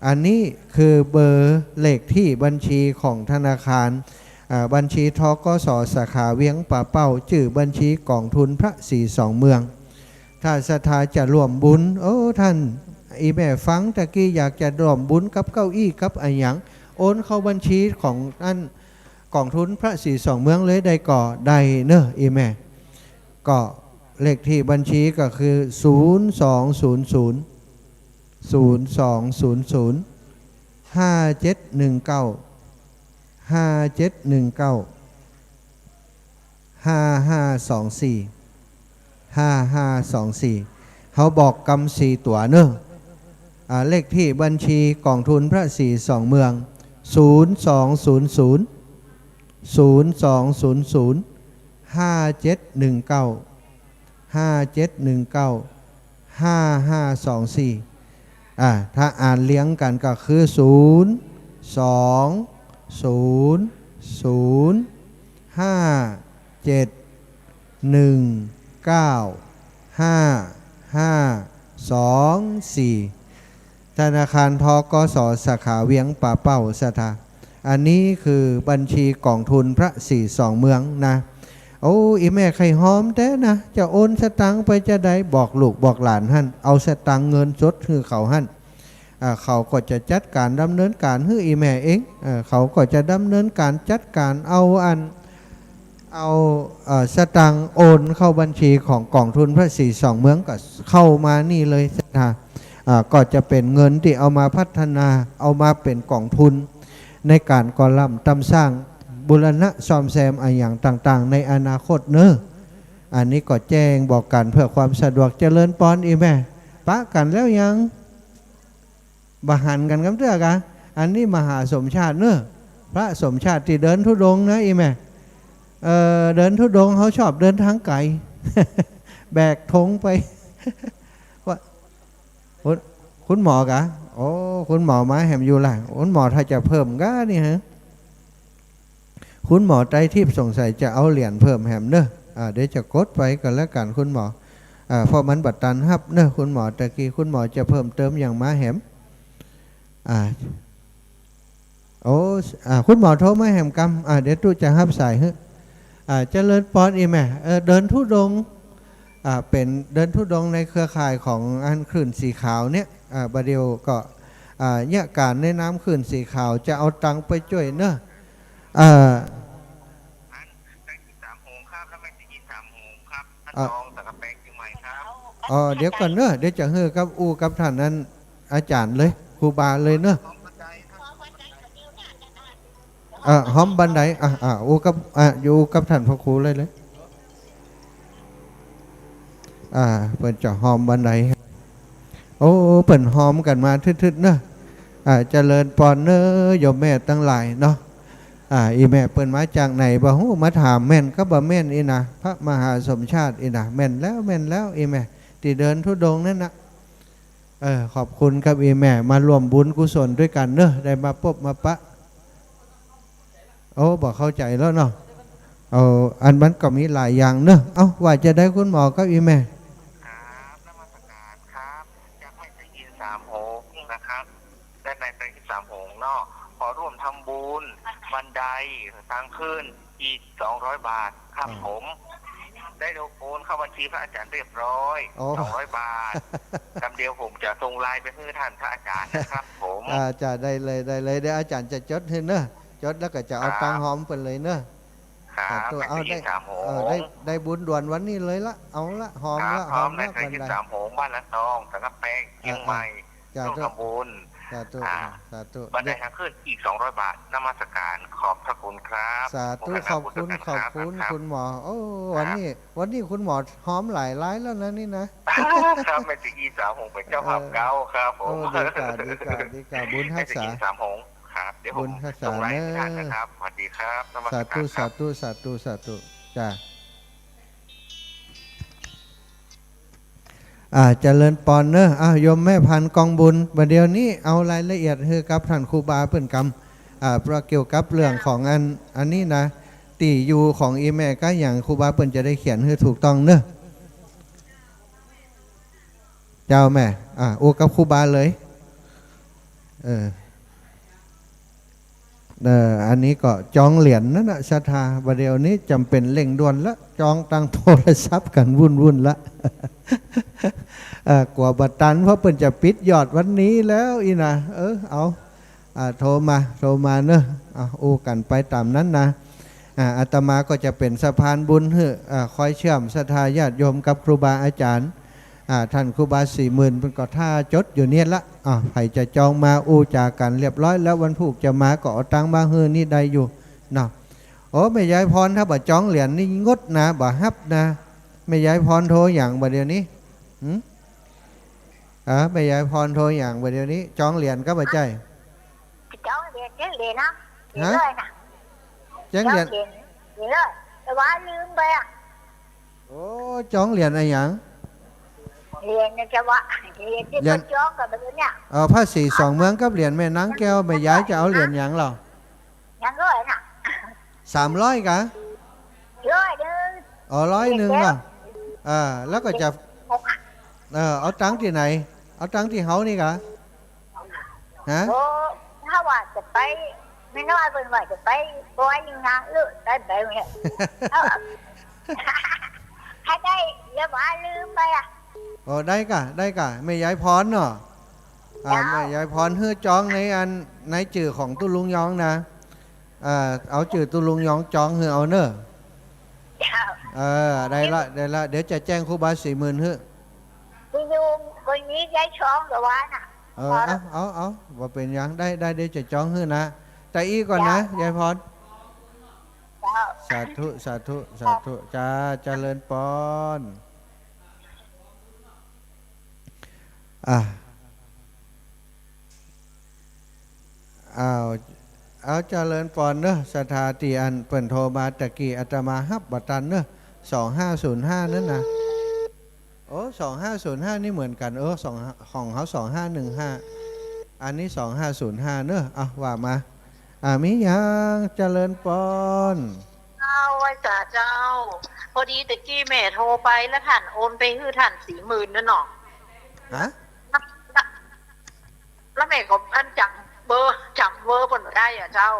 อันนี้คือเบอร์เลขที่บัญชีของธนาคารบัญชีทกส.สาขาเวียงป่าเป้าชื่อบัญชีกองทุนพระ42เมืองถ้าศรัทธาจะร่วมบุญท่านอีแม่ฟังตะกี้อยากจะร่วมบุญกับเก้าอี้กับอันหยังโอนเข้าบัญชีของท่านกองทุนพระ42เมืองเลยได้ก่อได้เนอะอีแม่ก็เลขที่บัญชีก็คือ0200571957195524เขาบอกกำ4ตัวเนอะ เลขที่บัญชีกองทุนพระศรีสองเมือง0200 5719 5524ถ้าอ่านเลี้ยงกันก็คือธนาคารทกส.สาขาเวียงป่าเป้าสถาอันนี้คือบัญชีกองทุนพระศรีสองเมืองนะโอ้อีแม่ไข่หอมแต่นะจะโอนสตังไปจะได้บอกลูกบอกหลานหั่นเอาสตังเงินสดคือเขาหั่นเขาก็จะจัดการดำเนินการให้อีแม่เองเขาก็จะดำเนินการจัดการเอาสตังโอนเข้าบัญชีของกองทุนพระศรีสองเมืองก็เข้ามานี่เลยนะก็จะเป็นเงินที่เอามาพัฒนาเอามาเป็นกองทุนในการก่อร่ำตำสร้างบูรณะซ่อมแซมอย่างต่างๆในอนาคตเนอะอันนี้ก็แจ้งบอกกันเพื่อความสะดวกเจริญปอนอีแม่ปะกันแล้วยังบหันกันกับเรื่องกันอันนี้มหาสมชาติเนอะพระสมชาติที่เดินธุดงค์นะอีแม่เดินธุดงค์เขาชอบเดินทางไกล แบกธงไปว่าคุณหมอกะโอ้คุณหมอมาแหมอยู่ล่ะคุณหมอถ้าจะเพิ่มก็นี่ฮะคุณหมอใจทิพย์สงสัยจะเอาเหรียญเพิ่มแหมเนอะเดี๋ยวจะกดไปกันแล้วกันคุณหมอเพราะมันบัตรตันฮับเนอะคุณหมอตะกี้คุณหมอจะเพิ่มเติมอย่างมาแหมโอ้คุณหมอโทรมาแหมกำเดี๋ยวตู้จะฮับสายฮึเจริญปอนอีแม่เดินธุดงค์เป็นเดินธุดงค์ในเครือข่ายของอันคลื่นสีขาวเนี่ยบาเดียวก็เนี่ยการในน้ำคลื่นสีขาวจะเอาตังไปช่วยเนอะเดี๋ยวก่อนเนอะเดี๋ยวจะเฮือกับกับท่านนั้นอาจารย์เลยครูบาเลยเนอะห้อมบันไดอยู่กับท่านพระครูเลยเปิดจะหอมบันไดโอ้เปิดหอมกันมาทึดๆเนอะเจริญปอนเนอะโยมแม่ตั้งหลายเนาะอีแม่เปิดมาจากไหนบ่ฮู้มาถามแม่นก็บ่แม่นอีนะพระมหาสมชาติอีนะแม่นแล้วอีแม่ที่เดินธุดงค์นั่นนะขอบคุณครับอีแม่มารวมบุญกุศลด้วยกันเนอะได้มาพบมาปะโอ้บอกเข้าใจแล้วเนาะอันมันก็มีหลายอย่างเนอะว่าจะได้คุณหมอก็อีแม่ครับนมัสการครับจากไม่ได้ยิน3 โหงนะครับได้ในไป3 โหงเนาะขอร่วมทำบุญบันไดทางขึ้นอีก200 บาทครับผมได้โอนเข้าบัญชีพระอาจารย์เรียบร้อย200 บาทกำเดียวผมจะส่งไลน์ไปให้ท่านพระอาจารย์นะครับผมจะได้เลยเดี๋ยวอาจารย์จะจดให้เนอะจดแล้วก็จะเอาตังหอมไปเลยเนอะตัวเอาได้บุญด่วนวันนี้เลยละเอาละหอมละหอมในใจที่3 โหงบ้านละซองสังกะแปงเชียงใหม่ร่วมทำบุญสาธุบันไดทางขึ้นอีก200 บาทนมัสการขอบพระคุณครับสาธุขอบคุณคุณหมอโอ้วันนี้คุณหมอหอมหลายร้ายแล้วนะนี่นะครับไม่ติด3 โหงเป็นเจ้าภาพเก่าครับผมดีกาบุญรักษา3 โหงครับเดี๋ยวผมส่งไลน์ให้ท่านนะครับสวัสดีครับสาธุจ้าเจริญปอนเนอะโยมแม่พันกองบุญประเดี๋ยวนี้เอารายละเอียดคือกับท่านครูบาเปิ่นกรรมเพราะเกี่ยวกับเรื่องของอันนี้นะตีอยู่ของอีแม่ก็อย่างครูบาเปิ่นจะได้เขียนให้ถูกต้องเนอะเจ้าแม่กับครูบาเลยอันนี้ก็จองเหรียญนั่นนะศรัทธาประเดี๋ยวนี้จำเป็นเร่งด่วนละจองตั้งโทรศัพท์กันวุ่นละกว่าบัตรตันเพราะเพิ่นจะปิดยอดวันนี้แล้วอีนะโทรมาเนอะกันไปตามนั้นนะอาตมาก็จะเป็นสะพานบุญคอยเชื่อมศรัทธาญาติโยมกับครูบาอาจารย์ท่านครูบา40,000เป็นก็ท่าจดอยู่เนี่ยละใครจะจองมาจากกันเรียบร้อยแล้ววันผูกจะมาก็เอาตังมาฮื้อนี่ได้อยู่เนาะไม่ย้ายพรถ้าบ่จองเหรียญนี่งดนะบ่ฮับนะไม่ย้ายพรโทรอย่างบ่เดี๋ยวนี้ แม่ยายพรโทรอย่างวันเดียวนี้จองเหรียญก็มาใจ cháu liền chứ liền á liềnเลยนะ จังเหรียญ liền liềnเลยแต่ว่าลืมไปอ่ะ โอ้จองเหรียญอะไรอย่าง liềnจะว่าliềnที่เขาจ้องกับแบบเนี้ย ผ้าสีสองเมืองกับเหรียญแม่นางแก้วแม่ยายจะเอาเหรียญอย่างหรอ ยังเลยน่ะ 300กะ เลยนึง 100ล่ะแล้วก็จะเอาตังค์ที่ไหนเอาตังค์ที่เฮานี่กะฮะ โอ้ถ้าว่าจะไปไม่น้อยเป็นว่าจะไปปล่อยยังนะเลือกได้แบบนี้ให้ได้แล้วว่าลืมไปอ่ะ โอ้ได้กะแม่ยายพรเนาะแม่ยายพรฮื้อจองในจื่อของตุลุงยองนะเอาจื่อตุลุงยองจองฮื้อเอาเนอะได้ละเดี๋ยวจะแจ้งครูบา40,000ฮื้อ พี่ยูคนนี้ย้ายช่องหรือว่าน่ะ เอาว่าเป็นยังได้เดี๋ยวจะจองฮื้อนะแต่อีก่อนนะยายพรสาธุจ้าเจริญปอนเอาเจริญปอนเนอะสถาติอันเปิ่นโทรมาตะกี้อาตมาฮับบัตันเนอะ2505นั่นนะโอ้2505นี่เหมือนกันของเขา2515อันนี้2505เนอะว่ามามิยังเจริญปอนไว้จ่าเจ้าพอดีตะกี้แม่โทรไปแล้วท่านโอนไปให้ท่าน40,000นั่นหนอ ฮะ แล้วแม่ก็อันจำเบอร์คนได้อ่ะเจ้า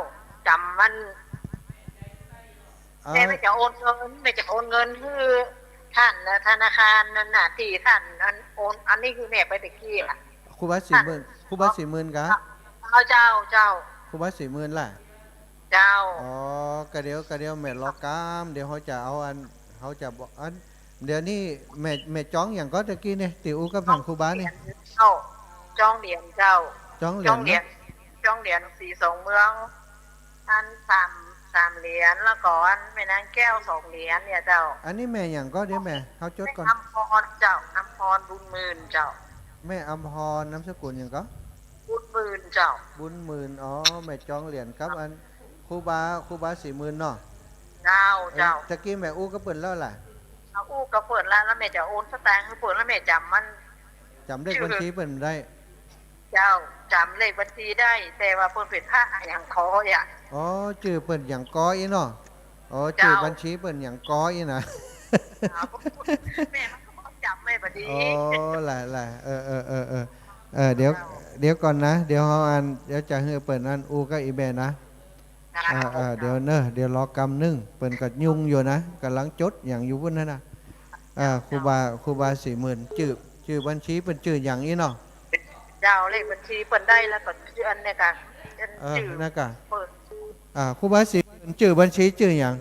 จำมันแม่ไม่จะโอนเงินคือท่านธนาคารนั่นน่ะที่ท่านโอนอันนี้คือแม่ไปตะกี้อ่ะครูบา40,000กะเจ้าครูบา40,000ล่ะเจ้าอ๋อกระเดียวแม่รอกามเดี๋ยวเขาจะเอาเขาจะบอกเดี๋ยวนี้แม่จ้องอย่างก็ตะกี้เนี่ยติวกับทางครูบาเนี่ยจองเหรียญเจ้าจองเหรียญ42เมืองท่าน3เหรียญแล้วก่อนแม่นางแก้ว2เหรียญเนี่ยเจ้าอันนี้แม่อย่างก็เดี๋ยวแม่เขาจดก่อนอัมพรเจ้าอัมพรบุญหมื่นเจ้าแม่อัมพรนามสกุลอย่างก็บุญหมื่นเจ้าบุญหมื่นแม่จองเหรียญครับอันครูบา40,000เนาะเจ้าตะกี้แม่อู้ก็เปิดแล้วล่ะอู้ก็เปิดแล้วแม่จะโอนสตางค์ให้เปิดแล้วแม่จำเลขบัญชีเปิดได้เจ้าจำเลขบัญชีได้แต่ว่าเปิดเป็นผ้าอย่างคออ่ะชื่อเปิดอย่างก้อยเนาะชื่อบัญชีเปิดอย่างก้อยนะแม่มันก็จำไม่พอดีแหละเดี๋ยวก่อนนะเดี๋ยวเขาเดี๋ยวจะให้เปิดอูก็อีเบนะเดี๋ยวรอกำนึงเปิดกัดยุ่งอยู่นะกำลังจดอย่างอยู่พุ่นนั่นนะครูบา40,000ชื่อบัญชีเป็นชื่ออย่างนี้เนาะเจ้าเลขบัญชีเปิดได้แล้วก็ชื่ออันเนี่ยกันชื่อนะกะครูบา40,000ชื่อบัญชีชื่ออย่าง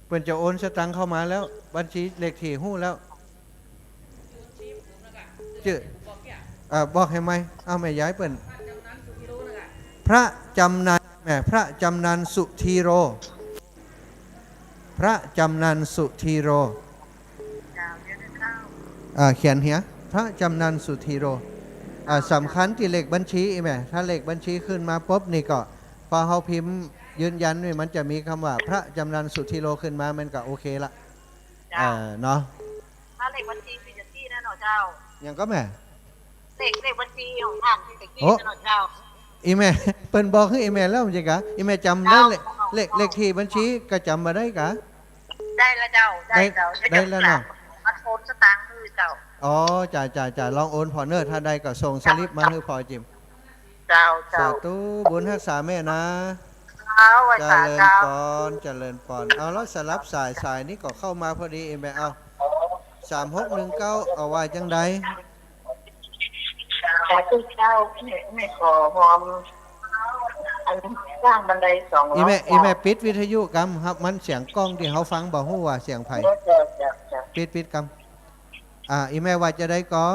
เป็นจะโอนสตังค์เข้ามาแล้วบัญชีเลขที่หู้แล้วชื่อบอกให้ไหมเอาแม่ย้ายเปิ่นพระจำนันพระจำนันสุธีโรเขียนเหียพระจำนันสุธีโรสำคัญที่เลขบัญชีแม่ถ้าเลขบัญชีขึ้นมาปุ๊บนี่ก็พอเขาพิมพ์ยืนยันมันจะมีคำว่าพระจำนันสุธีโรขึ้นมามันก็โอเคละเนาะถ้าเลขบัญชีมีจะที่นั่นหรอเจ้ายังก็แม่เลขบัญชีของท่านที่ตะกี้นั่นหรอเจ้าอีแม่เปิ้นบอกให้อีแม่แล้วมันจะกะอีแม่จำได้เลขที่บัญชีก็จำมาได้กะได้แล้วเจ้าได้แล้วเนาะมาโอนสตางค์ให้เจ้าจ่าลองโอนพอเนอร์ถ้าได้ก็ส่งสลิปมาให้พอจิมเจ้าสาธุบุญรักษาแม่นะเจริญปอนเอาแล้วสลับสายนี้ก็เข้ามาพอดีอีแม่เอา3619เอาไว้จังใดขอตู้เจ้าไม่ขอหอมสร้างบันได200อีแม่ปิดวิทยุกรรมครับมันเสียงกล้องที่เขาฟังบ่ฮู้ว่าเสียงไผปิดกรรมอีแม่ว่าจะได้ก็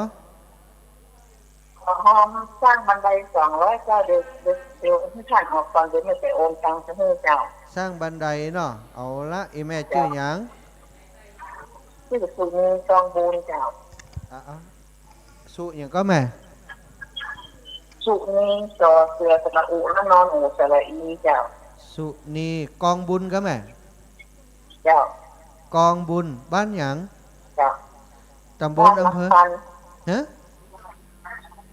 ขอหอมสร้างบันได200เจ้าเดี๋ยวให้ท่านออกก่อนเดี๋ยวไม่ไปโอนตังค์ให้เจ้าสร้างบันไดเนาะเอาละอีแม่ชื่อหยังชื่อสุนีจองบูนเจ้าสุ สุอย่างก็แม่ สุนีจอเสือสระอุแล้วนอนอูสระอีเจ้า สุนีกองบุญก็แม่ เจ้าก องบุญบ้านหยัง เจ้า ตำบลอำเภอ บ้าน ฮะ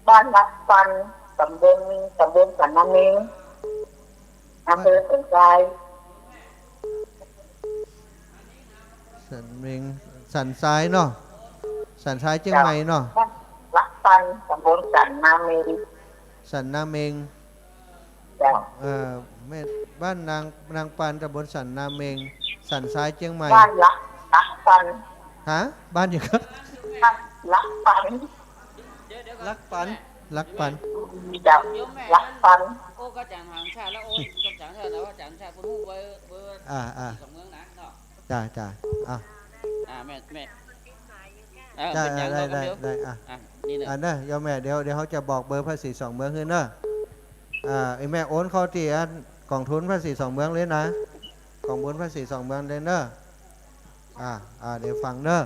บ้านรักฟันตำบลสันน้ำเมงอำเภอสันทราย สันเมงสันซ้ายเนาะสันซ้ายเชียงใหม่เนาะ บ้านรักฟันตำบลสันน้ำเมง สันนาเมง เจ้า แม่บ้านนางปานตำบลสันนาเมง สันซ้ายเชียงใหม่ บ้านรักฟัน ฮะบ้านอย่างก็ บ้านรักฟัน รักปันรักปัน เจ้ารักฟัน โอ้ก็จางหางชาแล้วโอ้ก็จางชาแล้วว่าจางชาคุณฮู้เบอร์ ส องเมืองนะเนาะ จ้าแม่จ้า เป็นอย่าง ได้ เราเดียว นี่เนี่ย เด้อยอมแม่เดี๋ยวเขาจะบอกเบอร์ภาษี2เมืองขึ้นเด้อไอแม่โอนเข้าที่กองทุนภาษี2เมืองเลยนะกองบุญภาษี2เมืองเลยเด้อเดี๋ยวฟังเด้อ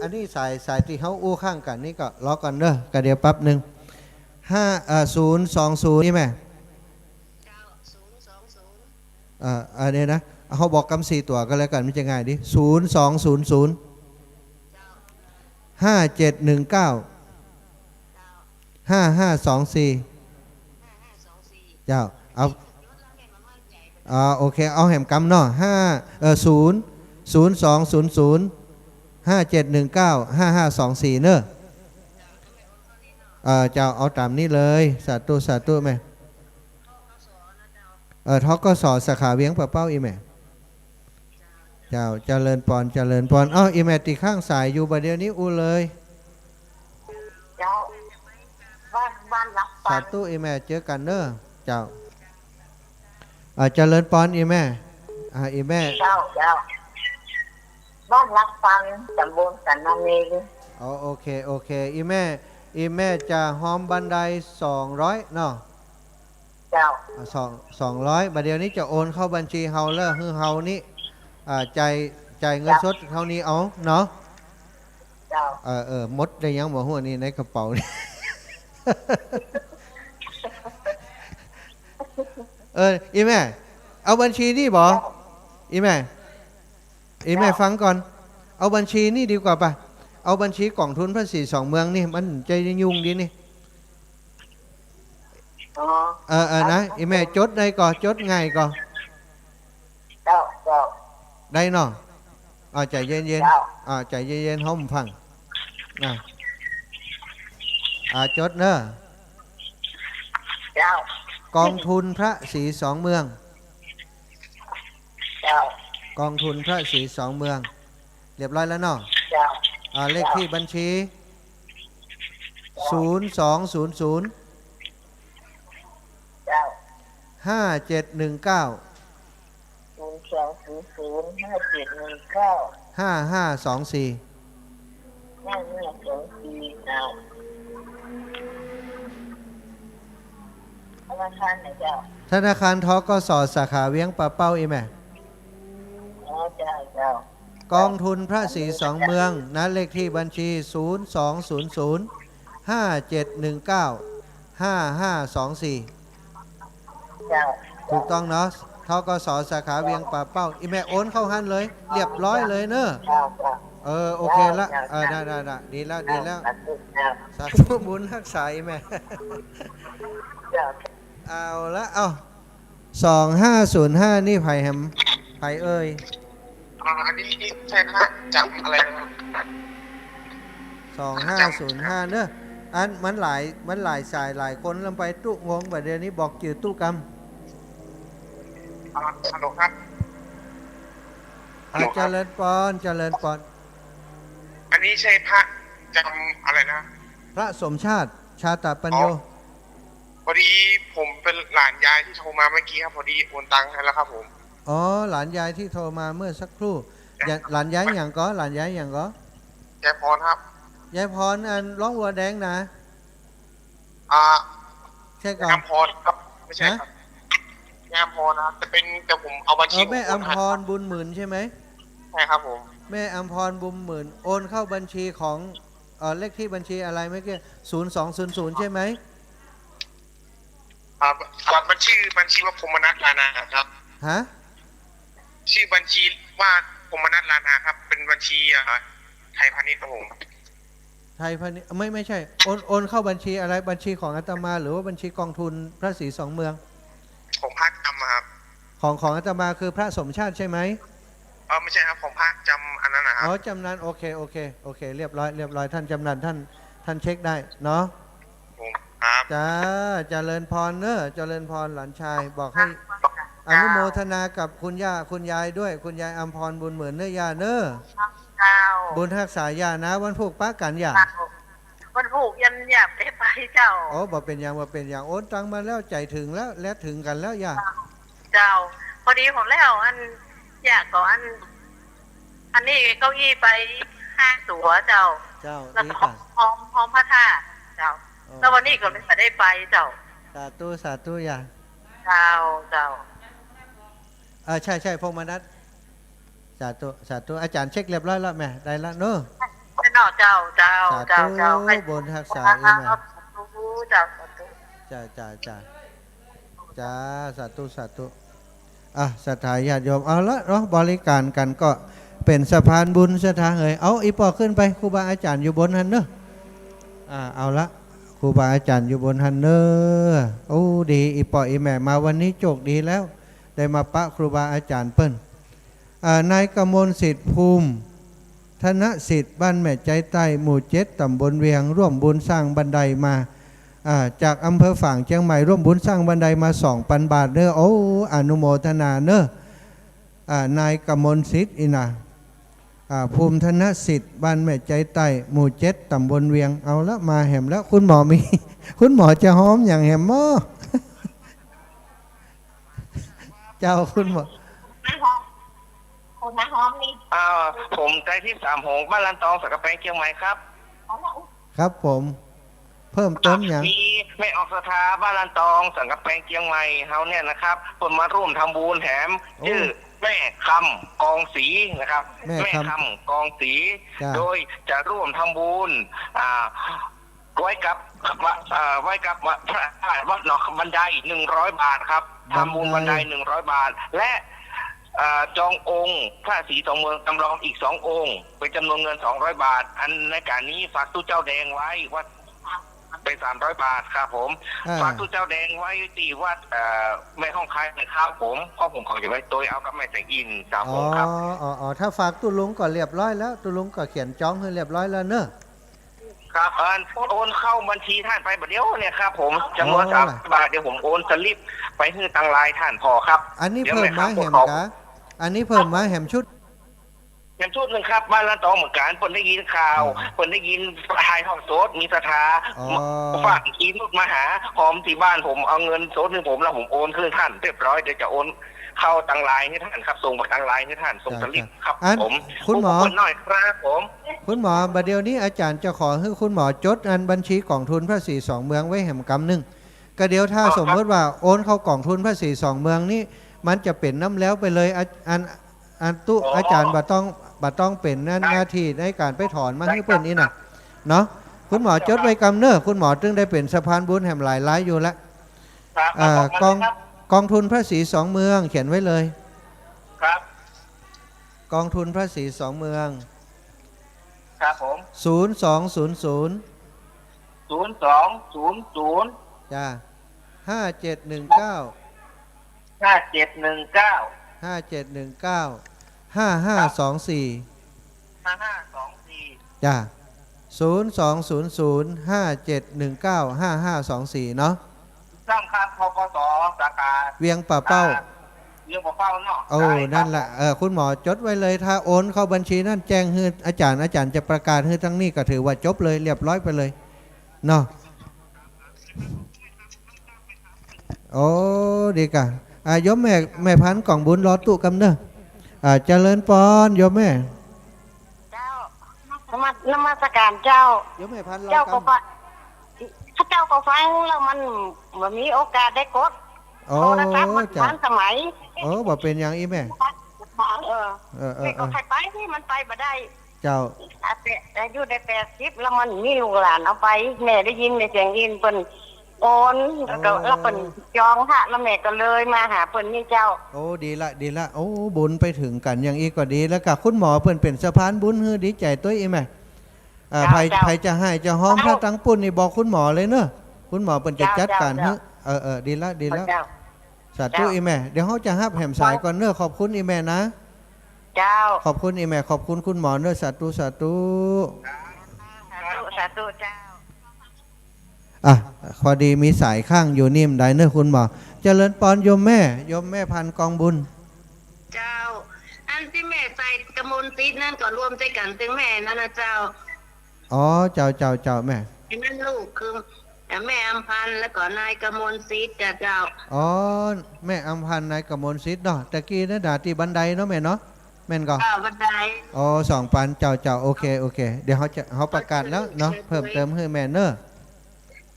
อันนี้สายที่เขาอู้ข้างกันนี่ก็ล้อกันเด้อก็เดี๋ยวแป๊บหนึ่ง020นี่แม่อันนี้นะเขาบอกกำ4ตัวก็แล้วกันไม่จะง่ายดิ0200 5719 5524เจ้าเอาโอเคเอาแหมกำเนาะ0200 5719 5524เนอะเจ้าเอาตามนี้เลยสาธุแม่ทกสสาขาเวียงปะเป้าอีแม่เจ้าเจริญพรอีแม่ติข้างสายอยู่ประเดี๋ยวนี้เลย เจ้าบ้านรักฟั สาน ธุอีแม่เจอกันเนอะเจ้าเจริญพรอีแม่อีแม่ เจ้าบ้านรักฟันตำบลสันน้ำเมง โอเคอีแม่จะหอมบันได200เนาะ เจ้า 200บัดเดี๋ยวนี้จะโอนเข้าบัญชีเฮาแล้วคือเฮานี่จ่ายเงินสดเท่านี้เอาเนาะ เจ้า มดได้ยังบ่ฮู้นี่ในกระเป๋านี่ อีแม่เอาบัญชีนี่บ่อีแม่ฟังก่อนเอาบัญชีนี่ดีกว่าป่ะเอาบัญชีกองทุนภาษี2เมืองนี่มันใจยุ่งดีนี่นะอีแม่จดได้ก่อนจดง่ายก่อนเจ้าได้เนาะใจเย็นใจเย็นๆห้องฟังจดเนอะ เจ้าก องทุนพระศรี2เมือง เจ้าก องทุนพระศรี2เมืองเรียบร้อยแล้วเนาะ เจ้า เลขที่บัญชี0200 เจ้า 5719 5200 5719 5524 5524เจ้าธนาคารไหนเจ้า ธนาคารทกสสาขาเวียงปะเป้าอีแม่ เจ้าก องทุนพระศรี2เมืองนะเลขที่บัญชี0200 5719 5524 เจ้า ถูกต้องเนาะทกสสาขาเวียงป่าเป้าอีแม่โอนเข้าหันเลยเรียบร้อยเลยเนอะ เจ้า โอเคละได้ดีแล้วสาธุบุญรักษาอีแม่ เอาละ2505นี่ไผ่แฮมไผ่เอ้ย อันนี้ใช่พระจำอะไรนะ 2505เนอะอันมันหลายสายหลายคนลงไปตุงงแบบเดี๋ยวนี้บอกจืดตุกรรม ฮัลโหลครับ เจริญปอน อันนี้ใช่พระจำอะไรนะ พระสมชาติชาตปัญโย พอดีผมเป็นหลานยายที่โทรมาเมื่อกี้ครับพอดีโอนตังค์ให้แล้วครับผม หลานยายที่โทรมาเมื่อสักครู่หลานยายอย่างก็หลานยายอย่างก็ ยายพรครับ ยายพรอันร้องวัวแดงนะ ใช่ก่อน ยายพรครับไม่ใช่ครับยายพรนะครับแต่ผมเอาบัญชี แม่อัมพรบุญหมื่นใช่ไหม ใช่ครับผม แม่อัมพรบุญหมื่นโอนเข้าบัญชีของเลขที่บัญชีอะไรเมื่อกี้0200ใช่ไหมบัญชีว่าพมนัสลานาครับฮะชื่อบัญชีว่าพมนัสลานาครับเป็นบัญชีไทยพาณิชย์ครับผมไทยพาณิชย์ไม่ใช่โอนเข้าบัญชีอะไรบัญชีของอาตมาหรือว่าบัญชีกองทุนพระศรีสองเมืองของพระจำครับของอาตมาคือพระสมชาติใช่ไหมไม่ใช่ครับของพระจำอันนั้นนะครับจำนั้นโอเคเรียบร้อยท่านจำนันท่านเช็คได้เนาะครับจ้าเจริญพรเนอะเจริญพรหลานชายบอกให้อนุโมทนากับคุณย่าคุณยายด้วยคุณยายอัมพรบุญเหมือนเนื้อยาเนอะบุญทักษายานะวันผูกป้ากันอย่าวันผูกยันหยาบไปเจ้าบอกเป็นอย่างโอนตังมาแล้วใจถึงแล้วและถึงกันแล้วย่าเจ้าพอดีผมแล้วอยากก่อนอันนี้เก้าอี้ไป5 ตัวเจ้าแล้วก็พร้อมพระธาตุเจ้าแล้ววันนี้ก็ไม่ได้ไปเจ้าสาธุย่าเจ้าใช่พงมานัทสาธุอาจารย์เช็คเรียบร้อยแล้วแม่ได้แล้วเนอะเจ้าบนทักษะเองแม่จ้าสาธุศรัทธาญาติโยมเอาละเนาะบริการกันก็เป็นสะพานบุญศรัทธาเอาอีปอขึ้นไปครูบาอาจารย์อยู่บนหันเนอะเอาละครูบาอาจารย์อยู่บนหันเนอะโอ้ดีอีปออีแม่มาวันนี้โชคดีแล้วได้มาปะครูบาอาจารย์เปิ้ลนายกมลสิทธิ์ภูมิธนสิทธิ์บ้านแม่ใจใต้หมู่7ตำบลเวียงร่วมบุญสร้างบันไดมาจากอำเภอฝางเชียงใหม่ร่วมบุญสร้างบันไดมา2,000 บาทเนอะโอ้อนุโมทนาเนอะนายกมลสิทธิ์ภูมิธนสิทธิ์บ้านแม่ใจใต้หมู่7ตำบลเวียงเอาละมาแหมแล้วคุณหมอมีคุณหมอจะหอมอย่างแหมหม้อเจ้าคุณหมอคนน้าหอมนี่ผมใจที่3 หงบ้านลันตองสักกะแปงเชียงใหม่ครับครับผมเพิ่มเติมอย่างมีแม่ออกสถาบ้านลันตองสังกะแปงเชียงใหม่เฮาเนี่ยนะครับคนมาร่วมทำบุญแถมชื่อแม่คำกองศรีนะครับแม่คำกองศรีโดยจะร่วมทำบุญไว้กับพระวัดหนองบันได100 บาทครับทำบุญบันได100 บาทและจององค์พระศรีสองเมืองจำลองอีก2 องค์เป็นจำนวนเงิน200 บาทอันในการนี้ฝากตู้เจ้าแดงไว้ว่าเป็น300 บาทครับผมฝากตู้เจ้าแดงไว้ตีวัดแม่ห้องคายนะครับผมพ่อผมขออยู่ไว้ตัวเอากับแม่แสงอินครับผมครับถ้าฝากตู้ลุงก็เรียบร้อยแล้วตู้ลุงก็เขียนจองให้เรียบร้อยแล้วเนอะครับโอนเข้าบัญชีท่านไปเดี๋ยวเนี่ยครับผมจำนวน3 บาทเดี๋ยวผมโอนสลิปไปให้ตังลายท่านพอครับอันนี้เพิ่มมาแหมกะอันนี้เพิ่มมาแหมชุดหนึ่งครับบ้านละตองเหมือนกันคนได้ยินข่าวคนได้ยินไทยห้องโซดมีศรัทธาฝากอีนุดมาหาหอมที่บ้านผมเอาเงินโซดให้ผมแล้วผมโอนคืนท่านเรียบร้อยเดี๋ยวจะโอนเข้าตังลายให้ท่านครับส่งมาตังลายให้ท่านส่งสลิปครับผมคุณหมอคนหน่อยครับผมคุณหมอบัดเดี๋ยวนี้อาจารย์จะขอให้คุณหมอจดอันบัญชีกองทุนพระศรีสองเมืองไว้แห่งกำนึงก็เดี๋ยวถ้าสมมติว่าโอนเข้ากองทุนพระศรีสองเมืองนี้มันจะเป็นน้ำแล้วไปเลยอันตู้อาจารย์บัดต้องเป็นหน้าที่ในการไปถอนมาให้เปิ้นนี่นะเนาะคุณหมอจดไว้กำเนิดคุณหมอจึงได้เป็นสะพานบุญแห่งหลายร้ายอยู่แล้วกองทุนพระศรีสองเมืองเขียนไว้เลยครับกองทุนพระศรีสองเมืองครับผม0200จ้า5719จ้า020057195524เนาะสร้างครับพกสสาขาเวียงป่าเป้าเนาะนั่นแหละคุณหมอจดไว้เลยถ้าโอนเข้าบัญชีนั่นแจ้งให้อาจารย์จะประกาศให้ทั้งนี้ก็ถือว่าจบเลยเรียบร้อยไปเลยเนาะโอ้ดีกะโยมแม่พันกล่องบุญรอตุกำเนอะเจริญปอนโยมแม่เจ้านมัสการเจ้าโยมแม่พันเจ้าก็ฟังถ้าเจ้าก็ฟังแล้วมันมีโอกาสได้กดโทรศัพท์มันทันสมัยบอกเป็นอย่างอีแม่ เอ แม่ อ ก็ใครไปที่มันไปบ่ได้ เจ้า อายุได้80แล้วมันมีลูกหลานเอาไปแม่ได้ยินในเสียงยินเพิ่นโอนแล้วก็แล้วเพิ่นจองค่ะแล้วแม่ก็เลยมาหาเพิ่นนี่เจ้า โอ้ดีละโอ้บุญไปถึงกันอย่างอีกก็ดีแล้วกับคุณหมอเพิ่นเป็นสะพานบุญฮือดีใจตัวอีแม่ใครจะให้จะหอมพระตังปุ่นนี่บอกคุณหมอเลยเนอะคุณหมอเพิ่นจะจัดการฮือดีละสาธุอีแม่เดี๋ยวเขาจะฮับแหมสายก่อนเนอะขอบคุณอีแม่นะเจ้าขอบคุณอีแม่ขอบคุณคุณหมอเนอะสาธุสาธุเจ้าพอดีมีสายข้างอยู่นิ่มได้เนอะคุณหมอเจริญปอนโยมแม่พันกองบุญเจ้าอันที่แม่ใส่กระมวลซีดนั่นก็รวมใจกันถึงแม่นั่นนะเจ้าอ๋อเจ้าแม่นั่นลูกคือแม่อำพันธ์แล้วก็นายกมลซีดเจ้าอ๋อแม่อำพันธ์นายกมลซีดเนาะตะกี้นั่นด่าตีบันไดเนาะแม่เนาะแม่นก็บันไดอ๋อ2 ปันเจ้าโอเคเดี๋ยวเขาประกาศแล้วเนาะเพิ่มเติมให้แม่เนอะ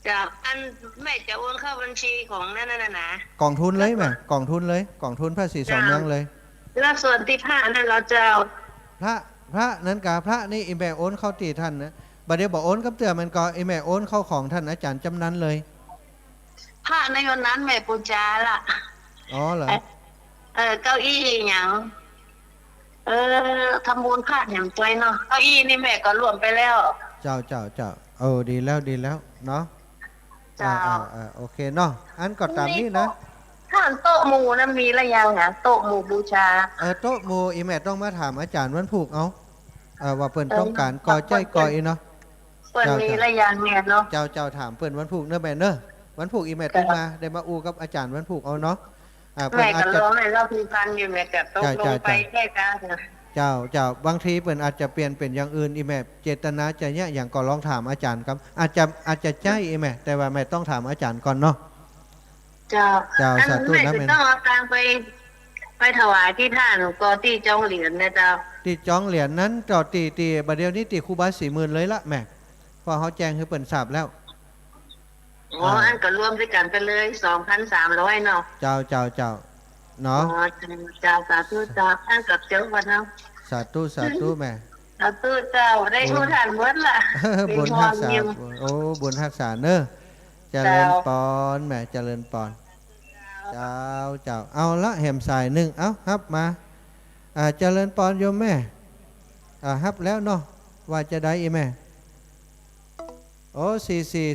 จ้าอันแม่จะโอนเข้าบัญชีของนั่นนะกองทุนเลยแม่กองทุนภาษี2 เมืองเลยแล้วส่วนที่พระนั่นเราเจ้าพระนั้นกะพระนี่อีแม่โอนเข้าตีท่านนะบัดเดี๋ยวบอกโอนกับเตือมันก็อีแม่โอนเข้าของท่านอาจารย์จำนั้นเลยพระในวันนั้นแม่ปูจาล่ะอ๋อเหรอเก้าอี้อย่างทำบุญพระอย่างตัวเนาะเก้าอี้นี่แม่ก็รวมไปแล้วเจ้าดีแล้วเนาะโอเคเนาะอันก็ตามนี้นะท่านโต๊ะหมู่นั้นมีระยังอ่ะโต๊ะหมู่บูชาโต๊ะหมู่อีแม่ต้องมาถามอาจารย์วันผูกเอาว่าเปิ้นต้องการก่อใจก่ออีเนาะเปิ้นมีระยังเนี่ยเนาะเจ้าถามเปิ้นวันผูกเนอะแม่เนอะวันผูกอีแม่ต้องมาได้มาอูกับอาจารย์วันผูกเอาเนาะแม่ก็ร้องให้เราพิพันธ์อยู่แม่ก็ตกลงไปแค่กันเจ้าบางทีเปิ้นอาจจะเปลี่ยนเป็นอย่างอื่นอีแม่เจตนาจะเนี่ยอย่างก็ลองถามอาจารย์ครับอาจจะใจอีแม่แต่ว่าแม่ต้องถามอาจารย์ก่อนเนาะเจ้าสาธุนะแม่ต้องเอาตังไปถวายที่ท่านก็ที่จ้องเหรียญนะเจ้าที่จ้องเหรียญนั้นต่อตีบัดเดียวนี้ตีครูบา40,000เลยละแม่พอเขาแจ้งให้เปิ้นทราบแล้วอ๋ออันก็รวมด้วยกันไปเลย 2,300 เนาะเจ้าเนาะอ๋อเจ้าสาธุเจ้าอันกับเจ้าวันเนาะสาธุแม่สาธุเจ้าได้ทุกท่านหมดล่ะบุญรักษาโอ้บุญรักษาเนอะเจริญปอนแม่เจริญปอนเจ้าเอาละแหมสายหนึ่งเอาฮับมาเจริญปอนโยมแม่ฮับแล้วเนาะว่าจะได้อีแม่โอ้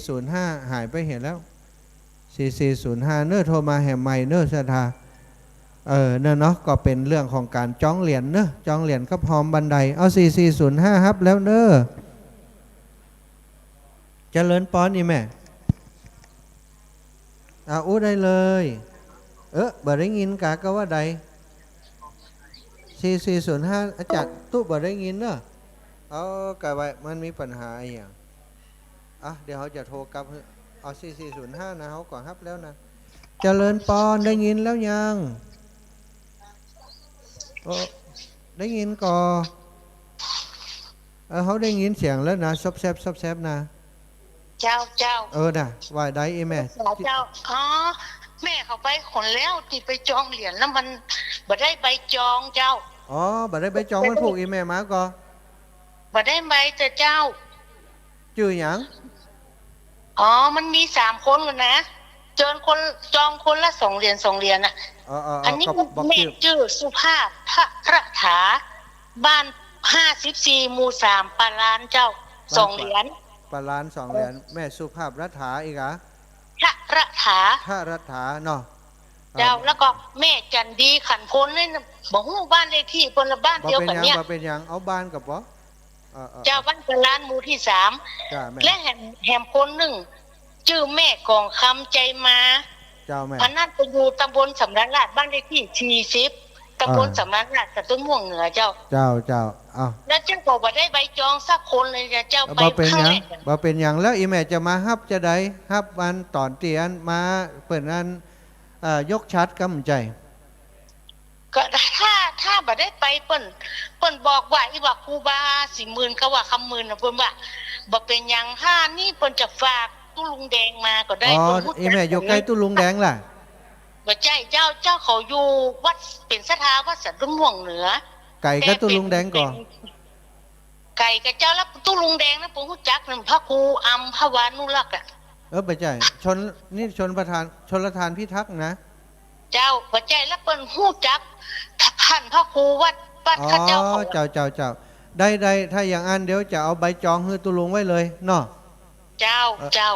4405หายไปเห็นแล้ว4405เนอะโทรมาแหมใหม่เนอะศรัทธาเนอะเนาะก็เป็นเรื่องของการจ้องเหรียญเนอะจ้องเหรียญก็พร้อมบันไดเอา4405ฮับแล้วเนอะเจริญปอนอีแม่อู้ได้เลยบ่ได้ยินกะก็ว่าใด4405อาจารย์ตู้บ่ได้ยินเนอะกะไว้มันมีปัญหาอะไรอย่างเดี๋ยวเขาจะโทรกลับเอา4405นะเขาก่อนครับแล้วนะเจริญปอนได้ยินแล้วยังได้ยินก่อเขาได้ยินเสียงแล้วนะซบแซบนะเจ้าน่ะว่าได้อีแม่เจ้าแม่เขาไปขนแล้วที่ไปจองเหรียญแล้วมันบ่ได้ใบจองเจ้าบ่ได้ใบจองมันผูกอีแม่มาก่อบ่ได้ใบแต่เจ้าชื่อหยังมันมี3 คนนะจองคนละ2 เหรียญอ่ะอันนี้แม่ชื่อสุภาพพระถาบ้าน54หมู่3ปาลานเจ้า2 เหรียญปาลาน2 เหรียญแม่สุภาพรัฐาอีกพระรัฐาเนาะเจ้าแล้วก็แม่จันดีขันพลนี่บ่ฮู้บ้านเลขที่คนละบ้านเดียวกันเนี่ยบ่เป็นหยังเอาบ้านกับบ่เจ้าบ้านปาลานหมู่ที่3และแหมคนหนึ่งชื่อแม่กองคำใจมาเจ้าแม่อันนั้นไปอยู่ตำบลสำนักราชบ้านเลขที่40ตำบลสำนักราชกับต้นม่วงเหนือเจ้าแล้วเจ้าบอกว่าได้ใบจองสักคนเลยเจ้าไปข้างแรกบ่เป็นหยังแล้วอีแม่จะมาฮับจะได้ฮับวันตอนเตียนมาเปิดนั้นยกชัดกำใจก็ถ้าบ่ได้ไปเปิ้นบอกว่าอีว่าครูบา40,000เขาว่าคำหมื่นน่ะเปิ้นว่าบ่เป็นหยังนี่เปิ้นจะฝากตู้ลุงแดงมาก็ได้อีแม่อยู่ใกล้ตู้ลุงแดงล่ะบ่ใช่เจ้าเขาอยู่วัดเป็นสถาวัดสันต้นม่วงเหนือ ไก่ก็ตุ้ลุงแดงก่อน ไก่กับเจ้าแล้วตุ้ลุงแดงนะผมรู้จักนั่นพระครูอัมพวานุรักษ์อ่ะไปใจชนนี่ชนประธานชนประธานพิทักษ์นะเจ้าปัจจัยแล้วเปิ้นหู้จักท่านพระครูวัดข้าเจ้าเจ้าได้ถ้าอย่างอันเดี๋ยวจะเอาใบจองให้ตุลุงไว้เลยเนาะเจ้า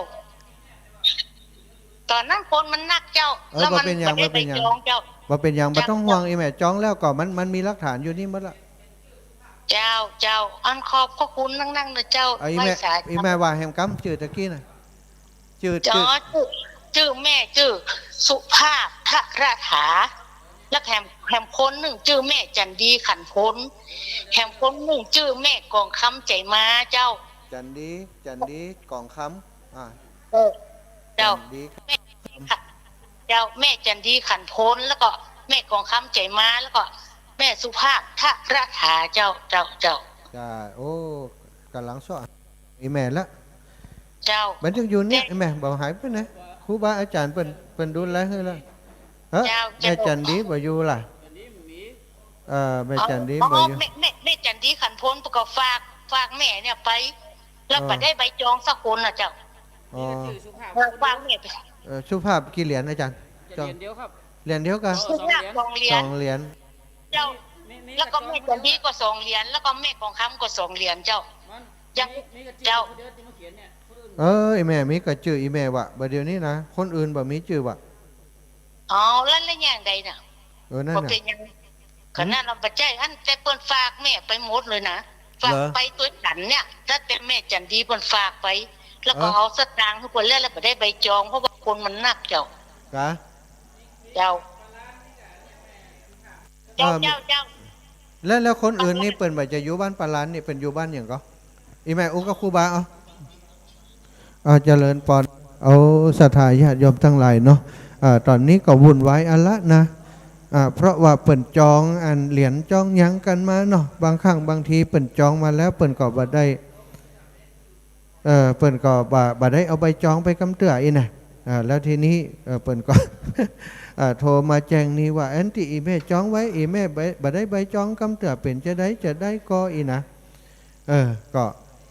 ตอนนั้นคนมันนักเจ้าแล้วมันไม่ได้ใบจองเจ้าว่าเป็นอย่างบ่ต้องห่วงไอ้แม่จองแล้วก็มันมีหลักฐานอยู่นี่หมดละเจ้าอันขอบพระคุณนั่งๆนะเจ้าไอ้แม่ว่าแห่งกำจืดตะกี้น่ะจื่อแม่จื่อสุภาพทระถาและแหมคนหนึ่งจื่อแม่จันดีขันพ้นแหมคนหนึ่งจื่อแม่กองคำใจมาเจ้าจันดีกองคำเจ้าแม่จันดีขันพ้นแล้วก็แม่กองคำใจมาแล้วก็แม่สุภาพทระถาเจ้าโอ้กำลังสอนไอ้แม่ละเจ้ามันจึงอยู่เนี่ยไอ้แม่บอกหายไปไหนครูบาอาจารย์เป็นดูแลให้ละแม่จันดีบ่อยู่ล่ะแม่จันดีบ่อยู่แม่จันดีขันพ้นประกอบฝากแม่เนี่ยไปแล้วไปได้ใบจองสักคนนะเจ้าฝากแม่ไปสุภาพกี่เหรียญอาจารย์เหรียญเดียวครับเหรียญเดียวกัน2 เหรียญเจ้าแล้วก็แม่จันดีก็2 เหรียญแล้วก็แม่ของคำก็2 เหรียญเจ้ายังเจ้าไอ้แม่มีกระจืออีแม่วะบ่เดี๋ยวนี้นะคนอื่นบ่มีจือวะแล้วอย่างใดน่ะนั่นน่ะขนาดเราปัจจัยอันแต่เปิ้นฝากแม่ไปหมดเลยนะฝากไปตัวฉันเนี่ยถ้าแต่แม่จันดีเปิ้นฝากไปแล้วก็เอาสตางค์ทุกคนแล้วบ่ได้ใบจองเพราะว่าคนมันนักเจ้าแล้วคนอื่นนี่เปิ้นบ่จะอยู่บ้านปาลานนี่เป็นอยู่บ้านหยังก็อีแม่อุกกับครูบาเจริญปอนเอาศรัทธาญาติโยมทั้งหลายเนาะตอนนี้ก็วุ่นวายอันละนะเพราะว่าเปิ่นจองอันเหรียญจองยังกันมาเนาะบางครั้งบางทีเปิ่นจองมาแล้วเปิ่นก็บ่ได้เปิ่นก็บ่ได้เอาใบจองไปกำเตื้ออีน่ะแล้วทีนี้เปิ่นก็โทรมาแจ้งนี่ว่าอันที่อีแม่จองไว้อีแม่บ่ได้ใบจองกำเตื้อเป็นจะได้ก็อีนะ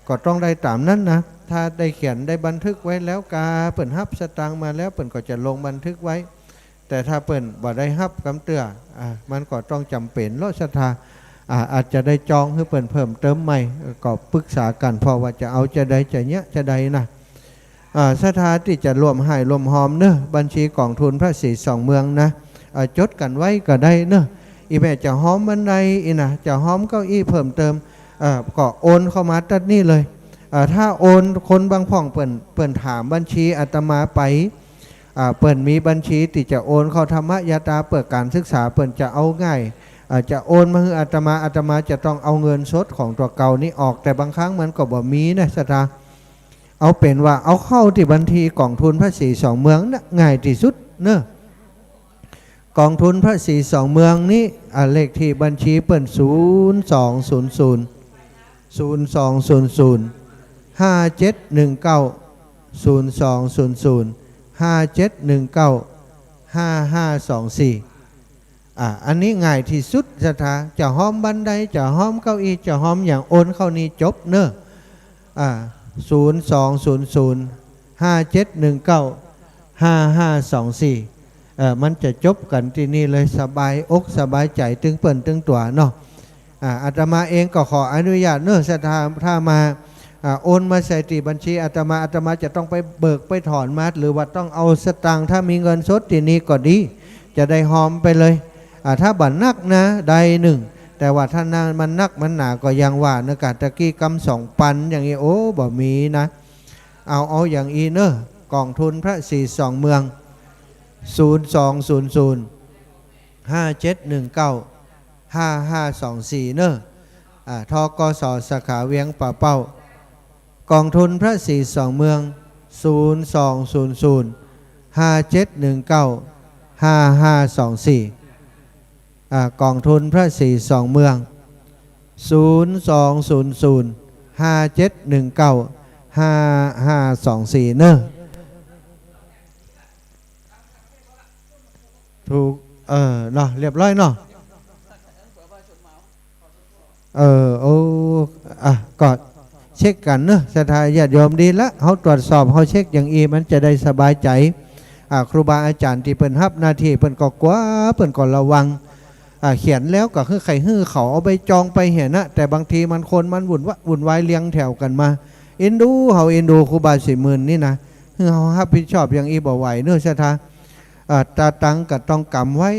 ก็ต้องได้ตามนั้นนะถ้าได้เขียนได้บันทึกไว้แล้วกาเปิ่นฮับสตางค์มาแล้วเปิ่นก็จะลงบันทึกไว้แต่ถ้าเปิ่นบ่ได้ฮับกำเตื้อมันก็ต้องจำเป็นโลดศรัทธาอาจจะได้จองให้เปิ่นเพิ่มเติมใหม่ก็ปรึกษากันเพราะว่าจะเอาจะใดจะเนี้ยจะใดนะศรัทธาที่จะรวมให้รวมหอมเนอะบัญชีกองทุนพระศรี2 เมืองนะจดกันไว้ก็ได้เนอะอีแม่จะหอมบันไดอีนะจะหอมเก้าอี้เพิ่มเติมก็โอนเข้ามาตัดนี่เลยถ้าโอนคนบางพ่องเปิ่นถามบัญชีอาตมาไปเปิ่นมีบัญชีที่จะโอนเข้าธรรมยตาเปิดการศึกษาเปิ่นจะเอาง่ายจะโอนมาให้อาตมาจะต้องเอาเงินสดของตัวเก่านี้ออกแต่บางครั้งมันก็บ่มีนะศรัทธาเอาเป็นว่าเอาเข้าที่บัญชีกองทุนพระศรี2 เมืองนะง่ายที่สุดเนอะกองทุนพระศรี2 เมืองนี้เลขที่บัญชีเปิ่นอันนี้ง่ายที่สุดศรัทธาจะห้อมบันไดจะห้อมเก้าอี้จะห้อมอย่างโอนเข้านี้จบเนอะมันจะจบกันที่นี่เลยสบายอกสบายใจตึงเปิ่นตึงตัวเนาะอาตมาเองก็ขออนุญาตเนอะศรัทธาถ้ามาโอนมาใส่ที่บัญชีอาตมาจะต้องไปเบิกไปถอนมาหรือว่าต้องเอาสตางค์ถ้ามีเงินสดที่นี้ก็ดีจะได้หอมไปเลยถ้าบัตรนักนะใดหนึ่งแต่ว่าถ้ามันนักมันหนาก็ยังว่าเนกาตะกี้กำ2 ปันอย่างนี้โอ้บ่มีนะเอาอย่างอีเนอะกองทุนพระศรี2 เมือง020057195524เนอะทกส.สาขาเวียงป่าเป้ากองทุนพระศรี2 เมือง020057195524กองทุนพระศรี2 เมือง020057195524เนอะถูกเนาะเรียบร้อยเนาะ โอ้ก็เช็คกันเนอะศรัทธาญาติโยมดีละเขาตรวจสอบเขาเช็คอย่างอีมันจะได้สบายใจครูบาอาจารย์ที่เปิ่นรับหน้าที่เปิ่นก็กว่าเปิ่นก็ระวังเขียนแล้วก็คือไข่ฮื้อเขาเอาไปจองไปเห็นนะแต่บางทีมันคนมันวุ่นวายเลี้ยงแถวกันมาเอ็นดูเขาเอ็นดูครูบา40,000นี่นะเขารับผิดชอบอย่างอีบ่ไหวเนื้อศรัทธาตาตังก็ต้องกำไว้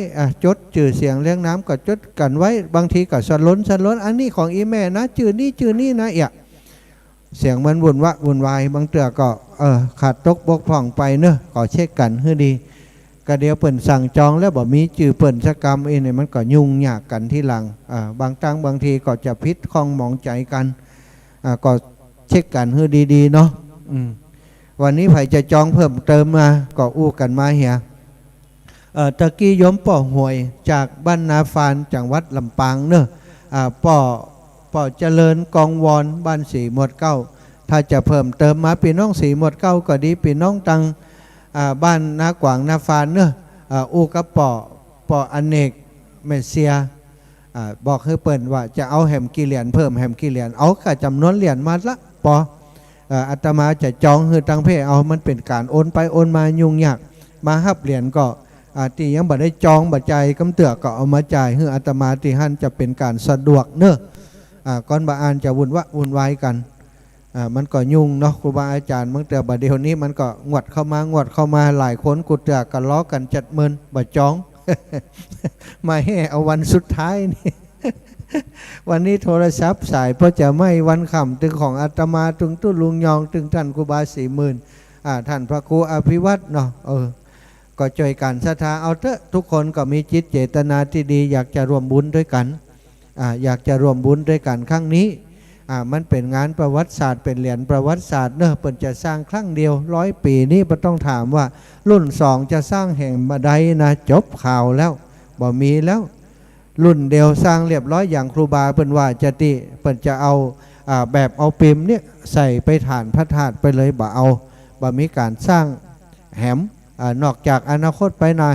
จดจื่อเสียงเลี้ยงน้ำก็จดกันไว้บางทีก็สล้นอันนี้ของอีแม่นะจื่อนี่นะเสียงมันวุ่นวายบางเตือก็ขาดตกบกพร่องไปเนอะก็เช็คกันให้ดีก็เดี๋ยวเปิ่นสั่งจองแล้วบ่มีจื่อเปิ่นสักกรรมเนี่ยมันก็ยุ่งยากกันที่หลังบางตั้งบางทีก็จะพิษคล้องหมองใจกันก็เช็คกันให้ดีๆเนาะวันนี้ไผจะจองเพิ่มเติมมาก็อู้กันมาเหียตะกี้ยมป่อหวยจากบ้านนาฟานจังหวัดลำปางเนอะป่อเจริญกองวอนบ้านสีหมดเก้าถ้าจะเพิ่มเติมมาพี่น้องสีหมดเก้าก็ดีพี่น้องตังบ้านนากวางนาฟานเนอะอู้กับป่ออเนกเมเซียบอกให้เปิ่นว่าจะเอาแหมกี่เหรียญเพิ่มแหมกี่เหรียญเอาค่าจำนวนเหรียญมาละอาตมาจะจองคือตังเพ่เอามันเป็นการโอนไปโอนมายุ่งยากมาฮับเหรียญก็ที่ยังบ่ได้จองบ่ใจกำเตือกก็เอามาจ่ายให้อาตมาที่หันจะเป็นการสะดวกเนอะก่อนบาอ่านจะวุ่นวายกันมันก็ยุ่งเนาะครูบาอาจารย์เมื่อแต่บัดเดี๋ยวนี้มันก็งวดเข้ามาหลายคนกุเตือกกันล้อกัน70,000บ่จอง มาให้เอาวันสุดท้ายนี่ วันนี้โทรศัพท์สายเพราะจะไม่วันค่ำตึงของอาตมาตึงตุ้ลุงยองตึงท่านครูบา40,000ท่านพระครูอภิวัตรเนาะก็ช่วยกันศรัทธาเอาเถอะทุกคนก็มีจิตเจตนาที่ดีอยากจะร่วมบุญด้วยกันอยากจะร่วมบุญด้วยกันครั้งนี้มันเป็นงานประวัติศาสตร์เป็นเหรียญประวัติศาสตร์เนอะเปิ่นจะสร้างครั้งเดียว100 ปีนี่ไม่ต้องถามว่ารุ่น2จะสร้างแห่งบันไดนะจบข่าวแล้วบ่มีแล้วรุ่นเดียวสร้างเรียบร้อยอย่างครูบาเปิ่นว่าจะติเปิ่นจะเอาแบบเอาปิมเนี่ยใส่ไปฐานพระธาตุไปเลยบ่มีการสร้างแหมนอกจากอนาคตไปหน้า